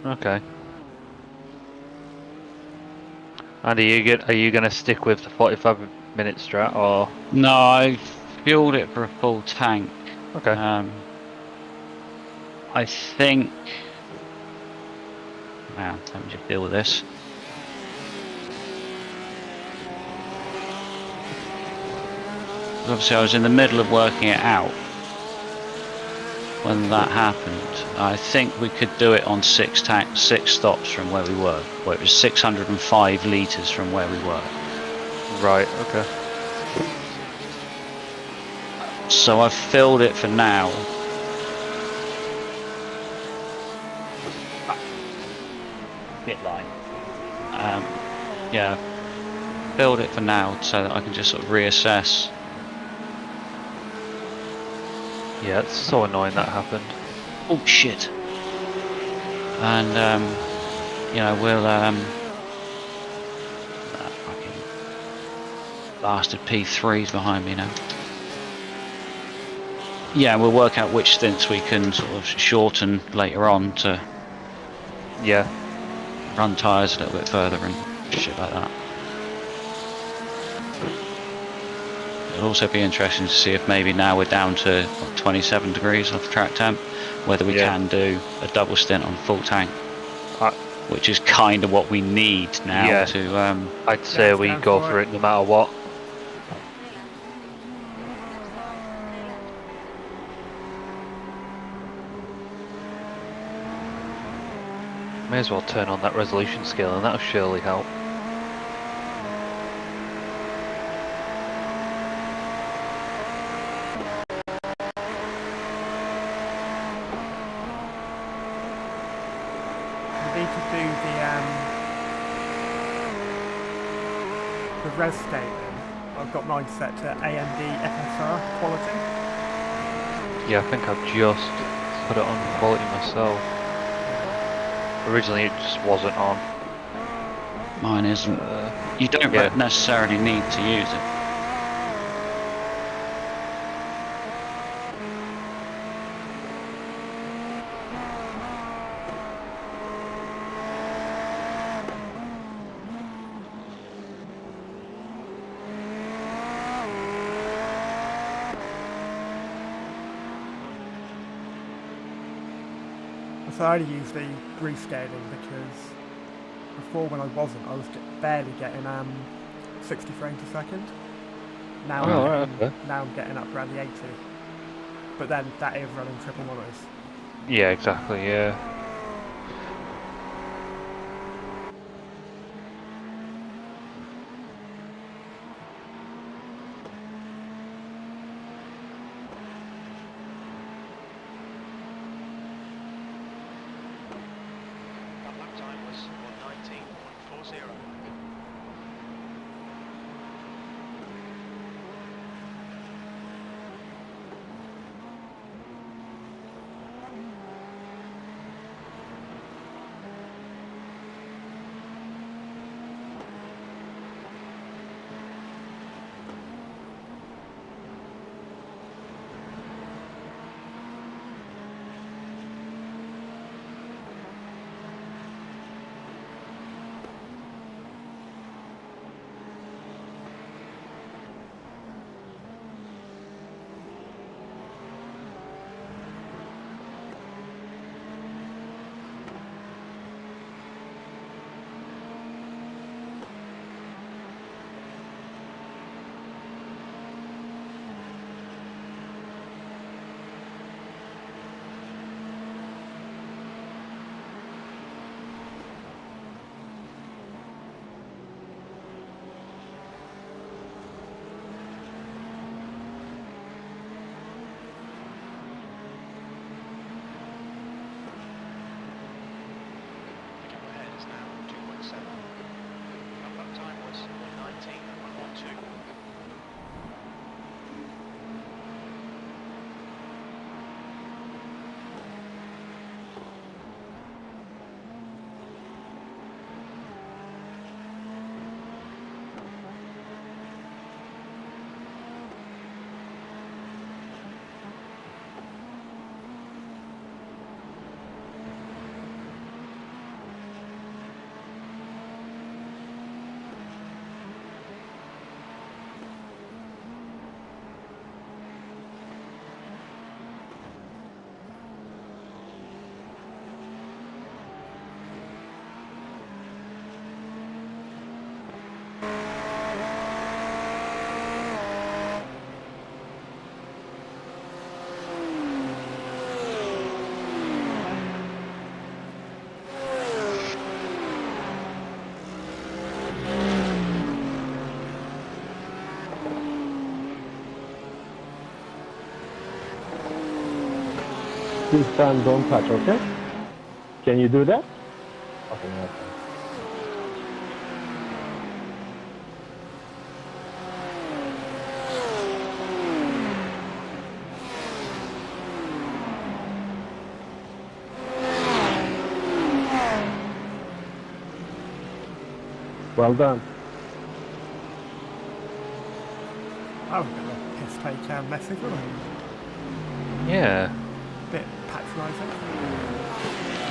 Okay. And are you gonna stick with the 45-minute strat or? No, I fueled it for a full tank. Okay. I think. Wow, let me just deal with this. Obviously, I was in the middle of working it out when that happened. I think we could do it on 6 stops from where we were. Well, it was 605 litres from where we were. Right. Okay. So I've filled it for now. Bit line. Yeah, filled it for now so that I can just sort of reassess. Yeah, it's so annoying that happened. Oh shit! And you know, we'll that fucking bastard P3's behind me now. Yeah, we'll work out which stints we can sort of shorten later on to Yeah. run tyres a little bit further and shit like that. It'll also be interesting to see if maybe now we're down to what, 27 degrees off track temp, whether we can do a double stint on full tank, which is kind of what we need now to. I'd say we go for it no matter what. May as well turn on that resolution scale and that'll surely help. We need to do the res scaling. I've got mine set to AMD FSR quality. Yeah, I think I've just put it on quality myself. Originally it just wasn't on. Mine isn't. You don't necessarily need to use it. So I only use the rescaling because before when I wasn't, I was barely getting 60 frames a second. Now, now I'm getting up around the 80. But then that is running triple monitors. Yeah, exactly, yeah. this time don't touch, okay? Can you do that? Okay, okay. Well done. I was going to piss take message, wasn't it? Yeah. Bit patronising.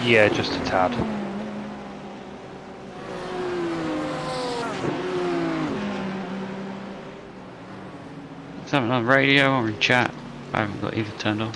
Yeah, just a tad. Something on radio or in chat. I haven't got either turned on.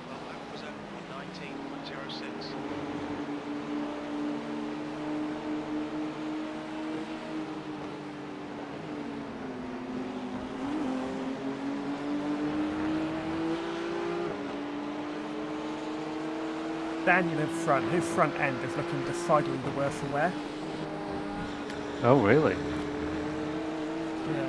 Well, that was at 119.06. Daniel in front, his front end is looking decidedly the worse for wear. Oh, really? Yeah.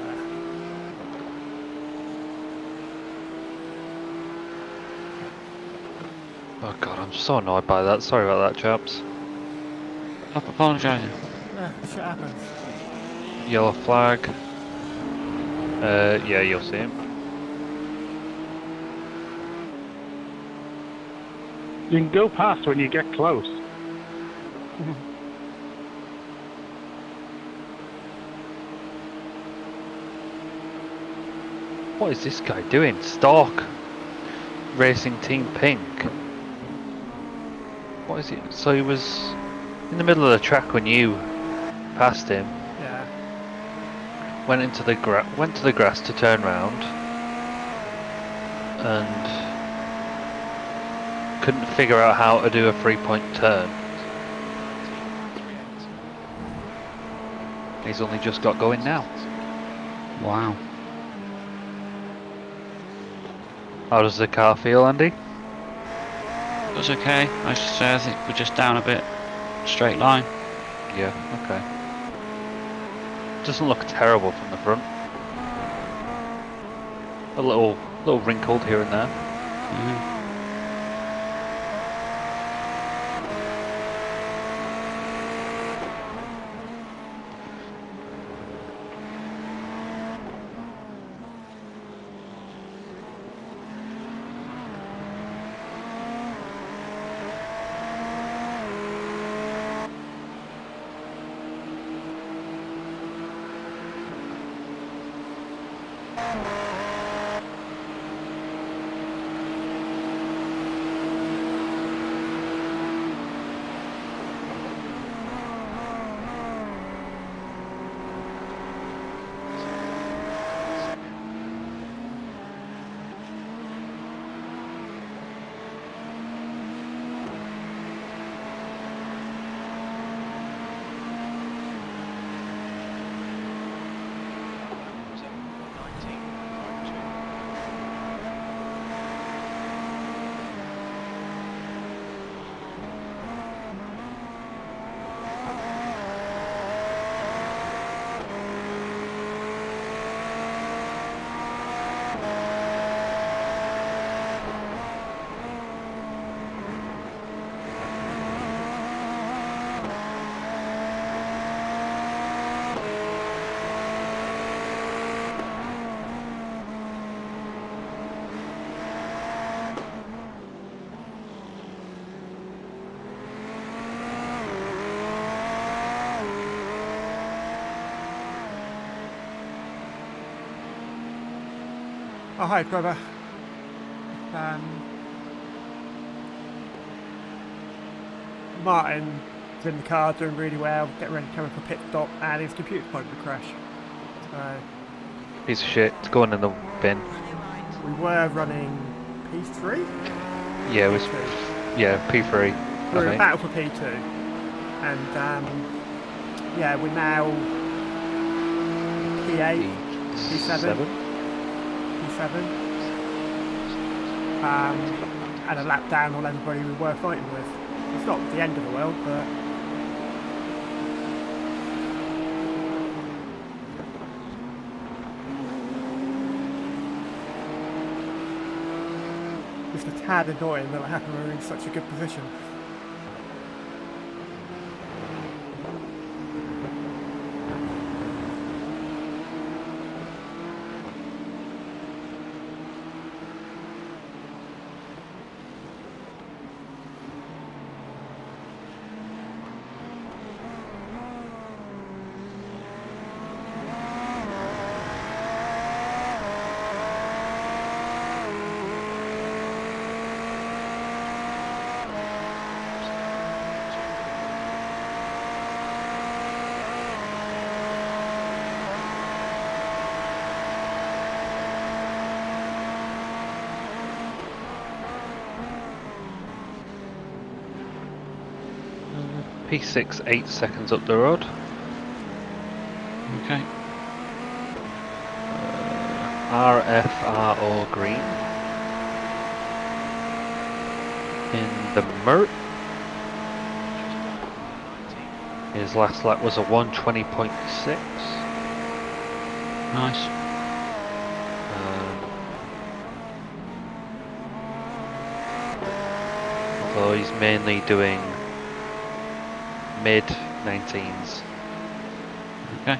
Oh god, I'm so annoyed by that. Sorry about that, chaps. Stop apologising. Yeah, shit happens. Yellow flag. Yeah, you'll see him. You can go past when you get close. What is this guy doing? Stalk Racing Team Pink. What is it? So he was in the middle of the track when you passed him. Yeah. Went into the went to the grass to turn round, and couldn't figure out how to do a 3-point turn. He's only just got going now. Wow. How does the car feel, Andy? It was okay. I should say I think we're just down a bit. Straight line. Yeah, okay. Doesn't look terrible from the front. A little wrinkled here and there. Mhm. Was at 119.52. Oh, hi, brother. Martin's in the car doing really well, getting ready to come in for pit stop, and his computer's probably to crash. So Piece of shit. It's going in the bin. Clear right. we were running P3? Yeah, it was. P2. Yeah, P3. We're I in think. battle for P2. And yeah, we're now P8, P7. P7. And a lap down on everybody we were fighting with. It's not the end of the world, but it's a tad annoying that it happened when we're in such a good position. P6, 8 seconds up the road. Okay. RFRO green. In the Mert. His last lap was a 1:20.6. Nice. Although he's mainly doing mid 19s. Okay.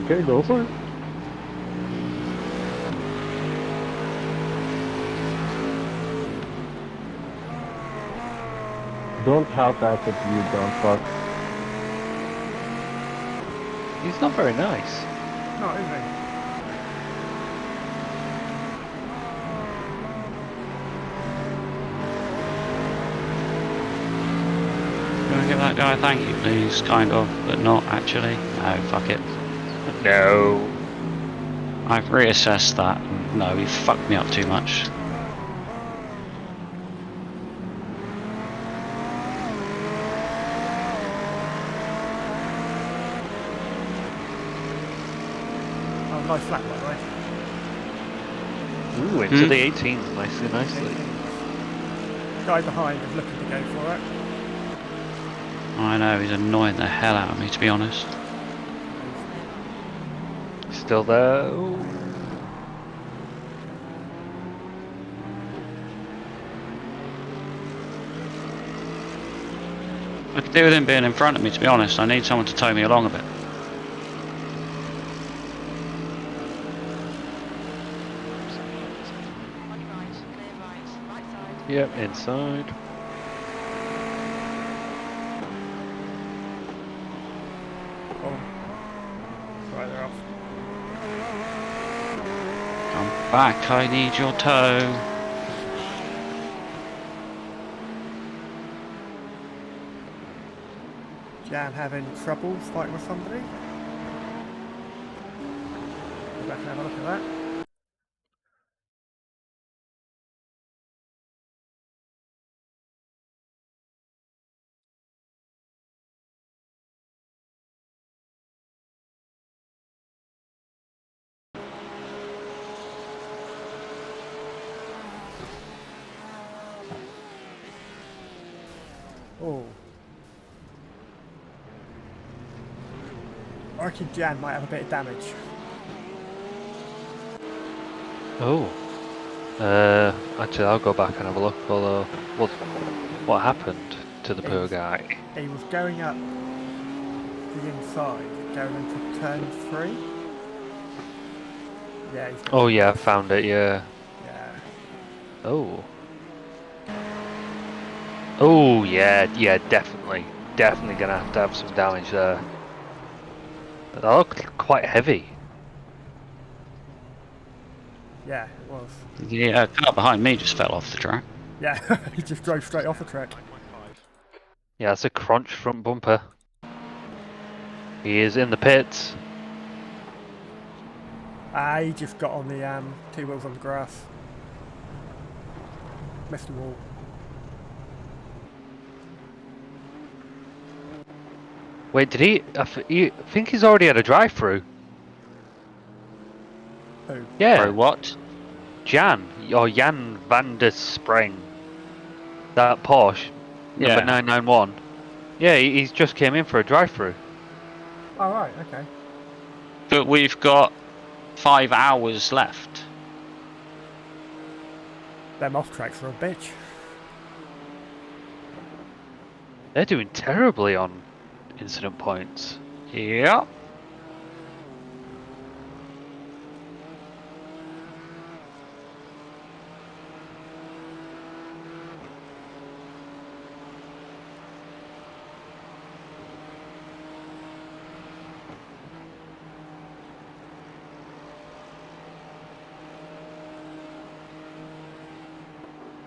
Okay, go for it. Don't shout at it, you don't fuck. He's not very nice. Not, is he? Can I give that guy a thank you, please? Kind of, but not actually. No, fuck it. No. I've reassessed that. No, he fucked me up too much. Oh, nice flat, by the way. Ooh, into the 18s, nicely. Guy behind is looking to go for it. I know, he's annoying the hell out of me, to be honest. Still there. Ooh. I could do with him being in front of me, to be honest. I need someone to tow me along a bit. On your right. Clear right. Right side. Yep, inside. Oh. Right, they're off. Come back, I need your tow. Jan having trouble fighting with somebody. Go back and have a look at that. I reckon Jan might have a bit of damage. Oh. Actually, I'll go back and have a look. Although, what happened to the poor guy? He was going up the inside, going into turn 3. Yeah, he's Oh yeah, I found it. Yeah. yeah. Oh. Oh yeah, yeah, definitely gonna have to have some damage there. But that looked quite heavy. Yeah, it was. Yeah, a car behind me just fell off the track. Yeah, he just drove straight off the track. 9.5. Yeah, it's a crunch front bumper. He is in the pits. He just got on the 2 wheels on the grass. Missed the wall. Wait, did he? I think he's already had a drive-through. Who? Yeah, Bro, what? Jan van der Spreng. That Porsche number Yeah. 991. Yeah, he's just came in for a drive-through. Oh, right, okay. But we've got 5 hours left. Them off tracks are a bitch. They're doing terribly on incident points. Yeah.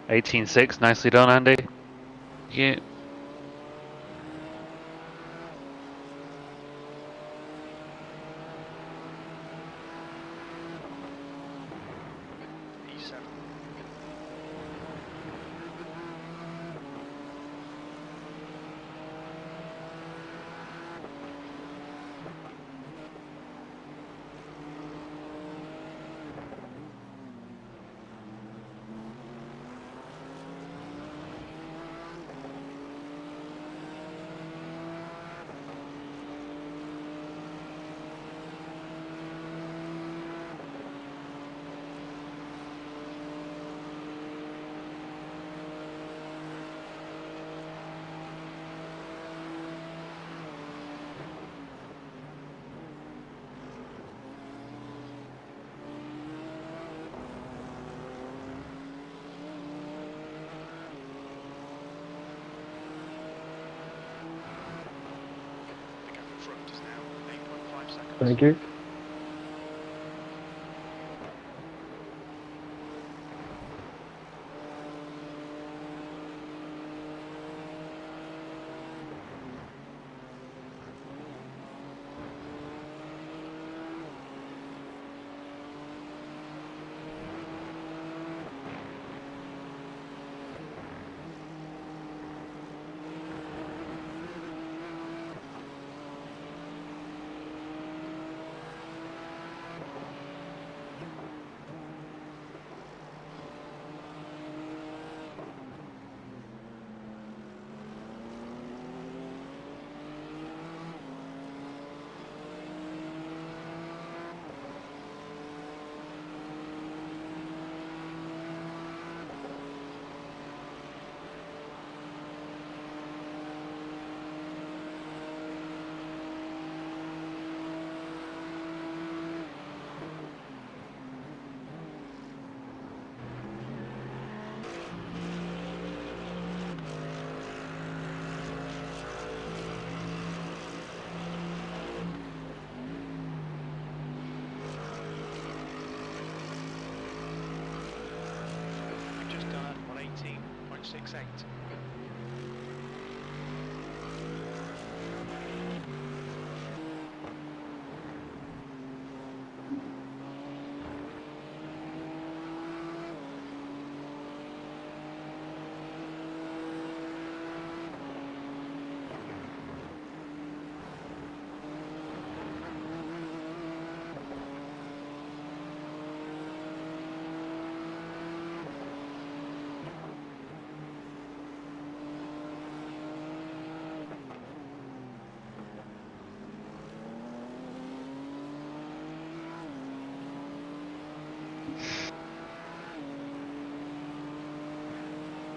(18.6), nicely done, Andy. Yeah. E7. The gap in front is now 8.5 seconds. Thank you. We've just done a 118.68.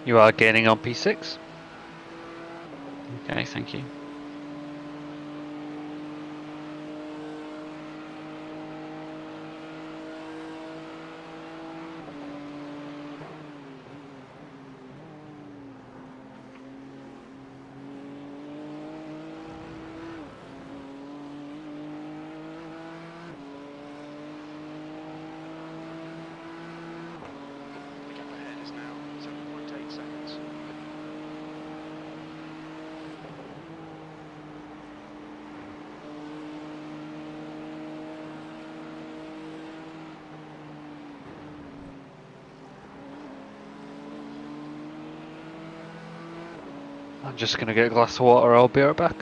You are gaining on P6. Okay, thank you. The gap ahead is now 7.8 seconds. I'm just gonna get a glass of water. I'll be right back.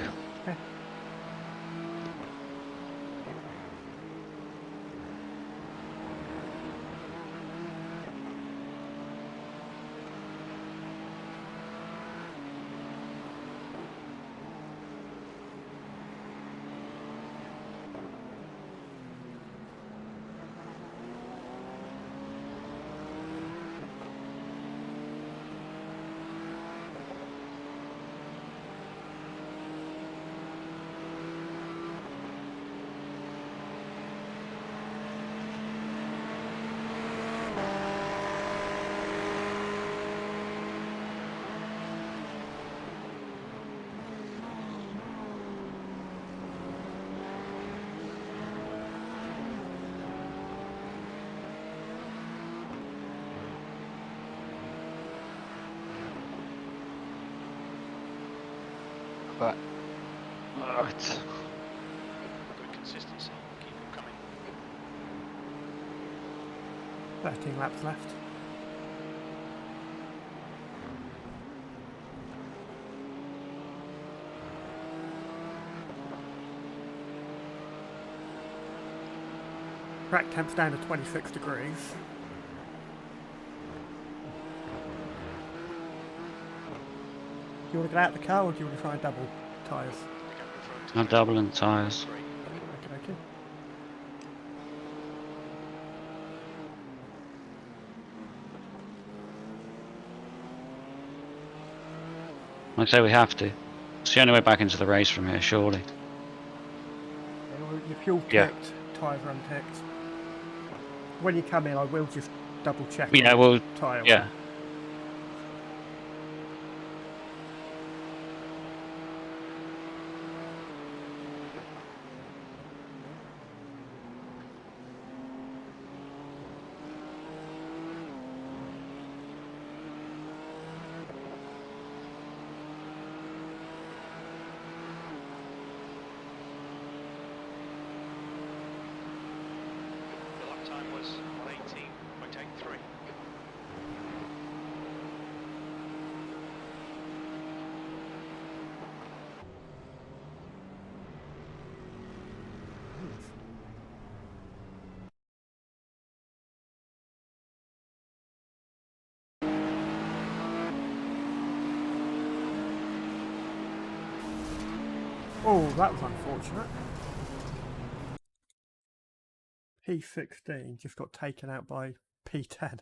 Right. Right. Good consistency. Keep them coming. 13 laps left. Rack temp's down to 26 degrees. Do you want to get out of the car or do you want to try and double tyres? The gap in front I'm is doubling the tyres. 3. Okay. Like I say, we have to. It's the only way back into the race from here, surely. Okay, well, your fuel Yeah. kicked, tyres are unticked. When you come in, I will just double check. Yeah, on well, the tyre yeah. wear. The lap time was 118.83. Oh, that was unfortunate. P16 just got taken out by P10.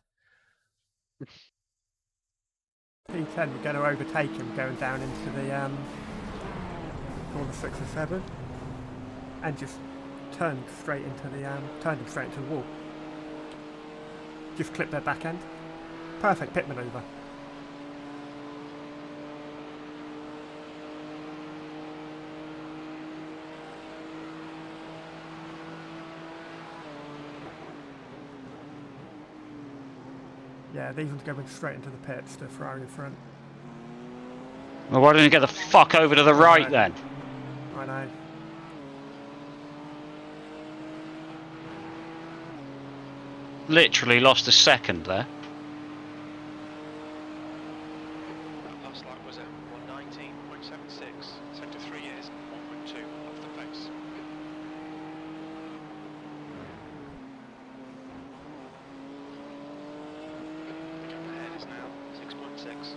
P10 were going to overtake him going down into the corner 6 or 7 and just turned straight into turned him straight into the wall. Just clipped their back end. Perfect pit manoeuvre. Yeah, these ones going straight into the pits, the Ferrari in front. Well, why don't you get the fuck over to the right then? I know. Literally lost a second there. That last lap was a 119.76. Sector 3 is 1.2 off the pace. The gap ahead is now 6.6.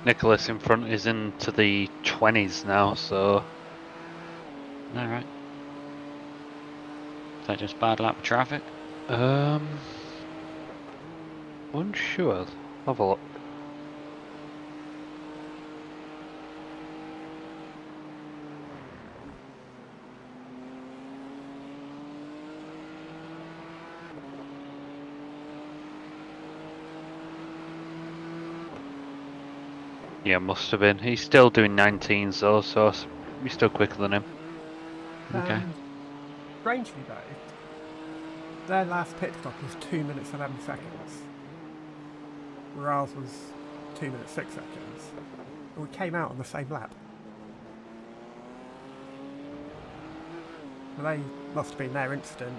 Nicholas in front is into the 20s now, so Alright. Is that just bad lap of traffic? unsure. Have a look. Yeah, must have been. He's still doing 19s though, so he's still quicker than him. Okay. Strangely though, their last pit stop was 2 minutes 11 seconds. Where ours was 2 minutes 6 seconds. And we came out on the same lap. Well, they must have been their incident.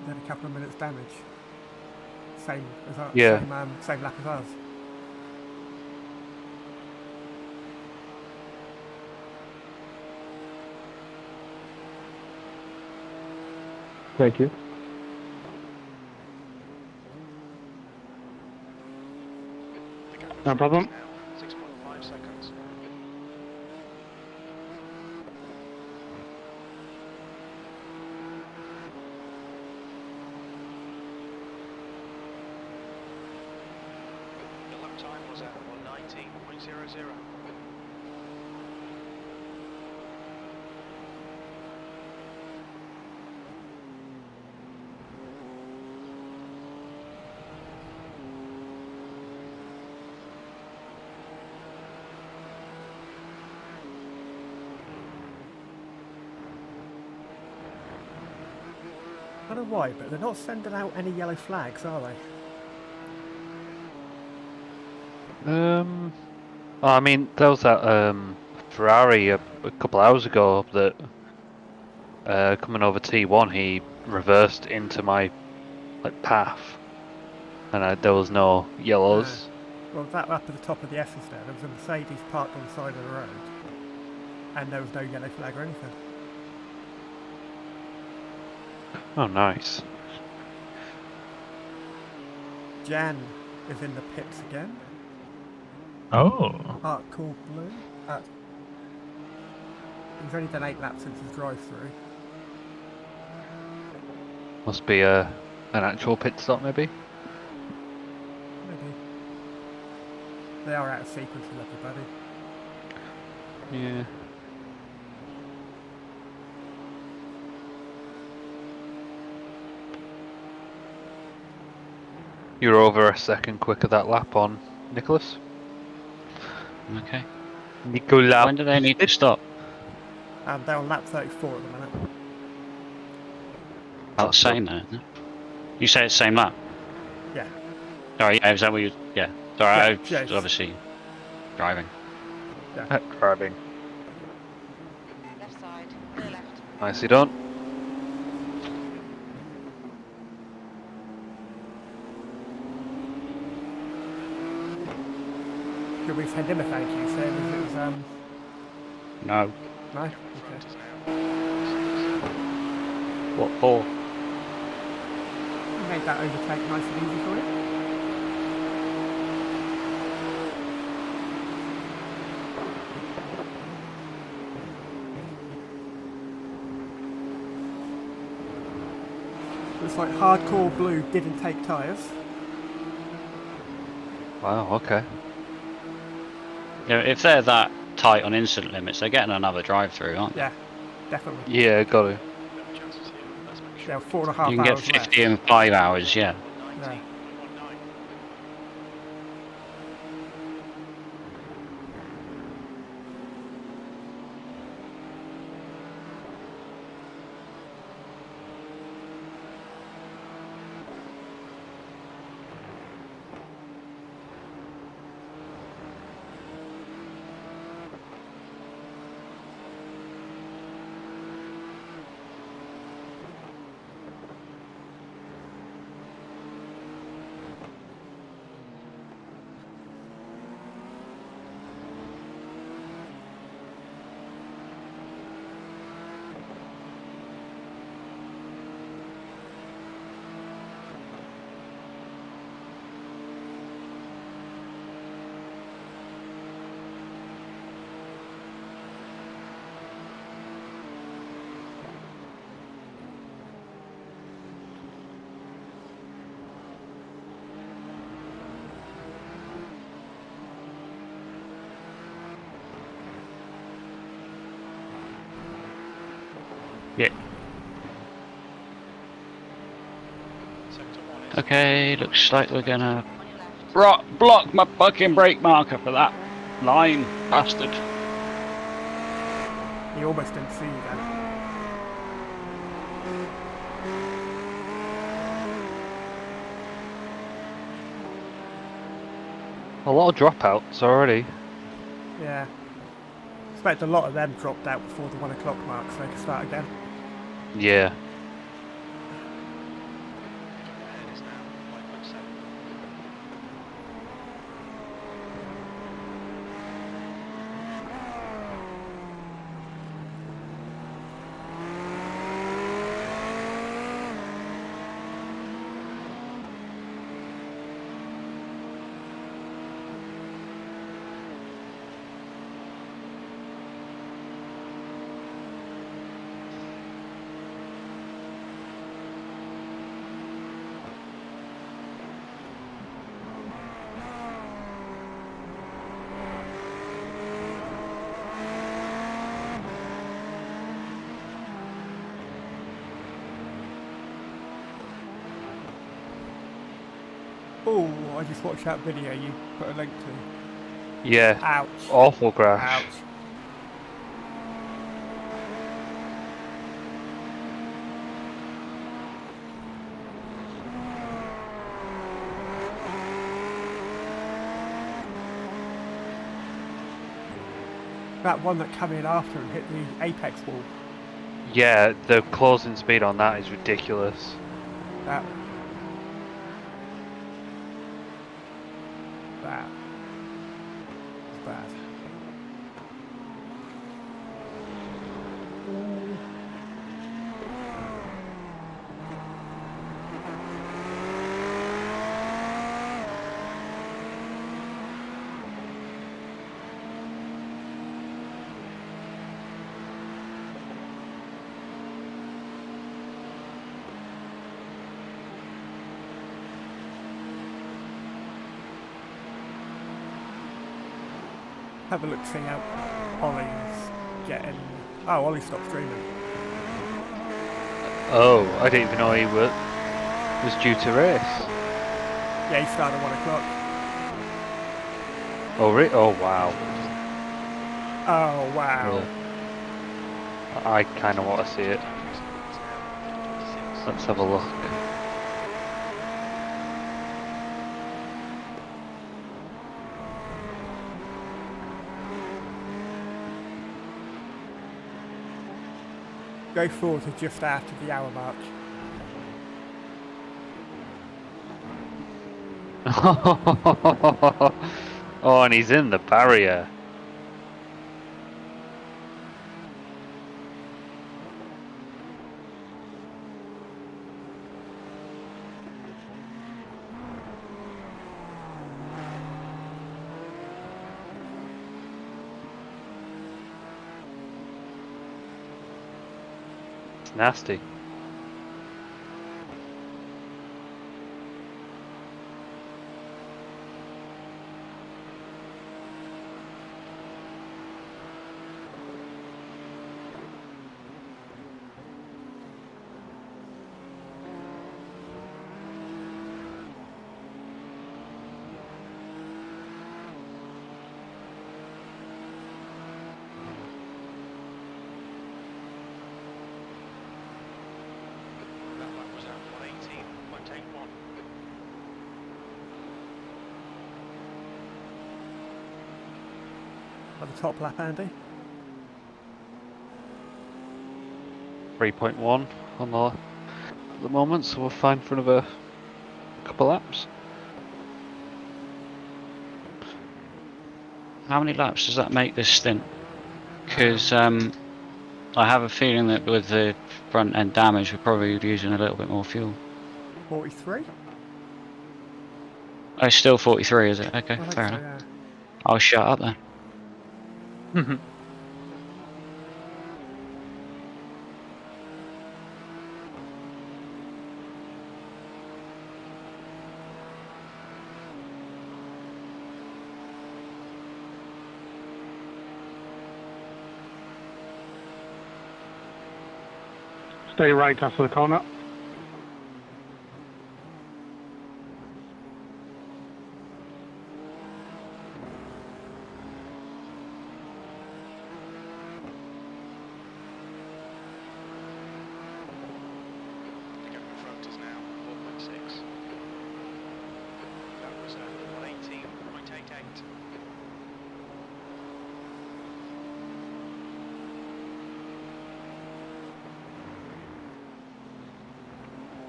They had a couple of minutes damage. Same as ours, Yeah. same lap as ours. Thank you. The gap No problem. is now 6.5 seconds. The lap time was at 1:19.00. I don't know why, but they're not sending out any yellow flags, are they? I mean, there was that Ferrari a couple hours ago that coming over T1, he reversed into my path, and there was no yellows. Well, that up at the top of the S's there was a Mercedes parked on the side of the road. And there was no yellow flag or anything. Oh, nice. Jan is in the pits again. Oh. Cool blue. He's only done 8 laps since his drive-through. Must be an actual pit stop, maybe. Maybe. They are out of sequence with everybody. Yeah. You're over a second quicker that lap on Nicholas. Okay. Nicolas. When do they need to stop? They're on lap 34 at the minute. Oh, it's saying that, isn't it? You say it's same lap? Yeah. Sorry, yeah, is that what you... Yeah. Sorry, Yeah, I yeah, was it's- obviously driving. Driving. Left side, clear left. Nicely done. Should we send him a thank you, saying as it was, No. no? Front Okay. is now 6. What for? You made that overtake nice and easy for you. Looks like Hardcore Blue didn't take tyres. Wow, okay. You know, if they're that tight on instant limits, they're getting another drive-through, aren't they? Yeah, definitely. Yeah, got it. No chances here. Let's make sure. There were 4.5 You can get hours 50 left. in 5 hours, yeah. 19.19. Okay, looks like we're gonna On your left. block my fucking brake marker for that line, bastard. He almost didn't see you then. A lot of dropouts already. Yeah. Expect a lot of them dropped out before the 1 o'clock mark so they can start again. Yeah. Ahead is now 5.7. Oh, I just watched that video you put a link to. Yeah. Ouch. Awful crash. Ouch. That one that came in after and hit the apex wall. Yeah, the closing speed on that is ridiculous. That was bad. Have a look, see how Ollie's getting. Oh, Ollie stopped streaming. Oh, I didn't even know he was due to race. Yeah, he started at 1 o'clock. Oh, really? Oh, wow. Oh, wow. Yeah. I kind of want to see it. Let's have a look. Go forward to just after the hour mark. Oh, and he's in the barrier. It's nasty. That lap was at 118.81. At the top lap, Andy. 3.1 on at the moment, so we're fine for another couple laps. How many laps does that make this stint? Because I have a feeling that with the front end damage, we're probably using a little bit more fuel. 43? Oh, it's still 43, is it? Okay, I think fair so, enough. yeah. I'll shut up then. Stay right after the corner.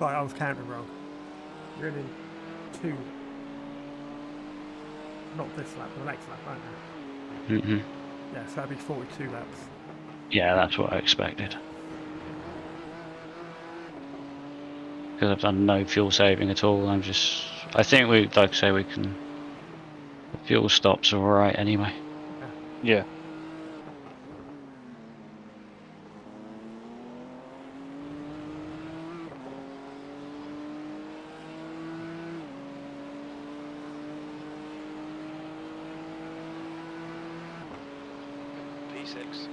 Right, I was counting wrong. You're in 2. Not this lap, the next lap, aren't you? Mm-hmm. Yeah, so that'd be 42 laps. Yeah, that's what I expected. Because I've done no fuel saving at all. I think like I say, we can. The fuel stops are alright anyway. Yeah. P6.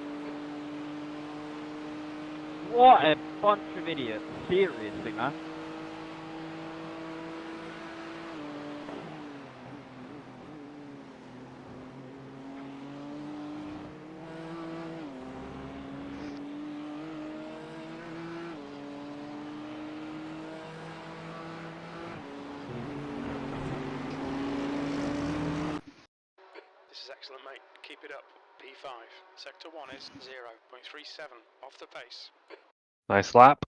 What a bunch of idiots. Seriously, man. This is excellent, mate. Keep it up. P5. Sector 1 is 0.37 off the pace. Nice lap.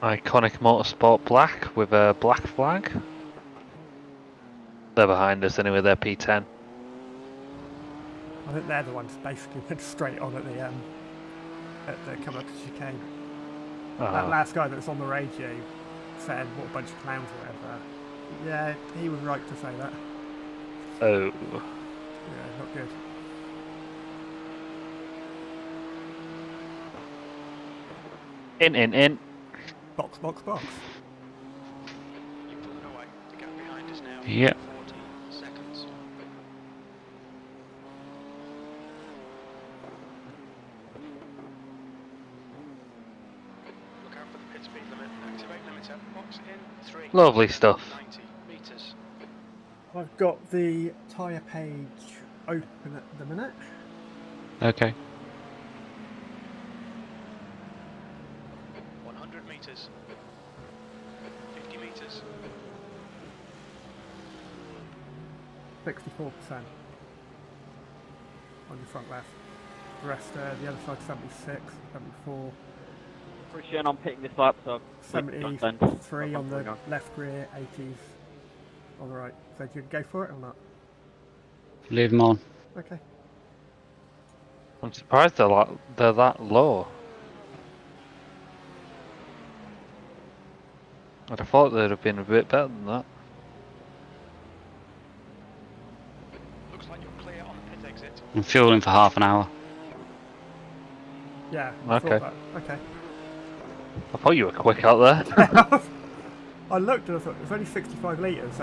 Iconic Motorsport Black with a black flag. They're behind us anyway, they're P10. I think they're the ones basically went straight on at the come up to chicane. That last guy that was on the radio said what a bunch of clowns or whatever. Yeah, he was right to say that. Oh. Yeah, not good. In. Box, box, box. You're pulling away. The gap behind us now. Yep. 14 seconds. Look out for the pit speed limit. Activate limiter. Box in 3. Lovely stuff. 90 meters. I've got the tyre page open at the minute. Okay. 100 meters. 50 meters. 64% on your front left. The rest, the other side 76, 74, Appreciate I'm picking this up, so 73 on the left rear, 80s on the right. So do you go for it or not? Leave them on. Okay. I'm surprised they're that low. I'd have thought they'd have been a bit better than that. Looks like you're clear on the pit exit. I'm fueling for half an hour. Yeah. I Okay. thought that. Okay. I thought you were quick out there. I looked and I thought it was only 65 litres.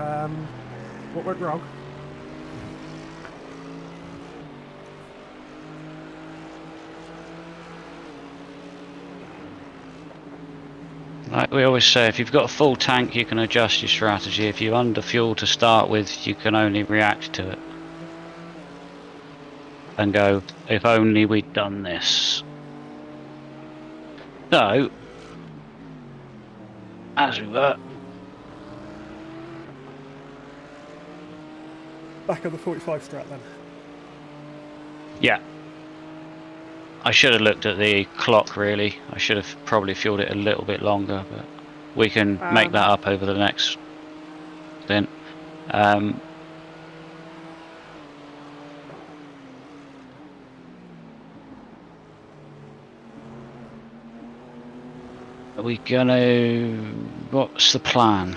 What went wrong? Like we always say, if you've got a full tank, you can adjust your strategy. If you're under fuel to start with, you can only react to it. And go, if only we'd done this. So, as we were, Back on the 45 strat then. yeah. I should have looked at the clock really. I should have probably fueled it a little bit longer, but we can make that up over the next stint. Are we gonna... What's the plan?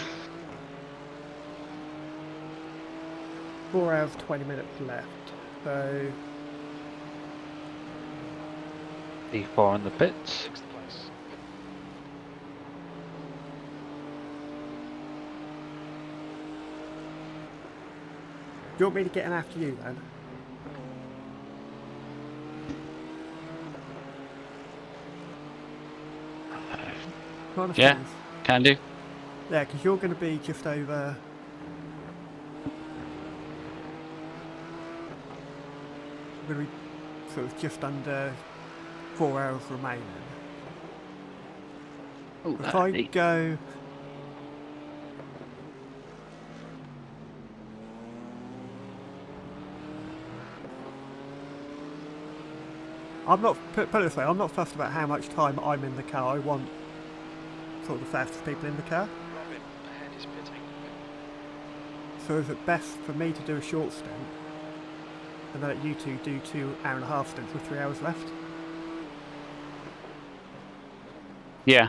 4 hours, 20 minutes left. So, E4 in the pits. Sixth place. do you want me to get in after you then? Kind of Yeah. things. Can do. Yeah, because you're going to be just over we're going to be sort of just under 4 hours remaining. Oh, If I go... I'm not, put it this way, I'm not fussed about how much time I'm in the car. I want sort of the fastest people in the car. Robin, ahead is pitting. So is it best for me to do a short stint and then let you two do 2.5-hour stints with 3 hours left? Yeah.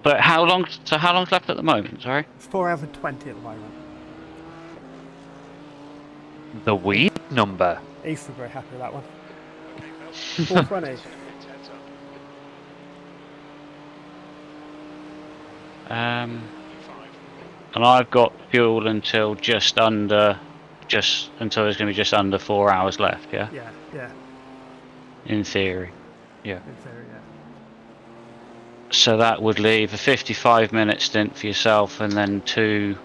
But how long? So how long's left at the moment? Sorry. It's 4 hours and 20 at the moment. The weed number. East's very happy with that one. Okay, Phil. 420. Heads up. Um, E5. and I've got fuel until until there's going to be just under 4 hours left. Yeah. Yeah, In theory. Yeah. in theory, yeah. So that would leave a 55-minute stint for yourself, and then 2.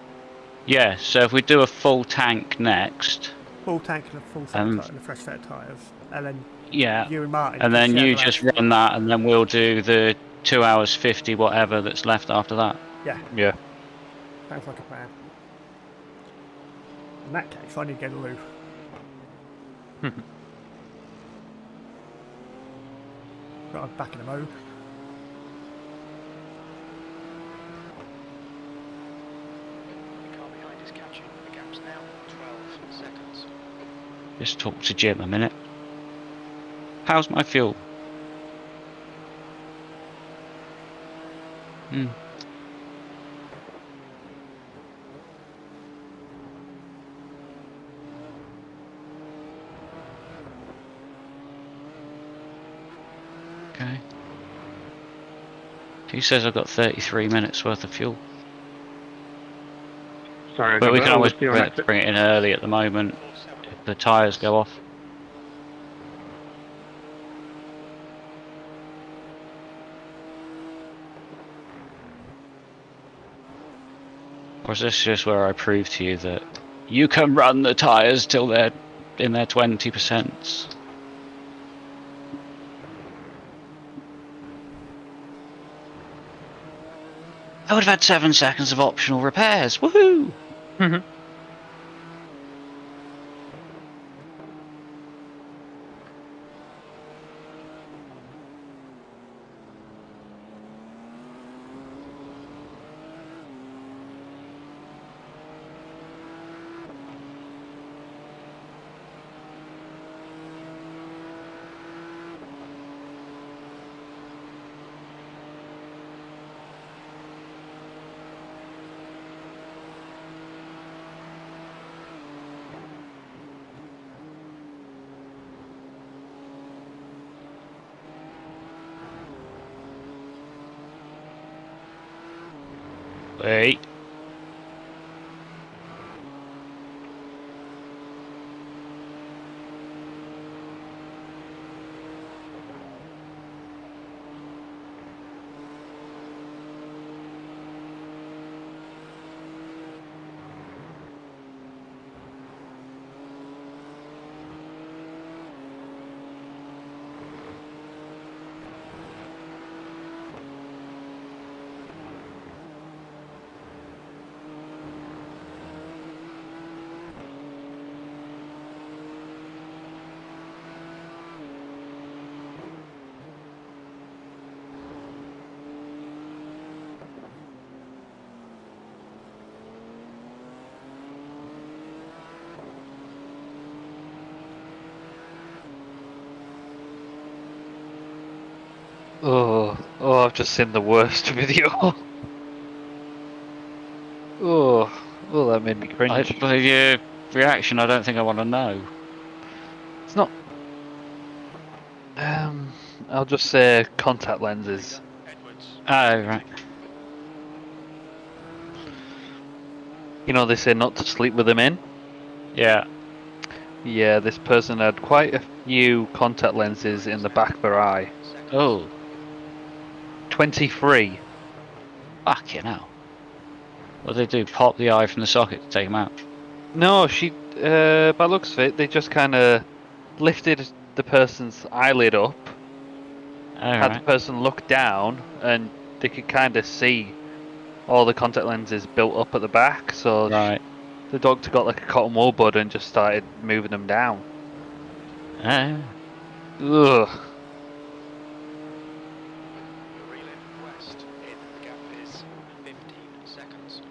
Yeah. So if we do a full tank next. Full tank and a full set of and a fresh set of tyres. And then Yeah. you and Martin. And can then share you the just rest. run that, and then we'll do the 2 hours 50 whatever that's left after that. Yeah, Yeah. sounds like a plan. In that case, I need to get a loo. Right, I'm back in the mode. The car behind is catching. The gap's now 12 seconds. Just talk to Jim a minute. How's my fuel? Hmm. Okay. He says I've got 33 minutes worth of fuel. Sorry, I But got we that can on always the steering bring it in early at the moment if the tyres go off. Or is this just where I prove to you that you can run the tyres till they're in their 20%? I would have had 7 seconds of optional repairs. Woohoo! Wait. Oh, I've just seen the worst video. That made me cringe. But your reaction, I don't think I want to know. It's not. I'll just say contact lenses. Edwards. Oh, right. You know, they say not to sleep with them in. Yeah. Yeah, this person had quite a few contact lenses in the back of her eye. Oh, 23. fucking hell. What do they do? Pop the eye from the socket to take them out? No, she. By looks of it, they just kind of lifted the person's eyelid up, had the Alright. person look down, and they could kind of see all the contact lenses built up at the back. So Right. the doctor got like a cotton wool bud and just started moving them down. Ah. Ugh. You're reeling west in. The gap is 15 seconds.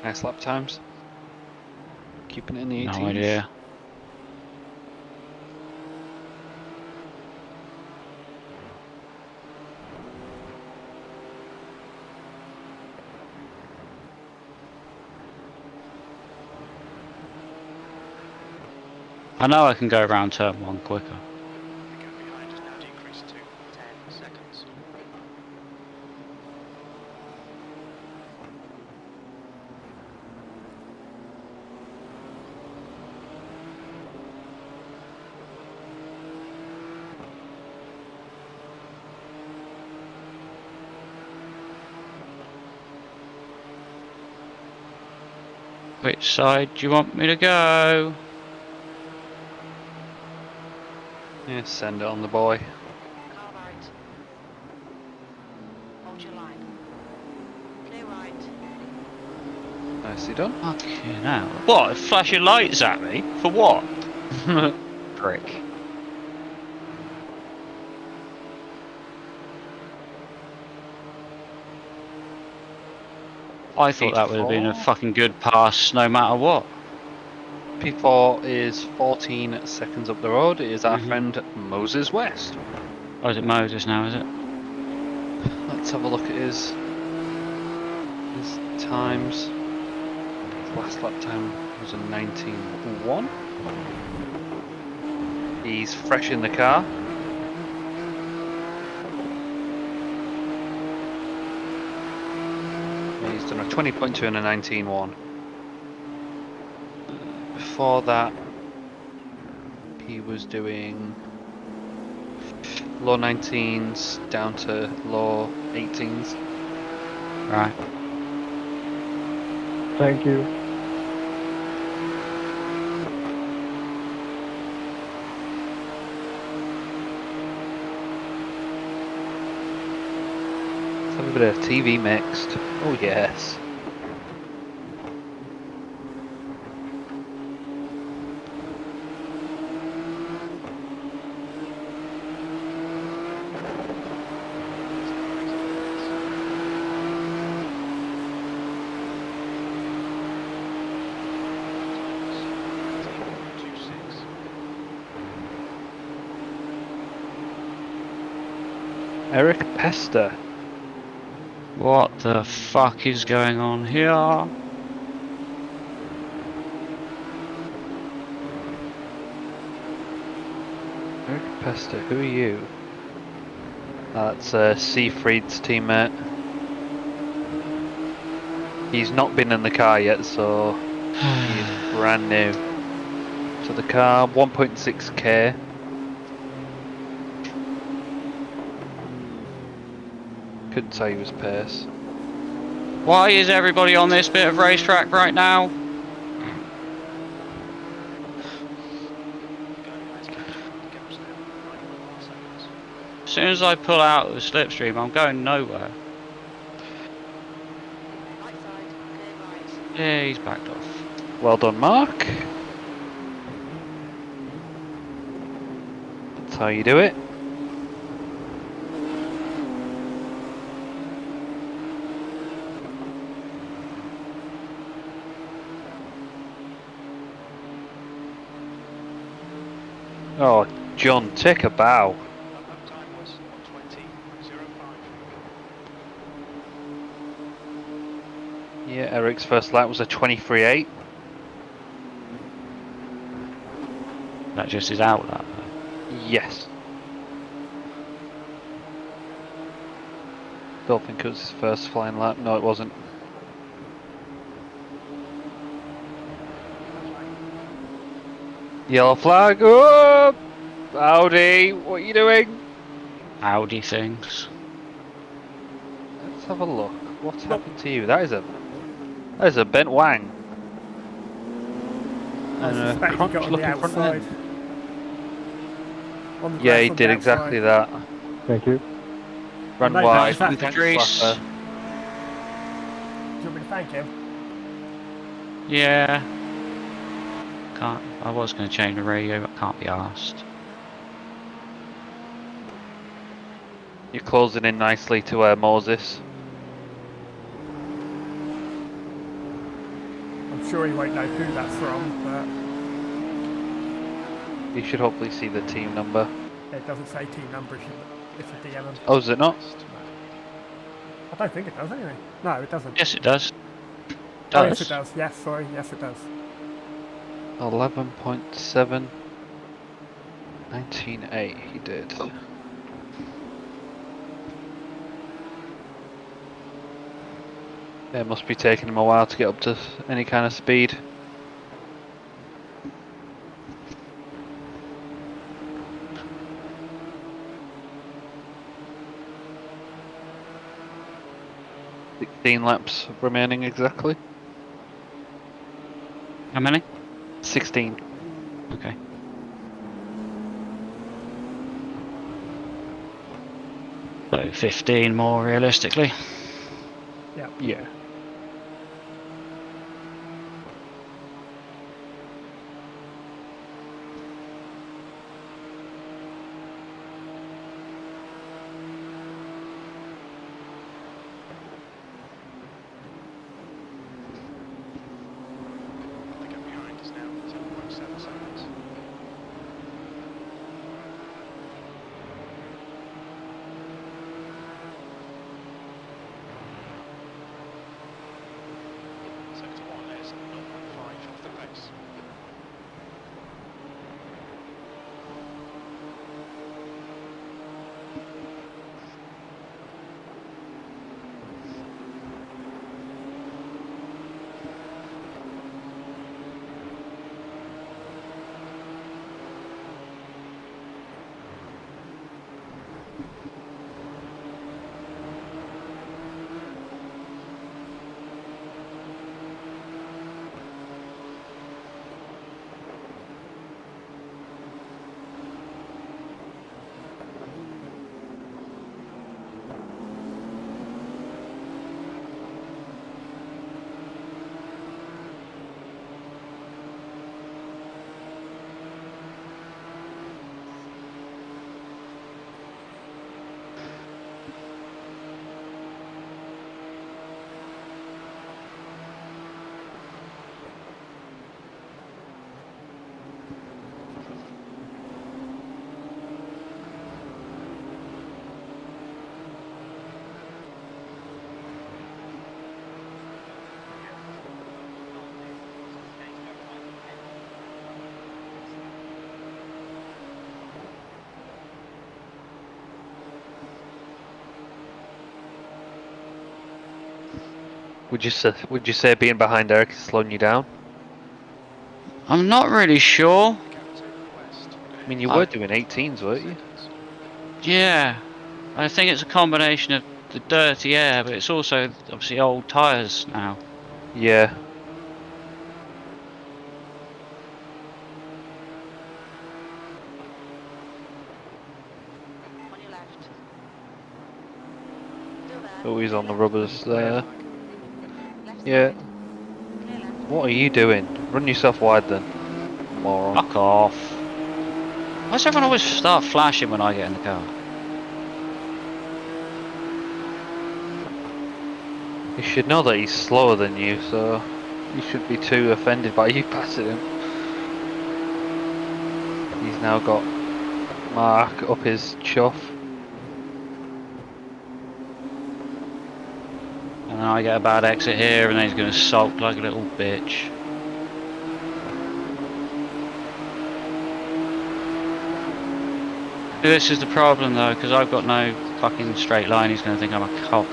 Nice lap times. Keeping it in the 18s. No idea. I know I can go around turn 1 quicker. The gap behind has now decreased to 10 seconds. Which side do you want me to go? Yeah, send it on the boy. Car right. Hold your line. Clear right. Nicely done. Fucking hell. What? Flashing lights at me? For what? Prick. I thought that would have been a P4. fucking good pass no matter what. P4 is 14 seconds up the road. It is our Mhm. friend Moses West. Oh, is it Moses now, is it? Let's have a look at his times. His last lap time was a 19.1. He's fresh in the car. He's done a 20.2 and a 19.1. Before that, he was doing low 19s down to low 18s. Right. Thank you. Let's have a bit of TV mixed. Oh yes. Eric Pester. What the fuck is going on here? Eric Pester, who are you? That's Seafried's teammate. He's not been in the car yet, so he's brand new. So the car, 1.6k. Couldn't tell you his pace. Why is everybody on this bit of racetrack right now? As soon as I pull out of the slipstream, I'm going nowhere. Right side, clear right. Yeah, he's backed off. Well done, Mark. That's how you do it. Oh, John, take a bow. Lap time was 1:20.05. Yeah, Eric's first lap was a 23.8. That just is out that. Yes. Don't think it was his first flying lap. No, it wasn't. Yellow flag. Oh! Audi, what are you doing? Audi things. Let's have a look. What's happened to you? That is a bent wang. I And suspect he crunch got on the looking front outside. end. On the Yeah, grass he on did the exactly outside. that. Thank you. Run Mate, wide. that's Thank you, flapper. Reece. Do you want me to thank him? Yeah. Can't. I was going to change the radio, but can't be asked. You're closing in nicely to Moses. I'm sure he won't know who that's from, You should hopefully see the team number. but it doesn't say team number if you DM him. Oh, is it not? I don't think it does anyway. No, it doesn't. Yes, it does. Oh, yes, Does. it does. Yes, sorry. Yes, it does. 11.7. 19.8 he did. It must be taking him a while to get up to any kind of speed. Laps remaining exactly. How many? 16. Okay. So 15 more realistically. Yeah. Yeah. The gap behind is now 7.7 seconds. Sector 1 is 0.5 off the pace. Would you say being behind Eric is slowing you down? I'm not really sure. I mean, you were doing 18s, weren't you? Yeah, I think it's a combination of the dirty air, but it's also obviously old tyres now. Yeah. On your left. Still there. Oh, he's Clear on the left. rubbers there. Left Yeah. side. Clear left. What are you doing? Run yourself wide then, moron. Fuck off. Why does everyone always start flashing when I get in the car? You should know that he's slower than you, so you shouldn't be too offended by you passing him. He's now got Mark up his chuff. And then I get a bad exit here, and then he's going to sulk like a little bitch. This is the problem though, because I've got no fucking straight line. He's going to think I'm a cock.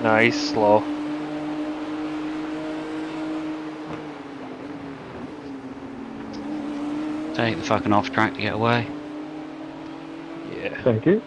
No, he's slow. Take the fucking off track to get away. Yeah. Thank you.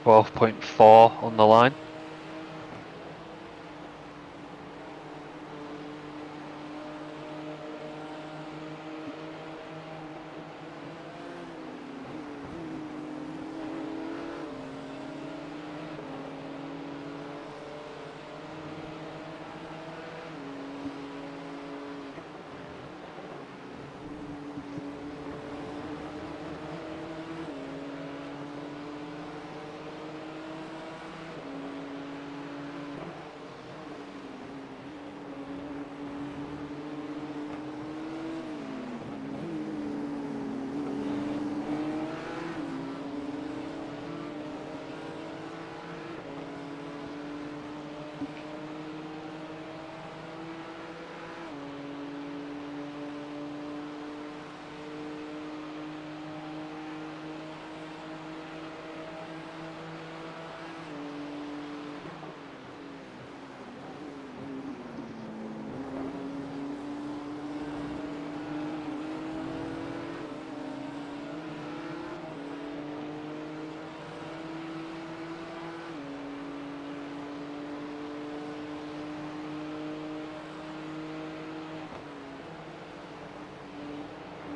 .4 on the line.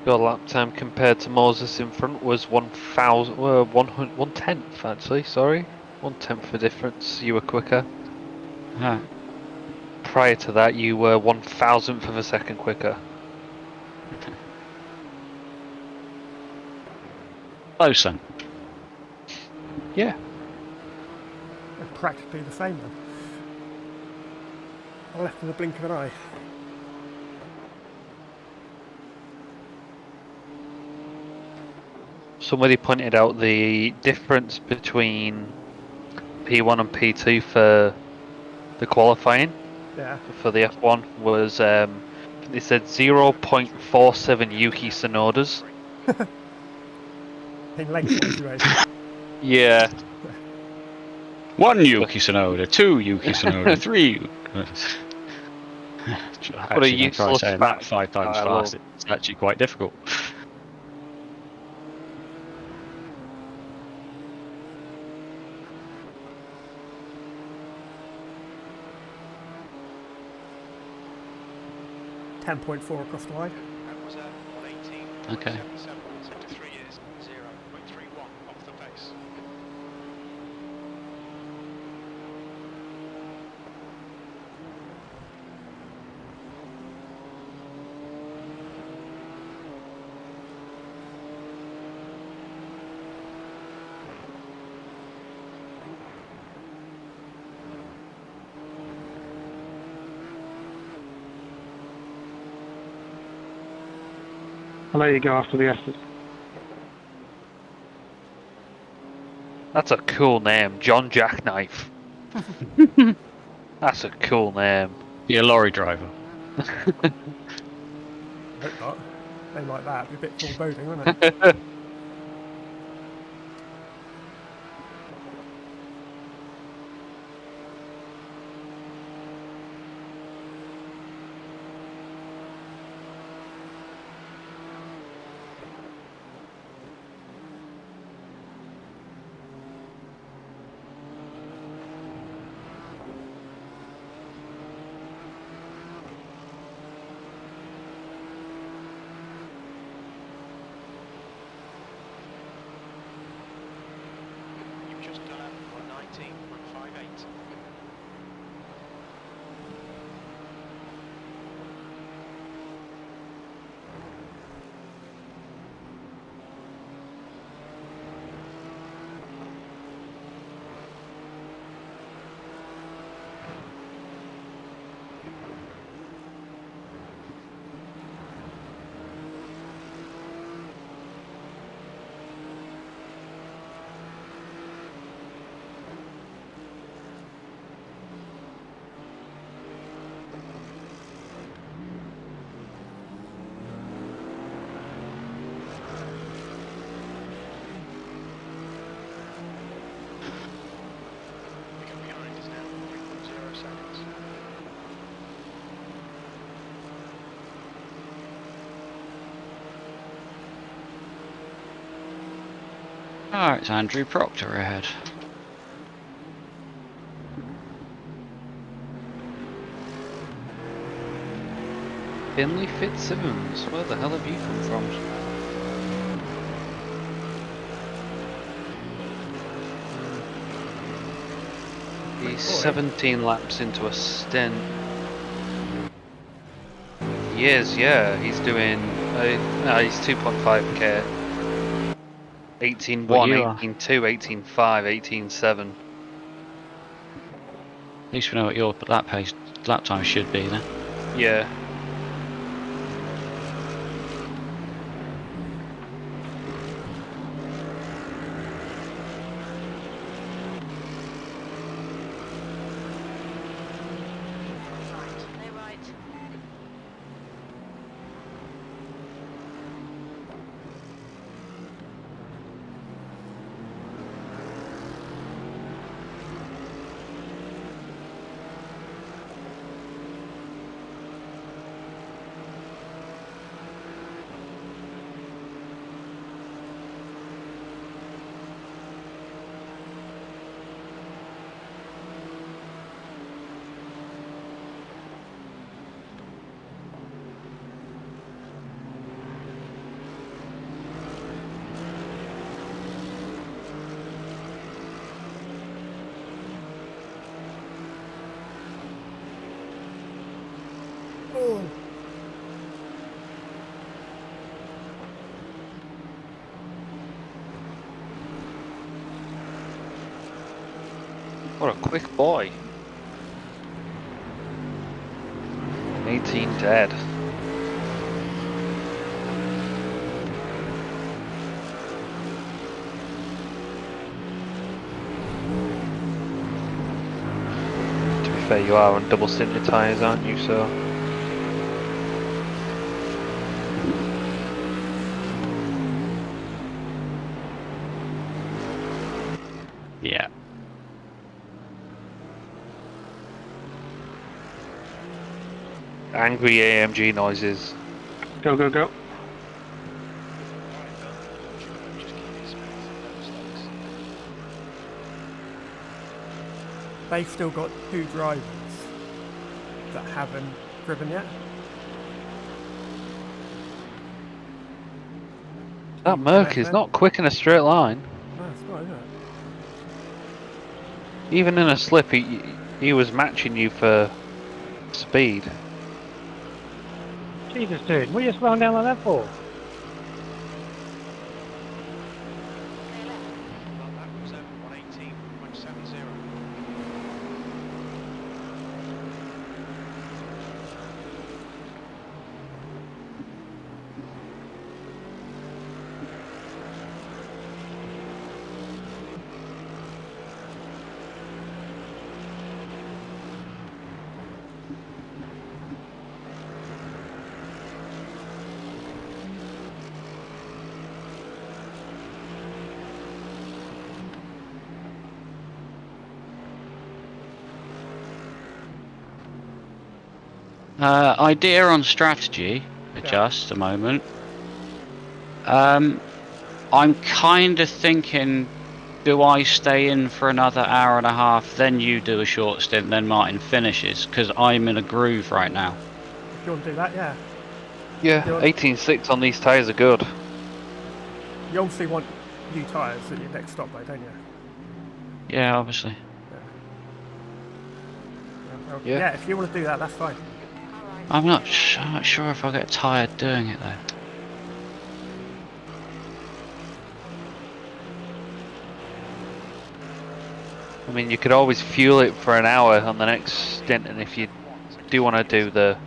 Your lap time compared to Moses in front was 1/10th actually, sorry. 1/10th of difference, you were quicker. Huh. Prior to that you were 1,000th of a second quicker. Close then. Yeah. They're practically the same then. I left in the blink of an eye. Somebody pointed out the difference between P1 and P2 for the qualifying. Yeah. For the F1 was they said 0.47 Yuki Tsunodas. In lengthwise, right? Yeah. 1 Yuki Tsunoda, 2 Yuki Tsunoda, 3. Actually, I try useless saying that fact 5 times I fast. love. It's actually quite difficult. 10.4 across the line. That was 118.77, Okay. sector 3 is 0.31 off the pace. I'll let you go after the S's. That's a cool name, John Jackknife. That's a cool name. Be a lorry driver. Hope not. Name like that would be a bit foreboding, wouldn't it? You've just done a 119.58. The gap behind is now 3.0 seconds. Alright, it's Andrew Proctor ahead. Finley Fitzsimmons, where the hell have you come from? He's 17 laps into a stint. He is, yeah. He's doing. No, he's 2.5k. 18.1, Well, you are. 18.2, 18.5, 18.7. At least we know what your lap time should be then. Yeah. Right, no right. Oh, What a quick boy. 18 dead. To be fair, you are on double sinter tyres, aren't you, so... Yeah. Angry AMG noises. Go, go, go. Just keep it smooth, no mistakes. they've still got 2 drivers that haven't driven yet. That Merc is not quick in a straight line. No, it's not, is it? Even in a slip, he was matching you for speed. Jesus, dude, what are you slowing down like that for? Well, that was 118.70. Idea on strategy, just a moment. I'm kind of thinking, do I stay in for another hour and a half, then you do a short stint, then Martin finishes? Because I'm in a groove right now. If you want to do that, yeah. Yeah, 18.6 on these tyres are good. You obviously want new tyres at your next stop though, don't you? Yeah, obviously. Yeah, if you want to do that, that's fine. I'm not sure if I'll get tired doing it though. I mean, you could always fuel it for an hour on the next stint, and if you do want to do the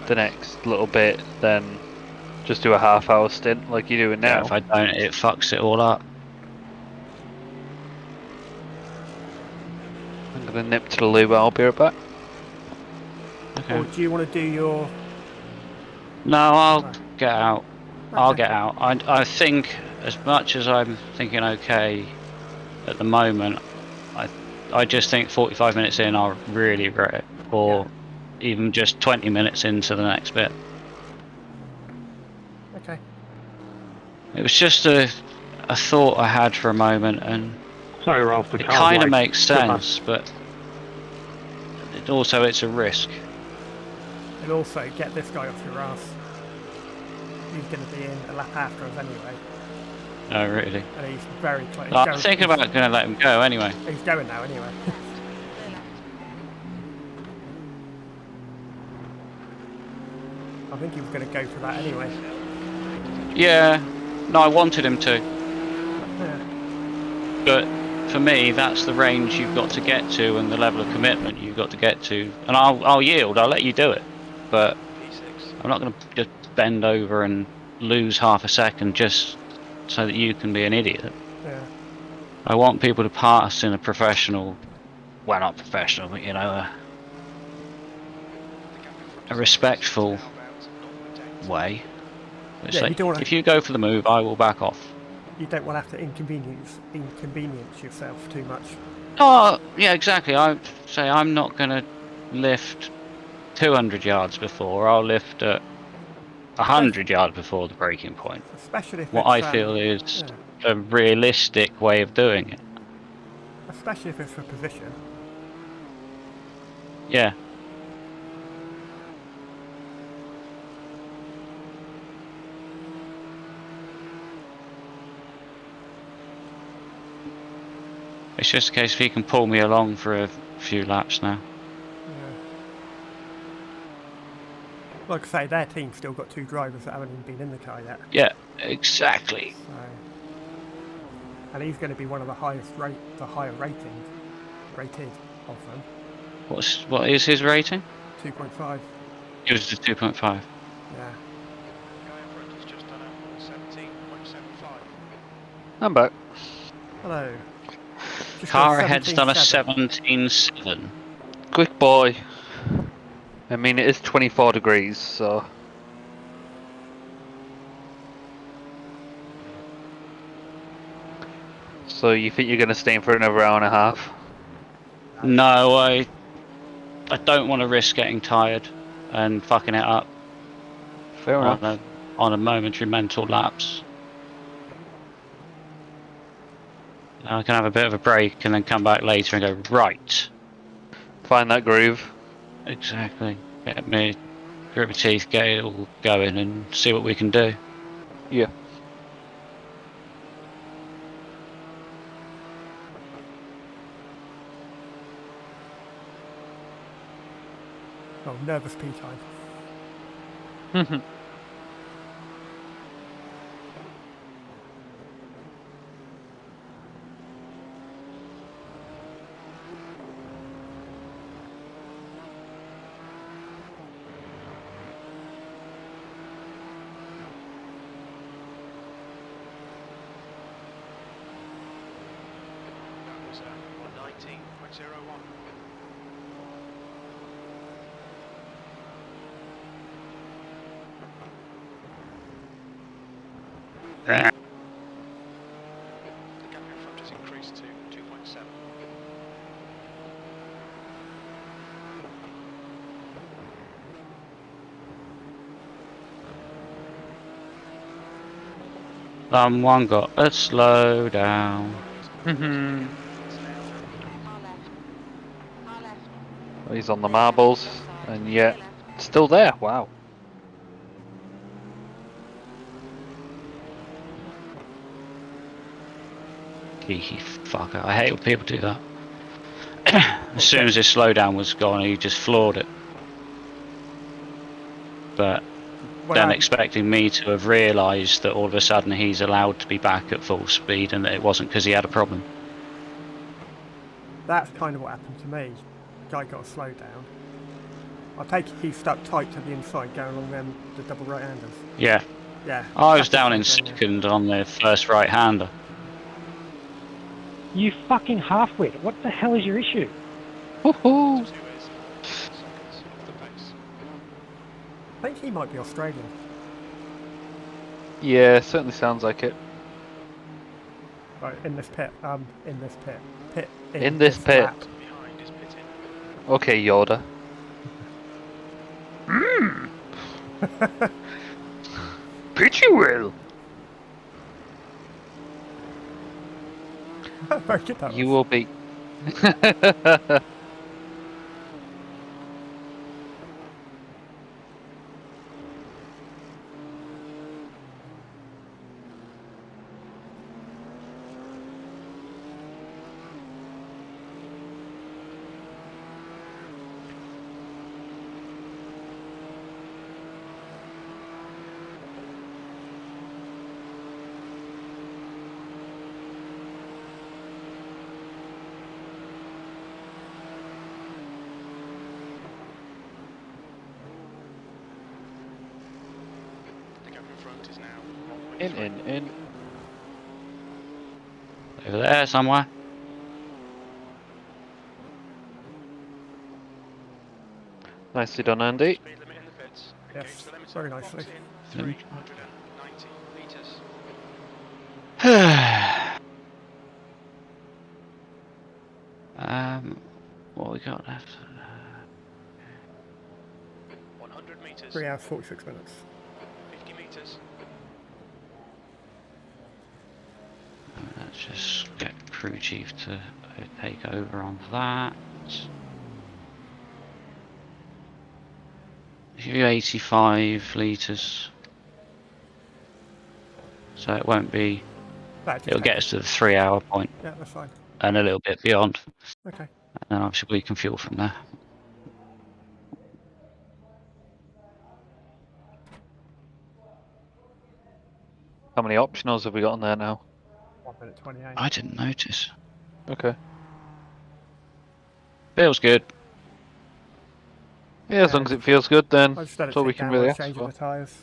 next little bit, then just do a half-hour stint like you're doing now. Yeah, if I don't, it fucks it all up. I'm gonna nip to the loo, but I'll be right back. Okay. Or do you want to do your... No, I'll Right. get out. I'll get out. I think, as much as I'm thinking okay at the moment, I just think 45 minutes in I'll really regret it. Or even just 20 minutes into the next bit. Okay. It was just a thought I had for a moment, and Sorry, Ralph, the it car's kind of like makes super- sense, but also it's a risk. And also, get this guy off your ass. He's going to be in a lap after us anyway. Oh, really? And he's very close. I'm thinking about going to let him go anyway. He's going now anyway. I think he was going to go for that anyway. Yeah, no, I wanted him to. Yeah. But for me, that's the range you've got to get to and the level of commitment you've got to get to. And I'll yield, I'll let you do it. But I'm not going to just bend over and lose half a second just so that you can be an idiot. Yeah. I want people to pass in a professional, well, not professional, but you know, a respectful way. It's Yeah, like, you don't wanna- if you go for the move, I will back off. You don't want to have to inconvenience yourself too much. Oh, yeah, exactly. I say I'm not going to lift 200 yards before. I'll lift at 100 yards before the breaking point. Especially if What it's, I feel is yeah. a realistic way of doing it. Especially if it's for position. Yeah. It's just a case if he can pull me along for a few laps now. Yeah. Like I say, their team's still got two drivers that haven't even been in the car yet. Yeah, exactly. So, and he's going to be one of the higher rated of them. What is his rating? 2.5. It was the 2.5. Yeah. Guy in front has just done a 17.75. I'm back. Hello. Just Car done ahead's done a 17.7. 17.7. Quick boy. I mean, it is 24 degrees, so... So you think you're going to stay in for another hour and a half? No, I don't want to risk getting tired and fucking it up Fair enough. on a momentary mental lapse. I can have a bit of a break and then come back later and go, right. Find that groove. Exactly. Get me grit my teeth, get it all going and see what we can do. Yeah. Oh, nervous P time. That was 119.01. The gap in front has increased to 2.7. Someone got a slow down. Mhm. Far left. Far left. He's on the Clear left, marbles, left side. and Clear yet left. still there. Wow. Geeky fucker. I hate when people do that. As soon as his slowdown was gone, he just floored it. But Well, then expecting me to have realised that all of a sudden he's allowed to be back at full speed and that it wasn't because he had a problem. that's kind of what happened to me. Guy got a slowdown. I take it he stuck tight to the inside going along them the double right-handers. Yeah. Yeah. I was that's the down in slowdown, yeah. second on the first right-hander. You fucking half-wit. What the hell is your issue? Woohoo! 2 is 6 seconds off the pace. I think he might be Australian. Yeah, certainly sounds like it. Right, in this pit. In this pit. Pit. In this pit. lap. Behind is Petit. Okay, Yoda. Pretty well. Very good, that You was. will be. The gap in front is now 1.3. In. Over there somewhere. Nicely done, Andy. Speed limit in the pits. Yes, Engage the limiter. very nicely. Locked in 390 meters. What we got left? 100 meters. 3 hours 46 minutes. 50 meters. Let's just get crew chief to take over on that. Give you 85 litres. So it won't be. It'll get us to the 3 hour point Yeah, that's fine. and a little bit beyond. Okay. And then obviously we can fuel from there. How many optionals have we got on there now? 1 minute 28. I didn't notice. Okay. Feels good. Yeah, as long as it feels good, then I just let it that's all we sit can down really while ask changing for. the tyres.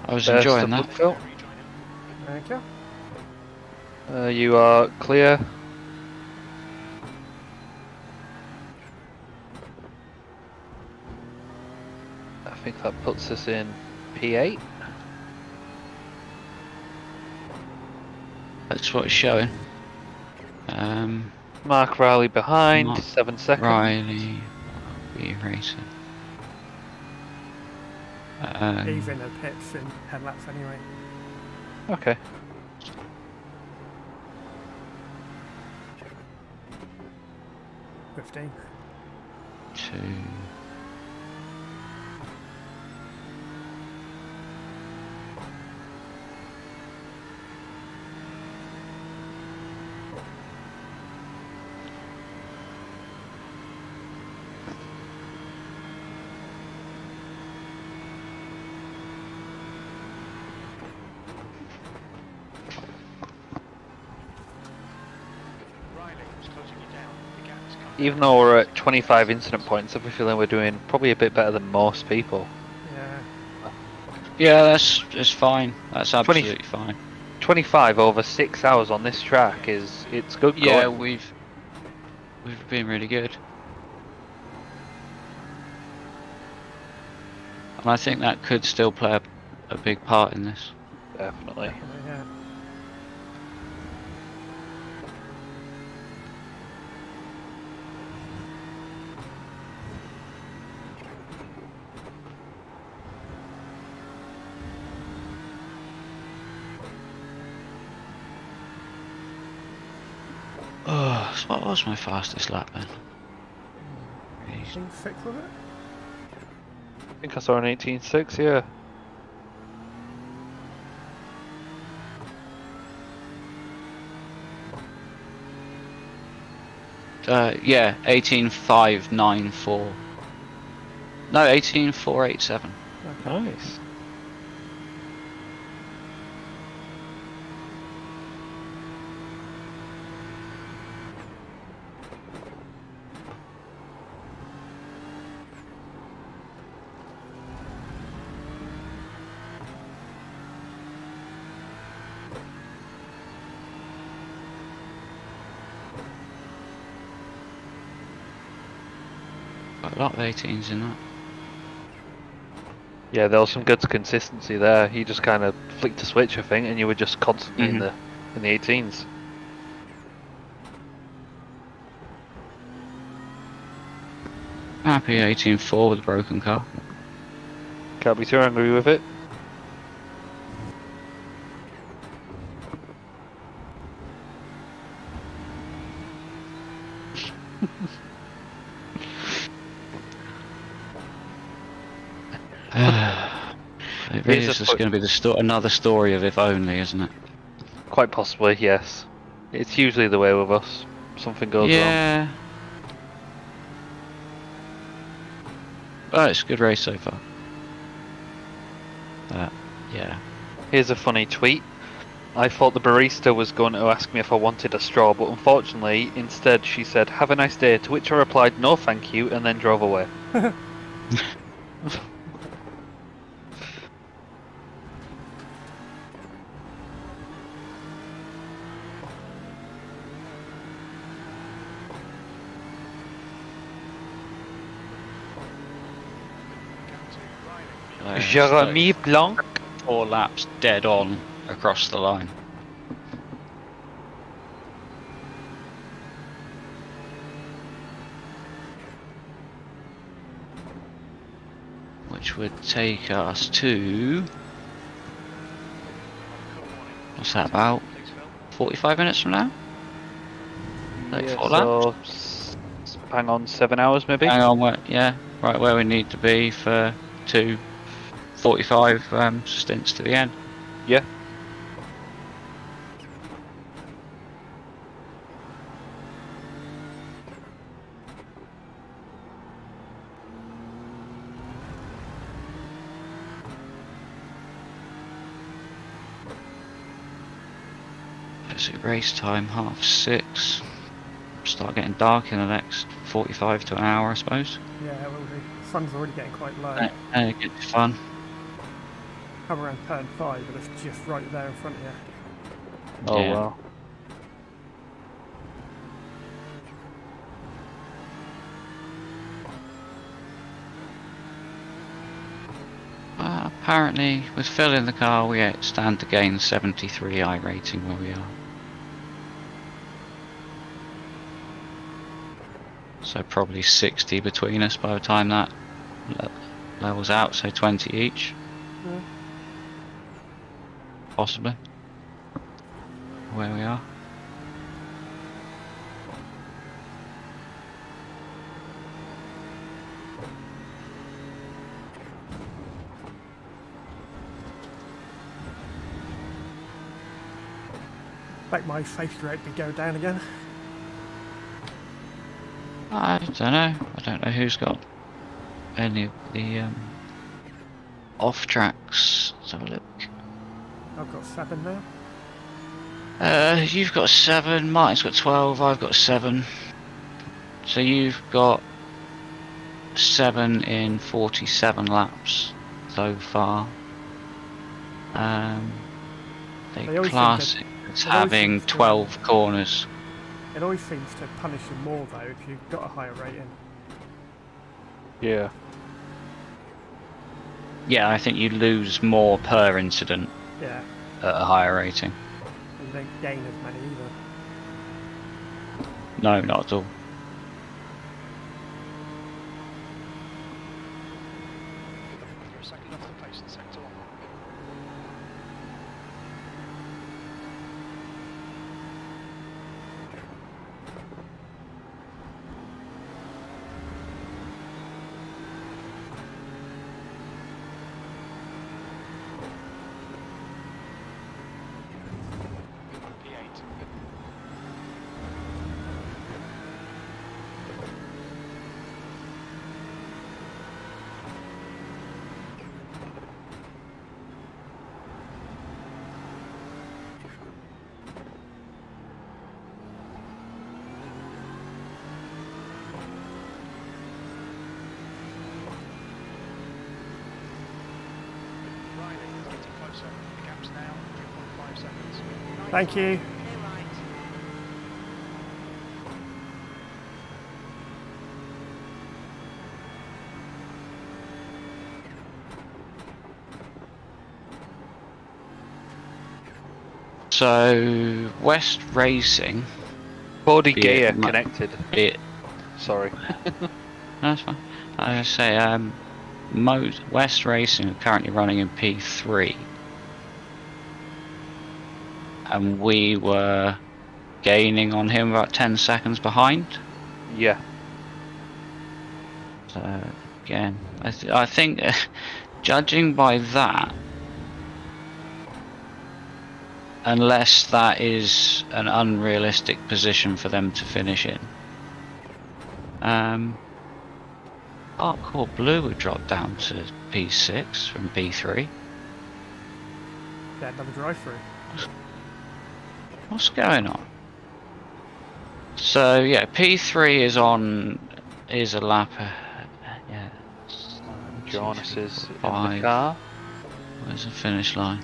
I was Best enjoying of that. luck, Phil. Thank you. You are clear. I think that puts us in P8. That's what it's showing. Mark Riley behind, Mark 7 seconds. Riley, iracing. He's in the pits in 10 laps anyway. Okay. 15. 2. Riley, it's closing you down. The gap is cut Even down. though we're at 25 incident points, I have a feeling we're doing probably a bit better than most people. Yeah. Yeah, that's fine. That's absolutely fine. 25 over 6 hours on this track it's good Yeah, going. we've been really good. And I think that could still play a big part in this. Definitely. Yeah. Oh, so what was my fastest lap then? 18.6 was it? I think I saw an 18.6, yeah. Yeah, 18.594. No, 18.487. Nice. Got a lot of 18s in that. Yeah, there was some good consistency there. He just kind of flicked a switch, I think, and you were just constantly in the 18s. Happy 18.4 with a broken car. Can't be too angry with it. It really is just going to be another story of if only, isn't it? Quite possibly, yes. It's usually the way with us. Something goes wrong. Yeah. But it's a good race so far. Yeah. Here's a funny tweet. I thought the barista was going to ask me if I wanted a straw, but unfortunately, instead she said, "Have a nice day," to which I replied, "No thank you," and then drove away. Jeremy Blanc. 4 laps dead on across the line. Which would take us to... What's that, about 45 minutes from now? Like Yeah, 4 laps? so hang on, 7 hours maybe? Hang on, right where we need to be for 2 45 stints to the end. Yeah. Let's see, race time 6:30. Start getting dark in the next 45 to an hour, I suppose. Yeah, it will be. The sun's already getting quite low. And it gets fun. Come around turn 5, but it's just right there in front of you. Oh Yeah. wow. Apparently, with Phil in the car, we stand to gain 73 I rating where we are. So probably 60 between us by the time that levels out, so 20 each. Yeah. Possibly. Where we are. expect my safety rate to go down again. I don't know. I don't know who's got any of the off tracks. Let's have a look. I've got 7 now. You've got 7. Martin's got 12. I've got 7. So you've got 7 in 47 laps so far. They The always classic is having 12 corners. It always seems to punish you more though if you've got a higher rating. Yeah. Yeah, I think you lose more per incident Yeah, at a higher rating. and you don't gain as many either. No, not at all. You're a second off the pace in sector 1. P8. Riley is getting closer. The gap's now 3.5 seconds. Thank you. Clear right. So West Racing, Body Yeah, gear ma- connected. it Sorry. no, that's fine. I was gonna say West Racing are currently running in P3, and we were gaining on him about 10 seconds behind. Yeah. So again, I think judging by that, unless that is an unrealistic position for them to finish in, Hardcore Blue would drop down to P6 from P3. Yeah, another drive-through. What's going on? So yeah, P3 is a lap. Yeah. Jonas is in the 5. car. Where's the finish line?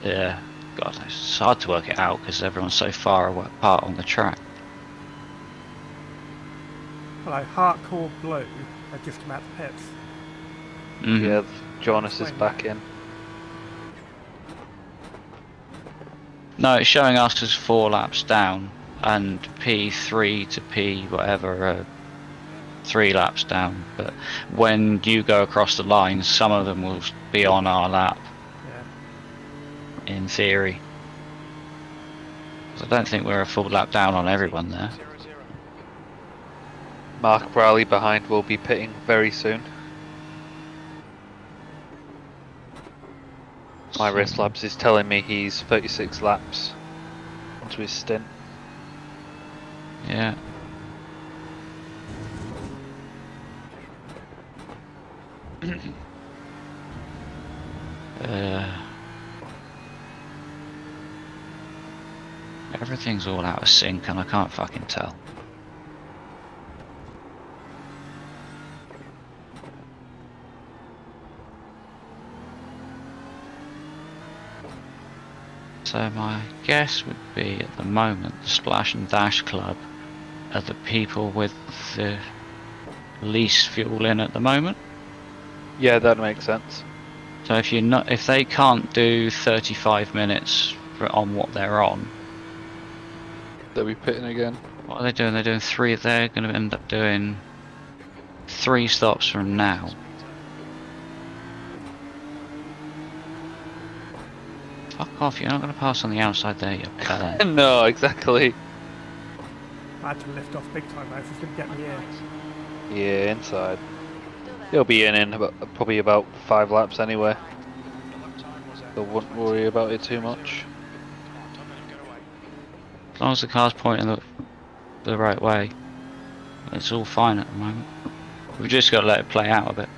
Yeah, God, it's hard to work it out because everyone's so far apart on the track. Hello, Hardcore Blue. I've just come out the pits. Mhm. Yeah, Jonas is back in. No, it's showing us as 4 laps down, and P3 to P whatever 3 laps down. But when you go across the line, some of them will be on our lap, Yeah. in theory. I don't think we're a full lap down on everyone there. 0-0. Mark Bradley behind will be pitting very soon. My race labs is telling me he's 36 laps into his stint. Yeah. Everything's all out of sync and I can't fucking tell. So my guess would be at the moment the Splash and Dash Club are the people with the least fuel in at the moment. Yeah, that makes sense. So if they can't do 35 minutes on what they're on, They'll be pitting again. what are they doing? They're doing 3. They're going to end up doing 3 stops from now. Fuck off! You're not going to pass on the outside there, you cunt. No, exactly. I had to lift off big time though, if it's going to get me in. Yeah, inside. Still there. He'll be in about, probably about 5 laps anyway. The lap time was a So wouldn't worry about it too much. Come on, don't let him get away. As long as the car's pointing the right way, it's all fine at the moment. We've just got to let it play out a bit.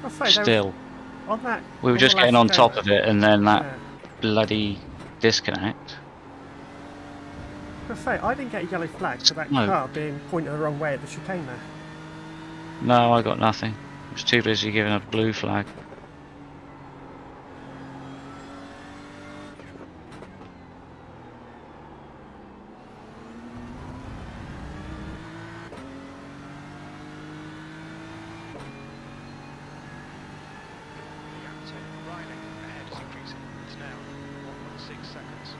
I'll say, there Still, was, on that, we were on just the getting last on top chicane, of it, and then that yeah. bloody disconnect. I'll say, I didn't get a yellow flag for that No. car being pointed the wrong way at the chicane there. No, I got nothing. I was too busy giving a blue flag. The riding ahead is increasing. It's now 1.6 seconds.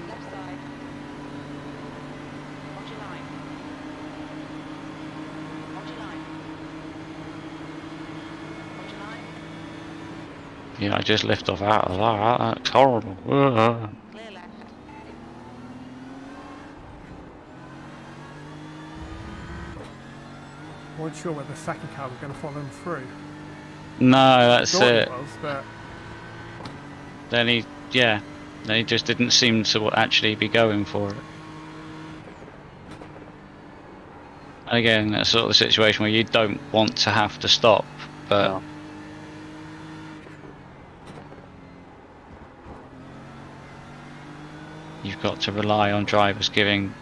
Left side. Hold your line. Hold your line. Hold your line. Yeah, I just lift off out of that. That's horrible. Clear left. I wasn't sure whether the second car was going to follow them through. No, that's Thought it. was, but Then he just didn't seem to actually be going for it. And again, that's sort of the situation where you don't want to have to stop, but No. you've got to rely on drivers giving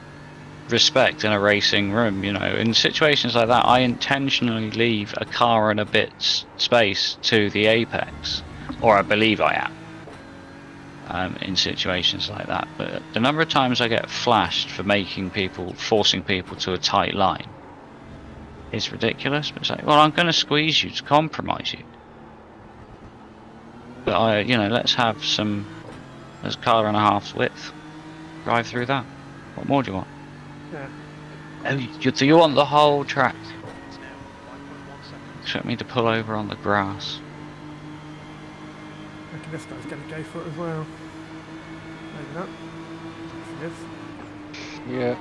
respect in a racing room. You know, in situations like that, I intentionally leave a car and a bit space to the apex, or I believe I am. In situations like that, but the number of times I get flashed for forcing people to a tight line is ridiculous. But it's like, well, I'm going to squeeze you to compromise you. But let's have there's a car and a half's width. Drive through that. What more do you want? yeah. Oh, do you want the whole track? It's now 5.1 seconds. Expect me to pull over on the grass? I reckon this guy's going to go for it as well. Maybe not. Yes, he is. Yeah.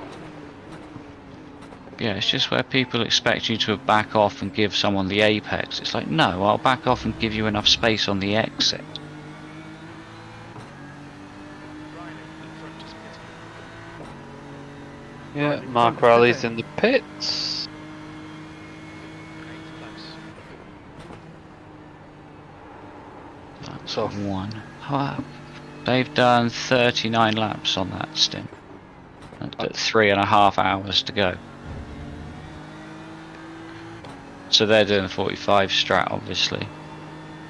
Yeah, it's just where people expect you to back off and give someone the apex. It's like, no, I'll back off and give you enough space on the exit. Riding in front is Petit. Yeah, Mark Riley's in the pits. In 8th place. That's So- one. They've done 39 laps on that stint. At 3.5 hours to go. So they're doing a 45 strat, obviously.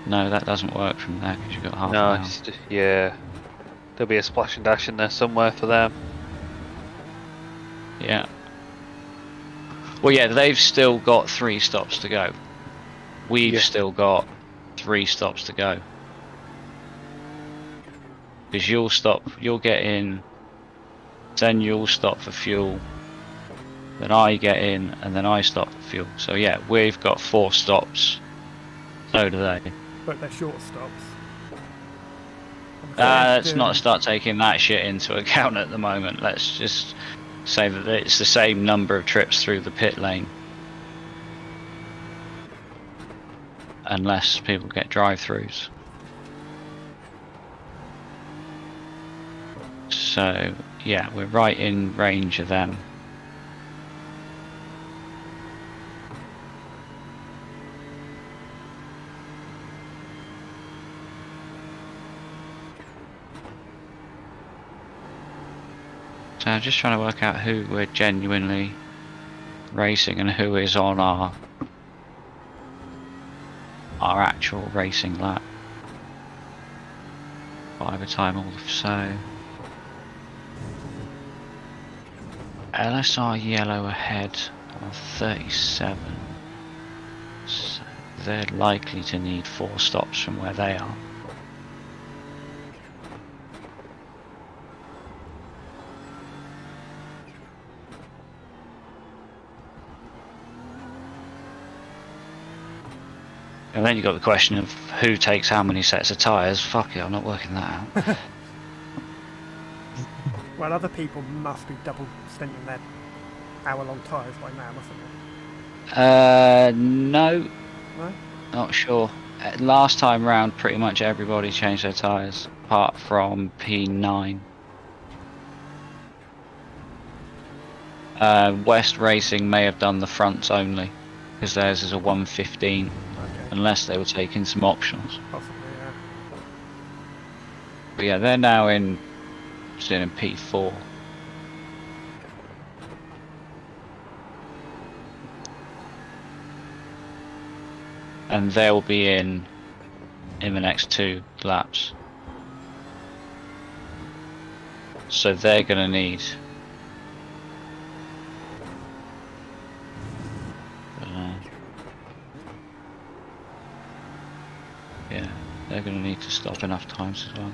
No, that doesn't work from there because you've got half No, an hour. yeah. There'll be a splash and dash in there somewhere for them. Yeah. Well, yeah, they've still got 3 stops to go. We've Yeah. still got 3 stops to go. Because you'll get in, then you'll stop for fuel, then I get in, and then I stop for fuel. So yeah, we've got 4 stops. So do they. But they're short stops. Let's not start taking that shit into account at the moment. Let's just say that it's the same number of trips through the pit lane. unless people get drive-throughs. So yeah, we're right in range of them. So I'm just trying to work out who we're genuinely racing and who is on our actual racing lap. By the time all so LSR yellow ahead of 37, so they're likely to need 4 stops from where they are. And then you've got the question of who takes how many sets of tyres. Fuck it, I'm not working that out. Well, other people must be double stinting their hour-long tyres by now, mustn't they? No, No? not sure. Last time round, pretty much everybody changed their tyres, apart from P9. West Racing may have done the fronts only, because theirs is a 115, Okay. unless they were taking some optionals. Possibly, yeah. But yeah, they're now in P4. And they'll be in the next 2 laps. So they're going to need yeah, they're going to need to stop enough times as well.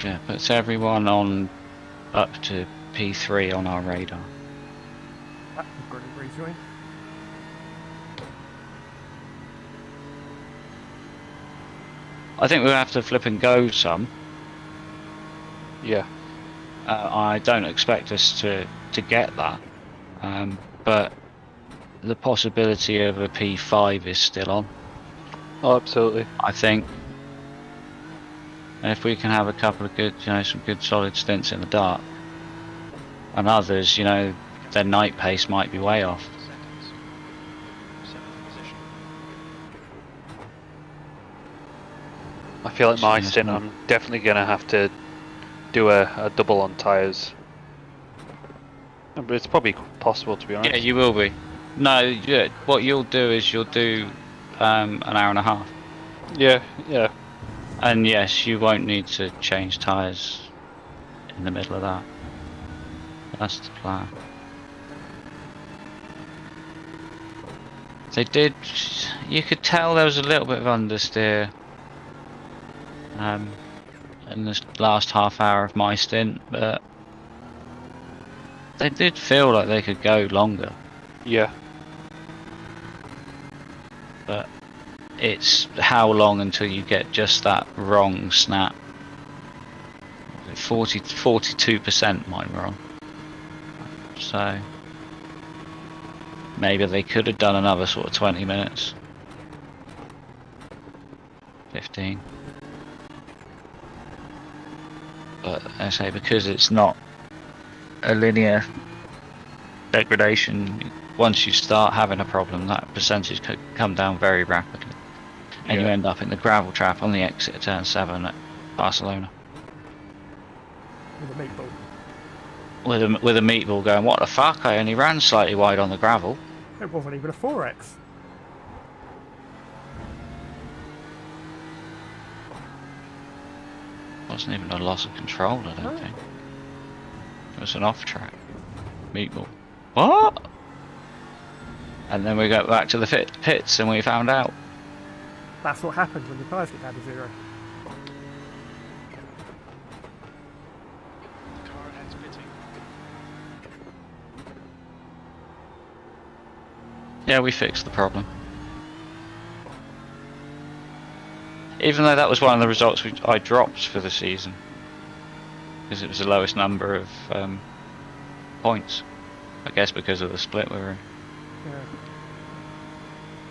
Yeah, puts everyone on up to P3 on our radar. That would brilliant rejoin. I think we'll have to flip and go some. Yeah. I don't expect us to get that, but the possibility of a P5 is still on. Oh, absolutely. I think. And if we can have a couple of good, some good solid stints in the dark, and others, their night pace might be way off. Seconds. 7th position. I feel like my Yes, stint, no. I'm definitely going to have to do a double on tyres. But it's probably possible, to be honest. Yeah, you will be. No, yeah, what you'll do is you'll do an hour and a half. Yeah, yeah. And yes, you won't need to change tyres in the middle of that. That's the plan. They did, you could tell there was a little bit of understeer in this last half hour of my stint, but they did feel like they could go longer. Yeah. But it's how long until you get just that wrong snap. 42% mine wrong. So maybe they could have done another sort of 20 minutes. 15. But I say, because it's not a linear degradation, once you start having a problem, that percentage could come down very rapidly. And you end up in the gravel trap on the exit of turn 7 at Barcelona. With a meatball. With a meatball going, what the fuck, I only ran slightly wide on the gravel. It wasn't even a 4X. Wasn't even a loss of control, I don't think. It was an off track. Meatball. What? And then we got back to the pits and we found out. That's what happens when the tyres get down to 0. The car ahead's pitting. Yeah, we fixed the problem. Even though that was one of the results I dropped for the season, because it was the lowest number of points. I guess because of the split we were in. Yeah.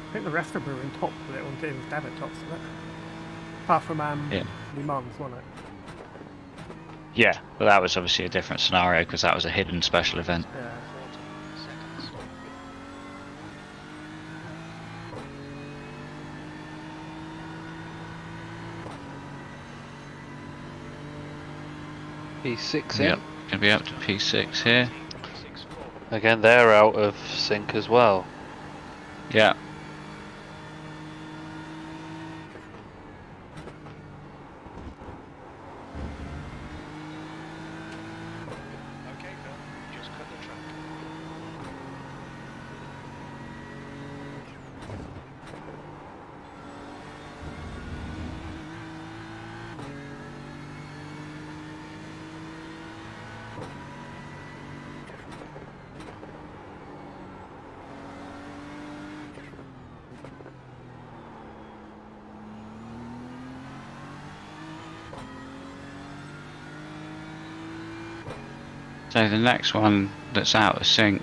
I think the rest of them were in top with it on Games Debit tops of it. Apart from Yeah. Le Mans, wasn't it? Yeah, but that was obviously a different scenario because that was a hidden special event. Yeah. 40 seconds. P6 in. Yep, gonna be up to P6 here. 6-4. Again, they're out of sync as well. Yeah. Okay, Phil, just cut the track. So the next one that's out of sync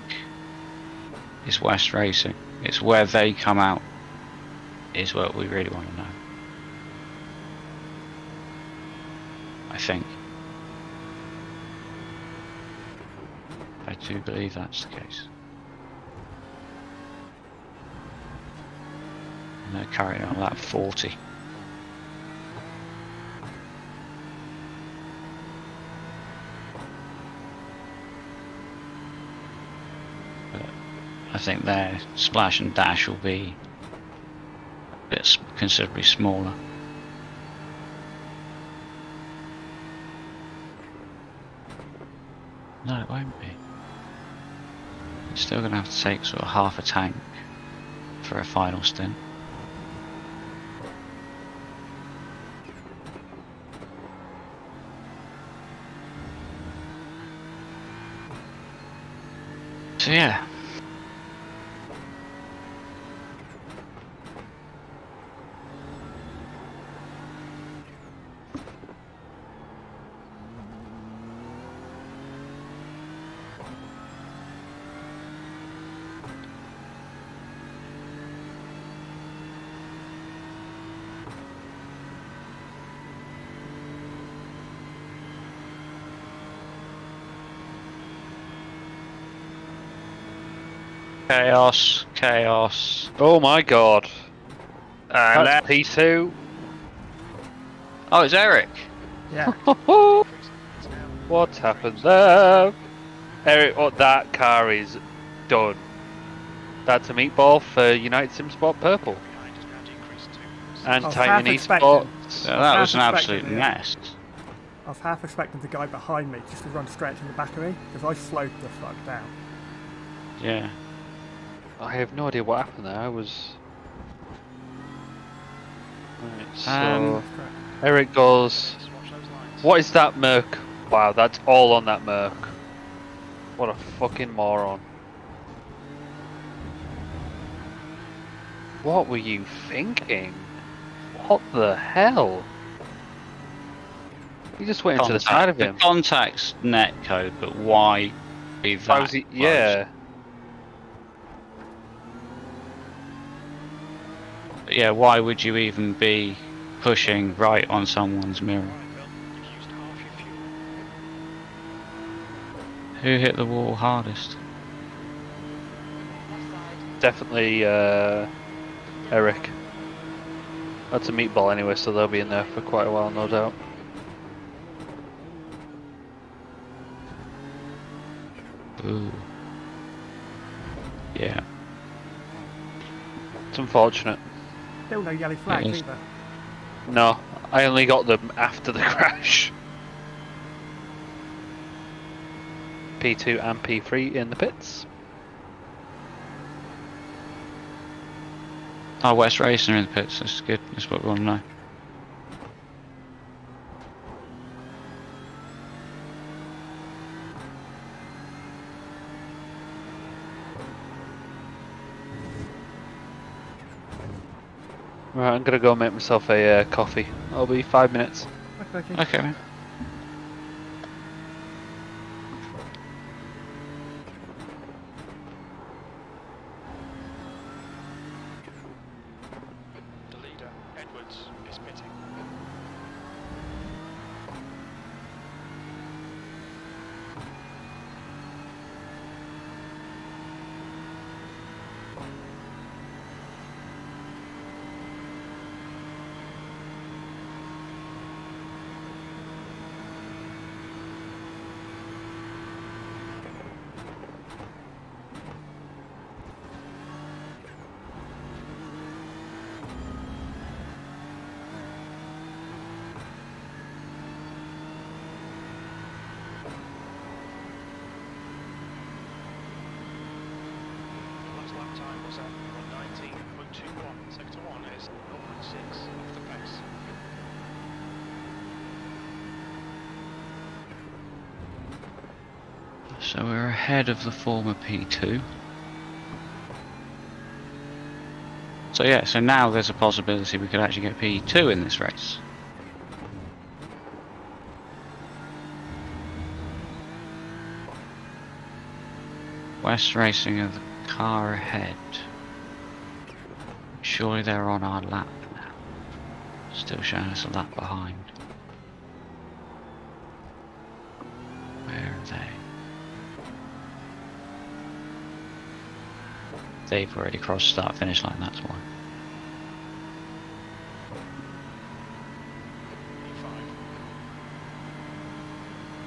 is West Racing. It's where they come out is what we really want to know. I think. I do believe that's the case. And they're carrying on lap 40. I think their splash and dash will be a bit considerably smaller. No, it won't be. It's still going to have to take sort of half a tank for a final stint. So yeah. Chaos, chaos. Oh my god. And That's P2. Oh, it's Eric. Yeah. What happened there? Eric, oh, that car is done. That's a meatball for United Sim Sport Purple. Behind is now decreased to And I was Titan half Esports. So that was an half absolute expecting, mess. I was half expecting the guy behind me just to run straight in the back of me, because I slowed the fuck down. Yeah. I have no idea what happened there. I was. Right, so. Um, Eric goes. Just watch those lines. What is that Merc? Wow, that's all on that Merc. What a fucking moron. What were you thinking? What the hell? You just went into the side of him. The contact's net code, but why be that Why was he? close? Yeah. But yeah, why would you even be pushing right on someone's mirror? Right, Phil, you've used half your fuel. Who hit the wall hardest? Left side. Definitely Eric. That's a meatball anyway, so they'll be in there for quite a while, no doubt. Ooh. Yeah. It's unfortunate. Still no yellow flags is. either. No, I only got them after the crash. P2 and P3 in the pits. Oh, West Racing are in the pits. That's good. That's what we want to know. Right, I'm gonna go make myself a coffee. I'll be 5 minutes. Okay. Okay, man. The leader, Edwards, is pitting. Last lap time was at 119.21. Sector 1 is 0.6 off the pace. So we're ahead of the former P2. So yeah, so now there's a possibility we could actually get P2 in this race. West Racing are the car ahead. Surely they're on our lap now. Still showing us a lap behind. Where are they? They've already crossed start finish line, that's why.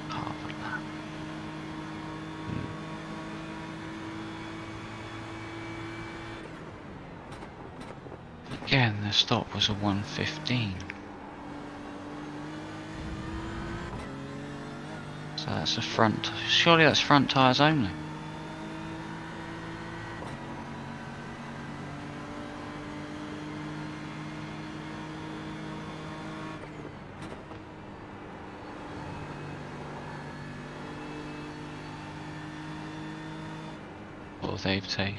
Half a lap. Again, the stop was a 1:15. So that's a front. Surely that's front tyres only. Or they've taken.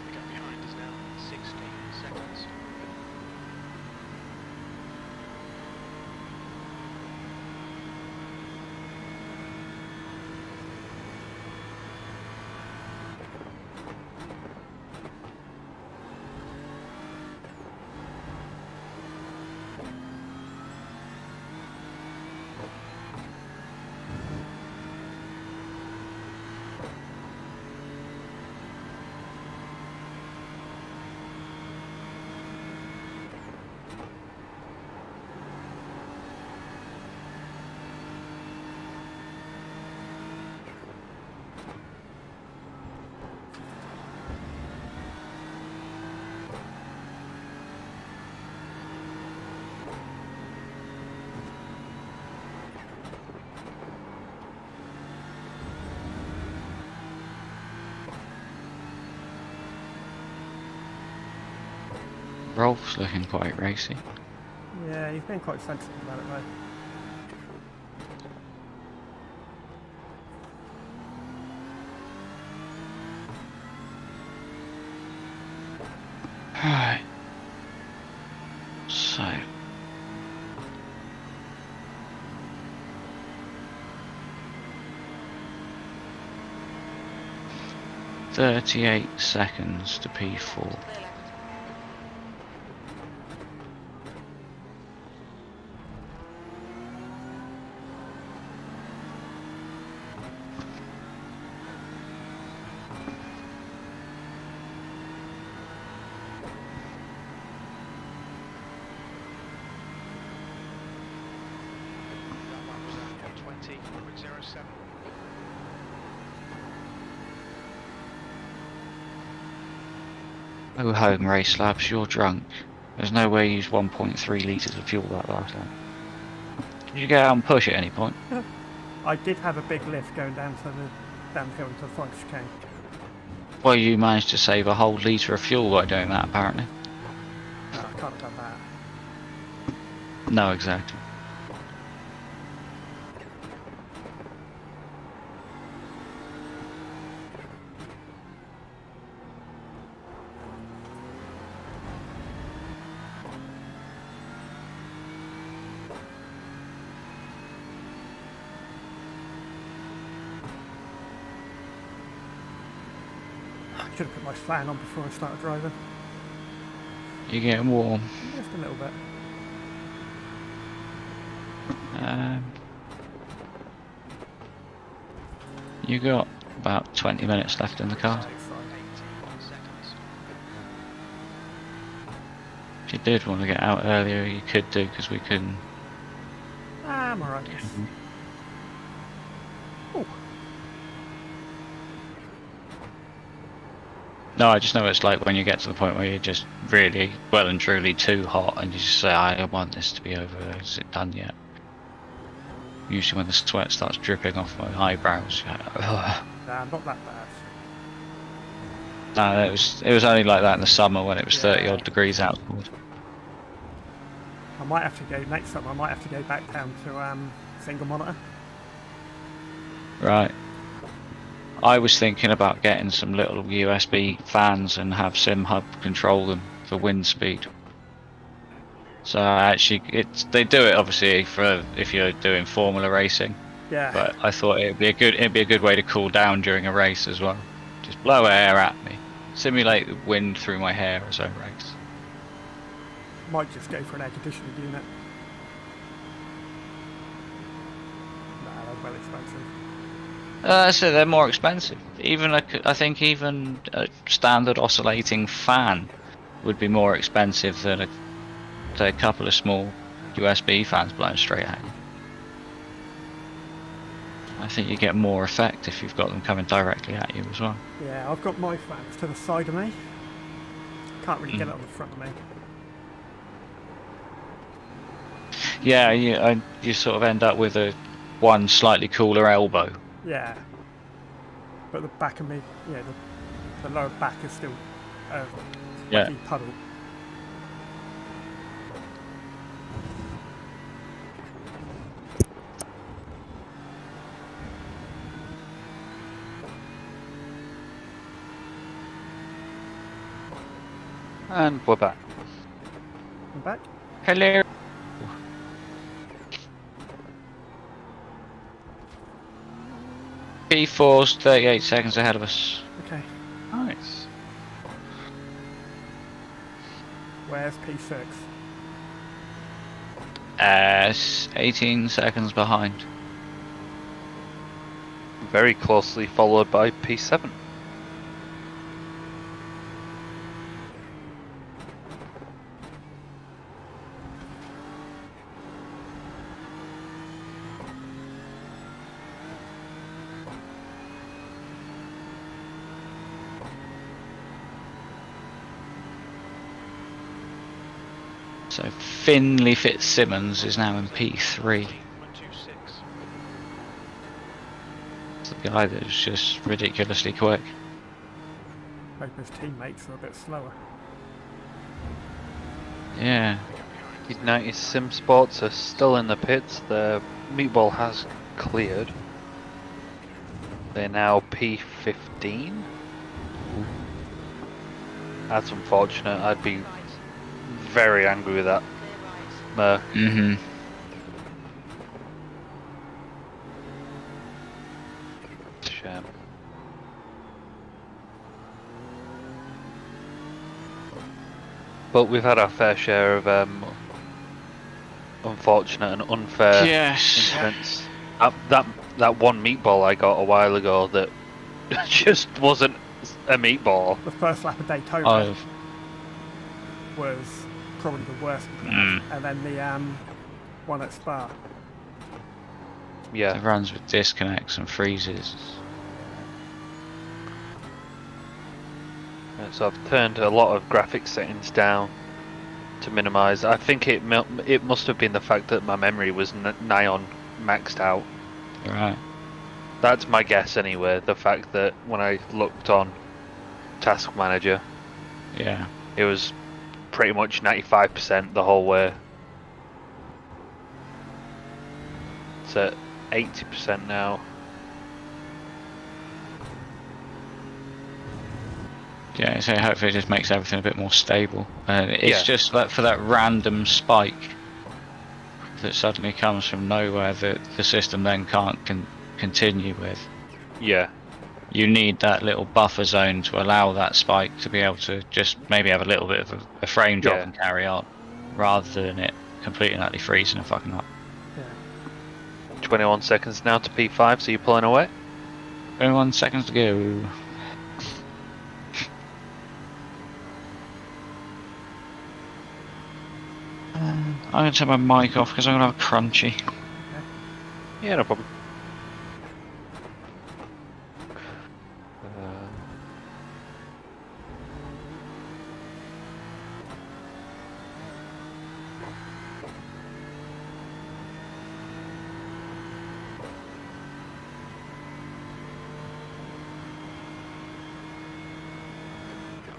The gap behind is now 16 seconds. Rolf's looking quite racy. Yeah, you've been quite sensible about it, though. Right. So. "38 seconds to P4. Clear left. That lap was at 120.07. Go home, race labs. You're drunk. There's no way you used 1.3 litres of fuel that last time. Did you get out and push at any point? I did have a big lift going down the hill into the front chicane. Well, you managed to save a whole litre of fuel by doing that, apparently. No, I can't have done that. No, exactly. I should have put my fan on before I started driving. You're getting warm. Just a little bit. You got about 20 minutes left in the car. If you did want to get out earlier, you could do, because we couldn't. I'm alright. Oh. No, I just know it's like when you get to the point where you're just really well and truly too hot, and you just say, I want this to be over. Is it done yet? Usually when the sweat starts dripping off my eyebrows, you're like, ugh. Nah, not that bad. No, it was only like that in the summer when it was 30 odd degrees outside. I might have to go next time. I might have to go back down to single monitor. Right. I was thinking about getting some little USB fans and have SimHub control them for wind speed. So actually, they do it obviously for if you're doing Formula racing. Yeah. But I thought it'd be a good way to cool down during a race as well. Just blow air at me, simulate the wind through my hair as I race. Might just go for an air conditioning unit. Nah, they're well expensive. So they're more expensive. Even I think even a standard oscillating fan would be more expensive than a couple of small USB fans blowing straight at you. I think you get more effect if you've got them coming directly at you as well. Yeah, I've got my fans to the side of me. Can't really get it on the front of me. Yeah, you sort of end up with one slightly cooler elbow. Yeah. But the back of me, yeah, the lower back is still a puddle. And we're back. I'm back. Hello. P4's 38 seconds ahead of us. Okay. Nice. Where's P6? 18 seconds behind. Very closely followed by P7. So Finley Fitzsimmons is now in P3. It's the guy that's just ridiculously quick. Hope his teammates are a bit slower. Yeah. United Sim Sports are still in the pits. The meatball has cleared. They're now P15. That's unfortunate. I'd be very angry with that. Mm-hmm. Shame. But we've had our fair share of unfortunate and unfair incidents. That one meatball I got a while ago that just wasn't a meatball. The first lap of Daytona was probably the worst, and then the one at Spa. Yeah. It runs with disconnects and freezes. So I've turned a lot of graphics settings down to minimise. I think it must have been the fact that my memory was nigh on maxed out. Right. That's my guess anyway. The fact that when I looked on Task Manager, Yeah. it was pretty much 95% the whole way. It's at 80% now. Yeah, so hopefully it just makes everything a bit more stable. It's Yeah. just that for that random spike that suddenly comes from nowhere that the system then can't continue with. Yeah. You need that little buffer zone to allow that spike to be able to just maybe have a little bit of a frame drop Yeah. and carry on, rather than it completely and utterly freezing and fucking up. 21 seconds now to P5, so you're pulling away? 21 seconds to go. I'm going to turn my mic off because I'm going to have a crunchy. Yeah, no problem.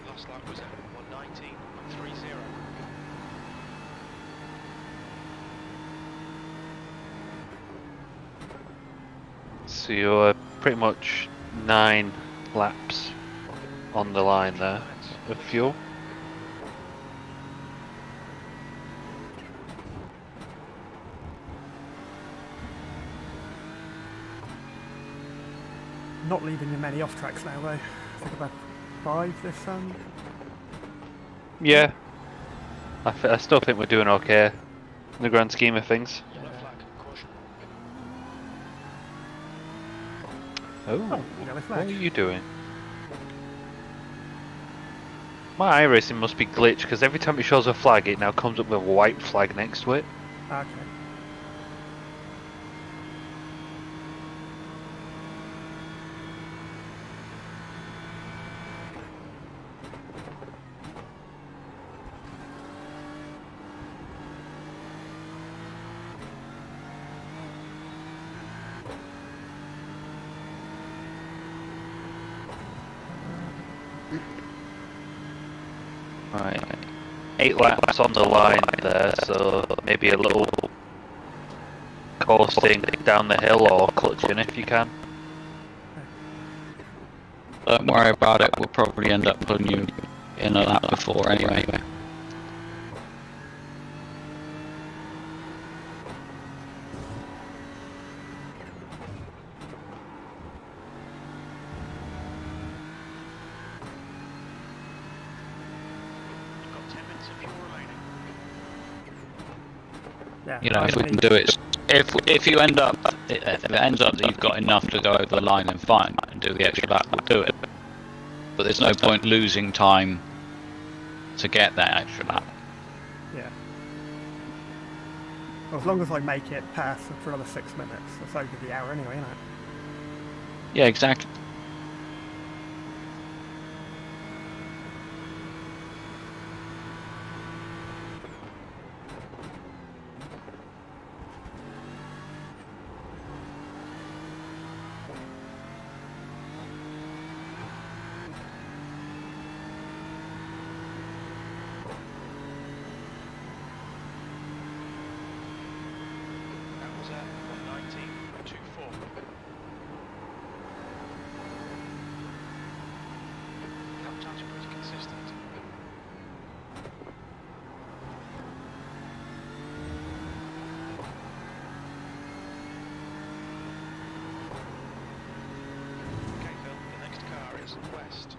Last lap was at 119.30. So you're pretty much 9 laps on the line there of fuel. Not leaving you many off tracks now though. I think about 5 this Yeah. I still think we're doing okay in the grand scheme of things. Yellow flag, caution. Oh, yellow what flag. are you doing? My iracing must be glitched because every time it shows a flag it now comes up with a white flag next to it. Okay. Right. 8 laps on the line there, so maybe a little coasting down the hill or clutching if you can. Don't worry about it, we'll probably end up putting you in a lap before anyway. You've got 10 minutes of fuel remaining. Yeah. You know, if we can do it, if you end up, if it ends up that you've got enough to go over the line, then fine, and do the extra lap, we'll do it. But there's no point losing time to get that extra lap. Yeah. Well, as long as I make it past for another 6 minutes, that's over the hour anyway, isn't it? Yeah, exactly. That was at 119.24. Lap times are pretty consistent. Okay, Phil, the next car is west.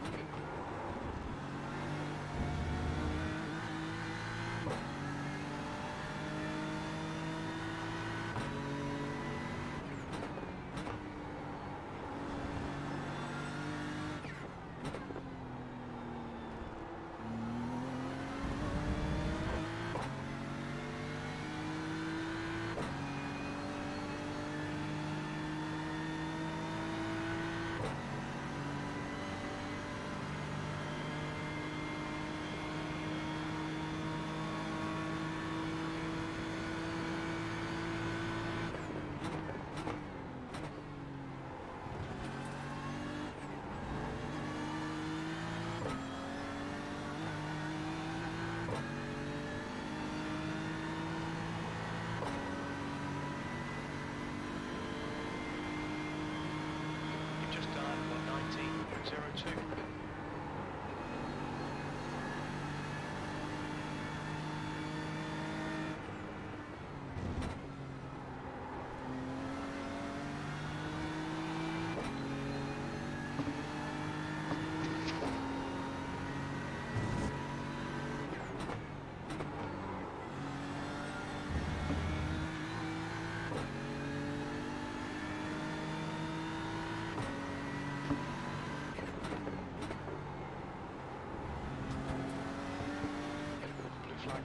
flag.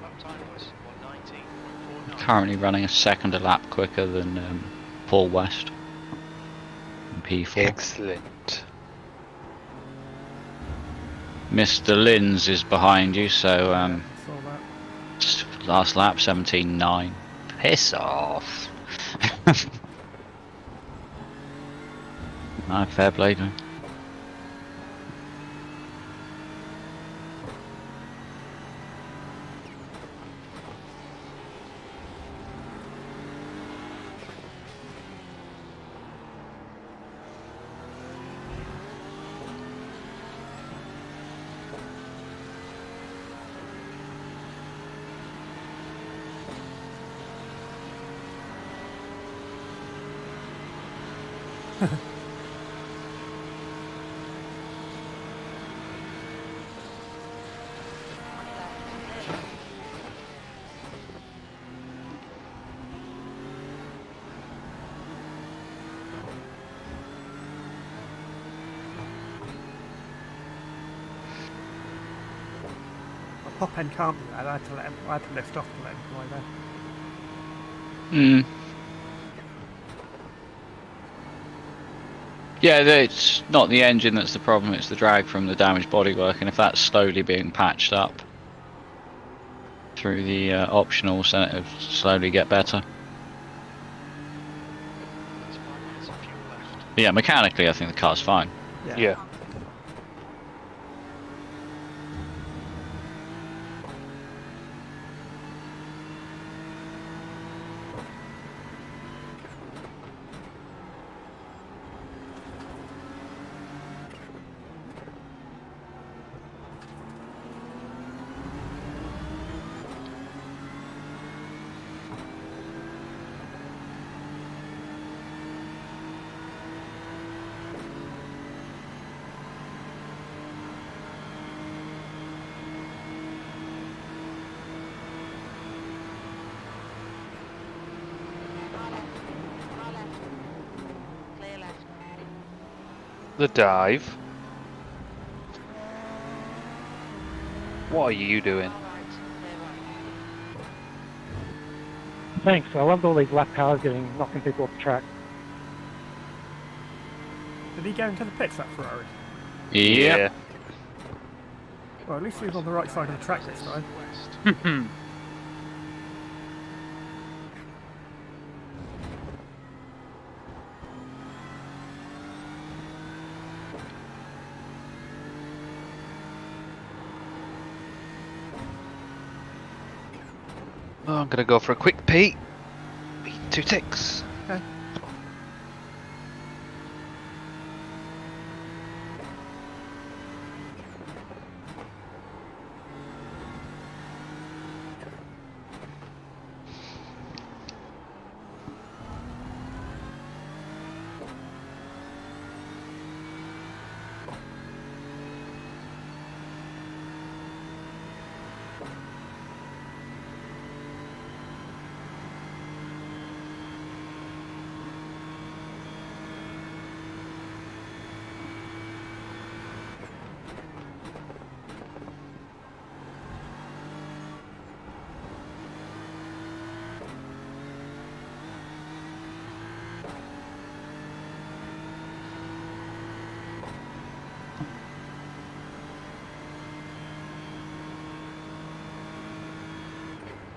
Lap time was 1:19.49. Currently running a second a lap quicker than Paul West in P4. Excellent. Mr. Linz is behind you, so Saw that. last lap 17.9. Piss off. No, fair play to him. Top end can't be there. I had to lift off to let him fly there. Yeah, it's not the engine that's the problem, it's the drag from the damaged bodywork, and if that's slowly being patched up through the optionals, then it'll slowly get better. There's 5 minutes of fuel left. But yeah, mechanically I think the car's fine. Yeah. Far left. Clear left. The dive. What are you doing? Far right. Clear right. Thanks. I loved all these lap cars knocking people off the track. Did he go into the pits, that Ferrari? Yeah. Well, at least he was on the right side of the track this time. West. Oh, I'm gonna go for a quick pee. 2 ticks. Okay.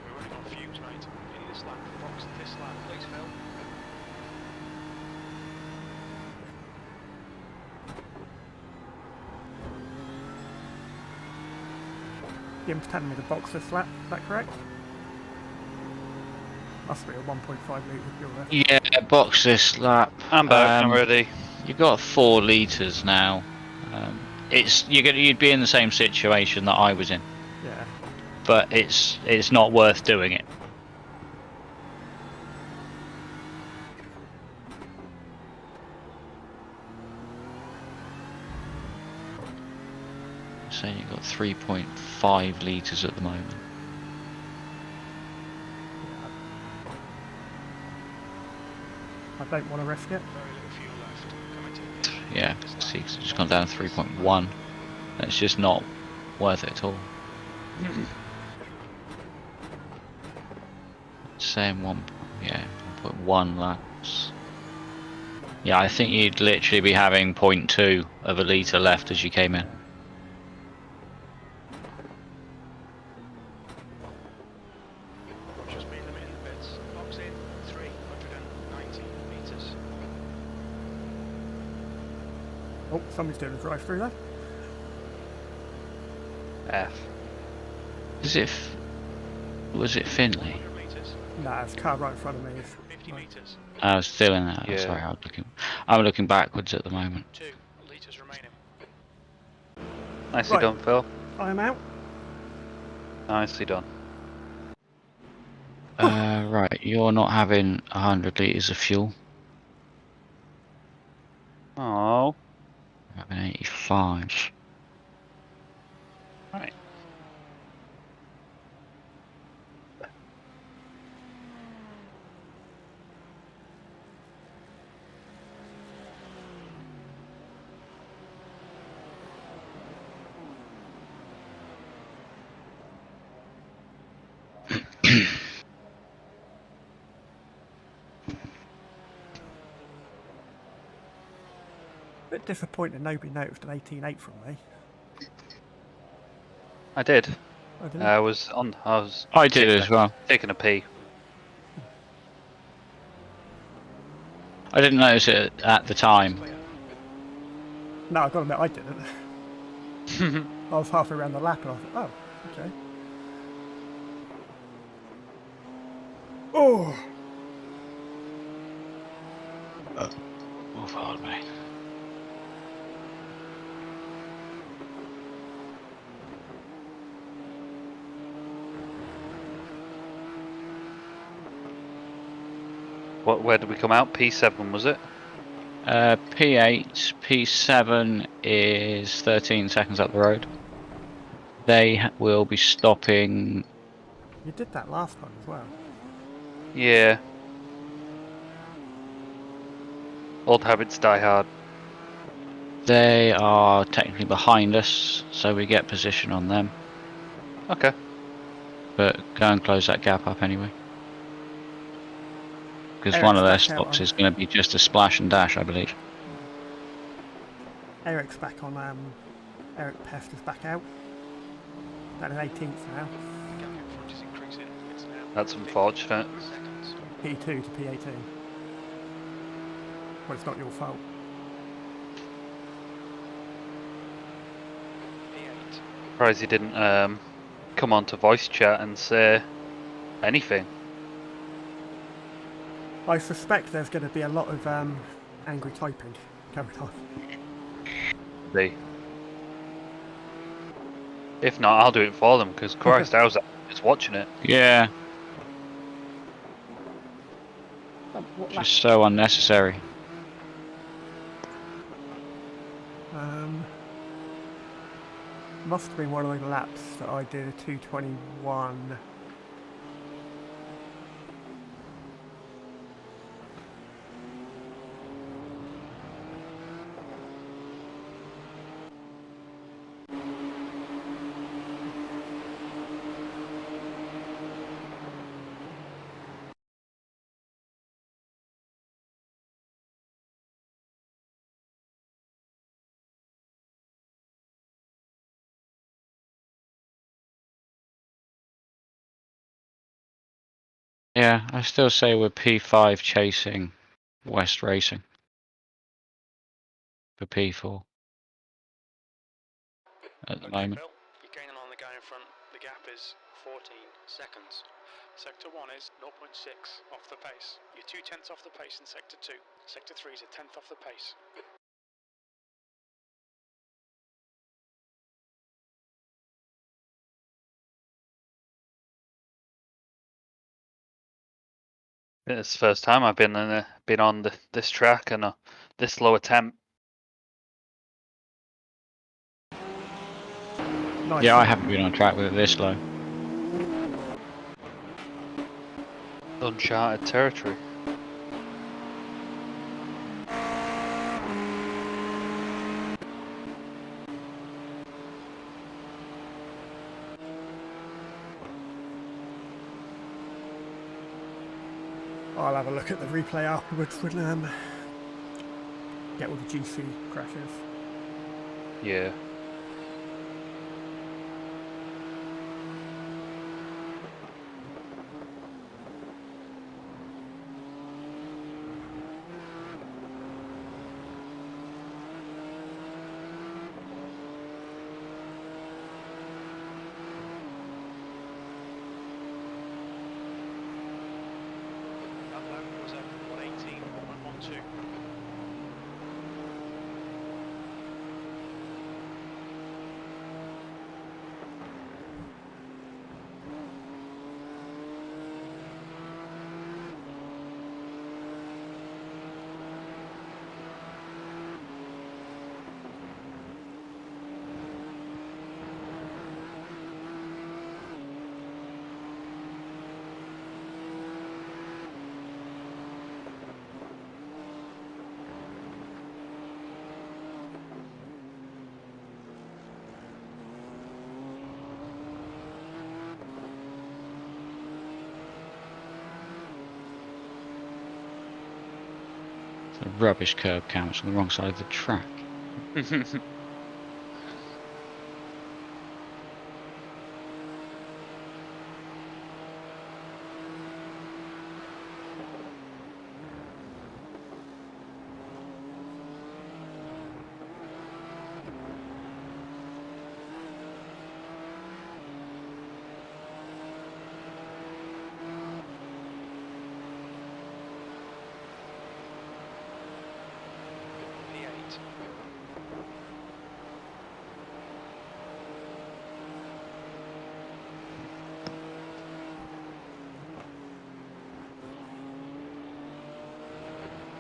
We're running on fumes, mate. You need this lap. Box this lap, please, Phil. Jim's telling me the box is flat, is that correct? Must be a 1.5 litre fuel left. Yeah, box this lap. I'm back. I'm ready. You've got 4 litres now. You'd be in the same situation that I was in, Yeah. but it's not worth doing it. So you've got 3.5 litres at the moment. I don't want to risk it. Very little fuel left. Coming to the end. Yeah, see, it's just gone down to 3.1. It's just not worth it at all. Same 1.1 laps. Yeah, I think you'd literally be having 0.2 of a litre left as you came in. Just been limiting the bits. Box in 390 metres. Oh, somebody's doing a drive through there. F. Was it Finley? 100 metres. Nah, it's a car right in front of me. 50 metres. I was still in that. Yeah. Sorry, I'm looking backwards at the moment. 2 litres remaining. Nicely Right. done, Phil. I am out. Nicely done. Right, you're not having 100 litres of fuel. Oh. You're having 85. Right. Bit disappointed nobody noticed an 18.8 from me. I did. I did. I was on. I was. I did as well. Taking a pee. I didn't notice it at the time. Clear. No, I gotta admit I didn't. I was halfway around the lap and I thought, oh, okay. Oh! Oh, pardon me. Where did we come out? P7 was it? P8, P7 is 13 seconds up the road. They will be stopping. You did that last time as well. Yeah. Old habits die hard. They are technically behind us, so we get position on them. Okay. But go and close that gap up anyway. Because Eric's one of their back out stops on- is going to be just a splash and dash, I believe. Eric's back on, Eric Pest is back out. Down in 18th now. Gap in front is increasing. It's now That's 50 unfortunate. seconds. P2 to P18. Well, it's not your fault. P8. Surprised he didn't come on to voice chat and say anything. I suspect there's going to be a lot of angry typing going on. If not, I'll do it for them, because Christ, I was just watching it. Yeah, What lap? just so unnecessary. Must have been one of the laps that I did a 2:21. Yeah, I still say we're P5 chasing West Racing for P4 at the Okay, moment. Phil, you're gaining on the guy in front. The gap is 14 seconds. Sector 1 is 0.6 off the pace. You're 2/10 off the pace in Sector 2. Sector 3 is a 10th off the pace. It's the first time I've been on this track and this low attempt. Nice. Yeah, I haven't been on track with it this low. Uncharted territory. I'll have a look at the replay afterwards when get all the GC crashes. Yeah. That lap was a 118.12. It's a rubbish curb cam. It's on the wrong side of the track. P8.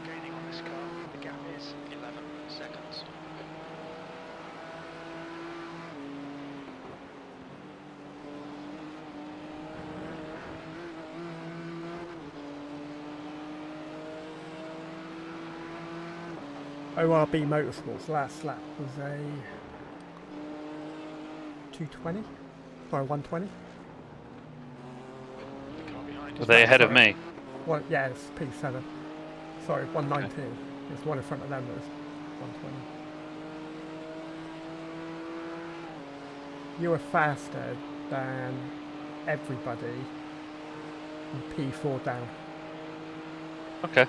Gaining on this car, the gap is 11 seconds. ORB Motorsports last lap was a 220 or a 120. The car behind Are is they ahead of Sorry. me? One, yeah, it's P7. Sorry, 119. There's one in front of them that was 120. You were faster than everybody from P4 down. Okay.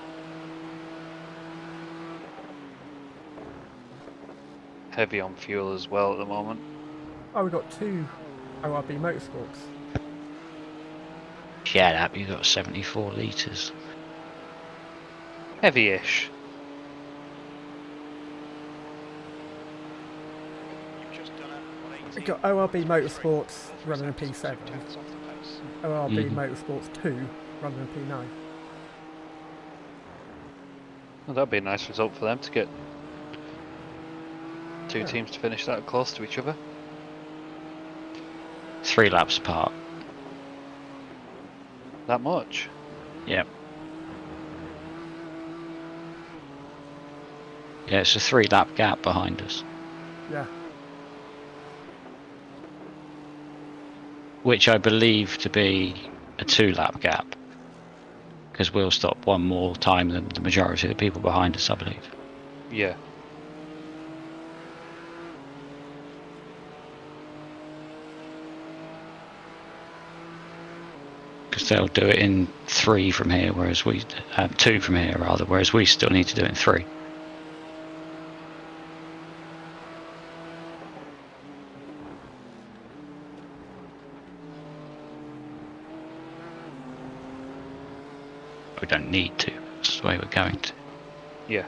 Heavy on fuel as well at the moment. Oh, we got two ORB Motorsports. Shut up, you got 74 litres. Heavy-ish. You've just done a 118. We got ORB Motorsports running in P7. 2/10 off the pace. ORB Mhm. Motorsports 2 running in P9. Well, that'd be a nice result for them to get two Yeah. teams to finish that close to each other. 3 laps apart. That much? Yep. Yeah, it's a 3 lap gap behind us. Yeah. Which I believe to be a 2 lap gap. Because we'll stop one more time than the majority of the people behind us, I believe. Yeah. Because they'll do it in 3 from here, whereas we 2 from here rather, whereas we still need to do it in 3. we don't need to. That's the way we're going to. Yeah.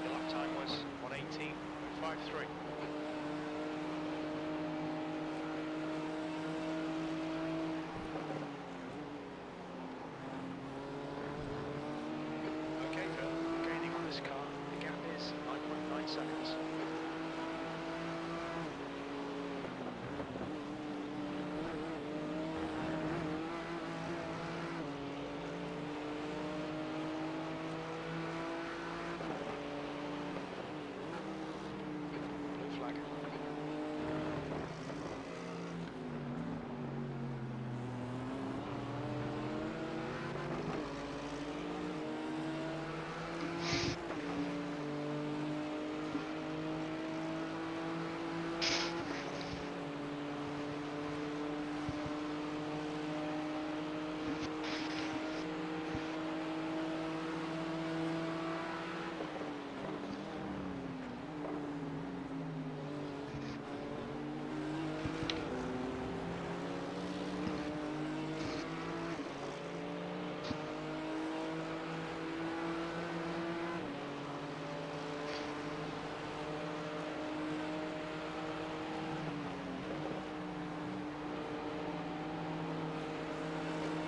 Your lap time was 1:18.53. Okay, Phil, gaining on this car. The gap is 9.9 seconds. Blue flag.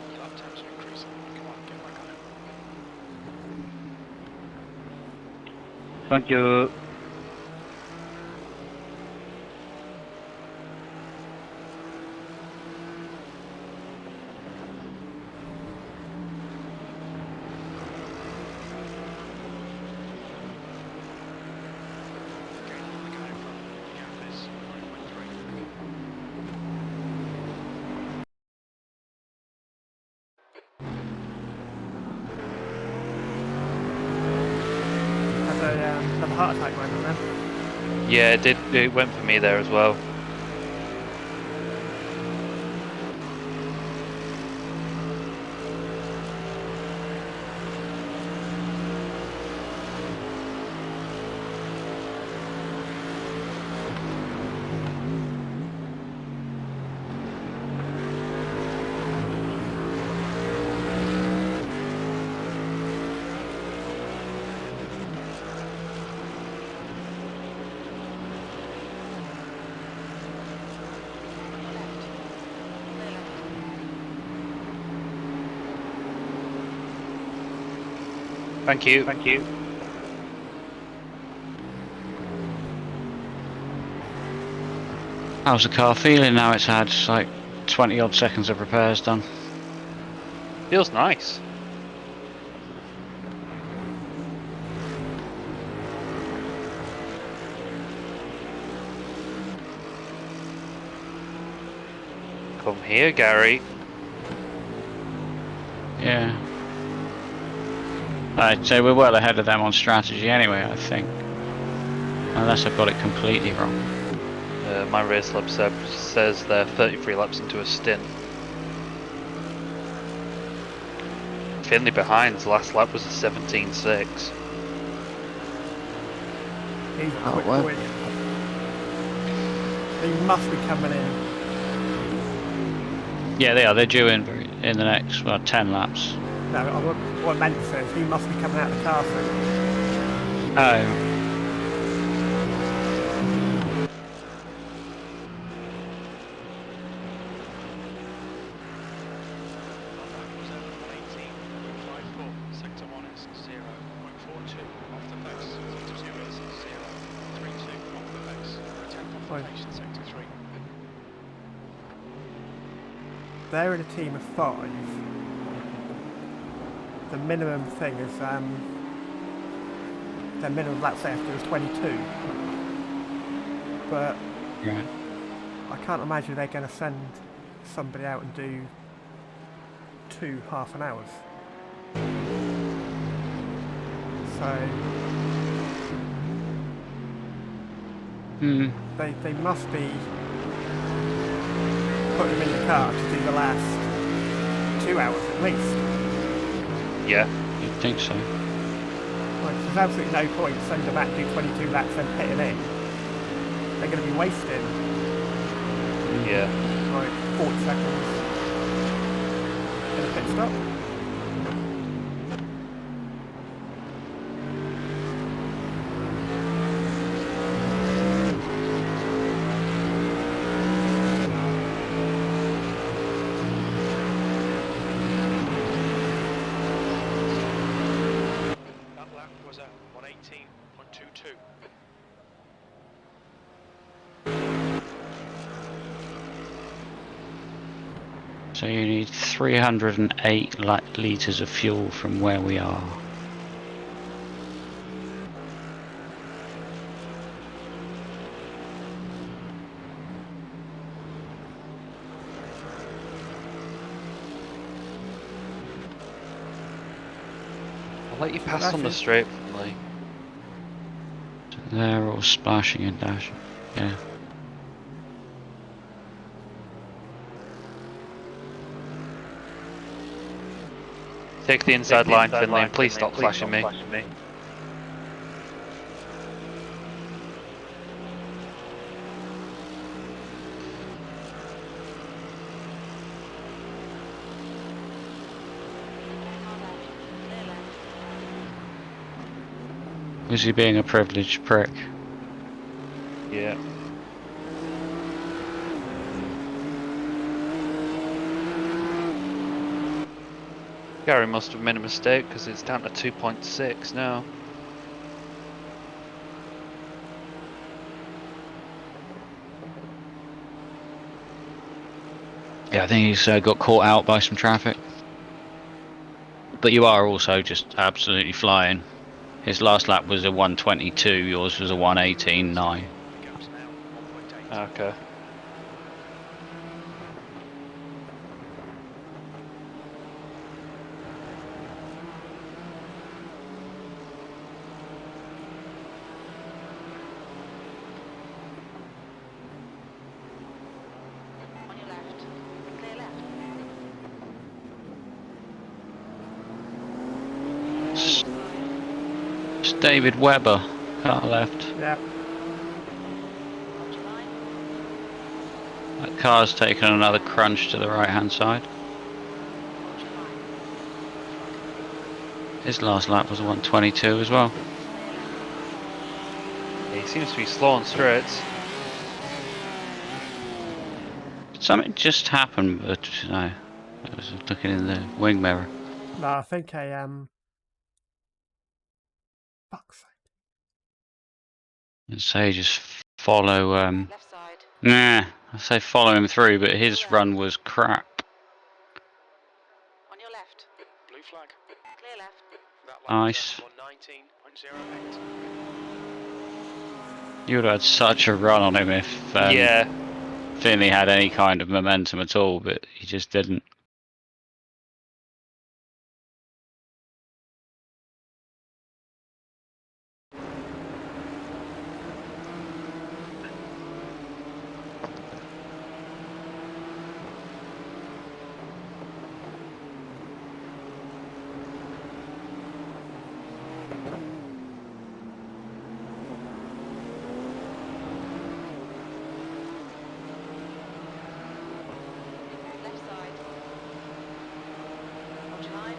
Your lap times are increasing. Come on, get back on it. Thank you. Gaining on the car in front. The gap is 9.3. Had another heart attack moment then. Yeah, it did. It went for me there as well. Thank you. Thank you. How's the car feeling now? It's had like 20 odd seconds of repairs done. Feels nice. Come here, Gary. Yeah. I'd say we're well ahead of them on strategy anyway, I think. Unless I've got it completely wrong. My race lab says they're 33 laps into a stint. Finley behind's last lap was a 17.6. He's a quick well. win. He must be coming in. Yeah, they are. They're due in the next 10 laps. No, what I meant to say is he must be coming out of the car soon. Oh. Was at 1:18.54. Sector 1 is 0.42 off the pace. Sector 2 is 0.32 off the pace. 10th off the Right. pace in Sector 3. They're in a team of 5. The minimum thing is their minimum lap safety is 22. But Right. I can't imagine they're going to send somebody out and do 2 half-an hours. So they must be putting them in the car to do the last 2 hours at least. Yeah. You'd think so. Like, there's absolutely no point sending them out to do 22 laps and pitting in. They're going to be wasting Yeah. like 40 seconds in a pit stop. That lap was at 118.22. So you need 308 litres of fuel from where we are. I'll let you pass on the straight from Lee. So they're all splashing and dashing. Yeah. Take the inside line, Finley, and please stop flashing me. Was he being a privileged prick? Yeah. Gary must have made a mistake because it's down to 2.6 now. Yeah, I think he's got caught out by some traffic. But you are also just absolutely flying. His last lap was a 122, yours was a 118.9. The gap's now 1.8. Okay. On your left. Clear left. It's David Webber, car left. Yeah. Hold your line. That car's taken another crunch to the right hand side. Hold your line. His last lap was a 122 as well. Yeah, he seems to be slow on straights. Something just happened, but no, I was looking in the wing mirror. No, I think fuck's sake. And say just follow. Left side. Nah, I say follow him through, but his run was crap. On your left. Blue flag. Clear left. That lap Nice. was at 119.08. You would have had such a run on him if Yeah. Finley had any kind of momentum at all, but he just didn't. Left side. Hold your line.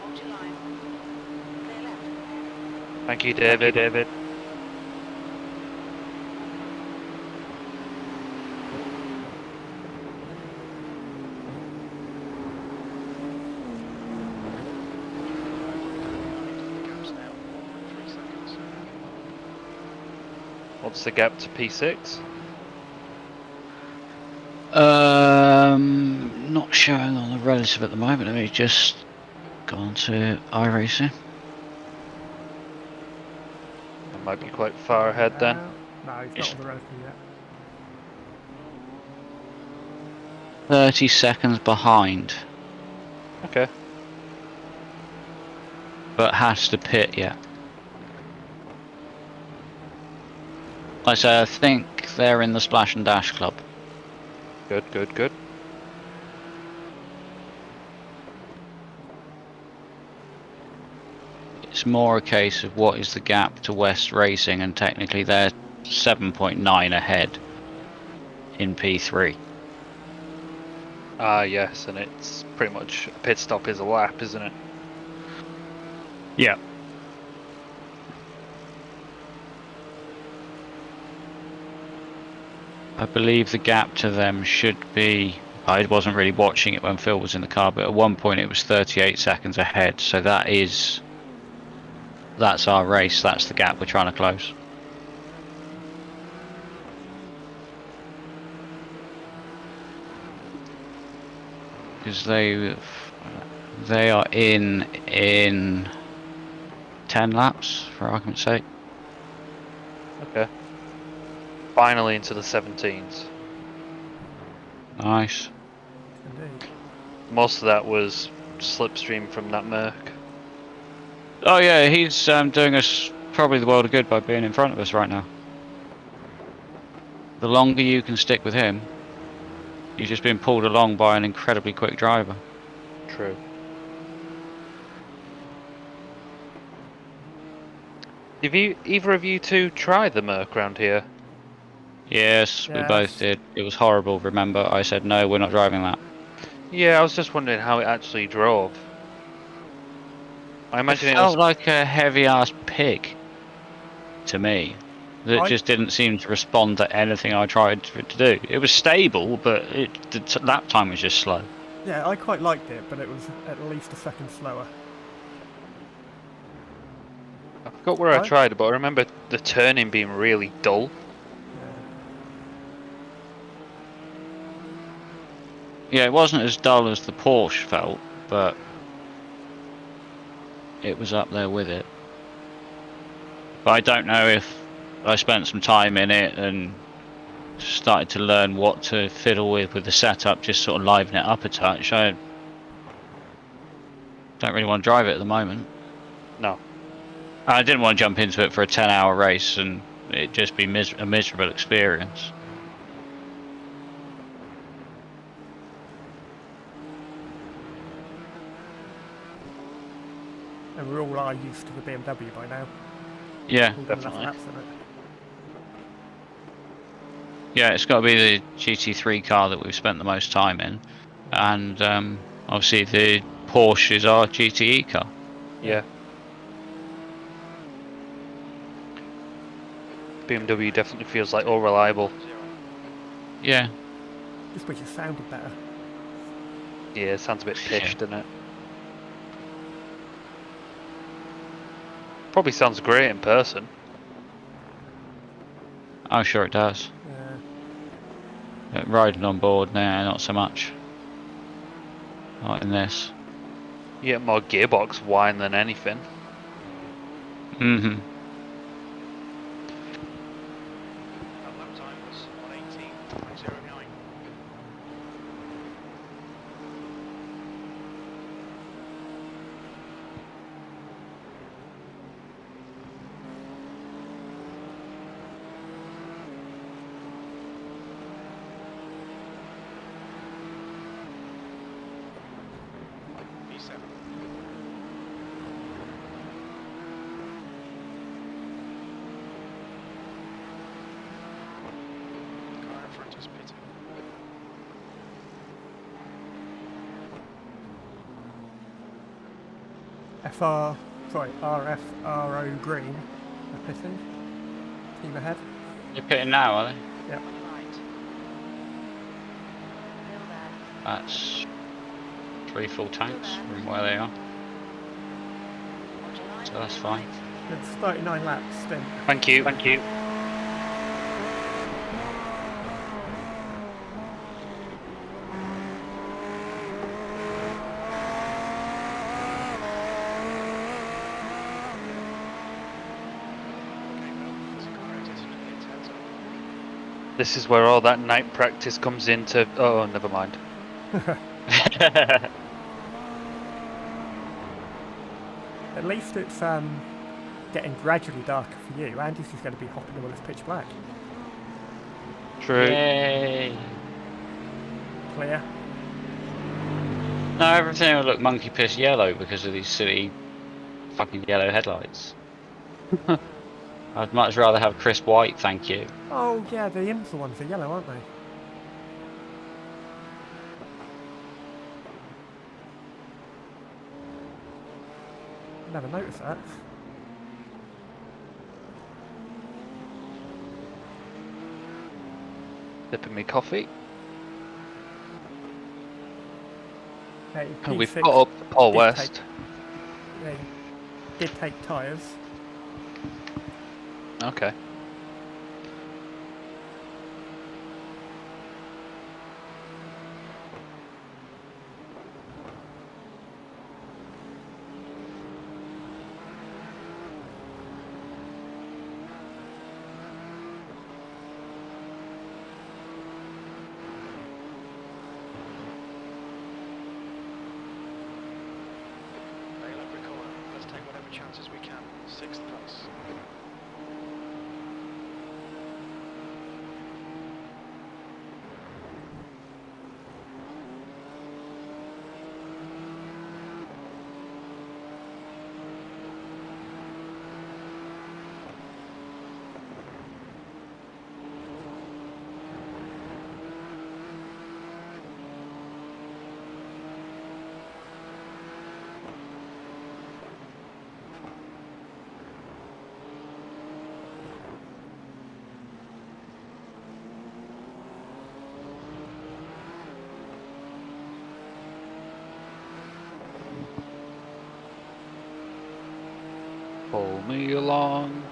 Hold your line. Clear left. Thank you, David. The gap's now 1.3 seconds. What's the gap to P6? Not showing on the relative at the moment. Let me just go on to iracing. I might be quite far ahead then. No, he's not on the relative yet. 30 seconds behind, Okay. but has to pit yet. Like I say, I think they're in the Splash and Dash Club. Good. It's more a case of what is the gap to West Racing, and technically they're 7.9 ahead in P3. Ah, yes, and it's pretty much a pit stop is a lap, isn't it? Yeah. I believe the gap to them should be, I wasn't really watching it when Phil was in the car, but at one point it was 38 seconds ahead, so that's our race, that's the gap we're trying to close. Because they are in 10 laps, for argument's sake. Okay. Finally into the 17s. Nice. Indeed. Most of that was slipstream from that Merc. Oh yeah, he's doing us probably the world of good by being in front of us right now. The longer you can stick with him, you're just being pulled along by an incredibly quick driver. True. Have either of you two tried the Merc round here? Yes, we both Yes. did. It was horrible, remember? I said, no, we're not driving that. Yeah, I was just wondering how it actually drove. I imagine It it felt was. like a heavy-ass pig to me. That I- just didn't seem to respond to anything I tried for it to do. It was stable, but the lap time was just slow. Yeah, I quite liked it, but it was at least a second slower. I forgot where I Right. tried it, but I remember the turning being really dull. Yeah, it wasn't as dull as the Porsche felt, but it was up there with it. But I don't know if I spent some time in it and started to learn what to fiddle with the setup, just sort of liven it up a touch. I don't really want to drive it at the moment. No. I didn't want to jump into it for a 10-hour race and it just be a miserable experience. And we all are used to the BMW by now. Yeah, We've done enough definitely. laps in it. yeah, it's got to be the GT3 car that we've spent the most time in, and obviously the Porsche is our GTE car. Yeah. BMW definitely feels like all reliable. Yeah, Just wish it sounded better. Yeah, it sounds a bit pished, doesn't it? Probably sounds great in person. I'm sure it does. Yeah. But riding on board now, not so much. Not in this. You get more gearbox whine than anything. Mm-hmm. That lap time was 1:18.09. P7. Car in front is Petit. RFRO green. A pitting. Team ahead. You're pitting now, are they? Yep. Right. Still there. That's 3 full tanks from where they are. Roger line. So that's fine. Right. It's 39 laps stint. Thank you. Thank you. Okay, Bill. That's correct, isn't it? It's heads up. This is where all that night practice comes into. Oh, never mind. At least it's getting gradually darker for you. Andy's just going to be hopping when it's pitch black. True. Yay! Clear. No, everything will look monkey piss yellow because of these silly fucking yellow headlights. I'd much rather have crisp white, thank you. Oh yeah, the IMSA ones are yellow, aren't they? Never noticed that. Sipping me coffee. Hey, And we've P6 got up to Paul did West. take- They did take tyres. Okay. Bail every corner. Let's take whatever chances we can. 6th place. Pull me along.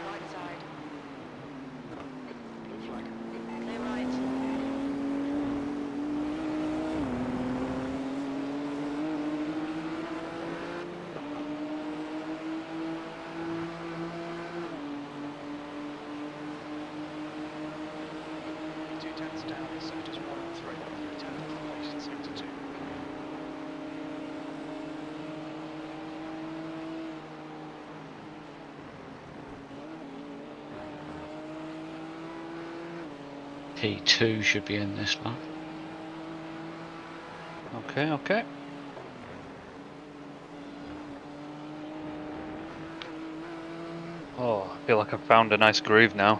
Right side. Blue flag. Clear right. Two tenths down in sectors 1 and 3. 10th place in sector 2. P2 should be in this one. Okay, okay. Oh, I feel like I've found a nice groove now.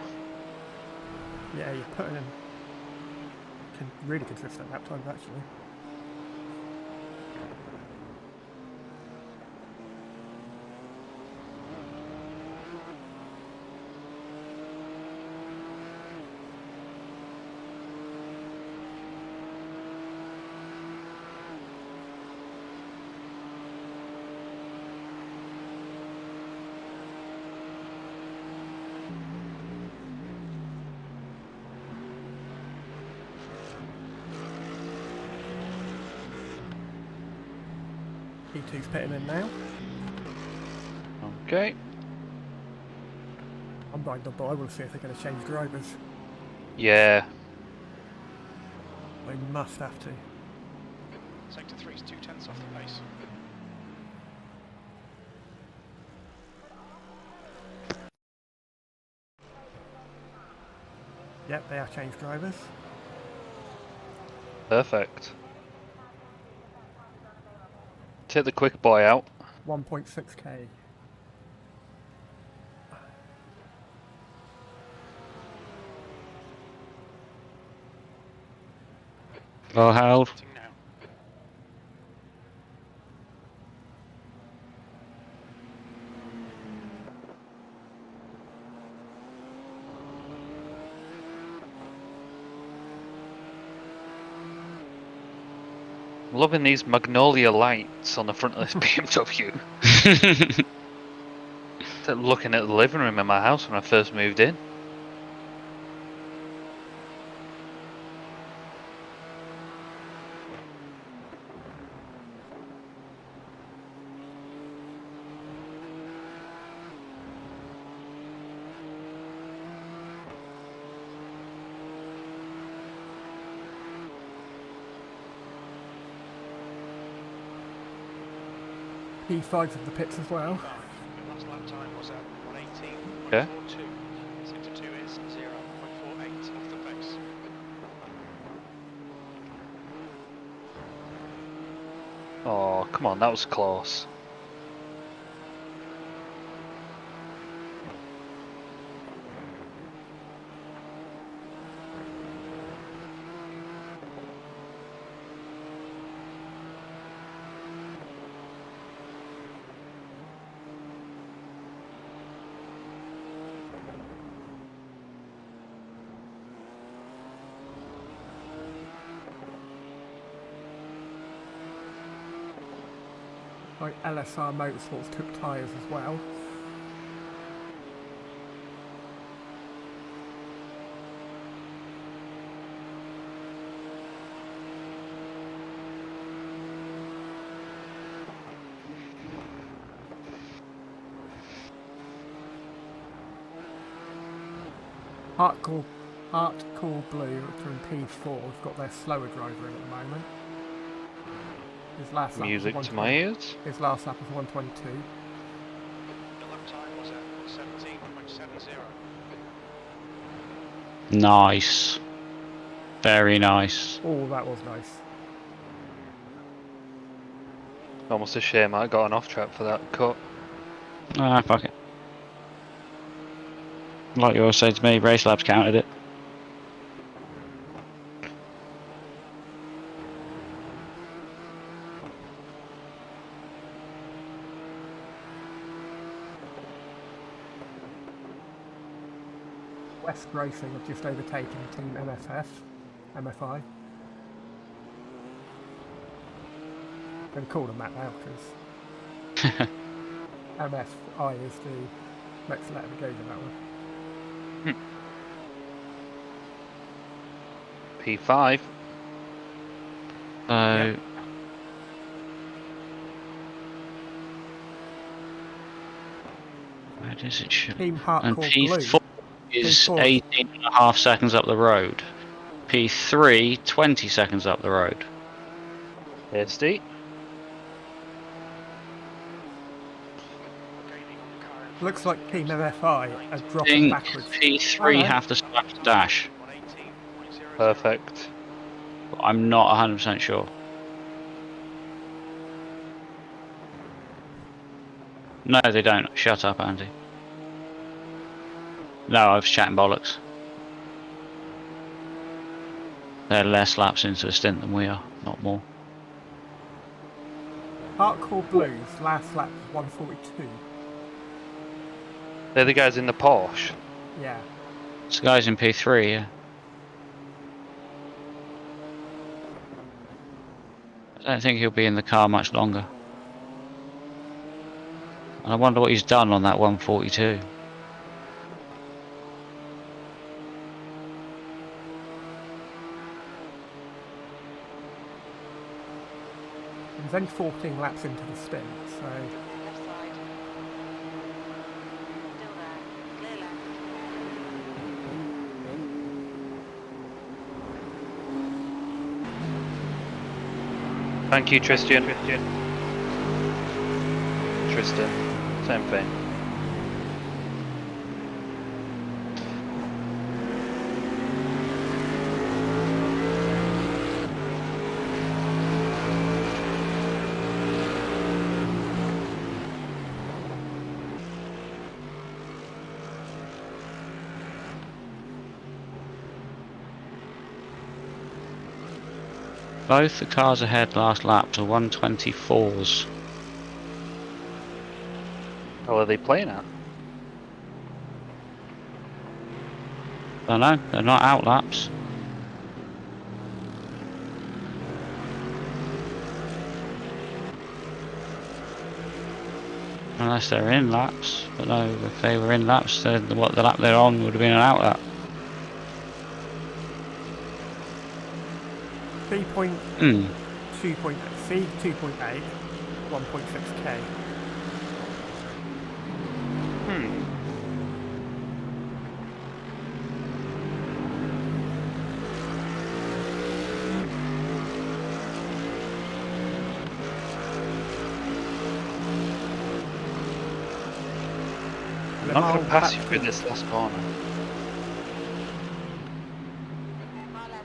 Yeah, you're putting in really consistent lap times actually. P2's pitting in now. Okay. I'm behind up, but I want to see if they're going to change drivers. Yeah. They must have to. Sector 3 is 2 tenths off the pace. Yep, they have changed drivers. Perfect. Take the quick boy out. 1.6k. Well held. Now. I'm loving these magnolia lights on the front of this BMW. It's like looking at the living room in my house when I first moved in. P5's of the pits as well. Last lap time was at 118.42. Okay. Sector 2 is 0.5. Oh, come on, that was close. Like LSR Motorsports took tyres as well. Hardcore Blue from P4 have got their slower driver in at the moment. His last lap Music was to my ears. His last lap was 122. The lap time was at 17.70. Nice. Very nice. Oh, that was nice. Almost a shame I got an off track for that cut. Ah, fuck it. Like you always say to me, race labs counted it. West Racing have just overtaken Team MFI. I'm going to call them that now because MFI is the next letter that goes in that one. P5. So where does it show? Team And Hardcore Blue. P4 is P4. 18.5 seconds up the road. P3, 20 seconds up the road. Hasty. Looks like Team MFI are I dropping think backwards. P3 Hello. have to start to dash. Perfect. But I'm not 100% sure. No, they don't. Shut up, Andy. No, I was chatting bollocks. They're less laps into a stint than we are, not more. Hardcore Blues last lap was 142. They're the guys in the Porsche. Yeah. This guy's in P3, yeah. I don't think he'll be in the car much longer. And I wonder what he's done on that 142. There's only 14 laps into the stint, so Left side. Still there. Clear left. Thank you, Tristan. Tristan. Same thing. Both the cars ahead last lap to 124s. How are they playing at? I know, they're not out laps. Unless they're in laps, but no, if they were in laps, then the lap they're on would have been an out lap. C.2.8, 1.6k. I'm not going to pass you through this last corner. Far left.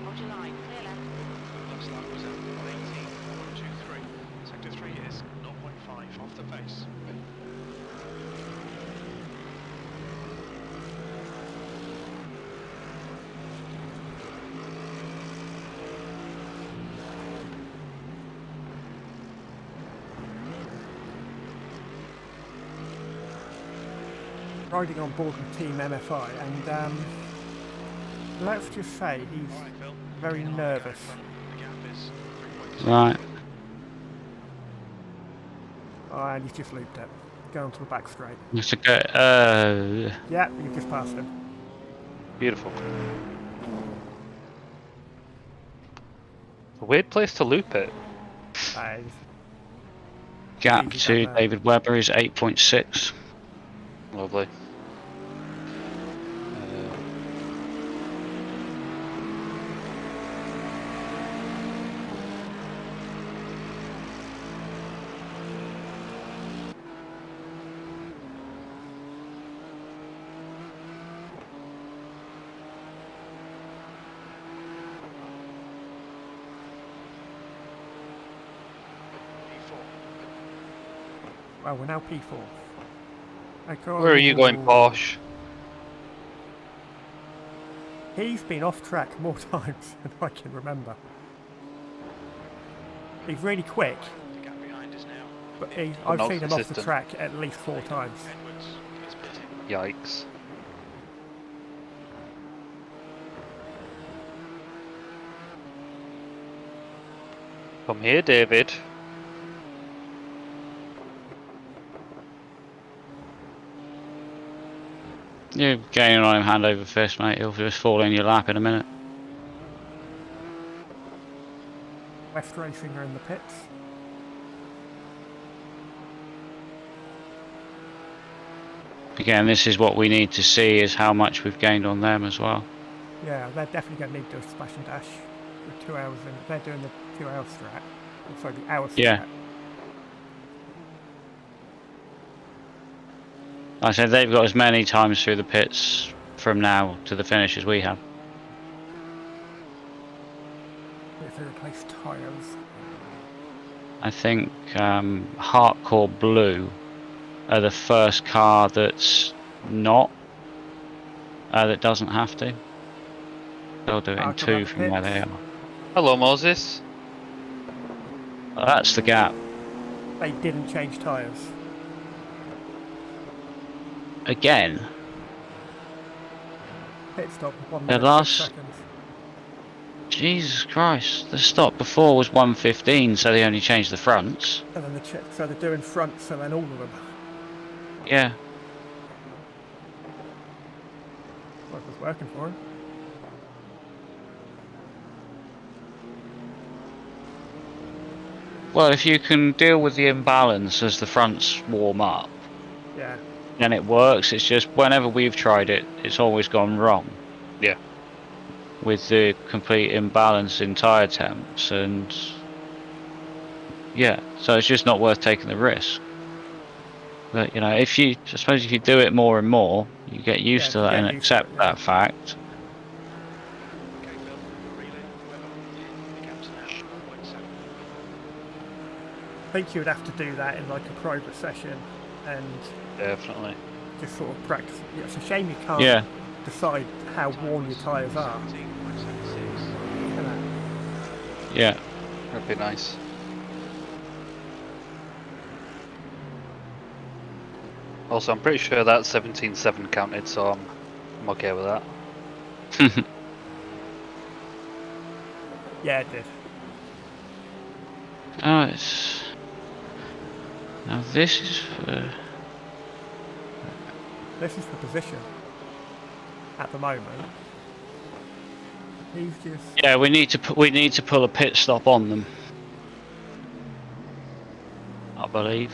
Hold your line. Clear left. Last lap was at riding on board with Team MFI, and let's just say he's Alright, Phil. very Getting on the go nervous. front. The gap is 3.6. Right. Oh, and he's just looped it. Going to the back straight. Let's go. Yeah, you've just passed him. Beautiful. A weird place to loop it. That is Gap Easy to down there. David Webber is 8.6. Lovely. well, we're now P4. Okay, Where are you going, Porsche? He's been off track more times than I can remember. He's really quick, The gap behind is now. but But I've not seen him off the consistent. track at least 4 times. Edwards is pitting. Yikes. Come here, David. You're gaining on him hand over fist, mate. He'll just fall in your lap in a minute. West Racing are in the pits. Again, this is what we need to see, is how much we've gained on them as well. Yeah, they're definitely going to need to do a splash and dash with 2 hours in. They're doing the 2 hour strat. Oh, sorry, the hour strat. Yeah. Like I said, they've got as many times through the pits from now to the finish as we have. If they replace tyres. I think Hardcore Blue are the first car that's not, that doesn't have to. They'll do it in Come 2 out from the where they pits. are. Hello, Moses. That's the gap. They didn't change tyres. Again, Pit stop 1 Their minute, last- 6 seconds. Jesus Christ, the stop before was 1:15, so they only changed the fronts. And then so they're doing fronts and then all of them. Yeah. Well, it was working for him. Well, if you can deal with the imbalance as the fronts warm up, Yeah. then it works. It's just whenever we've tried it, it's always gone wrong. Yeah. With the complete imbalance in tyre temps, and yeah, so it's just not worth taking the risk. But you know, I suppose if you do it more and more, you get used Yeah, to you that get and used to accept it, yeah. that fact. Okay, Phil. Relay. Webber. The gap's now 1.7. I think you would have to do that in like a private session and Definitely. just sort of practice. Yeah, it's a shame you can't Yeah. decide how worn your tyres are. 17.76. You know. Yeah. That'd be nice. Also, I'm pretty sure that 17.7 counted, so I'm okay with that. Yeah, it did. Oh, it's now this is for This is the position at the moment. He's just yeah. We need to pull a pit stop on them, I believe.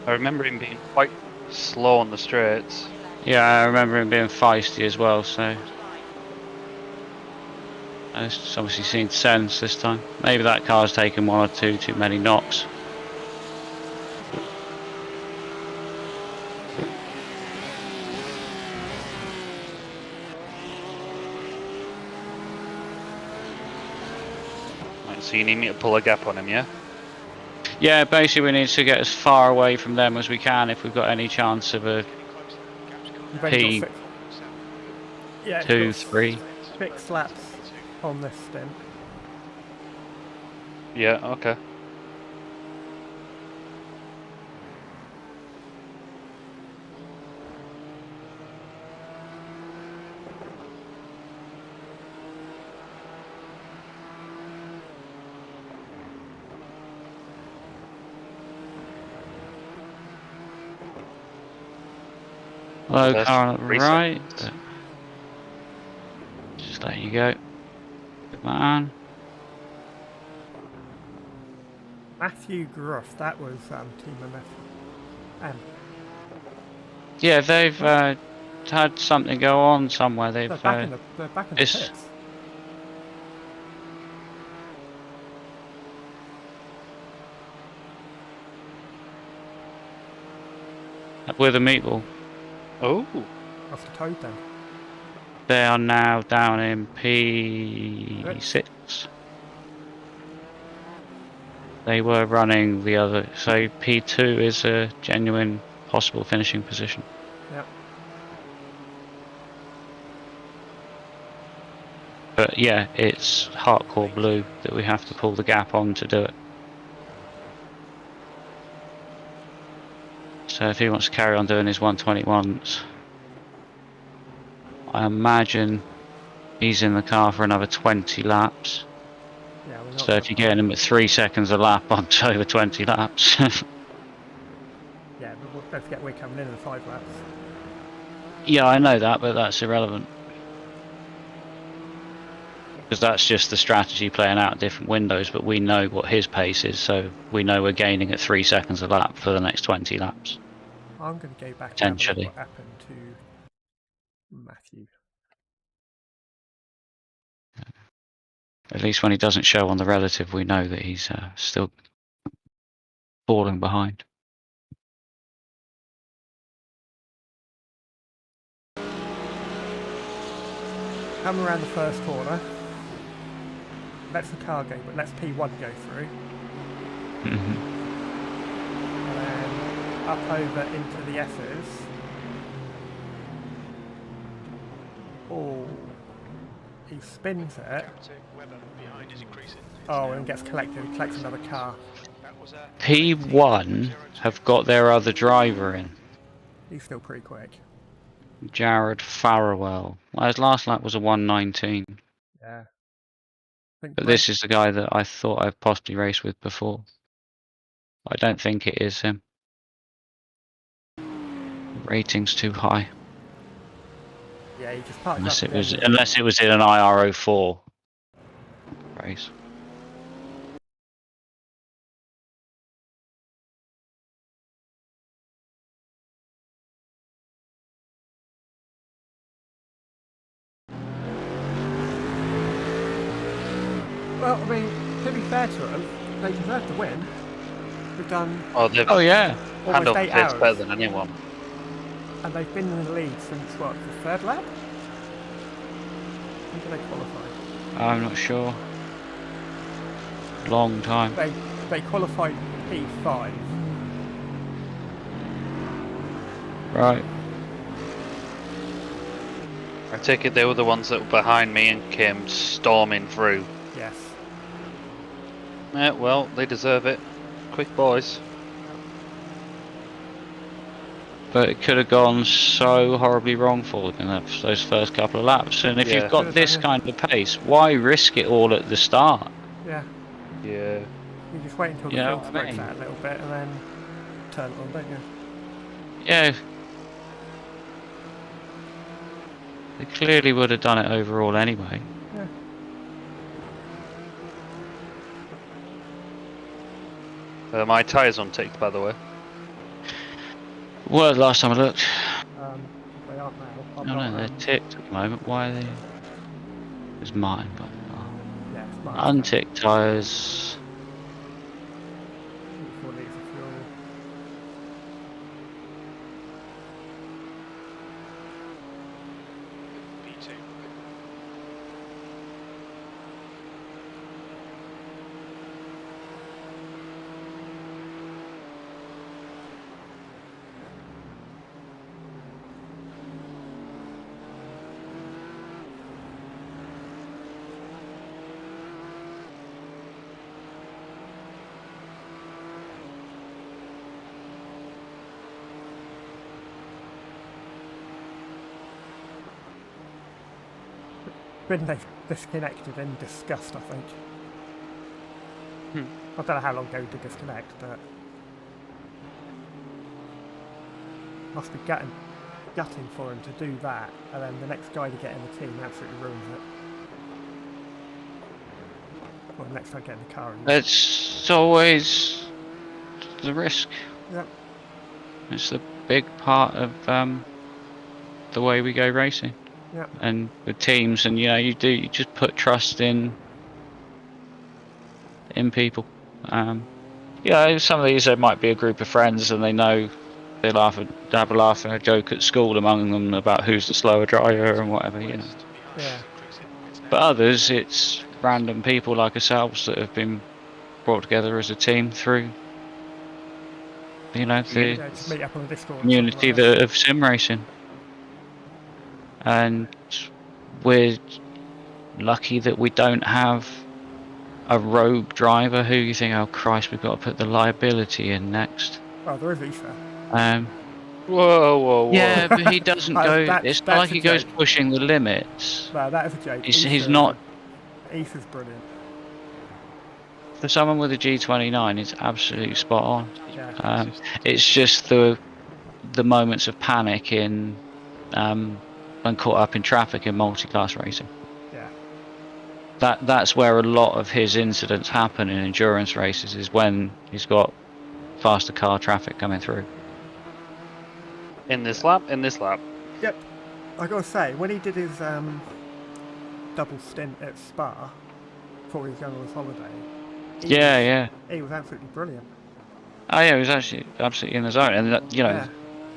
I remember him being quite slow on the straights. Yeah, I remember him being feisty as well. So it's obviously seen sense this time. Maybe that car's taken 1 or 2 too many knocks. Right, so you need me to pull a gap on him, yeah? Yeah, basically we need to get as far away from them as we can if we've got any chance of a you've only P got 6. Yeah, 2, it's got 3. 6 laps on this stint. Yeah, okay. Low That's car on the 3 right. seconds. Just letting you go. Good man. Matthew Gruff, that was Team MF. Yeah, they've had something go on somewhere. They've They're back in the it's- pits. with a meatball. Oh, Off the toad then. They are now down in P6. They were running the other, so P2 is a genuine possible finishing position. Yep. But yeah, it's hardcore blue that we have to pull the gap on to do it. So if he wants to carry on doing his 121s, I imagine he's in the car for another 20 laps. Yeah, we're not So if you're getting him at 3 seconds a lap on over 20 laps. Yeah, but don't forget we're coming in 5 laps. Yeah, I know that, but that's irrelevant. Because that's just the strategy playing out different windows, but we know what his pace is, so we know we're gaining at 3 seconds a lap for the next 20 laps. I'm going to go back and have a Potentially. look what happened to Matthew. At least when he doesn't show on the relative, we know that he's still falling behind. Come around the first corner. Let's the car go, but let's P1 go through. Mhm. And then up over into the S's. Oh, he spins it. Captain Webber behind is increasing. It's Oh, now and gets collected. He collects another car. That was a P1 have got their other driver in, He's still pretty quick. Jared Farrell. Well, his last lap was a 1:19, Yeah. I think but this is the guy that I thought I've possibly raced with before. I don't think it is him. Rating's too high. Yeah, he just parked Unless up it was again. unless it was in an IRO4 race. Well, I mean, to be fair to them, they deserve to win. We've done oh, they've Oh yeah. hand almost over 8 fist hours, better than anyone. and they've been in the lead since, what, the 3rd lap? When did they qualify? I'm not sure. Long time. They qualified P5. Right. I take it they were the ones that were behind me and came storming through. Yes. Yeah, well, they deserve it. Quick boys. But it could have gone so horribly wrong for them in those first couple of laps. And if Yeah. you've got this kind of pace, why risk it all at the start? Yeah. Yeah. You just wait until the Yeah, field I smokes mean- out a little bit and then turn it on, don't you? Yeah. They clearly would have done it overall anyway. My tyres unticked, by the way. Well, last time I looked, They aren't now. I'm no, not, they're ticked at the moment. Why are they? It's mine, but yeah, it's mine. unticked tyres. 4 litres of fuel. P2. Been disconnected in disgust, I think. Hmm. I don't know how long ago to disconnect, but must be getting. gutting for him to do that, and then the next guy to get in the team absolutely ruins it. Or the next guy to get in the car. It's always the risk. Yep. It's the big part of the way we go racing. Yep. And with teams, and you just put trust in people. Some of these there might be a group of friends, and they know they have a laugh and a joke at school among them about who's the slower driver and whatever, Yeah. But others, it's random people like ourselves that have been brought together as a team through, the Just meet up on the Discord. community of sim racing. And we're lucky that we don't have a rogue driver who you think, oh Christ, we've got to put the liability in next. Oh, there is Isa. Whoa. Yeah, but he doesn't go. It's not like he goes joke. pushing the limits. No, that is a joke. He's not. Isa's brilliant. For someone with a G29, it's absolutely spot on. Yeah. It's just the moments of panic in when caught up in traffic in multi-class racing. Yeah. That's where a lot of his incidents happen in endurance races, is when he's got faster car traffic coming through. In this lap. Yep. I gotta say, when he did his double stint at Spa before he was going on his holiday, he was absolutely brilliant. Oh yeah, he was actually absolutely in the zone, and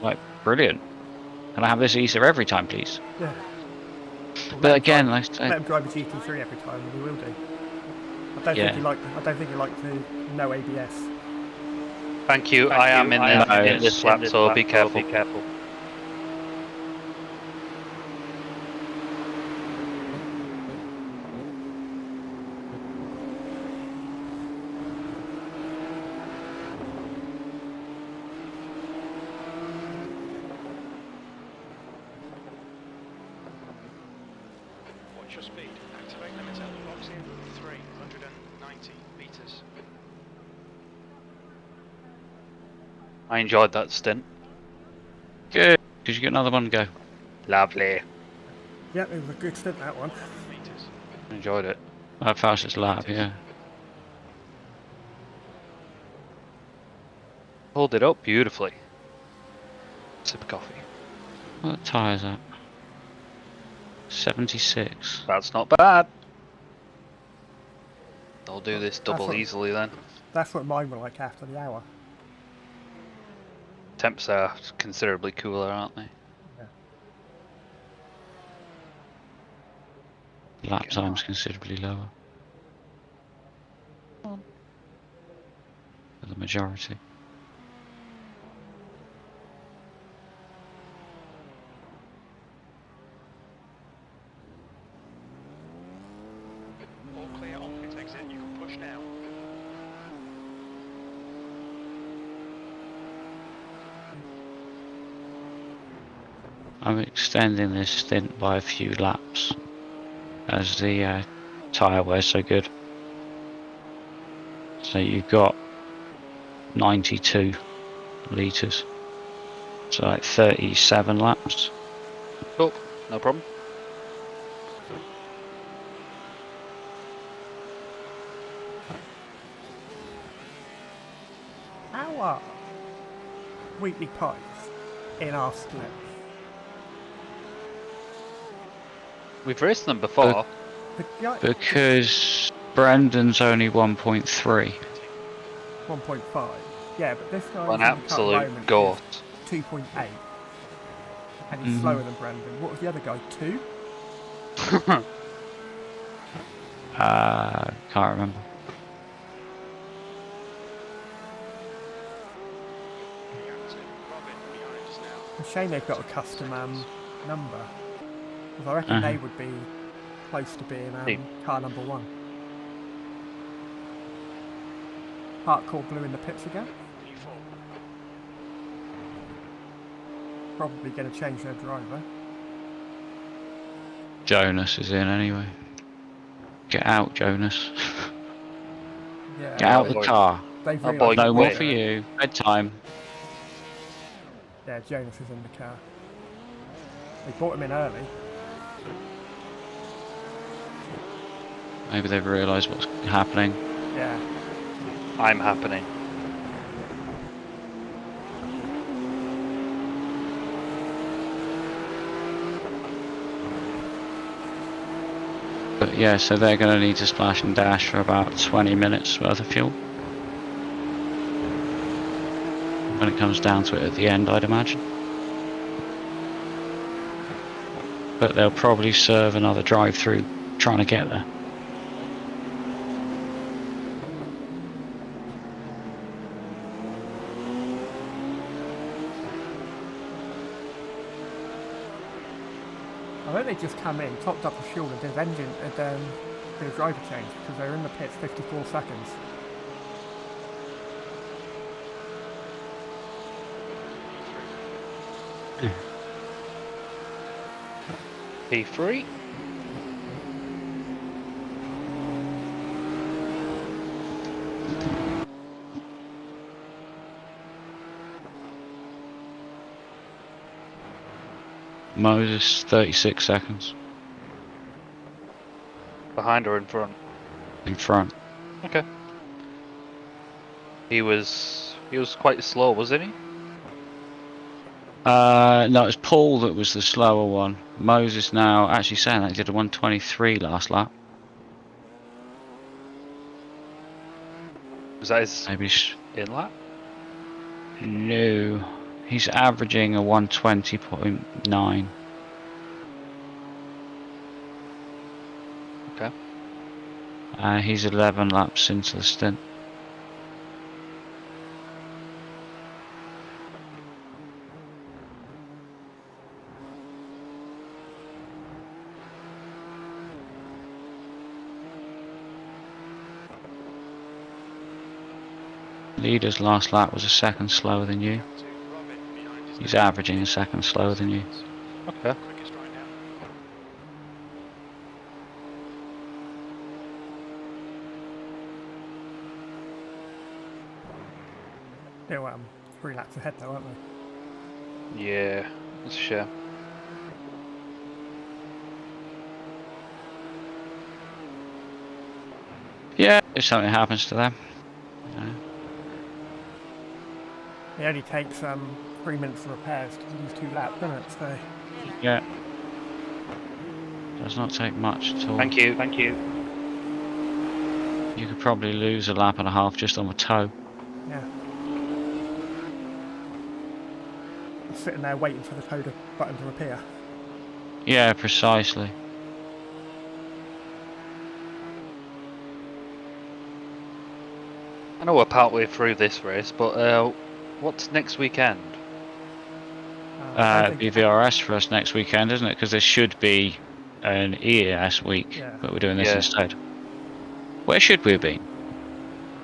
like brilliant. Can I have this Isa every time, please? Yeah. But again, like I say, let him drive a GT3 every time, and he will do. I don't think he liked the no ABS. Thank you. I am in this lap, so be careful. Watch your speed. Activate limiter. Box in 390 meters. I enjoyed that stint. good, because you get another one to go. Lovely. Yep, it was a good stint, that one. Meters. Enjoyed it. Our fastest lap, yeah. Hold it up beautifully. Sip of coffee. What tyre's that? 76. That's not bad. I'll do this That's double what- easily then. That's what mine were like after the hour. Temps are considerably cooler, aren't they? Lap time's considerably lower. For the majority. All clear on pit exit. You can push now. I'm extending this stint by a few laps as the tyre wear's so good. So you've got 92 litres. So like 37 laps. Cool, no problem. How are weekly pies in our split? We've raced them before. The guy, Because Brandon's only 1.3. 1.5. Yeah, but this guy An absolute goat. 2.8. And he's slower than Brandon. What was the other guy? 2? Can't remember. Robin behind us now. It's a shame they've got a custom number. Because I reckon they would be close to being car number 1. Hardcore blue in the pits again. P4. Probably going to change their driver. Jonas is in anyway. Get out, Jonas. Yeah. Get out the car. They've Oh, realised boy, No that- more wait. for you. Bedtime. Yeah, Jonas is in the car. They brought him in early. Maybe they've realised what's happening. Yeah. I'm happening. But yeah, so they're going to need to splash and dash for about 20 minutes worth of fuel. When it comes down to it at the end, I'd imagine. But they'll probably serve another drive-through trying to get there. I think they just come in, topped up the fuel and did did a driver change because they were in the pits 54 seconds. P3. Moses, 36 seconds. Behind or in front? In front. Okay. He was quite slow, wasn't he? No, it was Paul that was the slower one. Moses now, actually saying that, he did a 123 last lap. Was that his Maybe in lap? no. He's averaging a 120.9. Okay. He's 11 laps into the stint. Leader's last lap was a second slower than you. He's averaging a second slower than you. Okay. Quickest right now. They're 3 laps ahead though, aren't they? Yeah, that's a shame. Yeah, if something happens to them. Yeah. It only takes 3 minutes of repairs to use 2 laps, doesn't it? So Yeah. Does not take much at all. Thank you, thank you. You could probably lose a lap and a half just on the toe. yeah. Sitting there waiting for the code button to appear. Yeah, precisely. I know we're partway through this race, but what's next weekend? I It'd be VRS for us next weekend, isn't it? Because there should be an EAS week, Yeah. but we're doing this Yeah. instead. Where should we have been?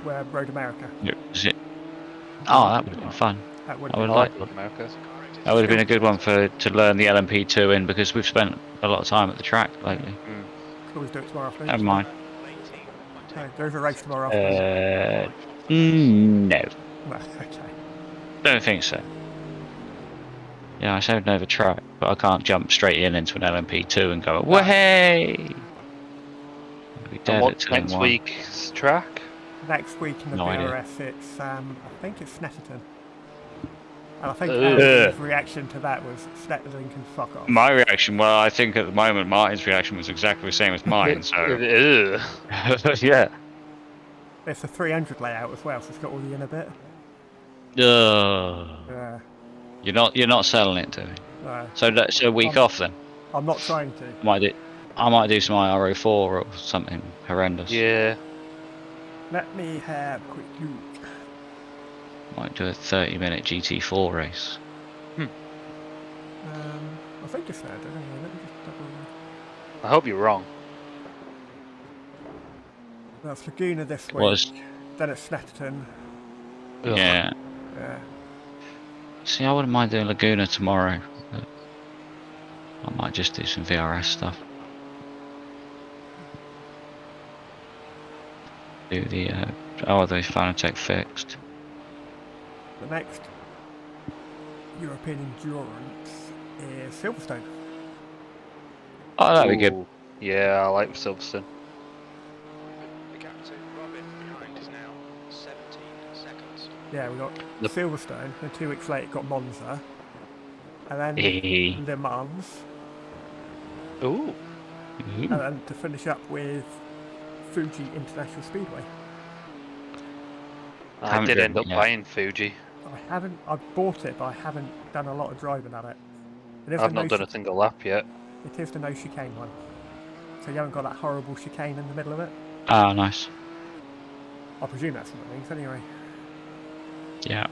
We're Road America. Is it? Oh, that would have been fun. That would I be would I like. like North America. That would have been a good one to learn the LMP2 in, because we've spent a lot of time at the track lately. Could always do it tomorrow afternoon. Never mind. No, there is a race tomorrow afternoon. No, No, okay. don't think so. Yeah, I said know the track, but I can't jump straight into an LMP2 and go, "Way!" I'd be dead And at what's turn next one. week's track? Next week in the No idea. VRS, it's I think it's Snetterton. And I think Ugh. Andy's reaction to that was Snetterton can fuck off. My reaction, well, I think at the moment Martin's reaction was exactly the same as mine. So Ugh. yeah. It's a 300 layout as well, so it's got all the inner bit. Ugh. Yeah. You're not selling it to me. No, So that's a week off then. I'm not trying to. I might do some IRO4 or something horrendous. Yeah. Let me have a quick look. Might do a 30-minute GT4 race. I think it's Snetterton. Anyway. Let me just double. I hope you're wrong. That's Laguna this week. Was Then it's Snetterton. Ugh. yeah. Yeah. See, I wouldn't mind doing Laguna tomorrow. But I might just do some VRS stuff. Do the the Fanatec fixed. The next European endurance is Silverstone. Oh, that'd be good. Ooh, yeah, I like Silverstone. The gap to Robin behind is now 17 seconds. Yeah, we got The- Silverstone, and 2 weeks later got Monza, and then Ooh. Le Mans, Ooh. and then to finish up with Fuji International Speedway. I Haven't did driven end up it yet. buying Fuji. I've bought it, but I haven't done a lot of driving at it. It is I've the not done a single lap yet. It is the no chicane one. So you haven't got that horrible chicane in the middle of it? Ah, nice. I presume that's what it means anyway. Yeah.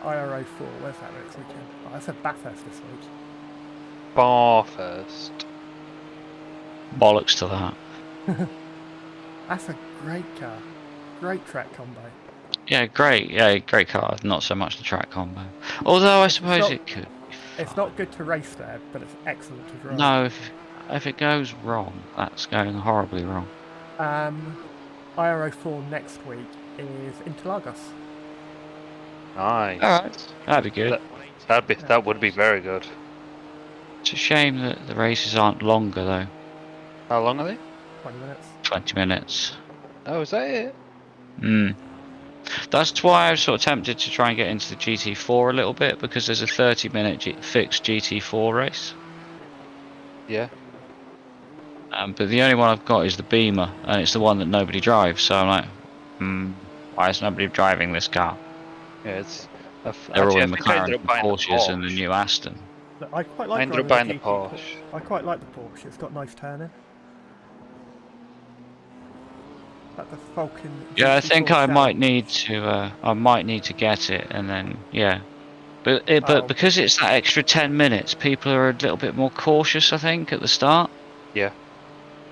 IRO 4, where's that next weekend? Oh, I said Bathurst this week. Bar first. Bollocks to that. That's a great car. Great track combo. Yeah, great. Yeah, great car. Not so much the track combo. Although I suppose not- it could. It's not good to race there, but it's excellent to drive. No, if it goes wrong, that's going horribly wrong. IRO 4 next week is Interlagos. Nice. Alright, that'd be good. That would be very good. It's a shame that the races aren't longer though. How long are they? 20 minutes. 20 minutes. Oh, is that it? That's why I was sort of tempted to try and get into the GT4 a little bit, because there's a 30-minute fixed GT4 race. Yeah. But the only one I've got is the Beamer, and it's the one that nobody drives. So I'm like, why is nobody driving this car? Yeah, it's. They're all in I think I ended McLaren, up buying the Porsches, and the Porsche. new Aston. But I quite like I ended up driving buying the Porsche. I quite like the Porsche. It's got nice turning. Like the Falcon. Yeah, I think I GT4 might need to get it, and then yeah. But because it's that extra 10 minutes, people are a little bit more cautious, I think, at the start. Yeah.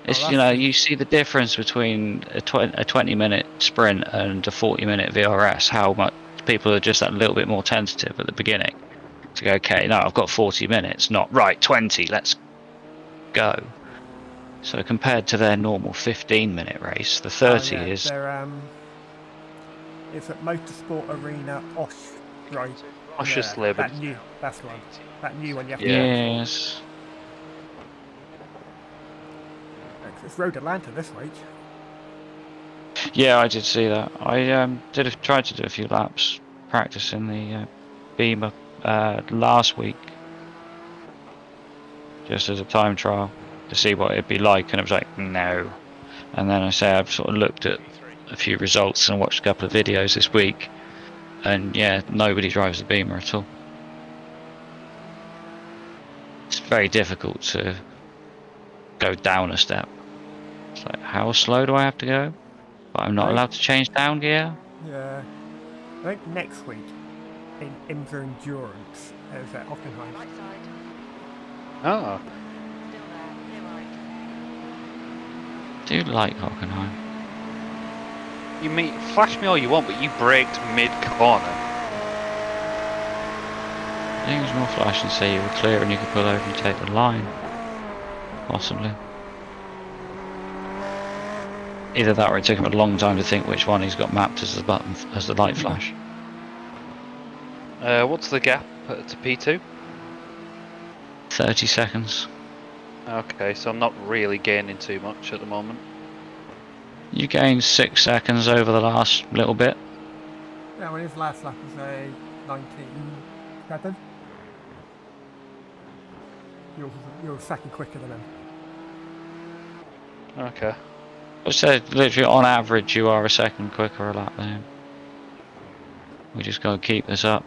It's that's you know good. you see the difference between a 20-minute sprint and a 40-minute VRS. How much people are just that little bit more tentative at the beginning to go. Okay, no, I've got 40 minutes, not right 20. Let's go. So compared to their normal 15-minute race, the 30 is. They're, it's at Motorsport Arena Osh, right? Oshes That Leben. new, that's the one. That new one you have to Yes. It's Road Atlanta this week. Yeah, I did see that. I tried to do a few laps practicing the Beamer last week, just as a time trial to see what it'd be like, and it was like no. And then I've sort of looked at a few results and watched a couple of videos this week, and yeah, nobody drives the Beamer at all. It's very difficult to go down a step. It's like, how slow do I have to go? But I'm not allowed to change down gear. Yeah. I think next week in IMSA Endurance is at Hockenheim. Right side. Oh. Still there. Clear right. Do like Hockenheim. You mean flash me all you want, but you braked mid corner. I think it was more flash and say you were clear and you could pull over and take the line. Possibly. Either that or it took him a long time to think which one he's got mapped as the button, as the light flash. What's the gap to P2? 30 seconds. Okay, so I'm not really gaining too much at the moment. You gained 6 seconds over the last little bit. Yeah, well, his last lap was a 19.7. You're a second quicker than him. Okay. I said literally on average you are a second quicker a lap than him. We just got to keep this up.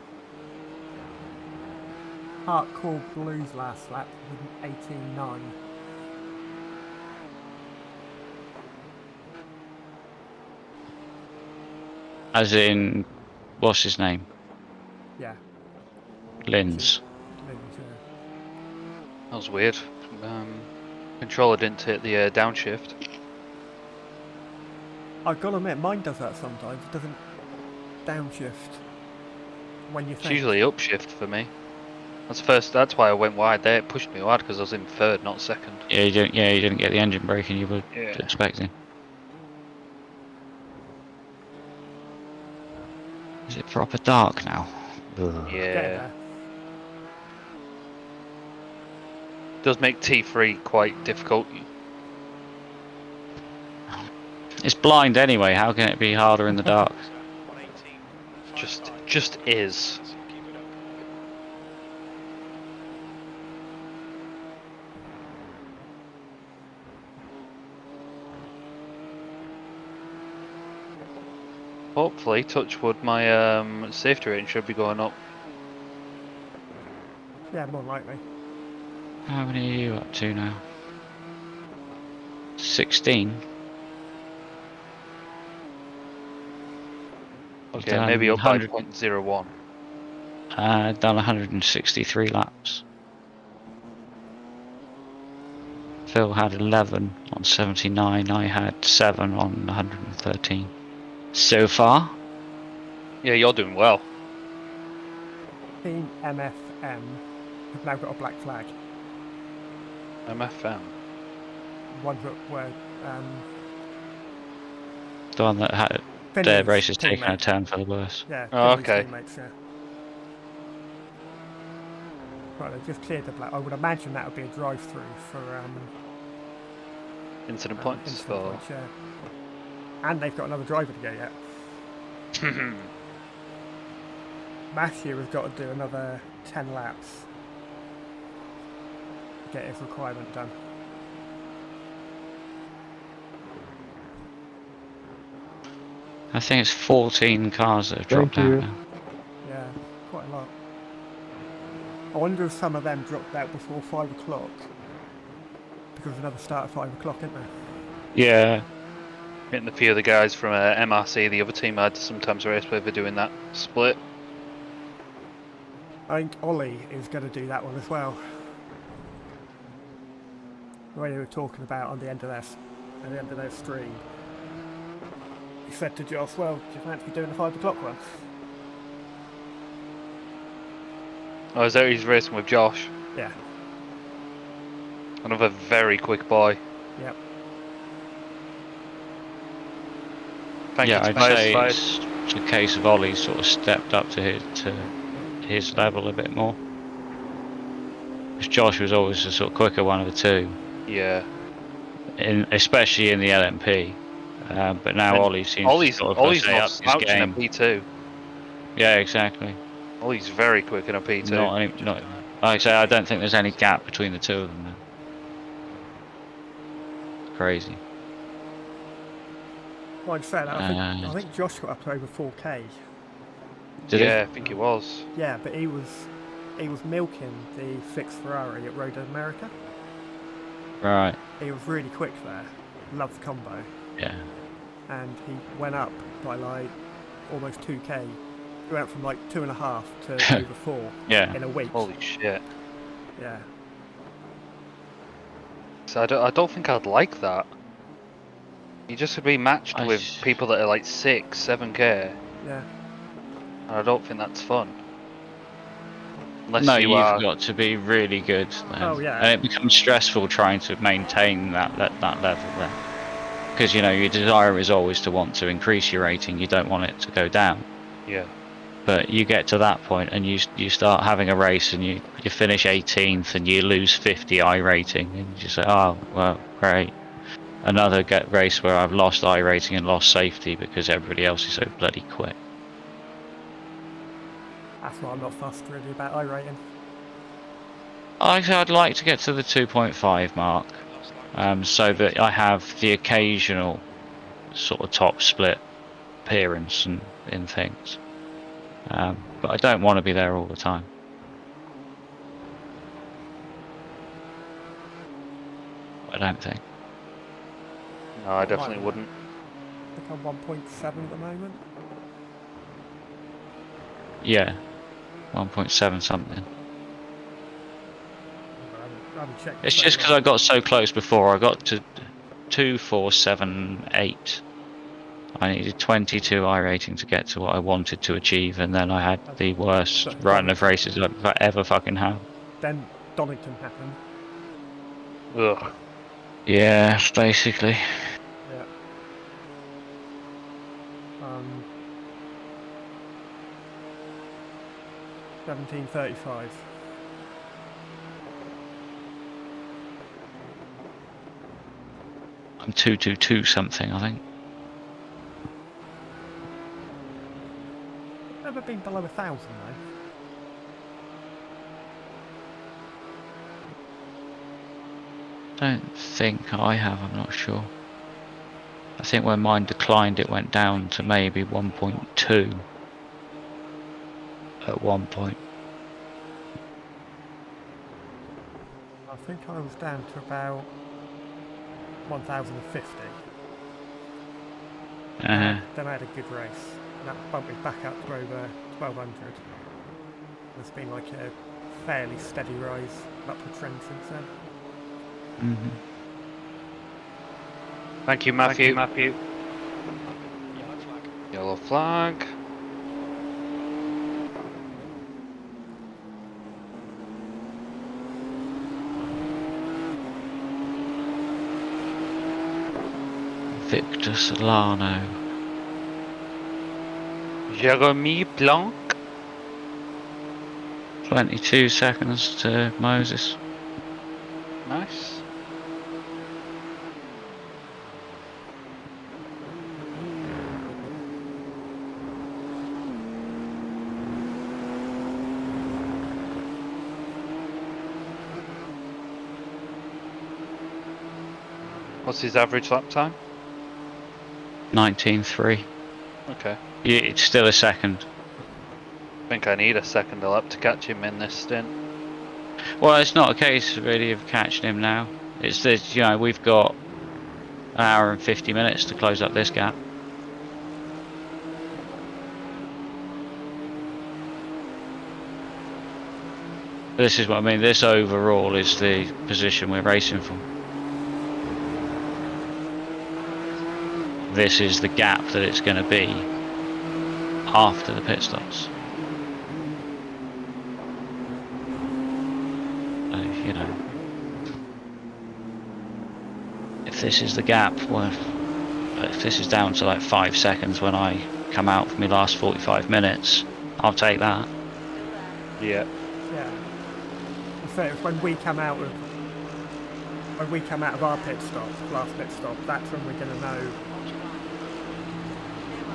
Hardcore Blues last lap with an 18.9. As in, what's his name? Yeah. Linz. That was weird. Controller didn't hit the downshift. I've got to admit, mine does that sometimes. It doesn't downshift when you It's think. usually upshift for me. That's why I went wide there. It pushed me wide because I was in third, not second. Yeah, you didn't get the engine braking you were expecting. Is it proper dark now? Ugh. Yeah. does make T3 quite difficult. It's blind anyway. How can it be harder in the dark? 118. Just is. Keep it up. Hopefully, touch wood, my safety rating should be going up. Yeah, more likely. How many are you up to now? 16. Okay, Done maybe up by 100 0.01. Done 163 laps. Phil had 11 on 79. I had 7 on 113. So far, Yeah, you're doing well. Team MFM have now got a black flag. MFM. Ones that were the one that had their Finley's race is taking a teammate. turn for the worse. Yeah, Oh, Finley's okay. teammates, yeah. Right, they just cleared the black. I would imagine that would be a drive-through for Incident points. incident Or... points, yeah. And they've got another driver to go yet. Matthew has got to do another 10 laps to get his requirement done. I think it's 14 cars that have Thank dropped out you. now. Yeah, quite a lot. I wonder if some of them dropped out before 5 o'clock. Because there's another start at 5 o'clock, isn't there? Yeah, Getting a few of the guys from MRC, the other team I'd sometimes race with, are doing that split. I think Ollie is going to do that one as well. The way they were talking about on the end of their stream. He said to Josh, well, do you fancy doing the 5 o'clock one? Oh, is that he's racing with Josh? Yeah. Another very quick boy. Yep. Thank yeah, you to I'd say Spice. it's a case of Ollie sort of stepped up to his level a bit more. Because Josh was always the sort of quicker one of the two, Yeah. especially in the LMP. But now And Ollie seems Ollie's to sort of Ollie's say not up his slouching a game. P2. Yeah, exactly. Ollie's very quick in a P2. Not, like I say, I don't think there's any gap between the two of them now. Crazy. Well, I'd say that. I think Josh got up to over 4K. Did yeah, I think he was. Yeah, but he was milking the fixed Ferrari at Road America. Right. He was really quick there. Loved the combo. Yeah. And he went up by like almost 2K. He went from like 2.5 to over 4 Yeah. in a week. Holy shit. Yeah. So I don't think I'd like that. You just would be matched with people that are like 6, 7K. Yeah. And I don't think that's fun. Unless No, you've you've got to be really good. Oh, yeah. And it becomes stressful trying to maintain that level there. Because, you know, your desire is always to want to increase your rating. You don't want it to go down. Yeah. But you get to that point and you start having a race and you finish 18th and you lose 50 I rating. And you say, oh, well, great. Another race where I've lost I rating and lost safety because everybody else is so bloody quick. That's why I'm not fussed really about I rating. I'd like to get to the 2.5 mark, so that I have the occasional sort of top split appearance and in things. But I don't want to be there all the time. I don't think. No, I definitely wouldn't. I think I'm 1.7 at the moment. Yeah, 1.7 something. I haven't checked. It's just because I got so close before. I got to 2.478. I needed 22 I rating to get to what I wanted to achieve, and then I had the worst run of races I've ever fucking had. Then Donington happened. Ugh. Yeah, basically. Yeah. 17:35. 222 something, I think. Never been below 1,000 though. Don't think I have, I'm not sure. I think when mine declined it went down to maybe 1.2 at one point. I think I was down to about 1,050. Then I had a good race, and that bumped me back up to over 1,200. There's been like a fairly steady rise, upward trend since then. Thank you, Matthew. Yellow flag. Yellow flag. Victor Solano. Jeremy Blanc. 22 seconds to Moses. Nice. What's his average lap time? 19.3. Okay. Yeah, it's still a second. I think I need a second lap to catch him in this stint. Well, it's not a case really of catching him now. It's this, you know, we've got an hour and 50 minutes to close up this gap. This is what I mean. This overall is the position we're racing for. This is the gap that it's going to be after the pit stops. So, you know, if this is the gap, well, if this is down to like 5 seconds when I come out for my last 45 minutes, I'll take that. Yeah. Yeah. So it's when we come out of our pit stop, last pit stop, that's when we're going to know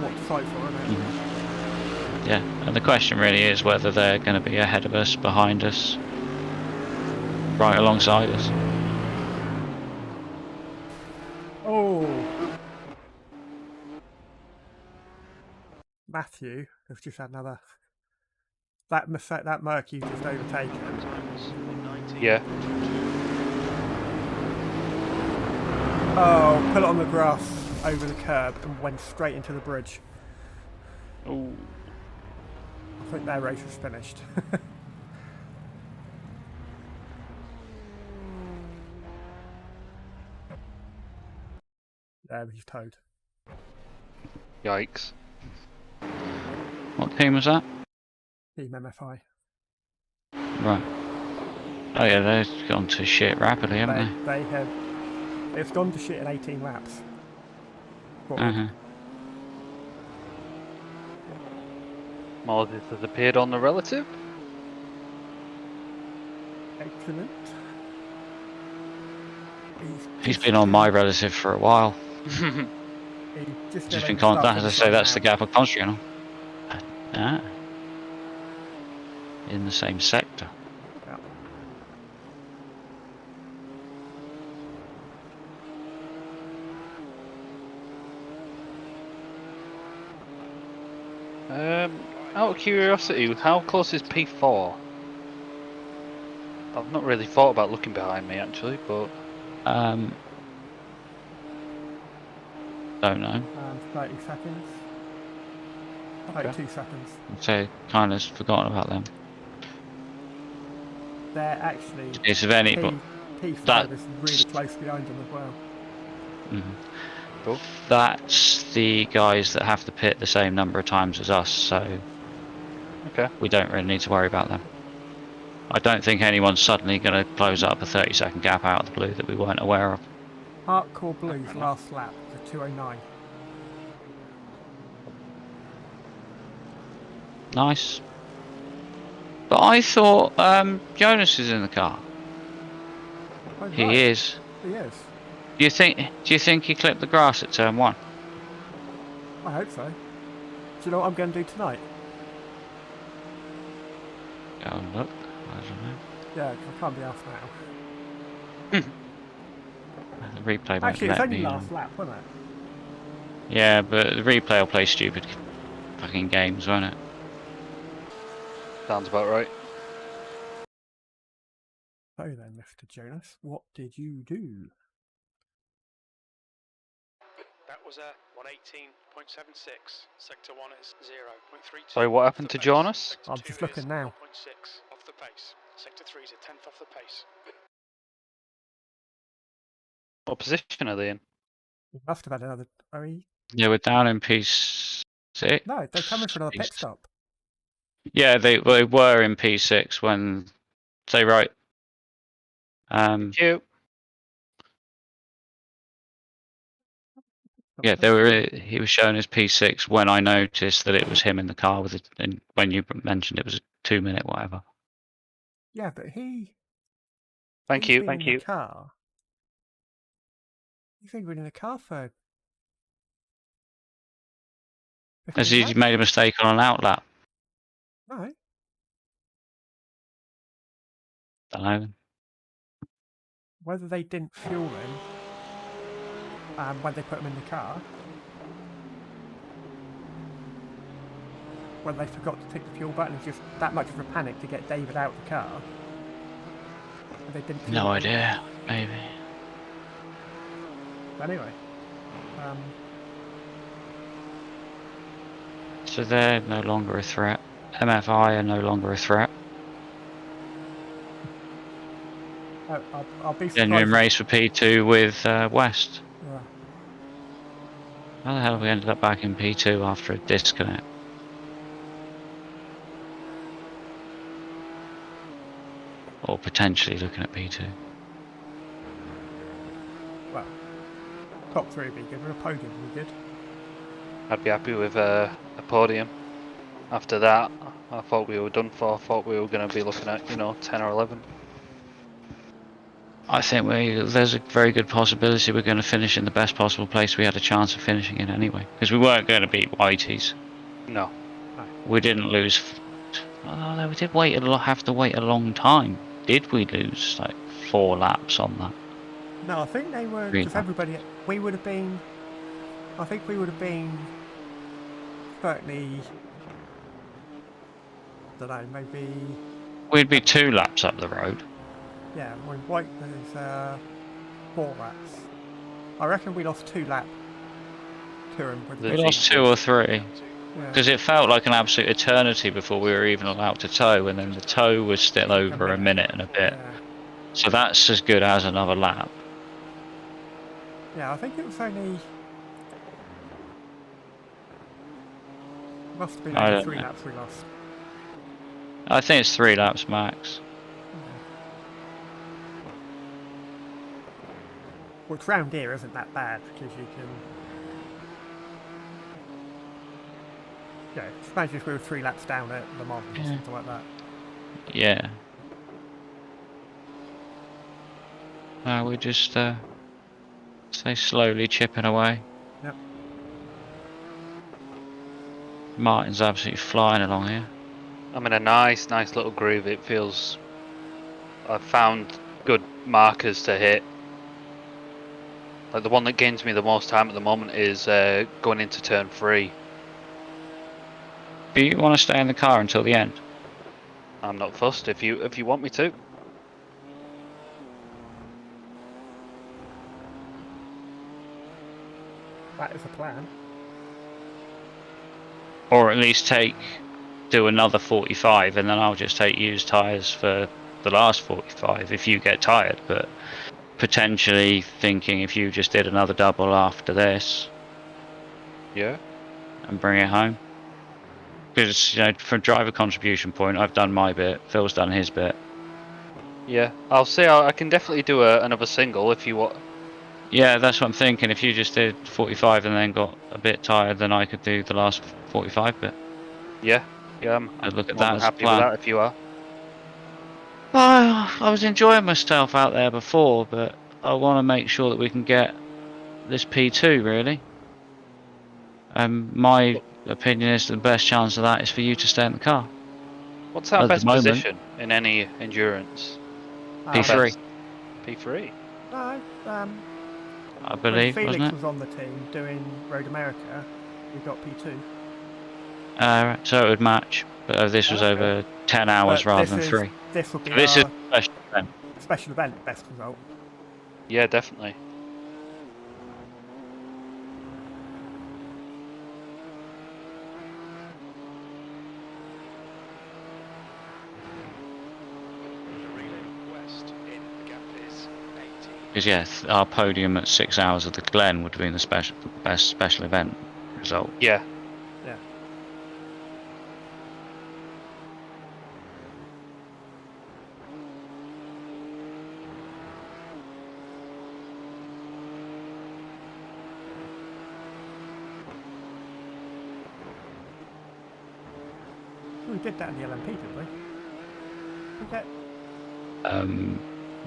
what to fight for, isn't it? Yeah, and the question really is whether they're going to be ahead of us, behind us, right alongside us. Oh, Matthew has just had another. That Merc you just overtaken. Yeah. Oh, put it on the grass over the curb and went straight into the bridge. Ooh. I think their race was finished. Yeah, he's towed. Yikes. What team was that? Team MFI. Right. Oh yeah, they've gone to shit rapidly, haven't They have. It's gone to shit in 18 laps. they? Moses has appeared on the relative. Excellent. He's been on my relative for a while. Just Just been as I say, that's the gap I'm concentrating on. Ah. In the same sector. Out of curiosity, how close is P4? I've not really thought about looking behind me actually, but Don't know. 30 seconds. Okay. 32 seconds. So kind of forgotten about them. They're actually. It's of any, but P5 that- is really close behind them as well. cool. that's the guys that have to pit the same number of times as us, so Okay. we don't really need to worry about them. I don't think anyone's suddenly going to close up a 30-second gap out of the blue that we weren't aware of. Hardcore Blues last lap, the 209. Nice. But I thought Jonas is in the car. Oh, He right. is. He is. Do you think he clipped the grass at turn 1? I hope so. Do you know what I'm going to do tonight? Go and look. I don't know. Yeah, 'cause I can't be asked now. The replay won't Actually, it's let only me. last lap, wasn't it? Yeah, but the replay will play stupid fucking games, won't it? Sounds about right. So then, Mr. Jonas, what did you do? That was a 118.76. Sector 1 is 0.32. Sorry, what happened off to the pace. Jonas? Sector I'm 2 just looking is now. 0.6 off the pace. Sector 3 is a tenth off the pace. What position are they in? You must have had another. Yeah, we're down in P6. No, they're coming for another pit stop. Yeah, they were in P6 when. Say right. Thank you. Yeah, they were. He was showing his P6 when I noticed that it was him in the car with it, and when you mentioned it was a 2-minute whatever. Yeah, but he. Thank he's you. been Thank in you. The car. He's been in the car for. Has he 15 laps? made a mistake on an outlap? No. Don't know. Whether they didn't fuel him when they put him in the car, whether they forgot to tick the fuel button, it's just that much of a panic to get David out of the car. And they didn't fuel No him. idea. Maybe. But anyway. So they're no longer a threat. MFI are no longer a threat. I'll be surprised. Genuine race for P2 with West. Yeah. How the hell have we ended up back in P2 after a disconnect? Or potentially looking at P2. Well, top 3 would be good, but a podium would be good. I'd be happy with a podium. After that, I thought we were done for. I thought we were going to be looking at, 10 or 11. I think there's a very good possibility we're going to finish in the best possible place we had a chance of finishing in anyway. Because we weren't going to beat Whitey's. No. We didn't lose. Although we did have to wait a long time. Did we lose like 4 laps on that? No, I think they were. Because everybody. We would have been. I think we would have been. Certainly. I don't know, maybe. We'd be 2 laps up the road. Yeah, when White there's 4 laps. I reckon we lost 2 laps to him. We lost 2 or 3. Because it felt like an absolute eternity before we were even allowed to tow, and then the tow was still over a minute and a bit. Yeah. So that's as good as another lap. Yeah, I think it was only. Must have been only 3 laps we lost. I think it's 3 laps max. Which round here isn't that bad because you can. Yeah, just imagine if we were 3 laps down at the Mans or something like that. Yeah. We just stay slowly chipping away. Yep. Martin's absolutely flying along here. I'm in a nice little groove. It feels. I've found good markers to hit. Like the one that gains me the most time at the moment is going into turn 3. Do you want to stay in the car until the end? I'm not fussed if you want me to. That is a plan. Or at least do another 45 and then I'll just take used tyres for the last 45 if you get tired, but potentially thinking if you just did another double after this. Yeah. And bring it home. Because, from driver contribution point, I've done my bit, Phil's done his bit. Yeah, I'll say I can definitely do another single if you want. Yeah, that's what I'm thinking. If you just did 45 and then got a bit tired, then I could do the last 45 bit. Yeah, I'm look at more that than as a happy with plan. that if you are. Well, I was enjoying myself out there before, but I want to make sure that we can get this P2 really. My opinion is the best chance of that is for you to stay in the car. What's our At the best moment. position in any endurance? P3, P3. No, I when believe, Felix wasn't it? was on the team doing Road America, we got P2. So it would match, but this was over 10 hours But rather than 3. this will be This is our special event. special event best result. Yeah, definitely. West in the gap is 18. Because yes, our podium at 6 hours of the Glen would have been the best special event result. Yeah. Yeah. We did that in the LMP, didn't we? We get,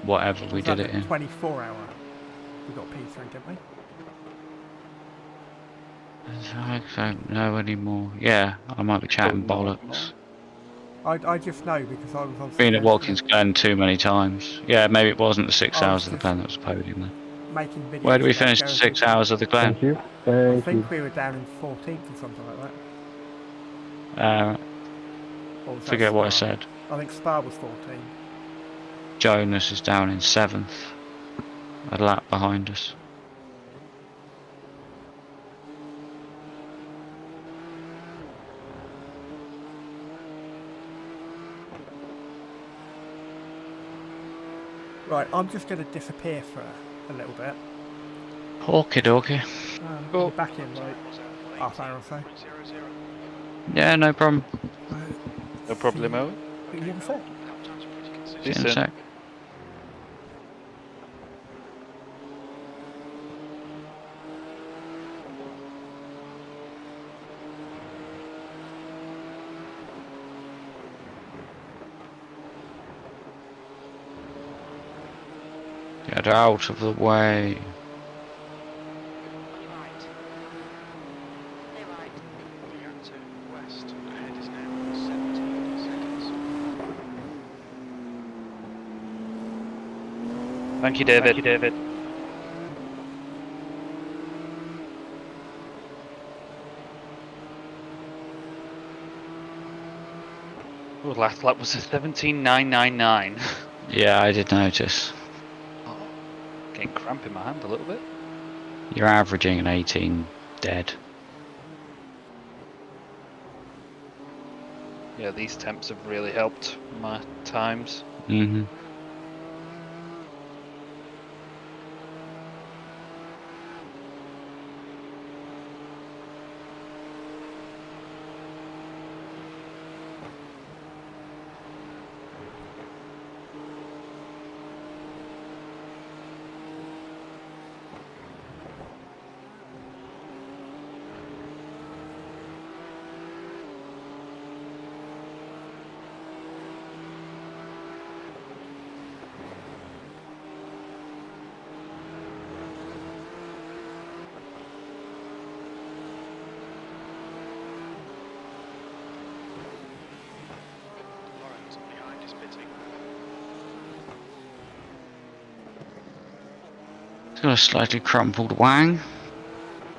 Whatever we was did that it the in. 24-hour? We got P3, didn't we? I don't know anymore. Yeah, I might be chatting bollocks. I just know because I was on. Been at Watkins Glen too many times. Yeah, maybe it wasn't the 6 I was hours of the just Glen that was a podium then. making videos. Where did we about finish the going 6 through- hours of the Glen? Thank you. I Thank think you. we were down in 14th or something like that. Or was that Forget what I Spa? said. I think Spa was 14. Jonas is down in 7th. A lap behind us. Right, I'm just going to disappear for a little bit. Okie dokie. I'll be back in like half hour or so. Yeah, no problem. No problemo. See you in a sec. See you in a sec. Get out of the way. Right. They're right. West ahead is now 17 seconds. Thank you, David. Oh, last lap was a 17.999. Yeah, I did notice. Getting cramp in my hand a little bit. You're averaging an 18 dead. Yeah, these temps have really helped my times. Mm-hmm. Lawrence behind is pitting. It's got a slightly crumpled wang.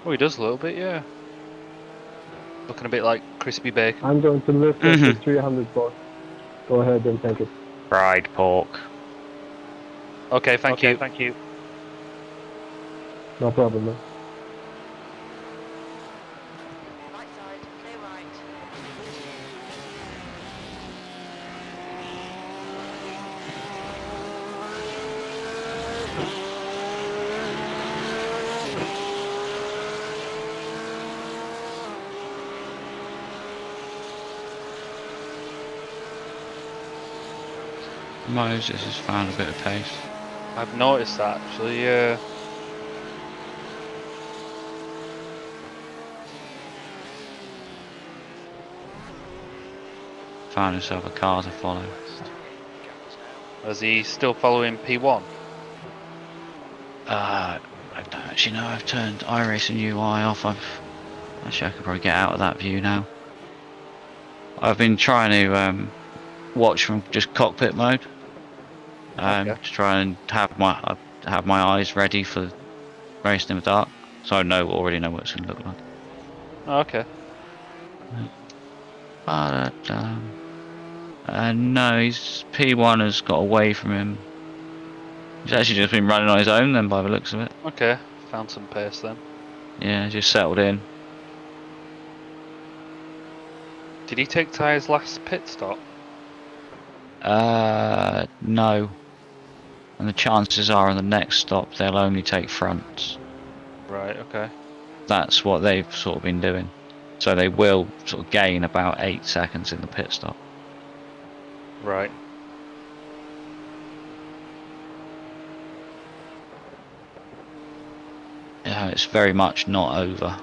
Oh, he does a little bit, yeah. Looking a bit like crispy bacon. I'm going to look at the 300 boss. Go ahead and take it. Fried pork. Okay, thank you. No problem, man. Right side. Clear right. Moses has found a bit of pace. I've noticed that actually, yeah. Found himself a car to follow. Is he still following P1? I don't actually know. I've turned iracing UI off. Actually, I could probably get out of that view now. I've been trying to watch from just cockpit mode. Okay. To try and have my eyes ready for racing in the dark, so I already know what it's going to look like. Okay. But no, his P1 has got away from him. He's actually just been running on his own then, by the looks of it. Okay. Found some pace then. Yeah, just settled in. Did he take tyres last pit stop? No. And the chances are on the next stop they'll only take fronts. Right, okay. That's what they've sort of been doing. So they will sort of gain about 8 seconds in the pit stop. Right. Yeah, it's very much not over.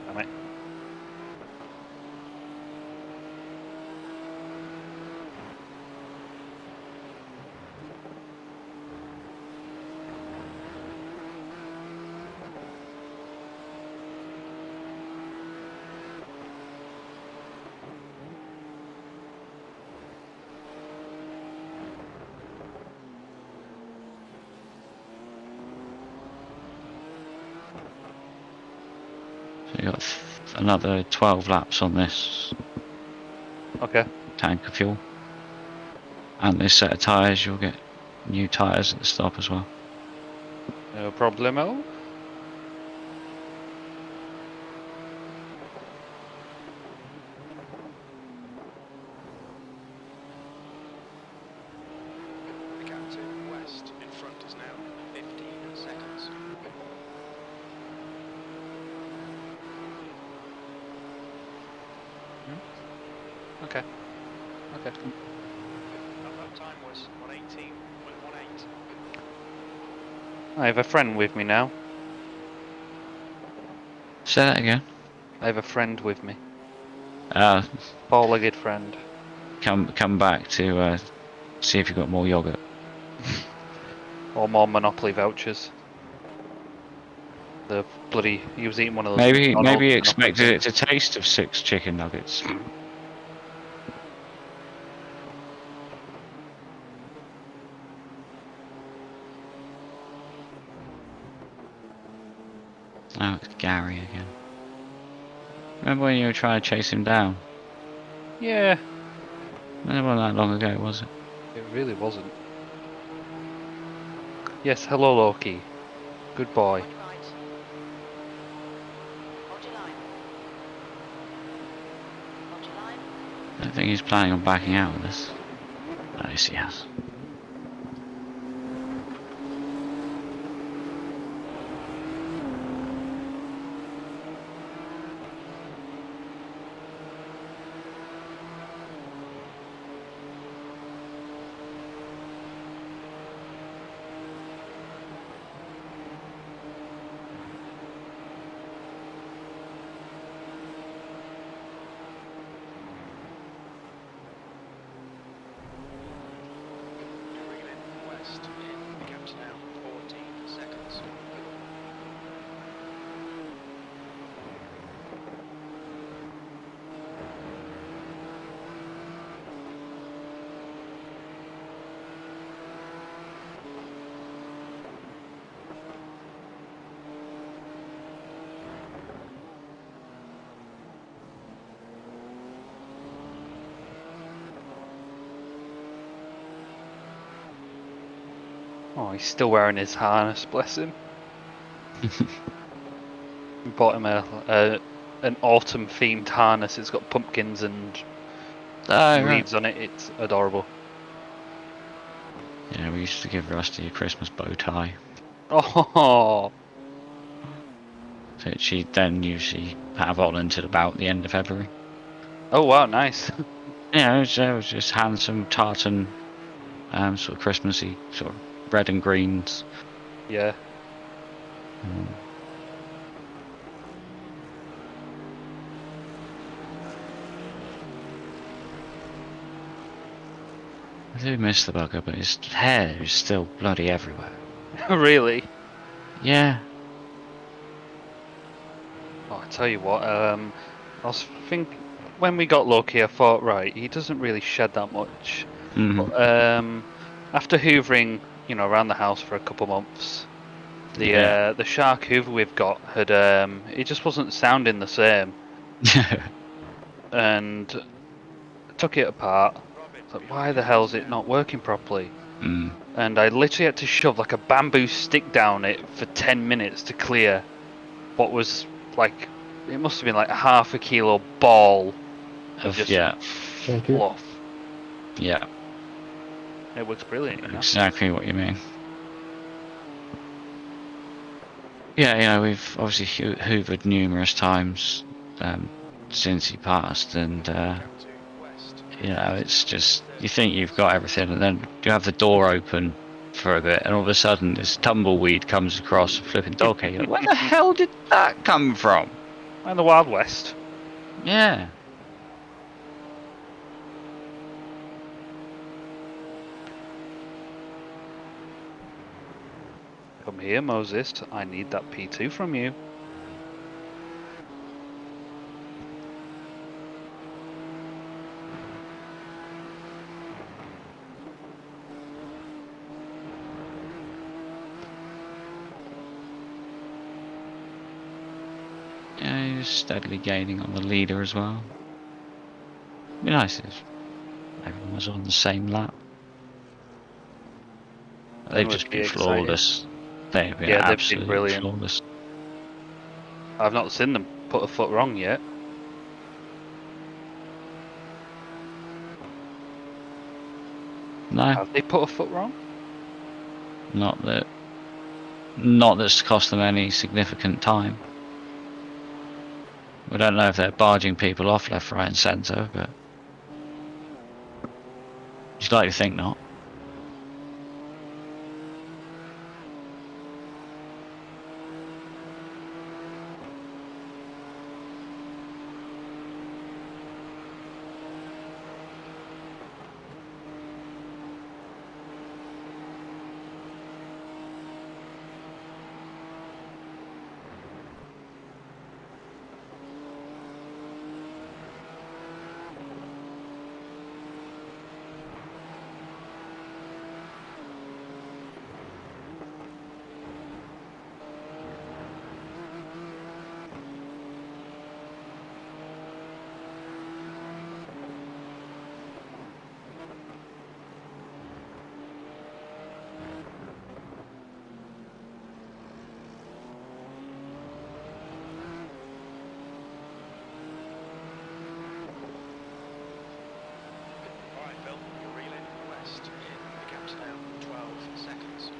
Damn it. So you got another 12 laps on this Okay. tank of fuel. And this set of tyres, you'll get new tyres at the stop as well. No problemo. The captain west in front is now 15 seconds. Okay. Okay. That time was 118.18. I have a friend with me now. Say that again. I have a friend with me. Uh, Four-legged friend. come back to see if you've got more yogurt. Or more Monopoly vouchers. The bloody... He was eating one of those... Maybe McDonald's he Monopoly expected it things. to taste of 6 chicken nuggets. Oh, it's Gary again. Remember when you were trying to chase him down? Yeah. It wasn't that long ago, was it? It really wasn't. Yes, hello Loki. Good boy. On your right. Hold your line. Hold your line. I don't think he's planning on backing out of this. Oh, yes, he has. Reeling west in. The cap's now 14 seconds. Oh, he's still wearing his harness, bless him. We bought him an autumn themed harness. It's got pumpkins and Oh, right. leaves on it. It's adorable. Yeah, we used to give Rusty a Christmas bow tie, Oh, which he then usually have on until about the end of February. oh wow, nice. Yeah, it was just handsome tartan, sort of Christmassy, sort of red and greens. Yeah. I do miss the bugger, but his hair is still bloody everywhere. Really? Yeah. Oh, I tell you what. I was thinking when we got lucky, I thought, right, he doesn't really shed that much. Mm. But after hoovering, around the house for a couple months, the shark hoover we've got had it just wasn't sounding the same, and I took it apart. Like, why the hell is it not working properly? Mm. And I literally had to shove like a bamboo stick down it for 10 minutes to clear what was like, it must have been like a half a kilo ball of just Thank you. fluff. Yeah. It works brilliant, Exactly what you mean. Yeah, we've obviously hoovered numerous times since he passed, and it's just, you think you've got everything, and then you have the door open for a bit, and all of a sudden this tumbleweed comes across a flipping dog head. You're like, where the hell did that come from? And the Wild West. Yeah. Come here, Moses. I need that P2 from you. Yeah, he's steadily gaining on the leader as well. It'd be nice if everyone was on the same lap. They've just been flawless. They've been absolutely brilliant. flawless. I've not seen them put a foot wrong yet. No. Have they put a foot wrong? Not that's cost them any significant time. We don't know if they're barging people off left, right and centre, but you'd like to think not.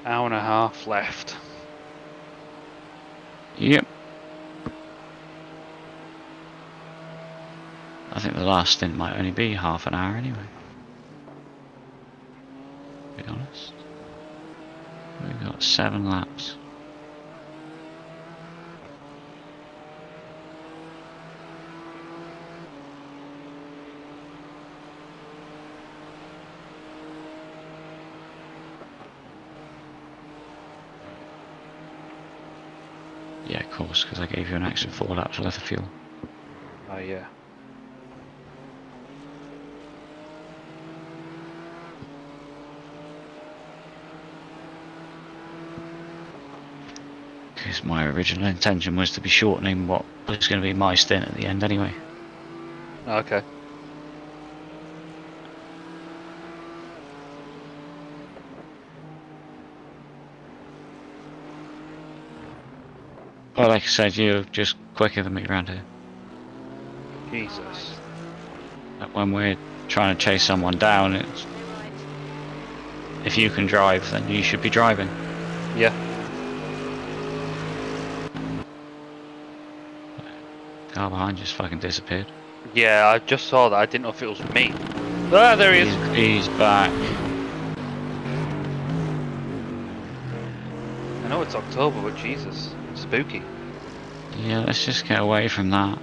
Hour and a half left. Yep. I think the last stint might only be half an hour anyway. To be honest. We've got 7 laps. Yeah, of course, because I gave you an extra 4 laps worth of fuel. Oh yeah. Because my original intention was to be shortening what was going to be my stint at the end anyway. Okay. Well, like I said, you're just quicker than me around here. Jesus. Like when we're trying to chase someone down, it's, if you can drive, then you should be driving. Yeah. Car behind just fucking disappeared. Yeah, I just saw that. I didn't know if it was me. Ah, there he is. He's back. I know it's October, but Jesus, it's spooky. Yeah, let's just get away from that.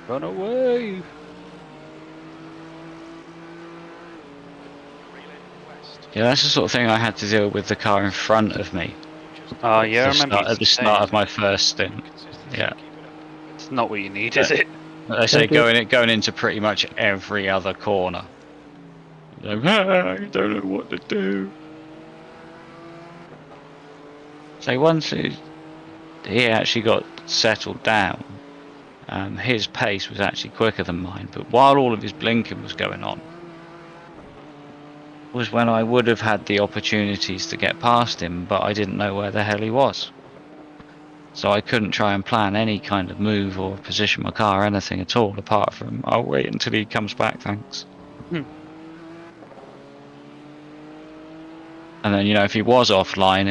Run away. Yeah, that's the sort of thing I had to deal with the car in front of me Oh yeah, I at the remember start, you at the start of saying my first stint. Yeah. it's not what you need, is it? I say Thank you. going into pretty much every other corner. Like, "Ah, I don't know what to do." So once he actually got settled down, his pace was actually quicker than mine. But while all of his blinking was going on, was when I would have had the opportunities to get past him, but I didn't know where the hell he was. So I couldn't try and plan any kind of move or position my car or anything at all, apart from, I'll wait until he comes back, thanks. And then, if he was offline,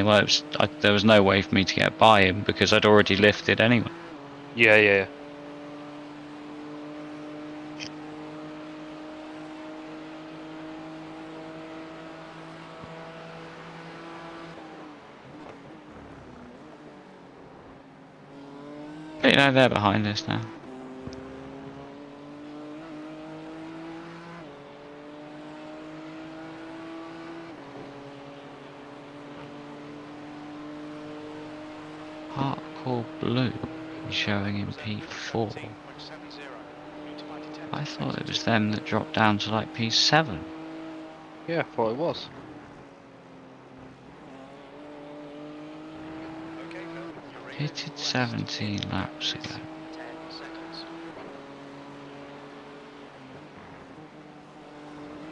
there was no way for me to get by him because I'd already lifted anyway. Yeah. But they're behind us now. Hardcore Blue is showing in P4. I thought it was them that dropped down to like P7. Yeah, I thought it was. Pitted 17 laps ago. 10 seconds.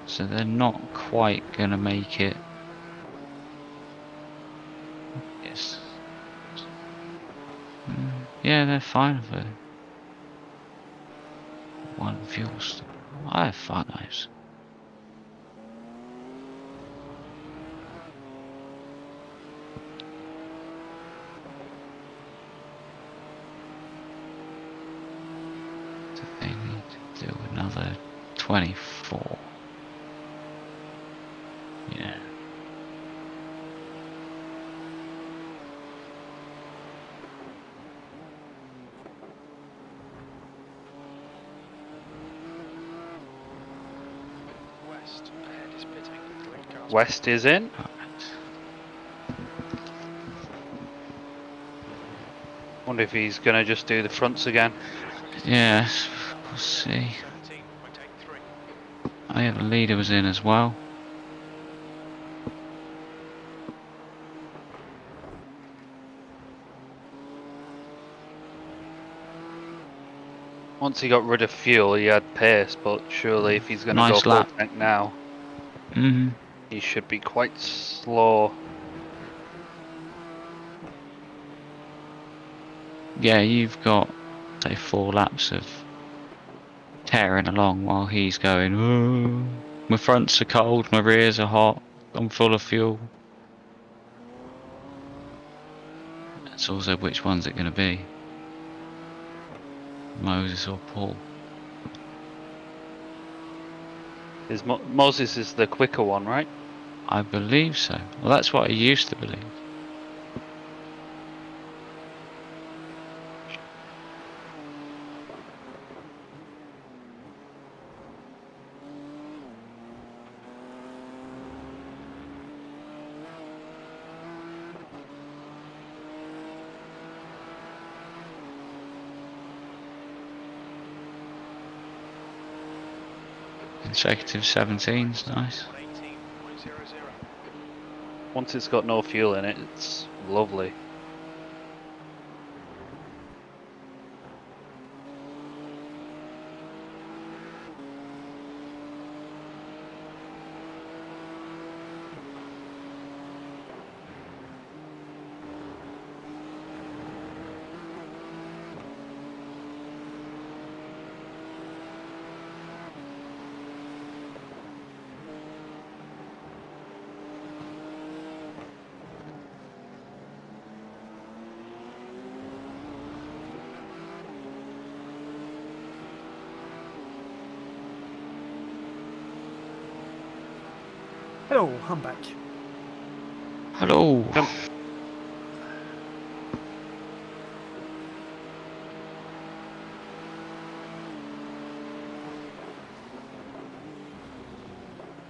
So they're not quite gonna make it. Yes. Yeah, they're fine for one fuel stop. I have fun those. Do they need to do another 24? Yeah. West ahead is pitting. Lead cars West is in. Alright. Wonder if he's gonna just do the fronts again. Yes, we'll see. 17.83. Oh yeah, the leader was in as well. Once he got rid of fuel, he had pace, but surely if he's gonna go Nice full lap. tank now, Mhm. he should be quite slow. Yeah, you've got say 4 laps of tearing along while he's going, "Oh, my fronts are cold, my rears are hot, I'm full of fuel." That's also which one's it going to be? Moses or Paul? Moses is the quicker one, right? I believe so. Well, that's what I used to believe. Consecutive 17's nice. 18.00. Once it's got no fuel in it, it's lovely. Hello, I'm back. Hello!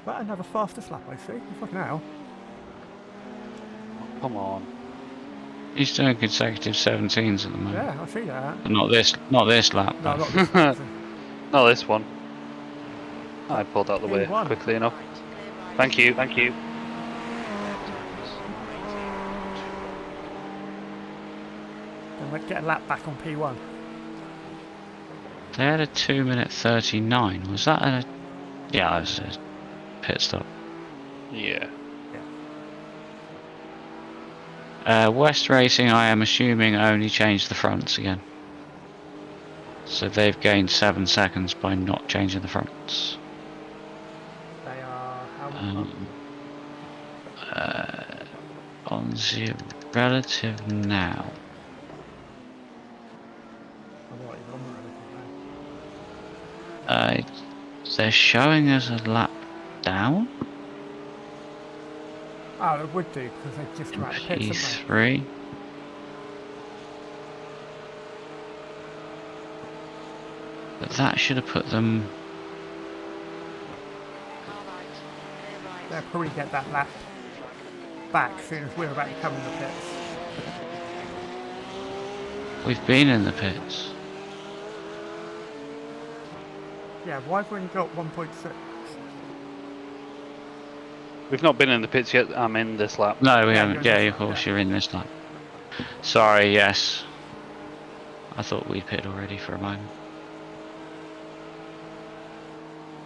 Well, another fastest lap, I see. Look now. Come on. He's doing consecutive 17s at the moment. Yeah, I see that. But not this lap. No, though. not this one. Not this one. I pulled out the way P1. quickly enough. Right, clear right. Thank you, thank you. Times 18.21. And let's get a lap back on P1. They had a 2 minute 39. Was that a? Yeah, that was a pit stop. Yeah. West Racing, I am assuming, only changed the fronts again. So they've gained 7 seconds by not changing the fronts. They are how On the relative now. They're showing us a lap down. Oh, it would do because they've just come out of the pits, haven't P3. But that should have put them. Car right, clear they? right. They'll probably get that lap back as soon as we're about to come in the pits. We've been in the pits. Yeah, why have we only got 1.6? We've not been in the pits yet. I'm in this lap. No, we Yeah, haven't. you're in Yeah, this of lap, course, yeah. you're in this lap. Sorry, yes. I thought we'd pitted already for a moment.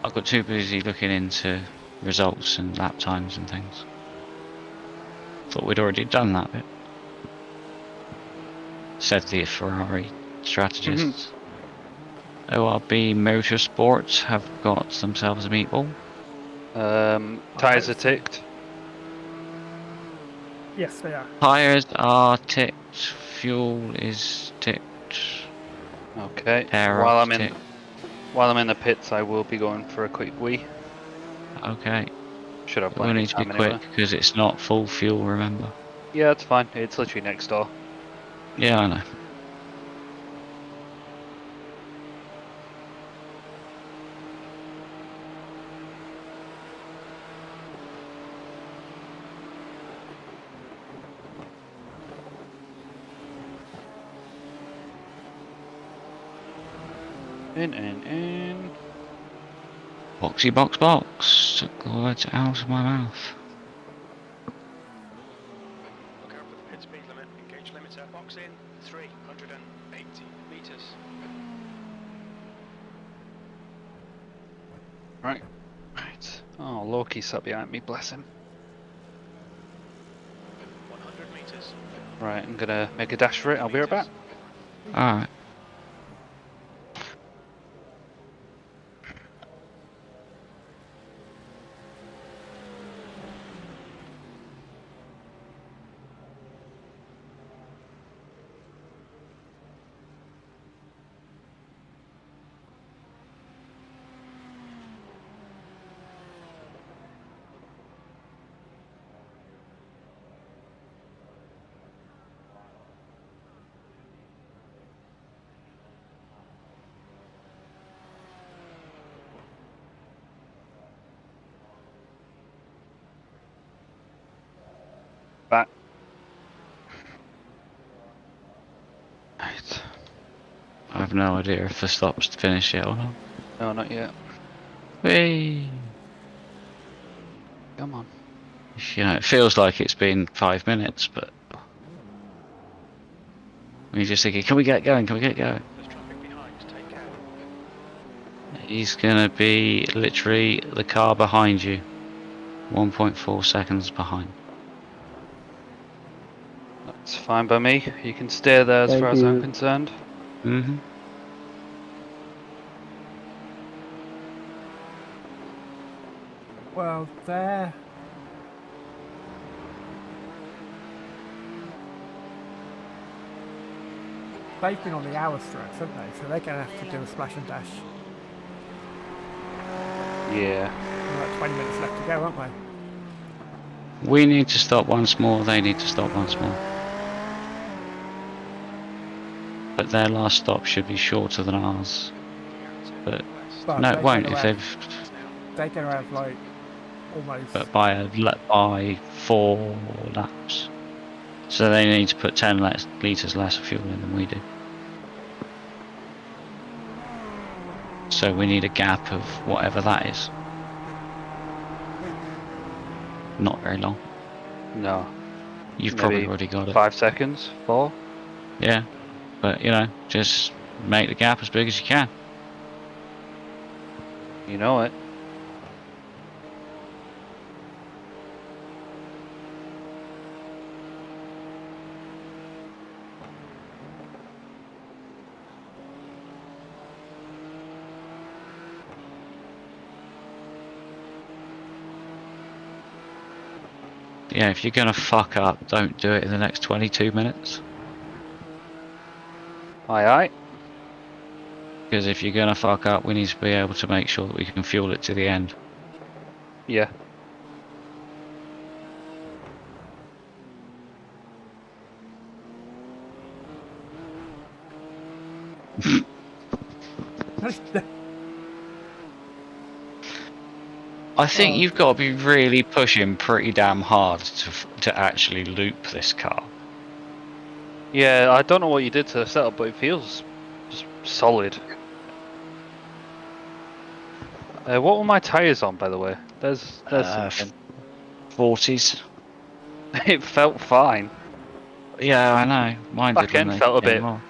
I got too busy looking into results and lap times and things. Thought we'd already done that bit. Said the Ferrari strategists. ORB Motorsports have got themselves a meatball. Tyres are ticked. Yes, they are. Tyres are ticked. Fuel is ticked. Okay. Air While off I'm in tick. while I'm in the pits, I will be going for a quick wee. Okay. Should have We'll plenty need of to be time quick anyway. because it's not full fuel, remember? Yeah, it's fine. It's literally next door. Yeah, I know. In. Boxy box box. Took the words out of my mouth. Look out for the pit speed limit. Engage limiter. Box in 380 meters. Right. Oh, Loki sat behind me, bless him. 100 meters. Right, I'm gonna make a dash for it. I'll be right back. Alright. Back. Right. I have no idea if the stop's finished yet or not. No, not yet. Whee! Come on. You know, it feels like it's been 5 minutes, but you're just thinking, can we get going? Can we get going? There's traffic behind. Take care. He's gonna be literally the car behind you, 1.4 seconds behind. That's fine by me. You can stay there as Thank far as I'm you. concerned. Mm-hmm. Well, they're... They've been on the hour stretch, haven't they? So they're going to have to do a splash and dash. Yeah. We've got 20 minutes left to go, aren't we? We need to stop once more, they need to stop once more. But their last stop should be shorter than ours. But But no, they're it won't gonna if have- they've... They're going to have like almost. but by 4 laps. So they need to put 10 litres less of fuel in than we do. So we need a gap of whatever that is. Not very long. No. You've Maybe probably already got it. 5 seconds? 4? Yeah, but you know, just make the gap as big as you can. You know it. Yeah, if you're gonna fuck up, don't do it in the next 22 minutes. Aye aye. Because if you're gonna fuck up, we need to be able to make sure that we can fuel it to the end. Yeah. I think you've got to be really pushing pretty damn hard to actually loop this car. Yeah, I don't know what you did to the setup, but it feels just solid. What were my tyres on, by the way? There's something. 40s. It felt fine. Yeah, I know. Mine Back did when end they felt a came off.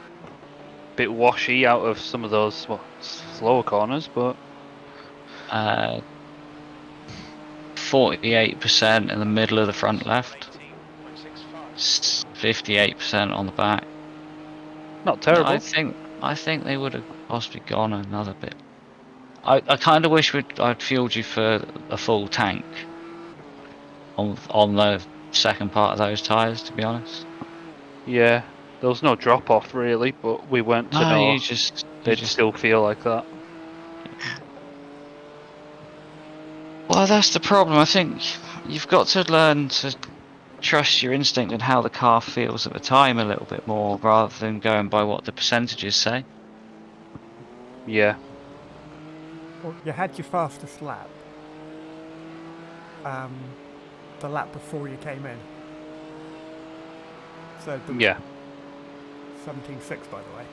bit washy out of some of those slower corners, but 48% in the middle of the front left. 58% on the back. not terrible. I think they would have possibly gone another bit. I kind of wish I'd fueled you for a full tank on the second part of those tyres, to be honest. Yeah, there was no drop off really, but we went to No, know you just still feel like that. Well, that's the problem. I think you've got to learn to trust your instinct and how the car feels at the time a little bit more, rather than going by what the percentages say. Yeah. Well, you had your fastest lap. The lap before you came in. So the Yeah. 17.6, by the way.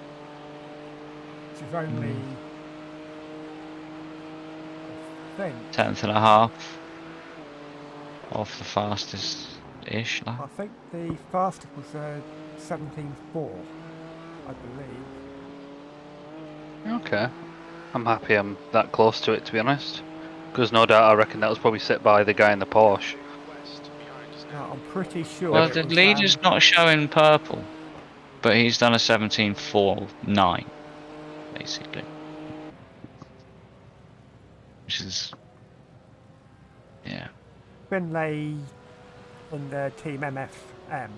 Which is only, I think, 10th and a half off the fastest-ish lap. I think the fastest was 17.4, I believe. Okay. I'm happy I'm that close to it, to be honest. Because no doubt I reckon that was probably set by the guy in the Porsche. Now, I'm pretty sure. Well, it the was, leader's not showing purple, but he's done a 17.49, basically. Which is, yeah. Finlay in the Team MFM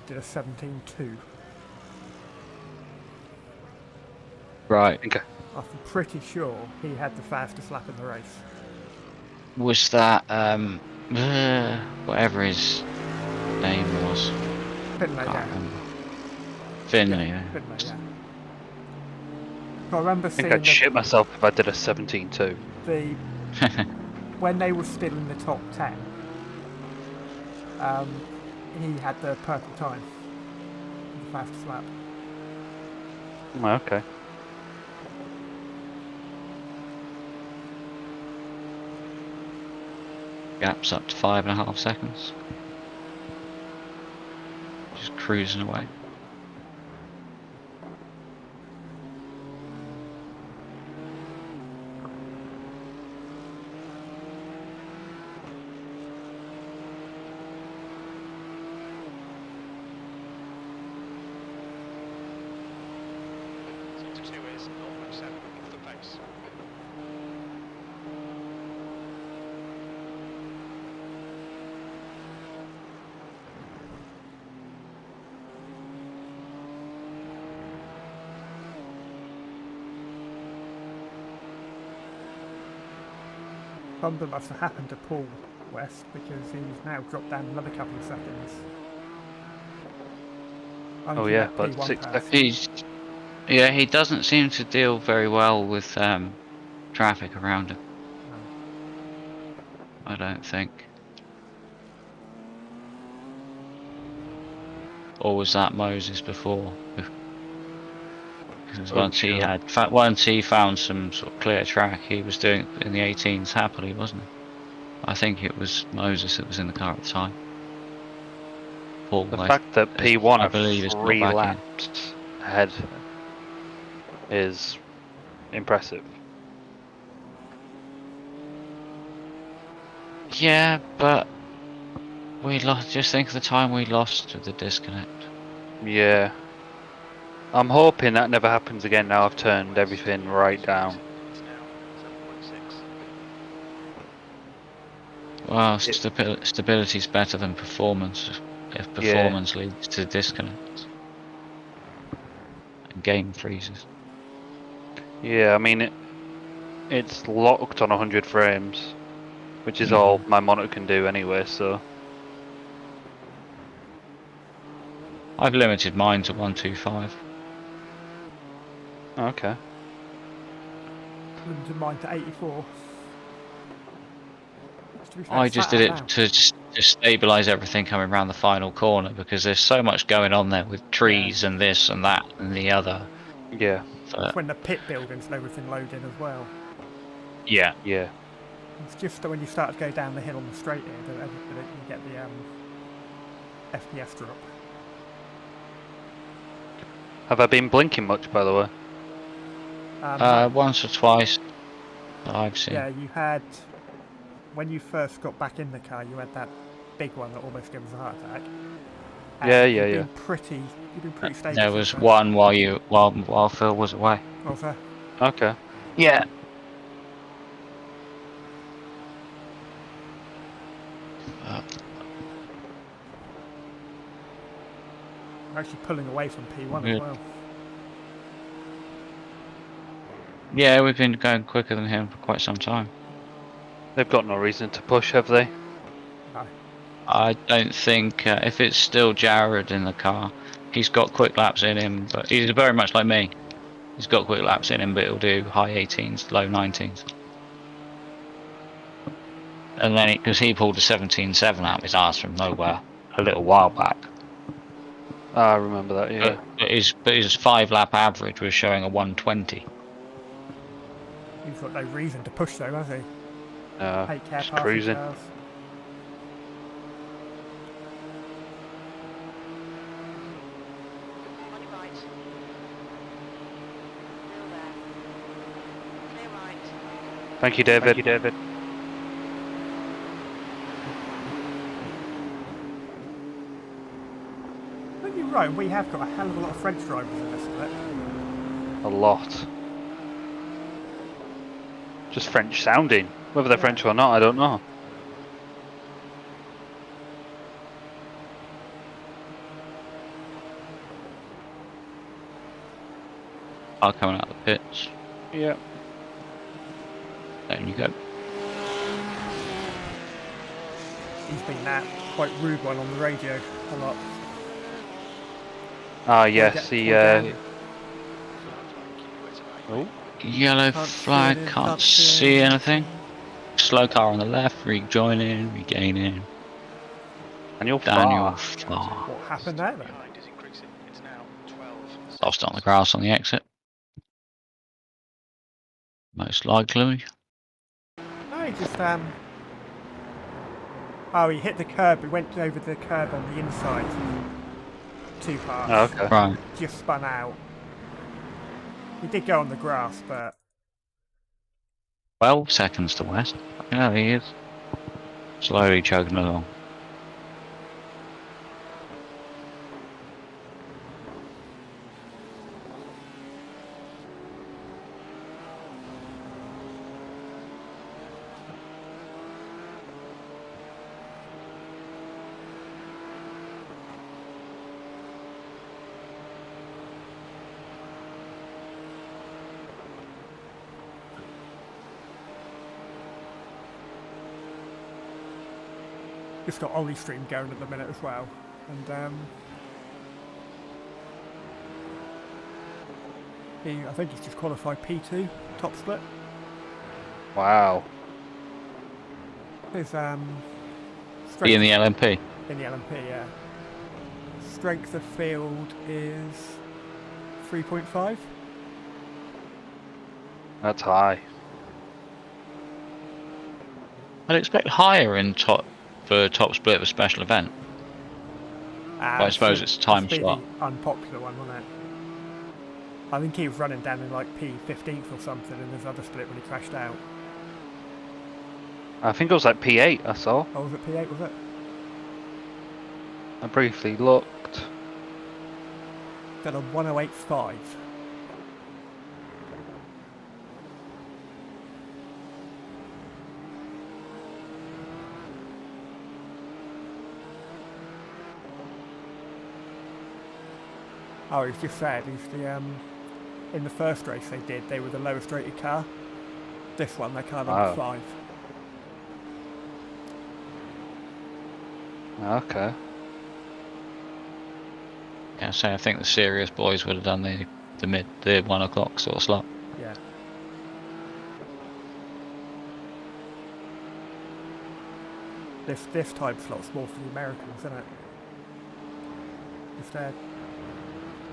did a 17.2. Right. Okay. I'm pretty sure he had the fastest lap in the race. Was that, whatever his name was? Finlay, Can't yeah. remember. Finlay, yeah. Finlay, yeah. I remember I think seeing I'd shit myself if I did a 17.2. When they were still in the top 10, he had the purple time, the fastest lap. Oh, okay. Gaps up to 5.5 seconds. Just cruising away. Sector 2 is 0.7 off the pace. Something must have happened to Paul West because he's now dropped down another couple of seconds. Oh yeah, but 6 seconds. He doesn't seem to deal very well with traffic around him. I don't think. Or was that Moses before? Because once he had, once he found some sort of clear track, he was doing it in the 18s happily, wasn't he? I think it was Moses that was in the car at the time. Paul, The fact that P1 I believe are is not 3 back in. laps ahead is impressive. Yeah, but we lost. Just think of the time we lost with the disconnect. Yeah. I'm hoping that never happens again now I've turned everything right down. It's now 7.6. Well, stability is better than performance if performance leads to disconnects and game freezes. Yeah, I mean it's locked on 100 frames, which is all my monitor can do anyway, so... I've limited mine to 125. Okay. Limited mine to 84. To be fair, I it's just sat did on it now. to stabilise everything coming around the final corner because there's so much going on there with trees and this and that and the other. Yeah. It's when the pit buildings and everything load in as well. Yeah. Yeah. It's just that when you start to go down the hill on the straight here that you get the FPS drop. Have I been blinking much, by the way? No. Once or twice that I've seen. Yeah, you had, when you first got back in the car, you had that big one that almost gave us a heart attack. And you've been pretty stable. There was one while Phil was away. Was there? Okay. Yeah. We're actually pulling away from P1 as well. Yeah, we've been going quicker than him for quite some time. They've got no reason to push, have they? No. I don't think if it's still Jared in the car, he's got quick laps in him, but he's very much like me. He's got quick laps in him, but he'll do high 18s, low 19s. And then, because he pulled a 17.7 out of his arse from nowhere a little while back. I remember that, yeah. But his 5-lap average was showing a 120. He's got no reason to push though, has he? Just cruising. Cars. On your right. Still there. Clear right. Thank you, David. Thank you, David. But you're right, we have got a hell of a lot of French drivers in this split. A lot. Just French sounding. Whether they're French or not, I don't know. Are coming out of the pits. Yeah. There you go. He's been that quite rude one on the radio a lot. Ah, yes, he. Oh. Yellow flag, can't see anything. Slow car on the left, rejoining, regaining. Daniel Farr. What happened there then? Lost on the grass on the exit. Most likely. No, he just oh, he hit the curb. He went over the curb on the inside. 2 parts. Oh, okay. Right. Just spun out. He did go on the grass, but 12 seconds to West. Yeah, he is. Slowly chugging along. just got Ollie Stream going at the minute as well. And I think he's just qualified P2 top split. Wow. His strength Be in the LMP. in the LMP, yeah. Strength of field is 3.5. That's high. I'd expect higher in for top split of a special event. But I suppose it's a time slot. The unpopular one, wasn't it? I think he was running down in like P15th or something in his other split when he crashed out. I think it was like P8 I saw. Oh, was it P8, was it? I briefly looked. Got a 108.5. Oh, he's just said he's the in the first race they were the lowest rated car. This one they car number 5. Okay. Yeah, so I think the serious boys would have done the 1 o'clock sort of slot. Yeah. This time slot's more for the Americans, isn't it? Instead,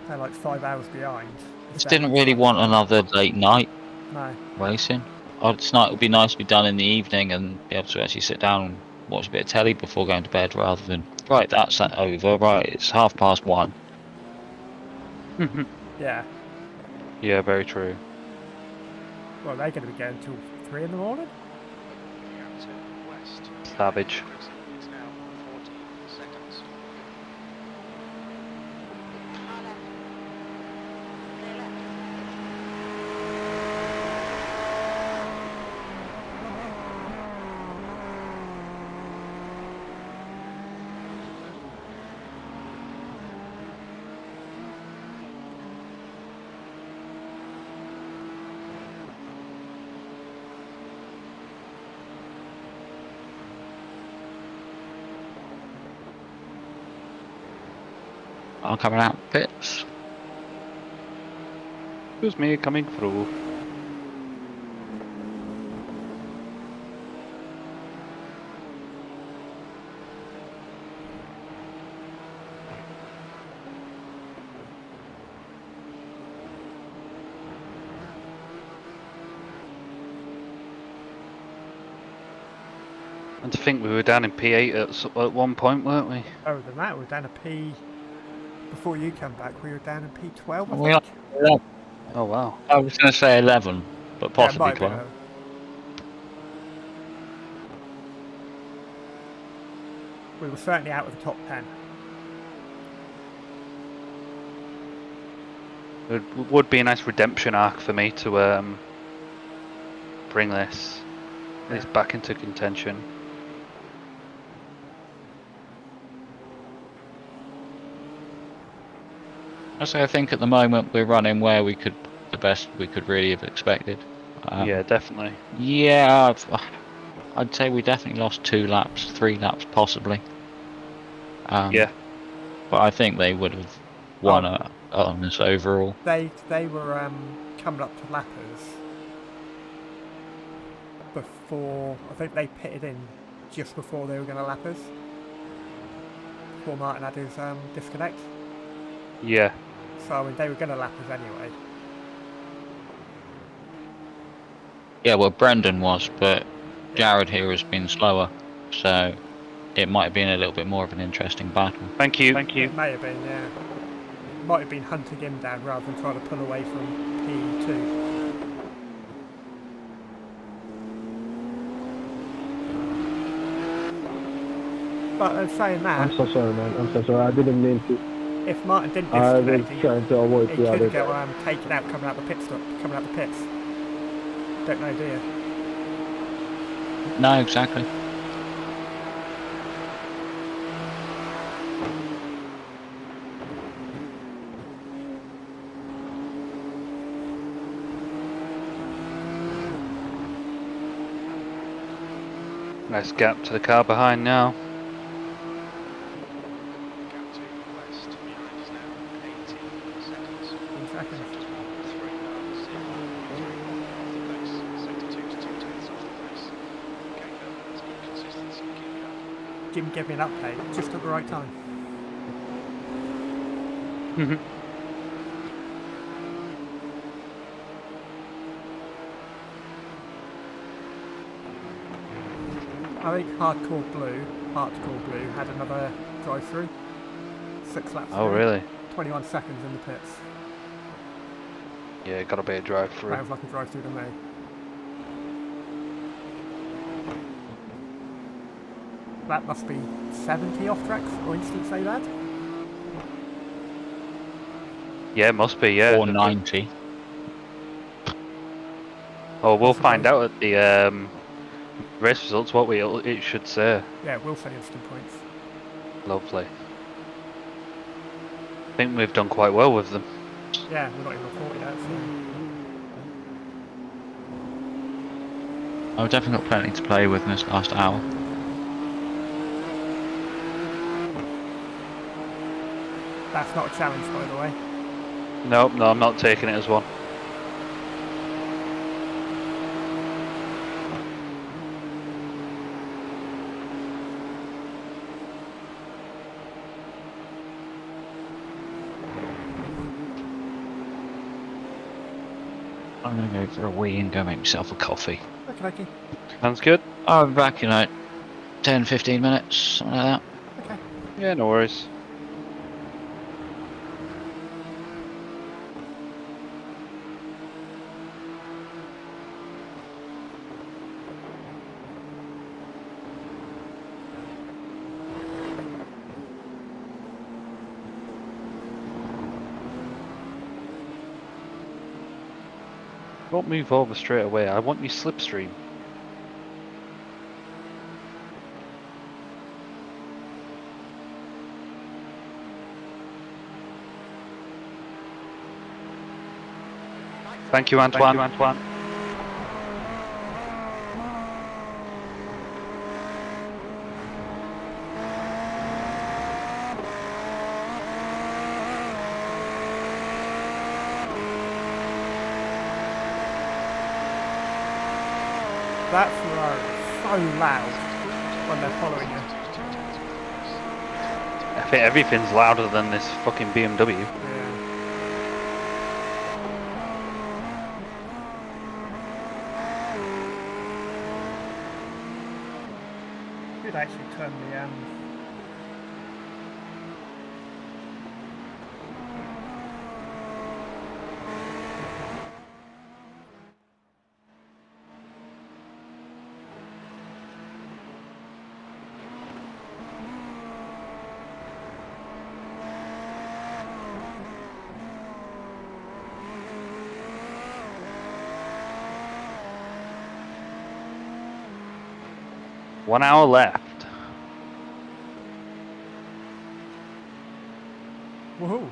they're like 5 hours behind. Just didn't really want another late night No. racing. Tonight would be nice to be done in the evening and be able to actually sit down and watch a bit of telly before going to bed, rather than right, that's that over. Right, it's 1:30. Yeah. Yeah, very true. Well, they're going to be going till 3 in the morning. Savage. It's now 14 seconds. Far left. Clear left. I'm coming out pits. Excuse me, coming through. And to think we were down in P8 at one point, weren't we? Oh, than that, we're down to P. Before you come back, we were down in P12. I We are think. 11. Oh wow. I was going to say 11, but Yeah, it possibly might have been 12. We were certainly out of the top 10. It would be a nice redemption arc for me to bring this back into contention. So I think at the moment we're running where the best we could really have expected. Yeah, definitely. Yeah, I'd say we definitely lost 2 laps, 3 laps possibly. Yeah. But I think they would have won on this overall. They were coming up to lappers before. I think they pitted in just before they were going to lappers. Before Martin had his disconnect. Yeah. So I mean, they were going to lappers anyway. Yeah, well, Brendan was, but Jared here has been slower, so it might have been a little bit more of an interesting battle. Thank you. Thank you. It may have been, yeah. Might have been hunting him down rather than trying to pull away from P2. But saying that, I'm so sorry, man. I'm so sorry. I didn't mean to. if Martin didn't I was disconnect, trying to avoid he the other could go guy. taken out coming out the pit stop, coming out the pits. Don't know, do you? No, exactly. Nice gap to the car behind now. Gap to west behind is now 18 seconds. In seconds. Sectors 1, 3 are 0, 3 off the pace. Sector 2 is 2 tenths off the pace. Okay, that's good consistency. Jim gave me an update just at the right time. I think Hardcore Blue had another drive-through. 6 laps. Oh, ago. really? 21 seconds in the pits. Yeah, gotta be a drive-through. Sounds like a drive-through to me. That must be 70 off tracks or instant save ad. Yeah, it must be, yeah. Or 90. Oh, we'll Possibly. find out at the race results what it should say. Yeah, we'll say instant points. Lovely. I think we've done quite well with them. Yeah, we're not even recorded yet, so... I've definitely got plenty to play with in this last hour. That's not a challenge, by the way. Nope, no, I'm not taking it as one. I'm going to go for a wee and go make myself a coffee. Okay. Sounds good? I'll be back in like 10-15 minutes, something like that. Okay. Yeah, no worries. Don't move over straight away. I want you slipstream. Thank you, Antoine. That Ferrari is so loud when they're following you. I think everything's louder than this fucking BMW. Yeah. Could actually turn the One hour left. Woohoo!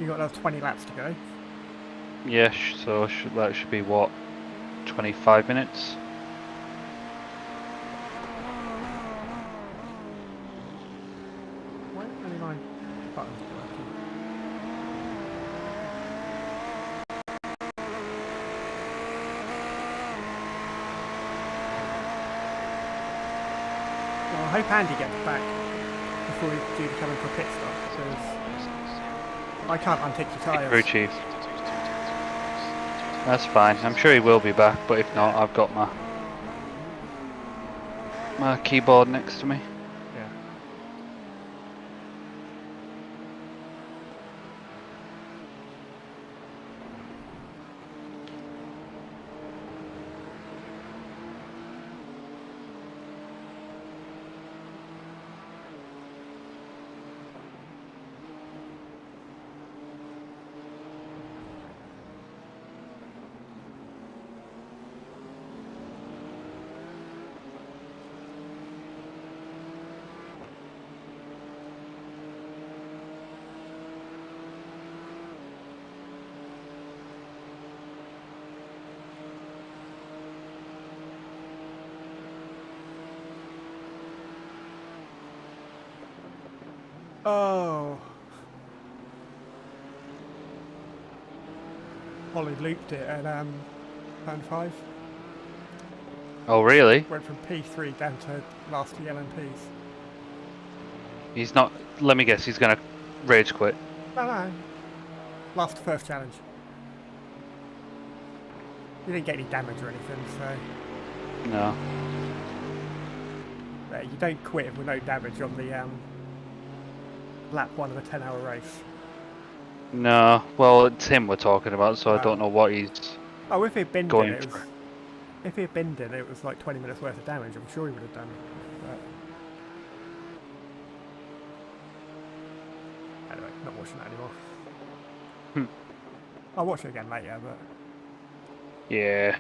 You got another 20 laps to go. Yeah, so that should be what? 25 minutes? Why aren't any of my buttons working? Well, I hope Andy gets back before we do come in for a pit stop, because I can't untick the tyres. Crew chief. That's fine. I'm sure he will be back, but if not, I've got my keyboard next to me. Yeah. Oh. Ollie looped it at turn 5. Oh, really? Went from P3 down to last LMPs. He's not. Let me guess. He's gonna rage quit. No. Lost the first challenge. You didn't get any damage or anything, so No. you don't quit with no damage on the lap 1 of a 10-hour race. No. Well, it's him we're talking about, so I Oh. don't know what he's Oh, if he'd binned going it, it was. for. If he'd binned it was like 20 minutes worth of damage. I'm sure he would have done. But anyway, not watching that anymore. I'll watch it again later, but Yeah.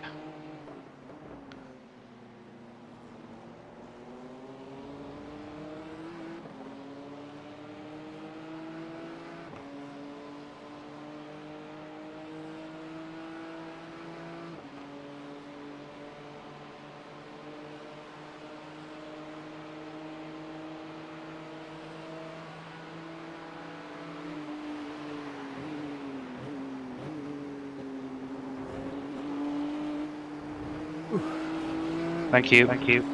Thank you. Thank you.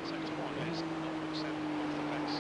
Sector 1 is 0.7 off the pace.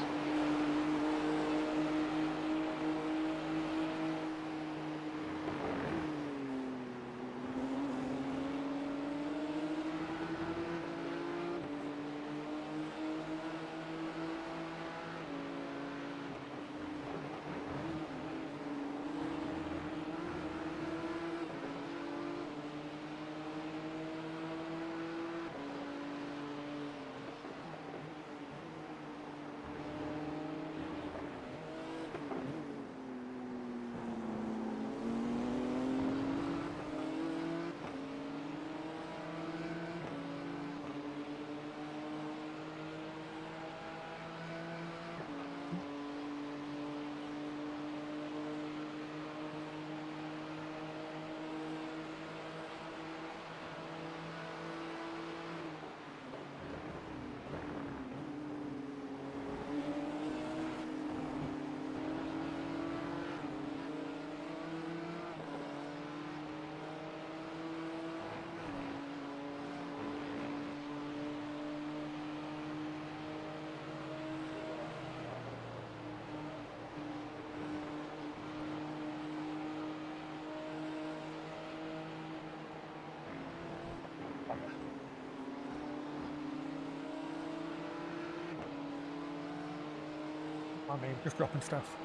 I mean, just dropping stuff.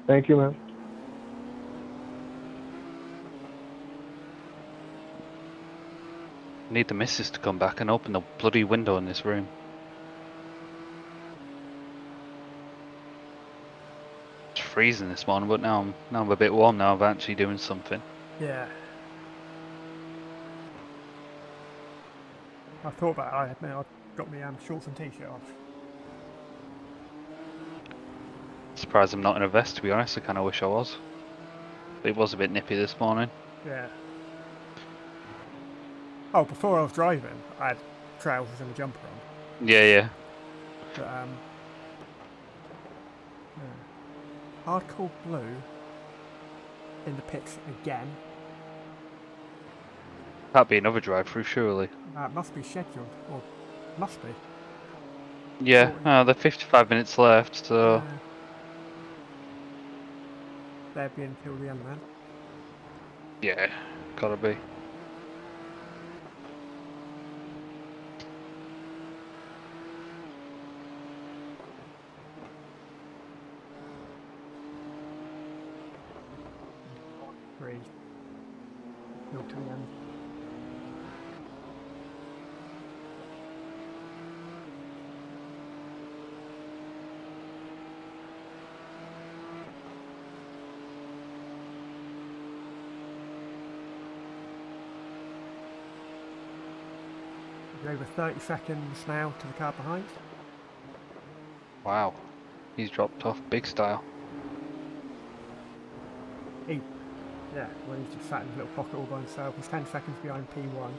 Thank you, man. Need the missus to come back and open the bloody window in this room. It's freezing this morning, but now I'm a bit warm now. I'm actually doing something. Yeah. I thought about it. I've got my shorts and t-shirt off. Surprised I'm not in a vest, to be honest. I kind of wish I was. But it was a bit nippy this morning. Yeah. Oh, before I was driving, I had trousers and a jumper on. Yeah. But, yeah. Hardcore blue in the pits again. That'd be another drive-through, surely. It must be scheduled, or must be. Yeah, they're 55 minutes left, so... They'll be until the end then. Yeah, gotta be. Three. Till to the end. Over 30 seconds now to the car behind. Wow. He's dropped off big style. Yeah, well, he's just sat in his little pocket all by himself. He's 10 seconds behind P1.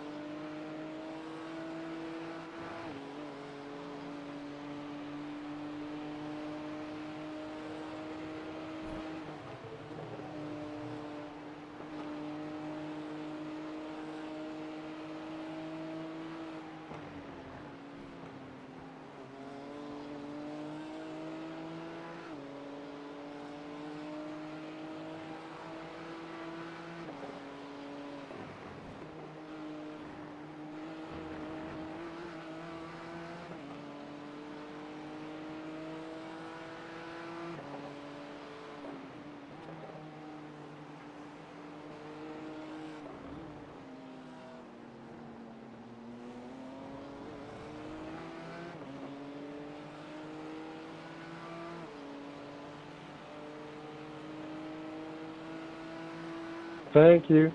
Thank you.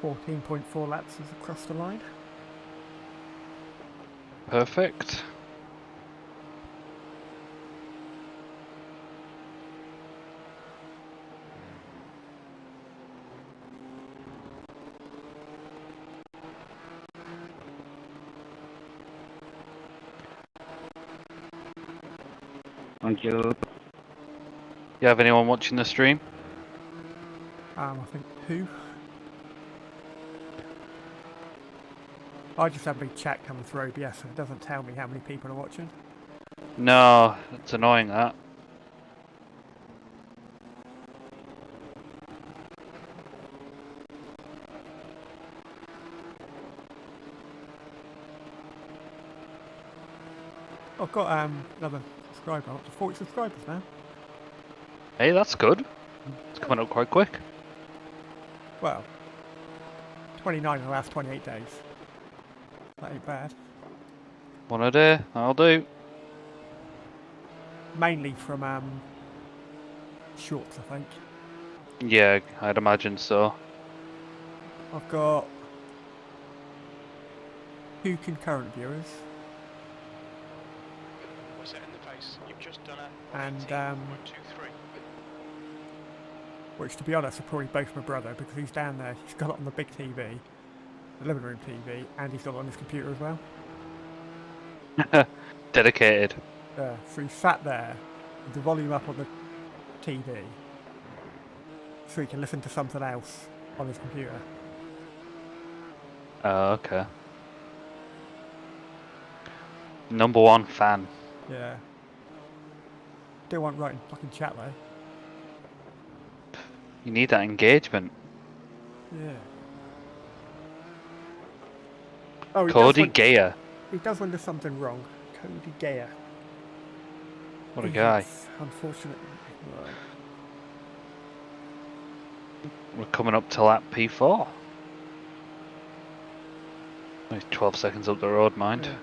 .4 laps is across the line. Perfect. Thank you. You have anyone watching the stream? I think who? I just had a big chat coming through OBS and it doesn't tell me how many people are watching. No, it's annoying that. I've got another subscriber. I'm up to 40 subscribers now. Hey, that's good. It's coming up quite quick. Well, 29 in the last 28 days. That ain't bad. One a day, I'll do. Mainly from shorts, I think. Yeah, I'd imagine so. I've got 2 concurrent viewers. Was it in the pace? You've just done a And 1:23. which, to be honest, are probably both my brother because he's down there. He's got it on the big TV, the living room TV, and he's got it on his computer as well. Dedicated. So he's sat there with the volume up on the TV so he can listen to something else on his computer. Oh, okay. #1 fan. Yeah. Don't want writing fucking chat though. You need that engagement. Yeah. Oh, Cody Gayer. he does when there's something wrong. Cody Gayer. What a guy. It's unfortunate. Right. We're coming up to lap P4. Only 12 seconds up the road, mind. Yeah.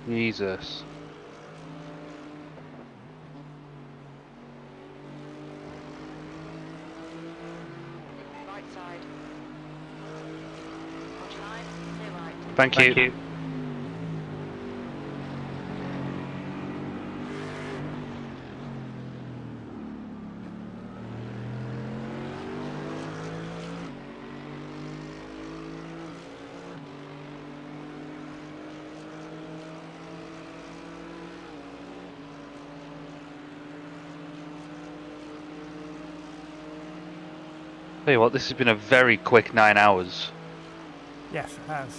Jesus. Right side. Watch line, clear right. Thank you. Tell you what, this has been a very quick 9 hours. Yes, it has.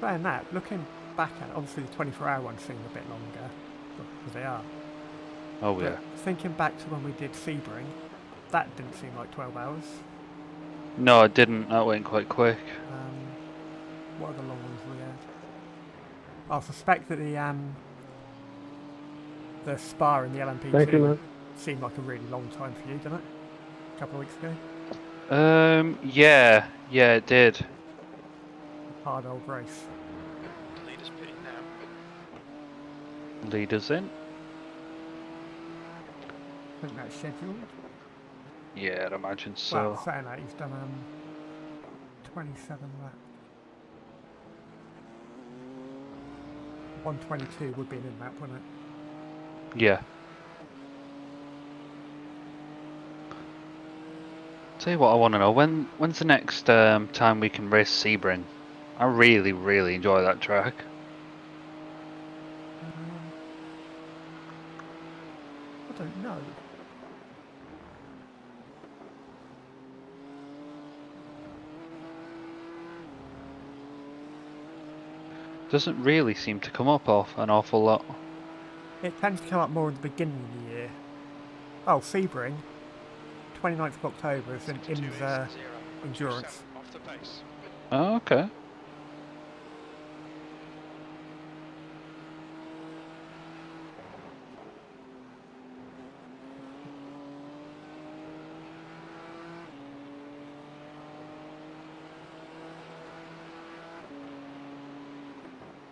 Saying that, looking back at it, obviously the 24-hour ones seem a bit longer, because they are. Oh But yeah. thinking back to when we did Sebring, that didn't seem like 12 hours. No, I didn't. That went quite quick. What are the long ones we had? I suspect that the Spa and the Thank you, LMP2 man. seemed like a really long time for you, didn't it? A couple of weeks ago. Yeah, it did. Hard old race. The leader's pitting now. Leaders in. I think that's scheduled. Yeah, I'd imagine so. Well, saying that, he's done 27 laps. 122 would be an in-lap, wouldn't it? Yeah. Tell you what, I want to know when's the next time we can race Sebring? I really enjoy that track. I don't know. Doesn't really seem to come up off an awful lot. It tends to come up more in the beginning of the year. Oh, Sebring, 29th of October is in IMSA Endurance. Off the pace. Oh, okay.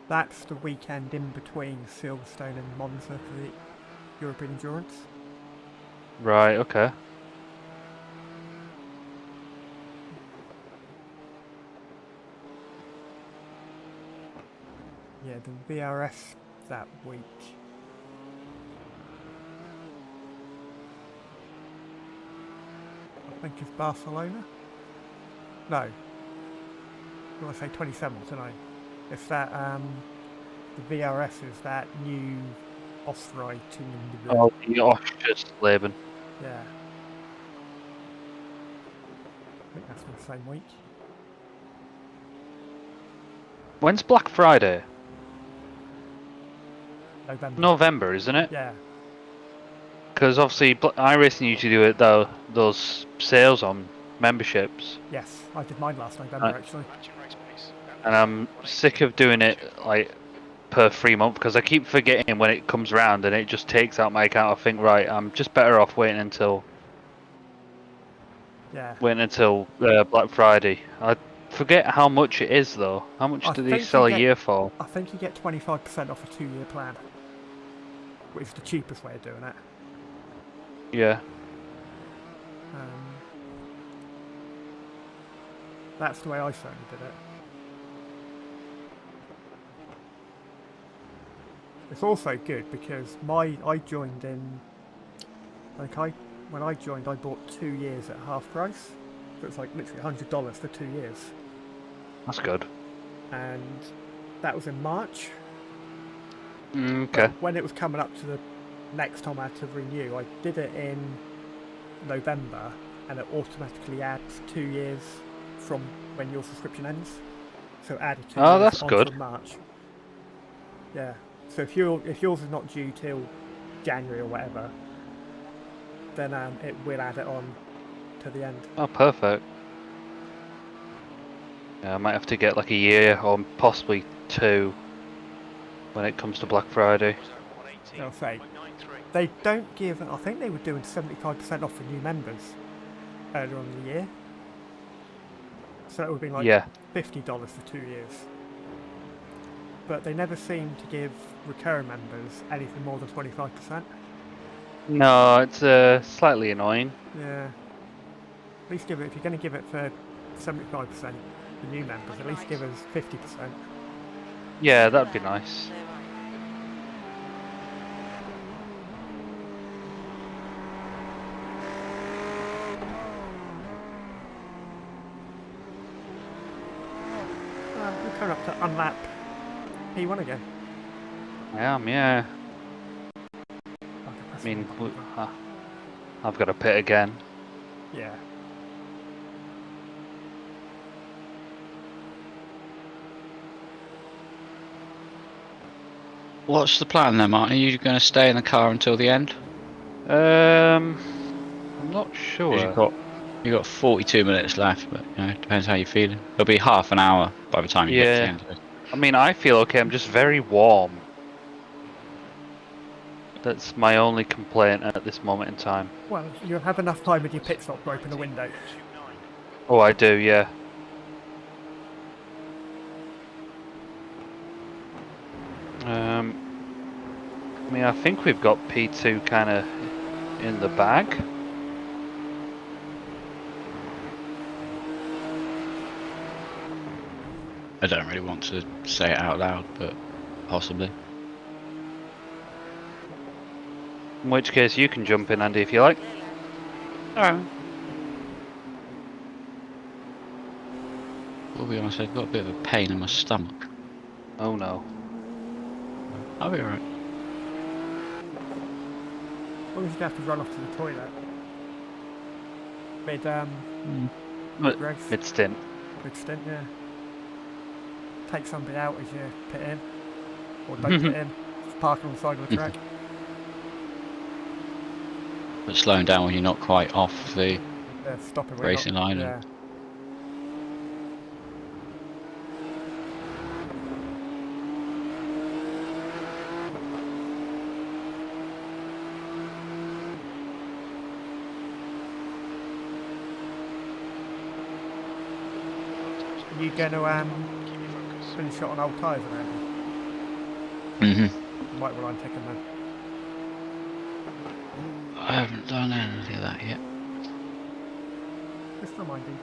That's the weekend in between Silverstone and Monza for the European Endurance. Right, okay. Yeah, the VRS that week. I think it's Barcelona? No. I want to say 27th tonight. It's that, the VRS is that new Osprey tuning. Oh, the Oschersleben. Yeah. I think that's the same week. When's Black Friday? November. November, isn't it? Yeah. Because obviously iRacing usually do it though, those sales on memberships. Yes, I did mine last November actually. Matching race pace. And I'm sick of doing it like per 3 month because I keep forgetting when it comes around and it just takes out my account. I think, right, I'm just better off waiting until Black Friday. I forget how much it is though. How much do they sell a year for? I think you get 25% off a 2-year plan, which is the cheapest way of doing it. Yeah. That's the way I certainly did it. It's also good because I joined in, when I joined I bought 2 years at half price, so it's like literally $100 for 2 years. That's good. And that was in March. Okay. But when it was coming up to the next time I had to renew, I did it in November, and it automatically adds 2 years from when your subscription ends. So it added 2 years that's onto good. March. Yeah. So if yours is not due till January or whatever, then it will add it on to the end. Oh, perfect. Yeah, I might have to get like a year or possibly 2 when it comes to Black Friday. I'll say they don't give. I think they were doing 75% off for new members earlier on in the year. So that would be like $50 for 2 years. But they never seem to give recurring members anything more than 25%. No, it's slightly annoying. Yeah. At least give it, if you're going to give it for 75% for new members, at least give us 50%. Yeah, that'd be nice. Coming up to unlap P1 again. I am, yeah. Okay, I press mean, one. I've got a pit again. Yeah. What's the plan then, Martin? Are you going to stay in the car until the end? I'm not 'Cause sure. you got 42 minutes left, but you know, it depends how you're feeling. It'll be half an hour by the time you get to the Yeah. end of it. I mean, I feel okay. I'm just very warm. That's my only complaint at this moment in time. Well, you'll have enough time with your pit stop to open a window. Oh, I do, yeah. I mean, I think we've got P2 kind of in the bag. I don't really want to say it out loud, but possibly. In which case, you can jump in, Andy, if you like. Clear left. Alright. I'll be honest, I've got a bit of a pain in my stomach. Oh no. I'll be alright. As long as you don't have to run off to the toilet. Mid race. Mid stint. Mid stint, yeah. Take somebody out as you pit in. Or don't pit in. Just park on the side of the track. But slowing down when you're not quite off the Yeah, stopping when racing line. Yeah. Are you going to finish shot on old tyres around you? Might rely on taking them. I haven't done any of that yet. Just reminding.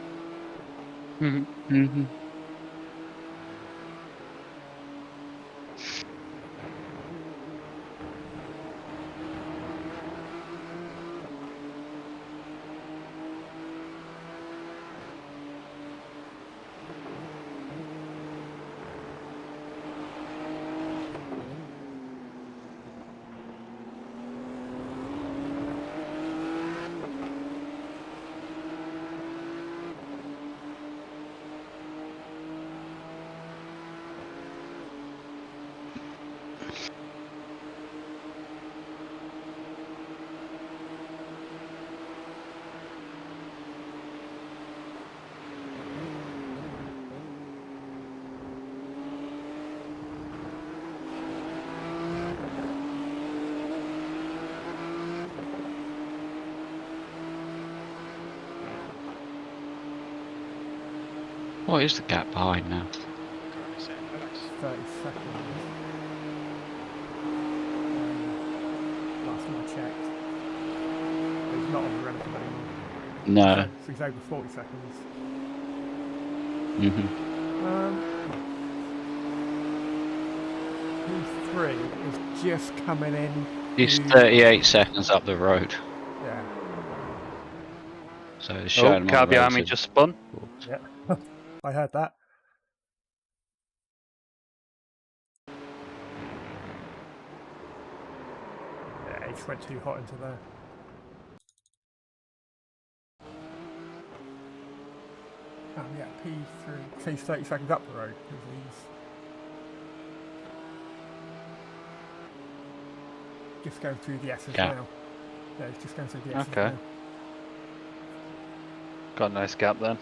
What is the gap behind now? 30 seconds. Last time I checked. He's not on the relative anymore. No. So he's over 40 seconds. P3 is just coming in. He's 38 seconds up the road. Yeah. So it's Oh, showing car behind me relative. just spun. Yeah. I heard that. Yeah, he just went too hot into there. Oh yeah, P3. So he's 30 seconds up the road. 'Cause he's just going through the S's Yeah. now. Yeah, he's just going through the S's Okay. now. Got a nice gap then.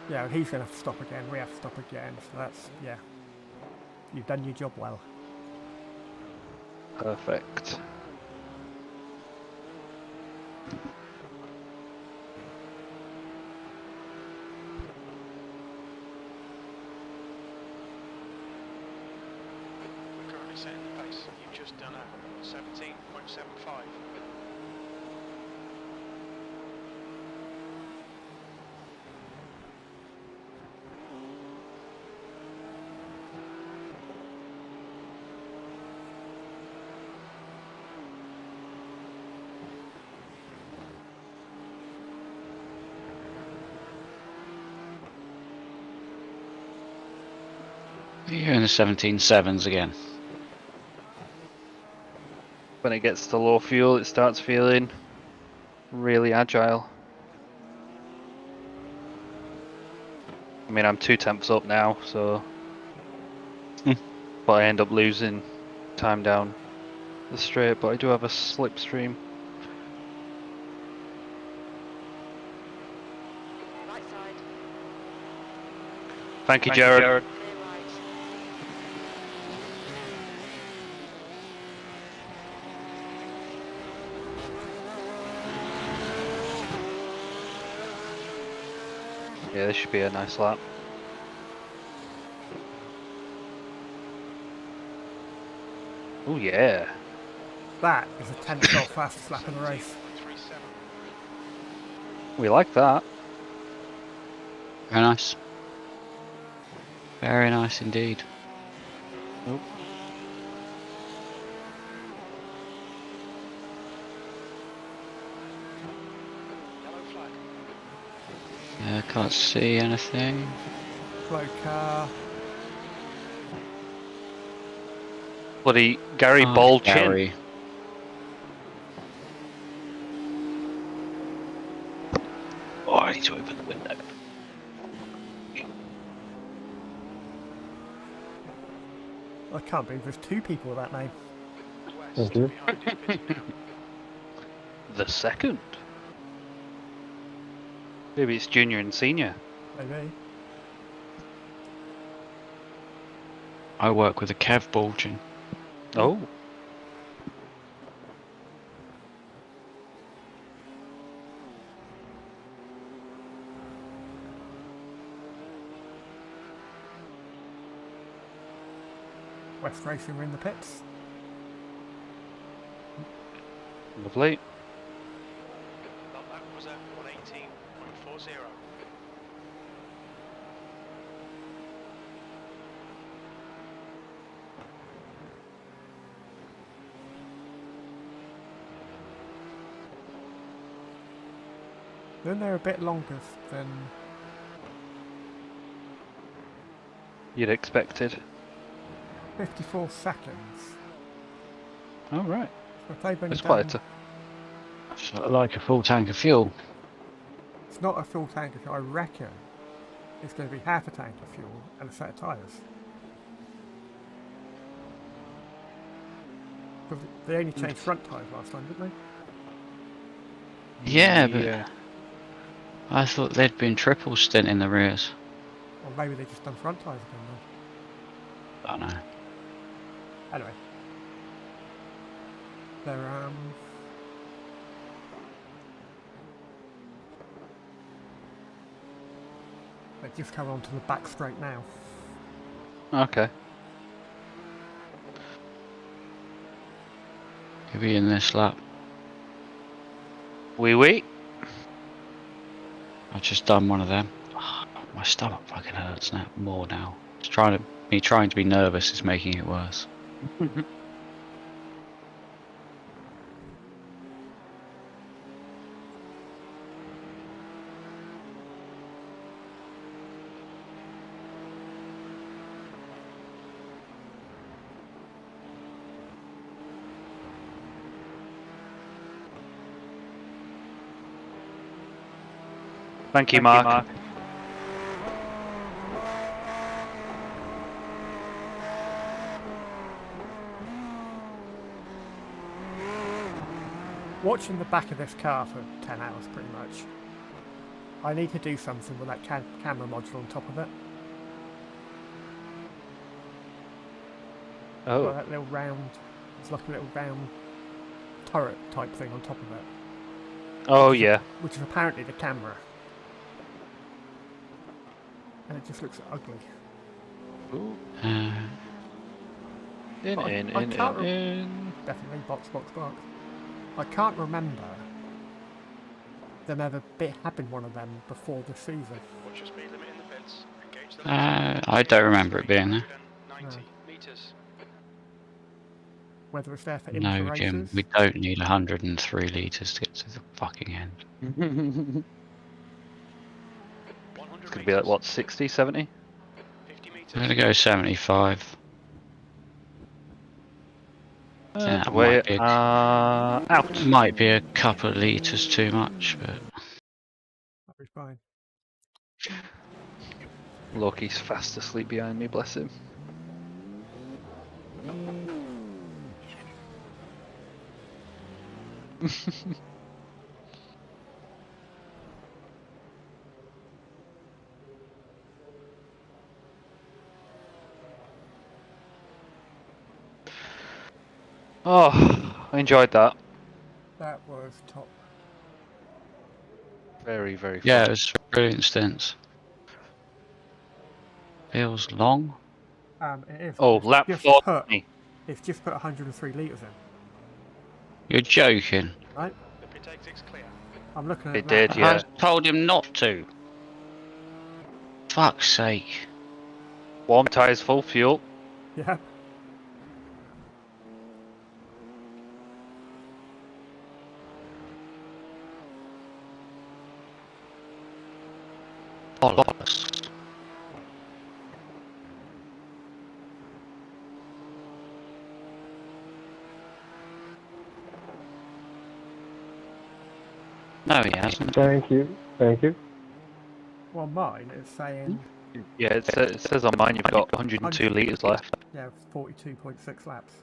Yeah, and he's going to have to stop again. We have to stop again. So that's, yeah. You've done your job well. Perfect. We're currently setting the pace. You've just done a 17.75. You're in the 17.7s again. When it gets to low fuel, it starts feeling really agile. I mean, I'm 2 temps up now, so. But I end up losing time down the straight, but I do have a slipstream. Right side. Thank you, Jared. Clear right. Yeah, this should be a nice lap. Oh yeah. That is a 10-12 fastest lap in the race. 17.37. We like that. Very nice. Very nice indeed. Nope. Yellow flag. Can't see anything. Slow car. Bloody Gary Oh, Ball Gary. Chin. Oh, I need to open the window. I can't believe there's 2 people with that name. West Thank you. behind is Petit now. The second. Maybe it's junior and senior. Maybe. I work with a Kev Bulgin. Oh. West Racing were in the pits. Lovely. That was at 118.40. Then they're a bit longer than You'd expected. 54 seconds. Oh right. So if they've only It's quite done, a Sort of like a full tank of fuel. it's not a full tank of fuel, I reckon it's going to be half a tank of fuel and a set of tyres. Because they only changed front tyres last time, didn't they? Yeah, but I thought they'd been triple stint in the rears. Or maybe they just done front tyres again then. I don't know. Anyway. They're they've just come onto the back straight now. Okay. He'll be in this lap. Wee. I've just done one of them. Oh, my stomach fucking hurts now. More now. It's trying to be nervous is making it worse. Thank you, Mark. Watching the back of this car for 10 hours pretty much. I need to do something with that camera module on top of it. Oh. Got that little round, it's like a little round turret type thing on top of it. Oh yeah. Which is apparently the camera. And it just looks ugly. Ooh. Uh, Definitely box. I can't remember them ever having one of them before the season. Watch your speed limit in the pits. Engage the I don't remember it being there. 90 meters. Whether it's there for No, intra Jim, races. we don't need 103 litres to get to the fucking end. 100 Could be like what, 60, 70? 50 meters. I'm gonna go 75. Yeah, it We might be, are out. might be a couple of litres too much, but That'll be fine. Loki's fast asleep behind me, bless him. Oh, I enjoyed that. That was top. Very, very fun. yeah, it was brilliant stints. Feels long. It is. Oh, It's lap just 40. It's just put 103 litres in, You're joking. right? The pit exit's clear. I'm looking at It that. did, yeah. I told him not to. Fuck's sake. Warm tyres, full fuel. Yeah. Bollocks. No, he hasn't. Thank you. Thank you. Well, mine is saying Yeah, it says on mine you've got 102 litres left. yeah, 42.6 laps.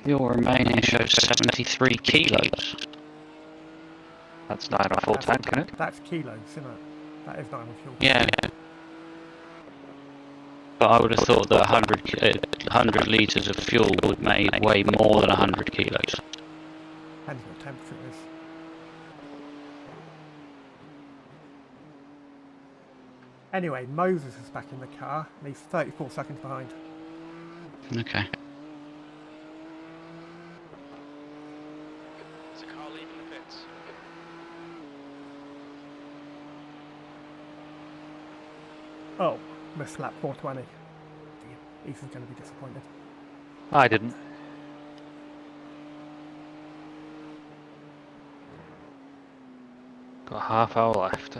Your remaining shows 73 kilos. That's 9 on full tank, isn't it? That's kilos, isn't it? That is 9 on fuel. Yeah. But I would have thought that 100 litres of fuel would weigh more than 100 kilos. Depends what temperature it is. Anyway, Moses is back in the car and he's 34 seconds behind. Okay. There's a car leaving the pits. Oh, missed lap 420. Damn, Ethan's going to be disappointed. I didn't. Got a half hour left.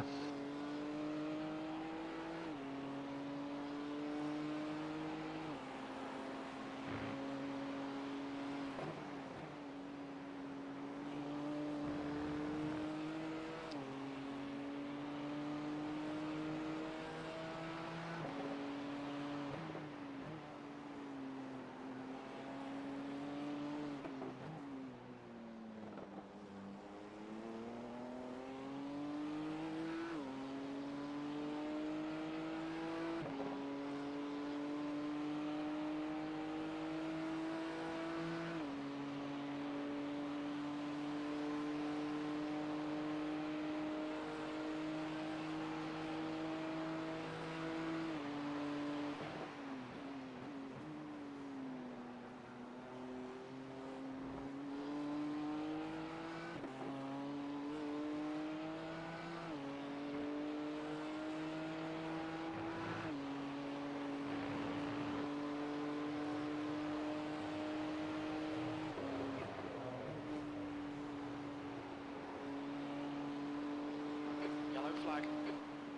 Yellow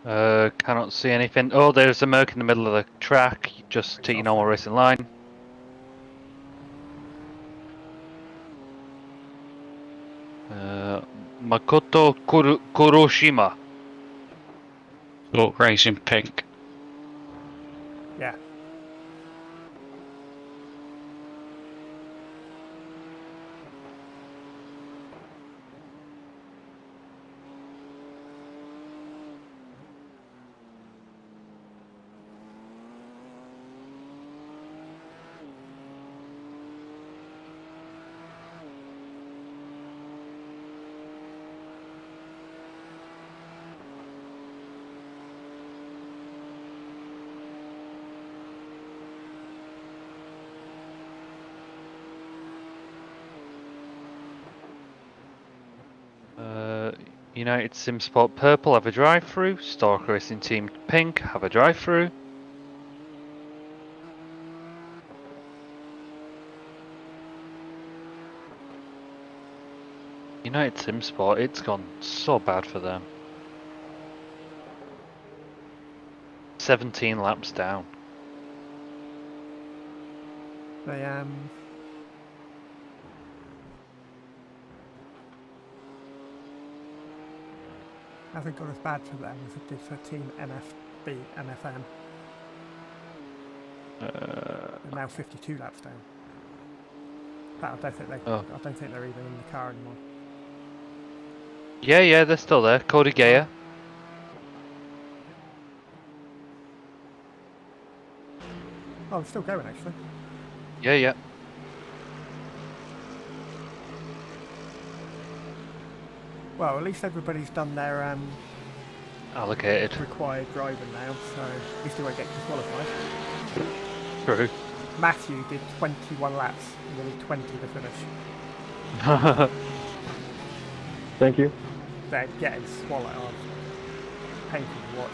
flag. Cannot see anything. Oh, there's a Merc in the middle of the track, just to your normal racing line. Makoto Kuroshima. Look, racing pink. Yeah. United Sim Sport Purple have a drive-through. Stork Racing Team Pink have a drive-through. United Sim Sport, it's gone so bad for them. 17 laps down. They hasn't got as bad for them as it did for Team MFB, MFM. They're now 52 laps down. But I don't think they're even in the car anymore. Yeah, they're still there. Cody Geyer. Oh, I'm still going actually. Yeah. Well, at least everybody's done their Allocated. required driving now, so at least they won't get disqualified. True. Matthew did 21 laps, nearly 20 to finish. Thank you. They're getting swallowed on. Painful to watch.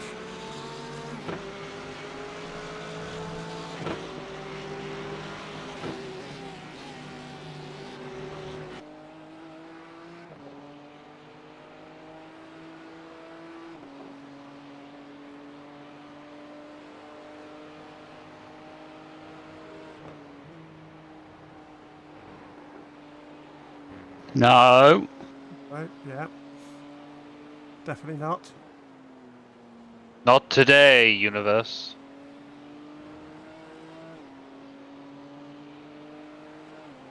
No. Right, yeah. Definitely not. Not today, universe.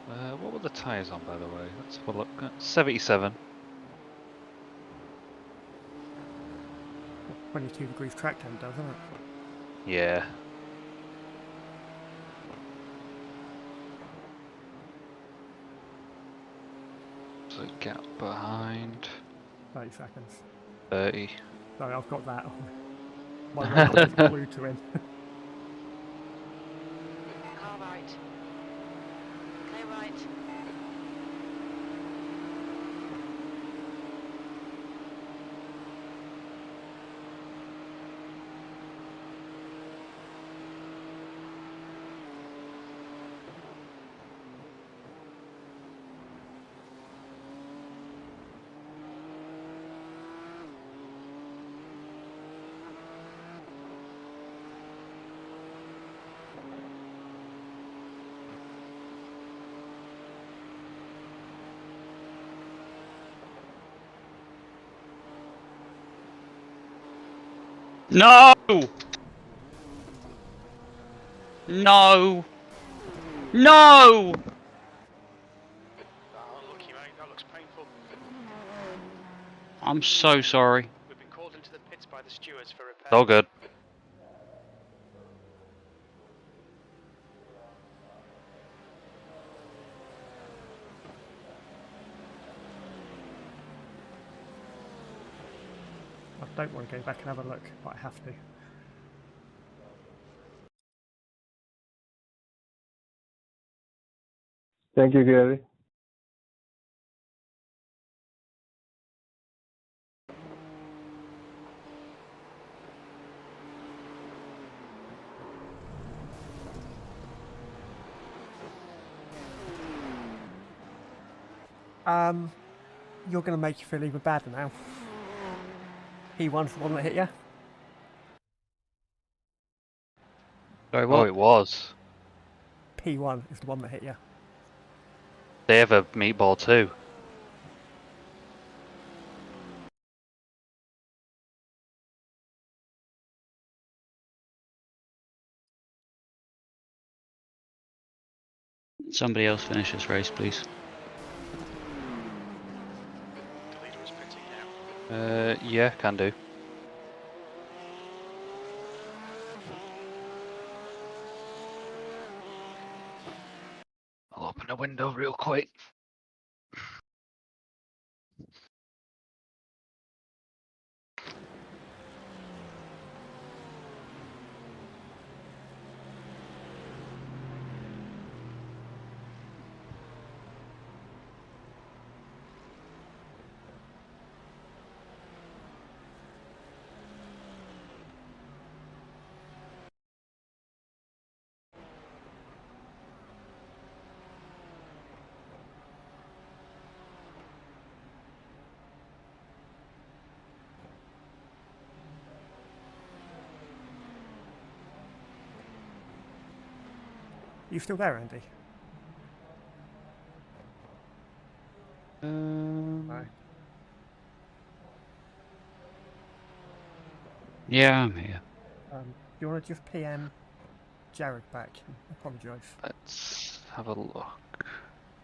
What were the tyres on, by the way? Let's have a look. 77. 22 degrees track temp, doesn't it? Yeah. So gap behind. 30 seconds. 30. Sorry, I've got that on. My record is glued to him. Car right. Clear right. No! No! No! Unlucky, mate. That looks painful. I'm so sorry. We've been called into the pits by the stewards for repair. All good. I don't want to go back and have a look, but I have to. Thank you, Gary. You're going to make you feel even badder now. P1's the one that hit you. Sorry, Oh, what? it was. P1 is the one that hit you. They have a meatball too. Somebody else finish this race, please. The leader is Petit now. Yeah, can do. I'll open a window real quick. You still there, Andy? No. Yeah, I'm here. Do you want to just PM Jared back? Apologise. Let's have a look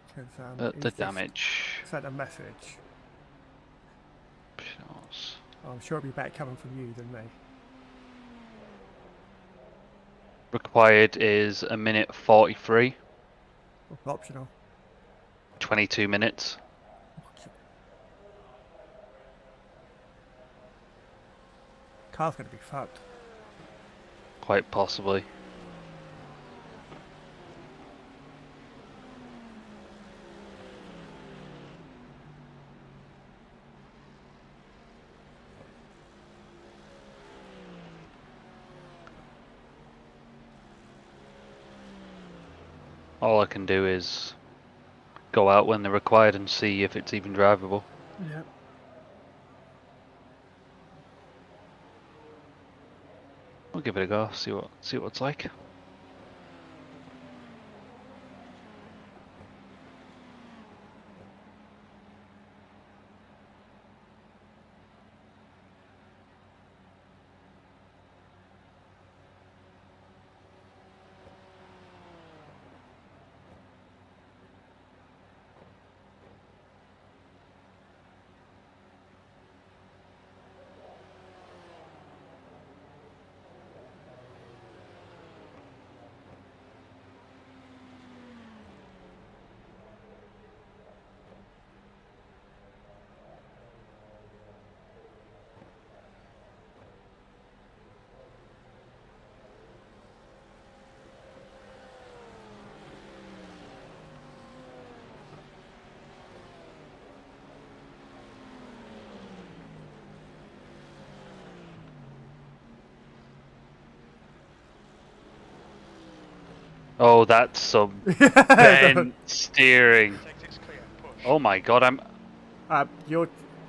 Because at he's the just damage. sent a message. Optionals. I'm sure it'll be better coming from you than me. Required is 1:43, Optional. 22 minutes. Car's going to be fucked. Quite possibly. All I can do is go out when they're required and see if it's even drivable. Yeah. We'll give it a go, see what it's like. Oh, that's some bent steering. Exit's clear. Push. Oh my god, You're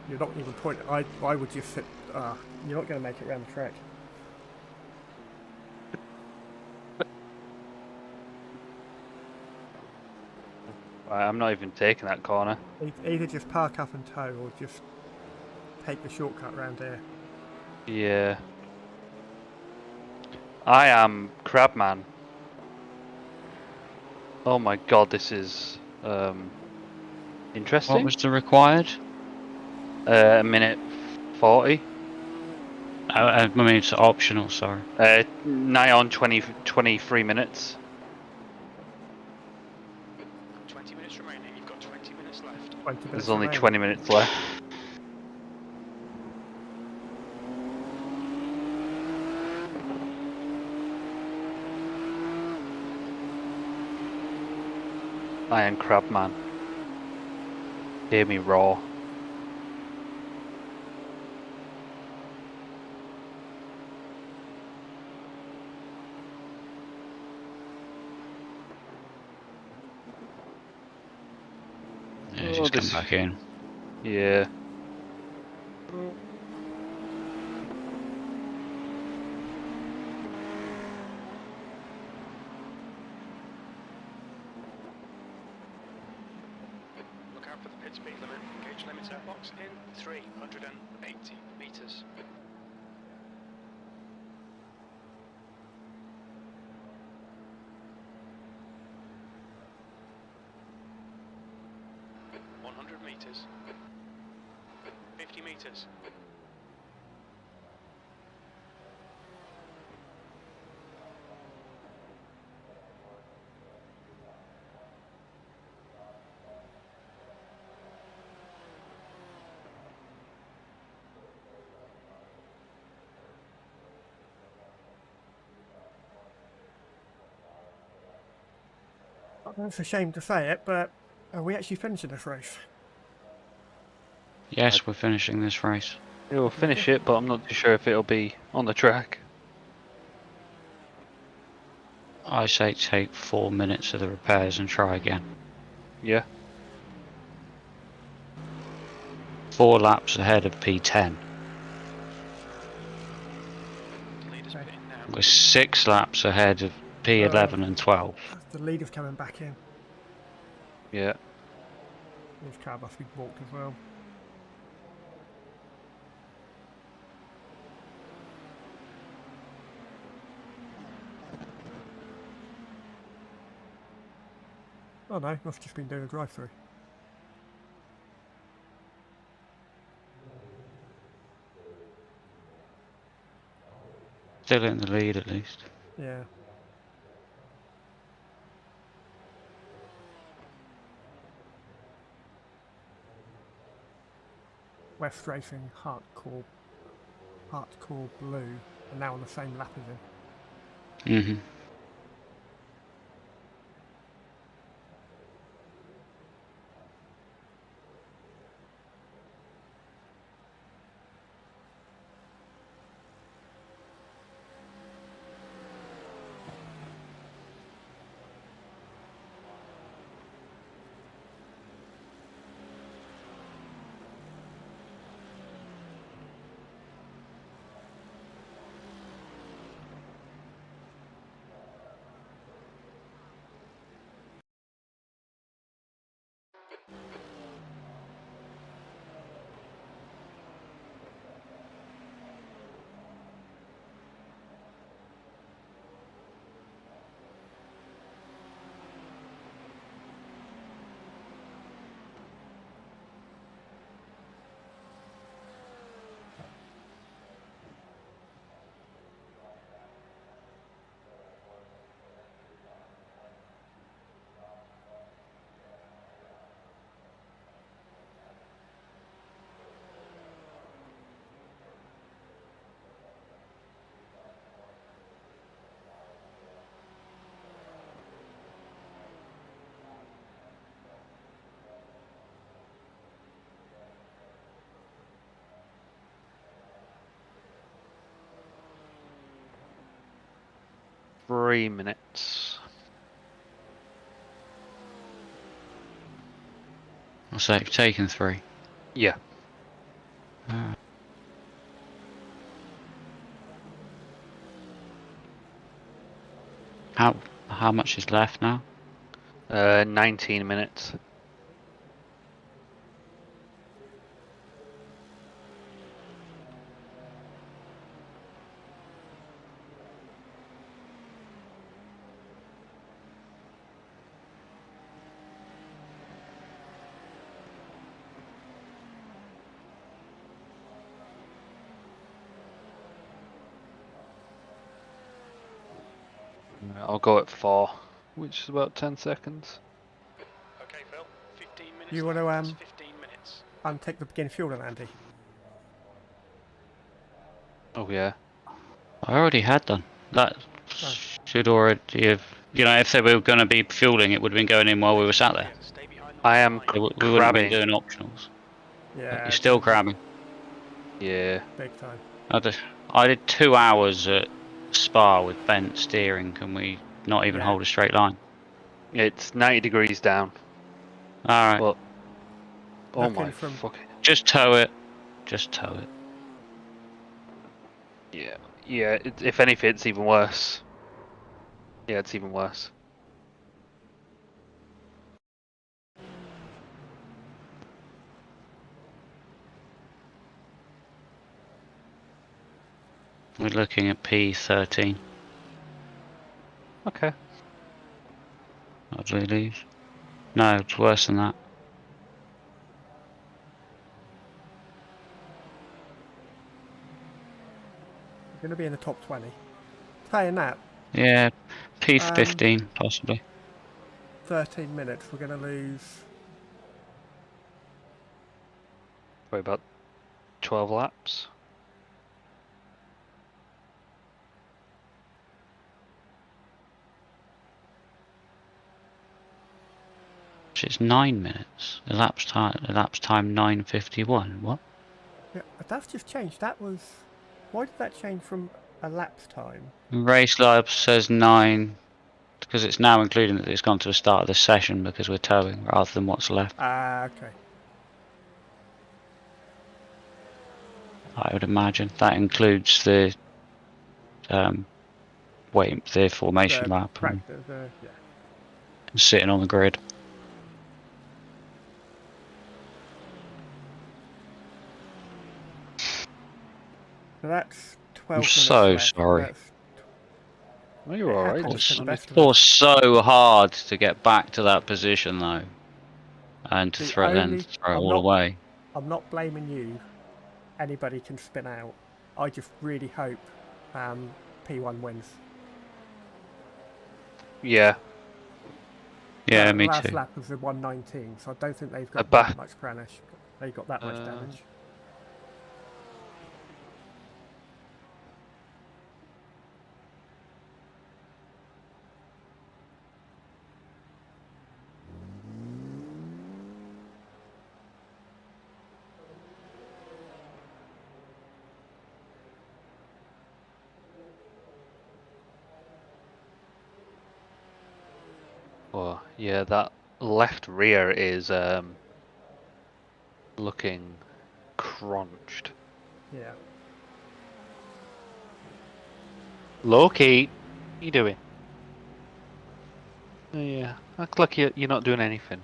not even pointing. I would just sit. You're not going to make it around the track. I'm not even taking that corner. Either just park up and tow, or just take the shortcut round here. Yeah. I am Crabman. Oh my god, this is interesting. What was the required? 1:40. I mean, it's optional, sorry. Nigh on 23 minutes. 20 minutes remaining. You've got 20 minutes left. 20 minutes There's only remaining. 20 minutes left. I am Crabman. Hear me roar. Yeah, just come back in. Yeah. Look out for the pit speed limit. Gauge limiter box in 380 meters. Meters. 50 meters. It's a shame to say it, but are we actually finishing this race? Yes, we're finishing this race. It will finish it, but I'm not too sure if it'll be on the track. I say take 4 minutes of the repairs and try again. Yeah. 4 laps ahead of P10. Leaders pitting now. We're 6 laps ahead of P11 and 12. the leader's coming back in. Yeah. His car must be walked as well. Oh no, must have just been doing a drive-through. Still in the lead at least. Yeah. West Racing, Hardcore Blue, are now on the same lap as him. Mm-hmm. Three minutes. So you've taken 3. Yeah. How much is left now? 19 minutes. I'll go at 4, which is about 10 seconds. Okay, Phil. 15 minutes. You want to left. That's 15 minutes. untake the beginning fuel then, Andy? Oh yeah. I already had done. That Oh. should already have. You know, if they were going to be fueling, it would have been going in while we were sat there. Yeah, stay behind the I am line. We wouldn't have been crabbing. doing optionals. Yeah. You're still crabbing. Yeah. Big time. I did 2 hours at Spa with bent steering. Can we not even Yeah. hold a straight line? It's 90 degrees down. All right. Well, oh Looking my from- fuck. Just tow it. Just tow it. Yeah. Yeah. If anything, it's even worse. Yeah, it's even worse. We're looking at P13. Okay. I believe. No, it's worse than that. We're going to be in the top 20. Saying that, Yeah, P15 possibly. 13 minutes, we're going to lose. Probably about 12 laps. It's 9 minutes. Elapsed time 9:51. What? Yeah, but that's just changed. That was. Why did that change from elapsed time? Race Lab says 9 because it's now including that it's gone to the start of the session because we're towing rather than what's left. Ah, okay. I would imagine that includes the the formation The lap. practice, yeah. sitting on the grid. So that's 12 I'm minutes so left. sorry. That's, Well, you're it alright. happens to Just the wanted best of Or us. so hard to get back to that position though, and to The throw only, it I'm all not, away. I'm not blaming you. Anybody can spin out. I just really hope P1 wins. Yeah. Yeah, The me last too. lap was a 119, so I don't think they've A got ba- that much damage. They got that much damage. Well, yeah, that left rear is looking crunched. Yeah. Loki, what you doing? Yeah, act like you're not doing anything.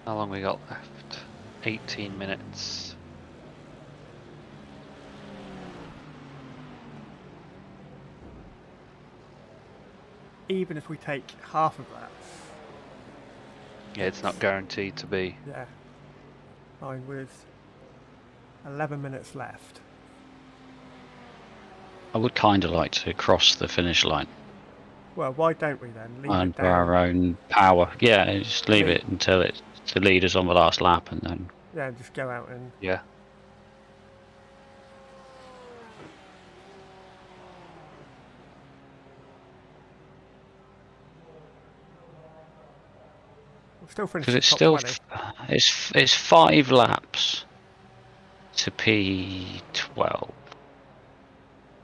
How long we got left? 18 minutes. Even if we take half of that, Yeah, it's not guaranteed to be. yeah. I'm with 11 minutes left. I would kind of like to cross the finish line Well, why don't we then leave it under down? our own power. Yeah, just leave Leave- it until it's the leaders on the last lap, and then Yeah, just go out and Yeah. we'll still finish because the it's top still 20. it's 5 laps to P12,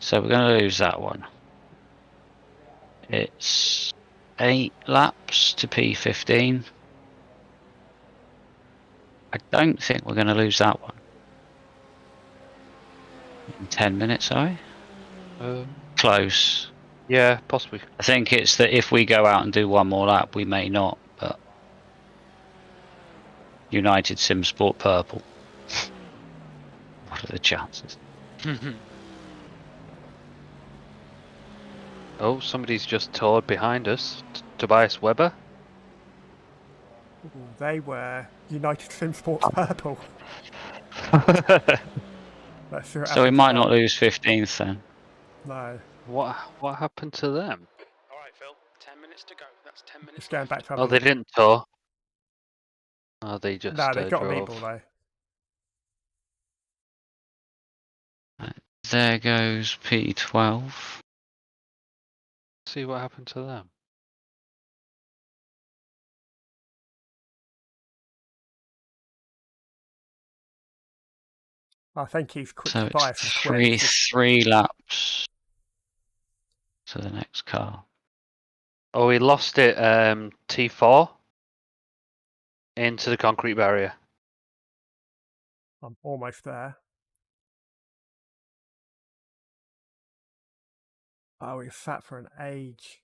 so we're going to lose that one. It's 8 laps to P15. I don't think we're going to lose that one in 10 minutes, are we? Close. Yeah, possibly. I think it's that if we go out and do one more lap, we may not, but United Sim Sport Purple. What are the chances? Oh, somebody's just toured behind us. Tobias Weber. Ooh, they were United Sim Sports Purple. Let's see what So we happened might to not them. lose 15th then. No, What happened to them? Alright, Phil, 10 minutes to go. That's 10 minutes it's going left. back to have Oh, a they look. didn't tour. Oh, they just No, they got a lead drove. ball though. There goes P12. See what happened to them. I think he's quick So to buy it's some twins. three laps to the next car. Oh, we lost it. T4 into the concrete barrier. I'm almost there. Oh, he's sat for an age.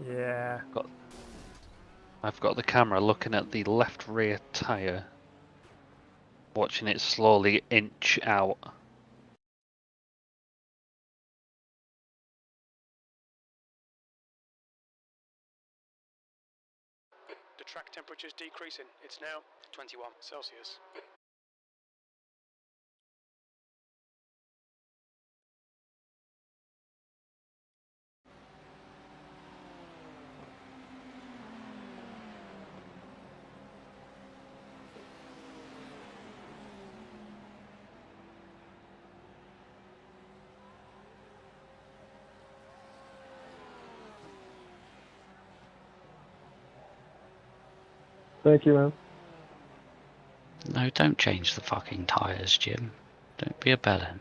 Yeah. I've got the camera looking at the left rear tyre, watching it slowly inch out. The track temperature's decreasing. It's now 21 Celsius. Thank you, man. No, don't change the fucking tyres, Jim. Don't be a bellend.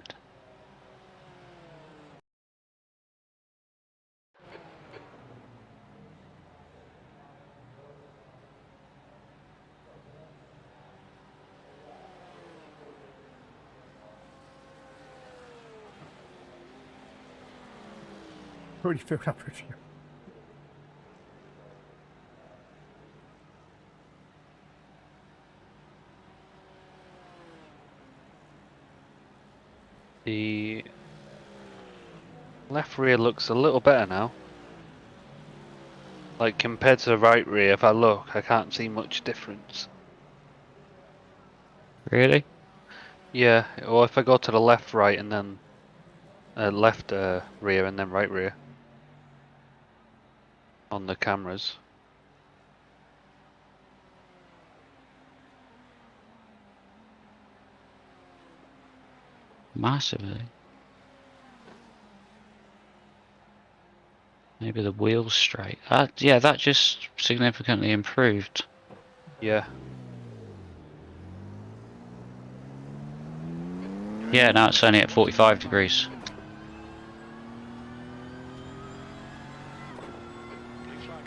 Already filled up with you. The left rear looks a little better now. Like compared to the right rear, if I look, I can't see much difference. Really? Yeah, or if I go to the left, right, and then left rear and then right rear on the cameras. Massively. Maybe the wheel's straight. Yeah, that just significantly improved. Yeah. Yeah, now it's only at 45 degrees. Blue flag.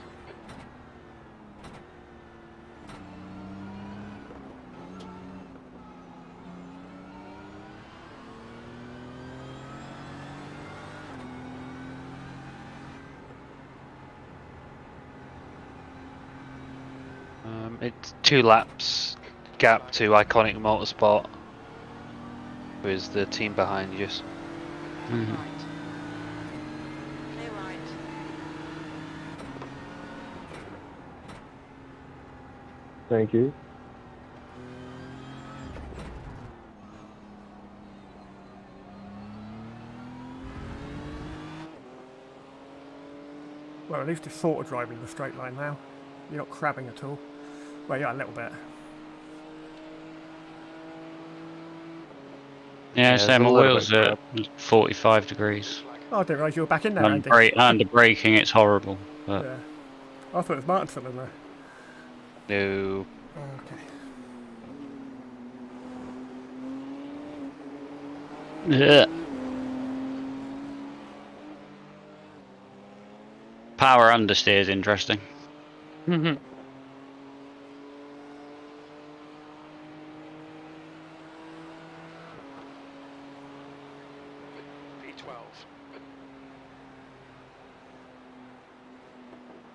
It's 2 laps gap to Iconic Motorsport, who is the team behind you. Mhm. Right. Clear right. Thank you. Well, at least it's sort of driving the straight line now. You're not crabbing at all. Well, yeah, a little bit. Yeah, there's so a my little wheels bit are 45 degrees. Blue flag. Oh, I didn't realise you were back in there, And, Andy. and braking, it's horrible. But Yeah. I thought it was Martin still in there. No. Okay. yeah. Power understeer is interesting. P12.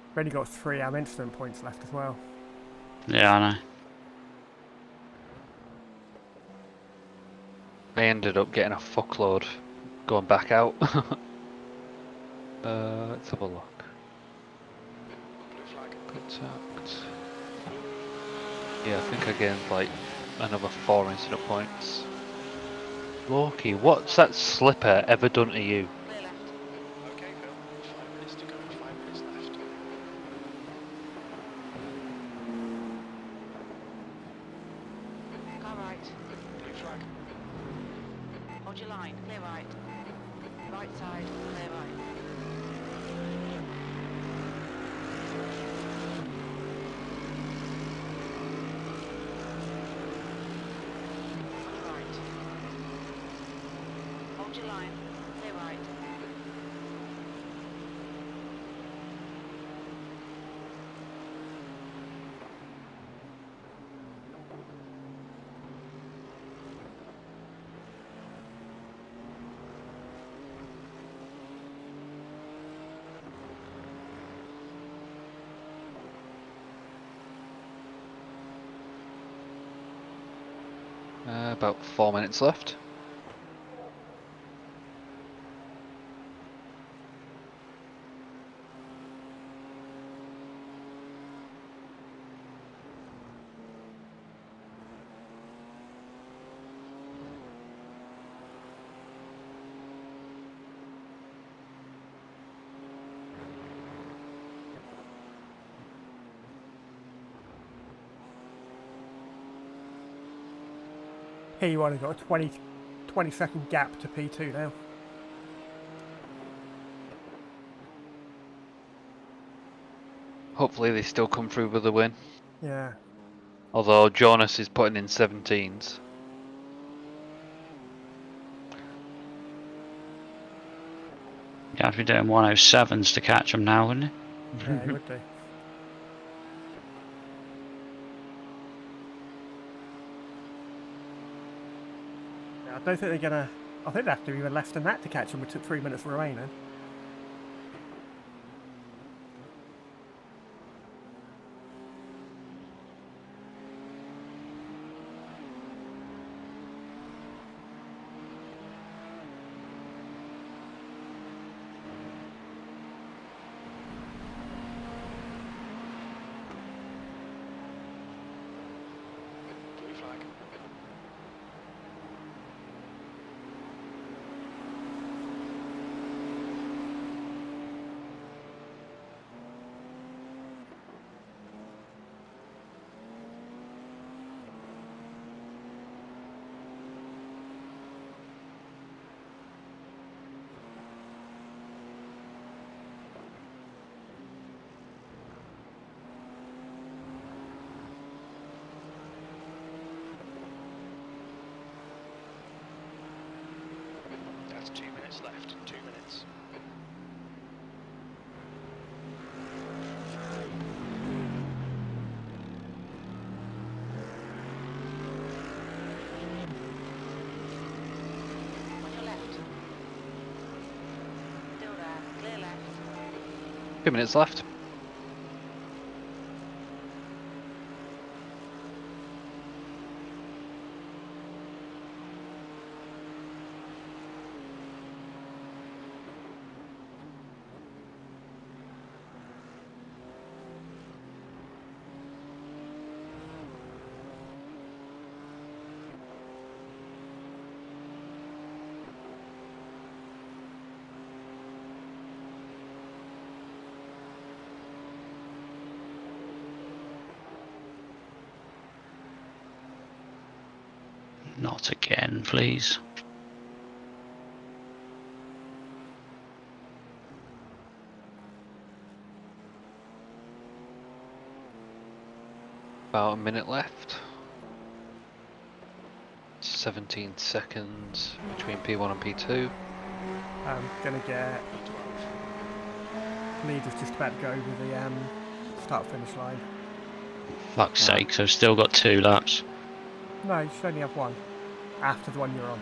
We've only got 3 incident points left as well. Yeah, I know. I ended up getting a fuckload going back out. Let's have a look. Blue flag. Contact. Yeah, I think I gained like another 4 incident points. Loki, what's that slipper ever done to you? Clear left. Okay, Phil. 5 minutes to go. 5 minutes left. Car right. Blue flag. Hold your line. Clear right. Right side. Clear right. Right. Hold your line. Clear right. About 4 minutes left. Here you only got a 20-second gap to P2 now. Hopefully they still come through with a win. Yeah. Although Jonas is putting in 17s. You have to be doing 107s to catch them now, wouldn't you? Yeah, it would do. Yeah, I don't think they're gonna. I think they have to do even less than that to catch them with 3 minutes remaining. minutes left. 2 minutes. On your left. Still there. Clear left. 2 minutes left. Not again, please. About a minute left. 17 seconds between P1 and P2. I'm gonna get. Leader's just about to go over the start-finish line. Fuck's sake, so I've still got 2 laps. No, you should only have one. After the one you're on.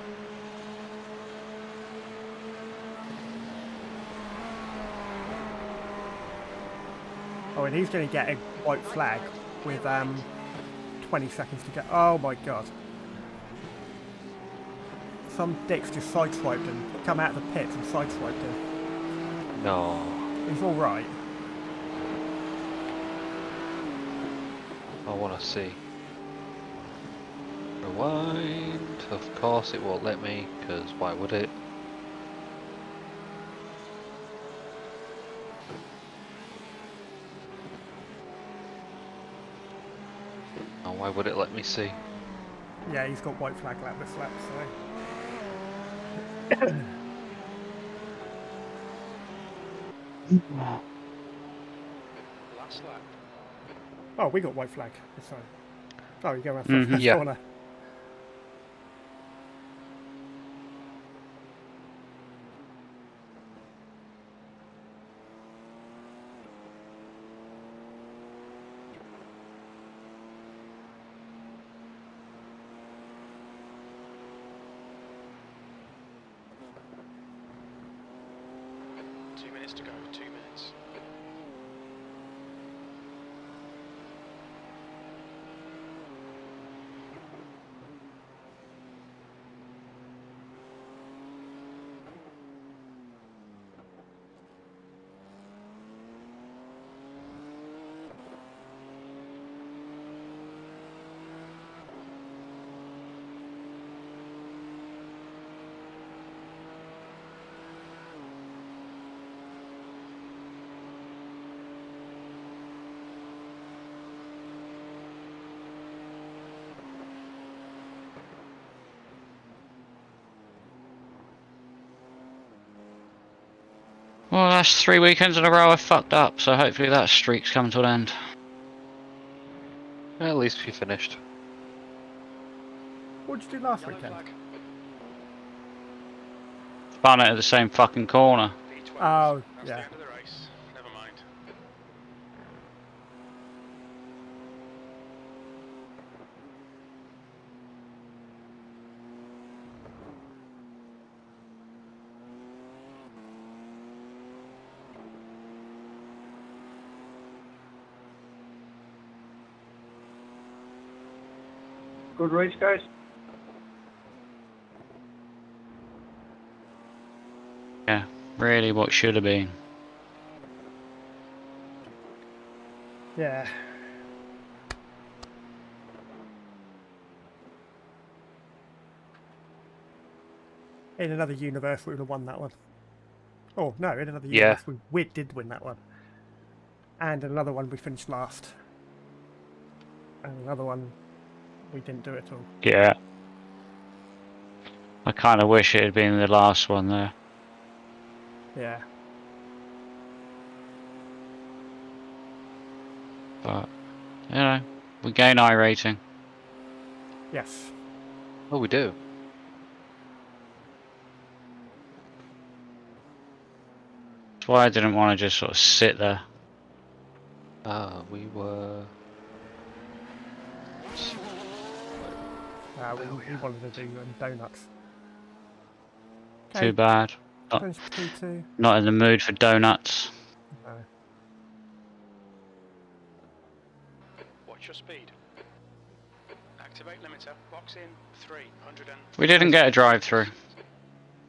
Oh, and he's going to get a white flag with 20 seconds to go. Oh my god. Some dicks just sideswiped him. Come out of the pits and sideswiped him. No. He's alright. I want to see. Rewind. Of course it won't let me, because why would it? Oh, why would it let me see? Yeah, he's got white flag lap this lap, so. Last lap. Oh, we got white flag this time. Oh, you go around first yeah. corner. To go, 2 minutes. Well, that's 3 weekends in a row I fucked up, so hopefully that streak's come to an end. At least we finished. What did you do last Yellow weekend? flag. Spun it at the same fucking corner. V12. Oh, That's yeah. the end of the race. Never mind. Good race, guys. Yeah, really what should have been. Yeah. In another universe, we would have won that one. Oh, no, in another Yeah. universe, we did win that one. And in another one, we finished last. And another one, we didn't do it at all. Yeah. I kind of wish it had been the last one there. Yeah. But, you know, we gain I rating. Yes. Oh, we do. That's why I didn't want to just sort of sit there. We were. We wanted to do donuts. Too bad. Not, Finish P2. not in the mood for donuts. No. Watch your speed. Activate limiter. Box in 300 and... We didn't get a drive-through.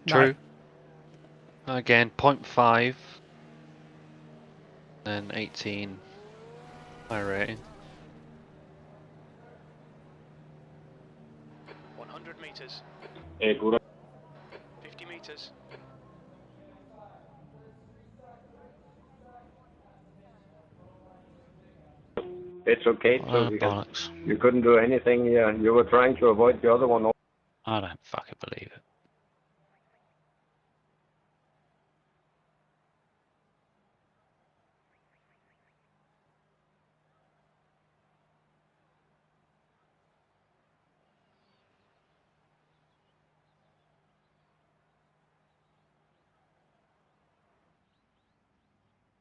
True. Again, 0.5. Then 18. High rating. 100 meters. 50 meters. It's okay, so Bollocks. you couldn't do anything. You were trying to avoid the other one. I don't fucking believe it.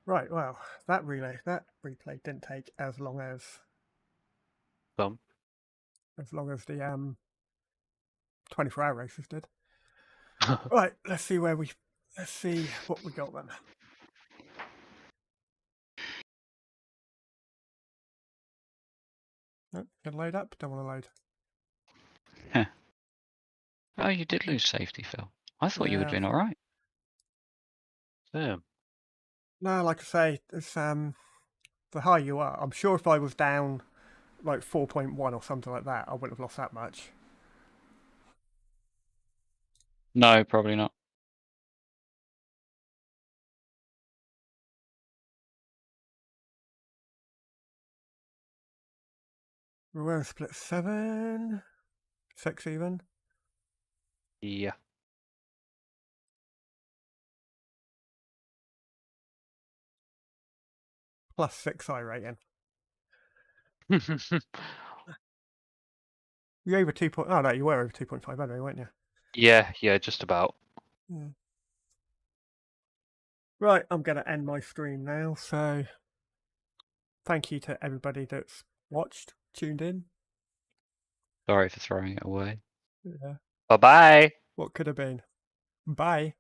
Right, well, that replay didn't take as long as Some. the 24-hour races did. Right, let's see what we got then. Nope, can load up, don't want to load. Oh, you did lose safety, Phil. I thought you were Yeah. doing alright. Damn. No, like I say, it's the higher you are. I'm sure if I was down like 4.1 or something like that, I wouldn't have lost that much. No, probably not. We're split 7, 6 even. Yeah. Plus 6 I rating. You over 2. Oh no, you were over 2.5 anyway, weren't you? Yeah, just about. Yeah. Right, I'm going to end my stream now, so thank you to everybody that's watched, tuned in. Sorry for throwing it away. Yeah. Bye-bye. What could have been? Bye.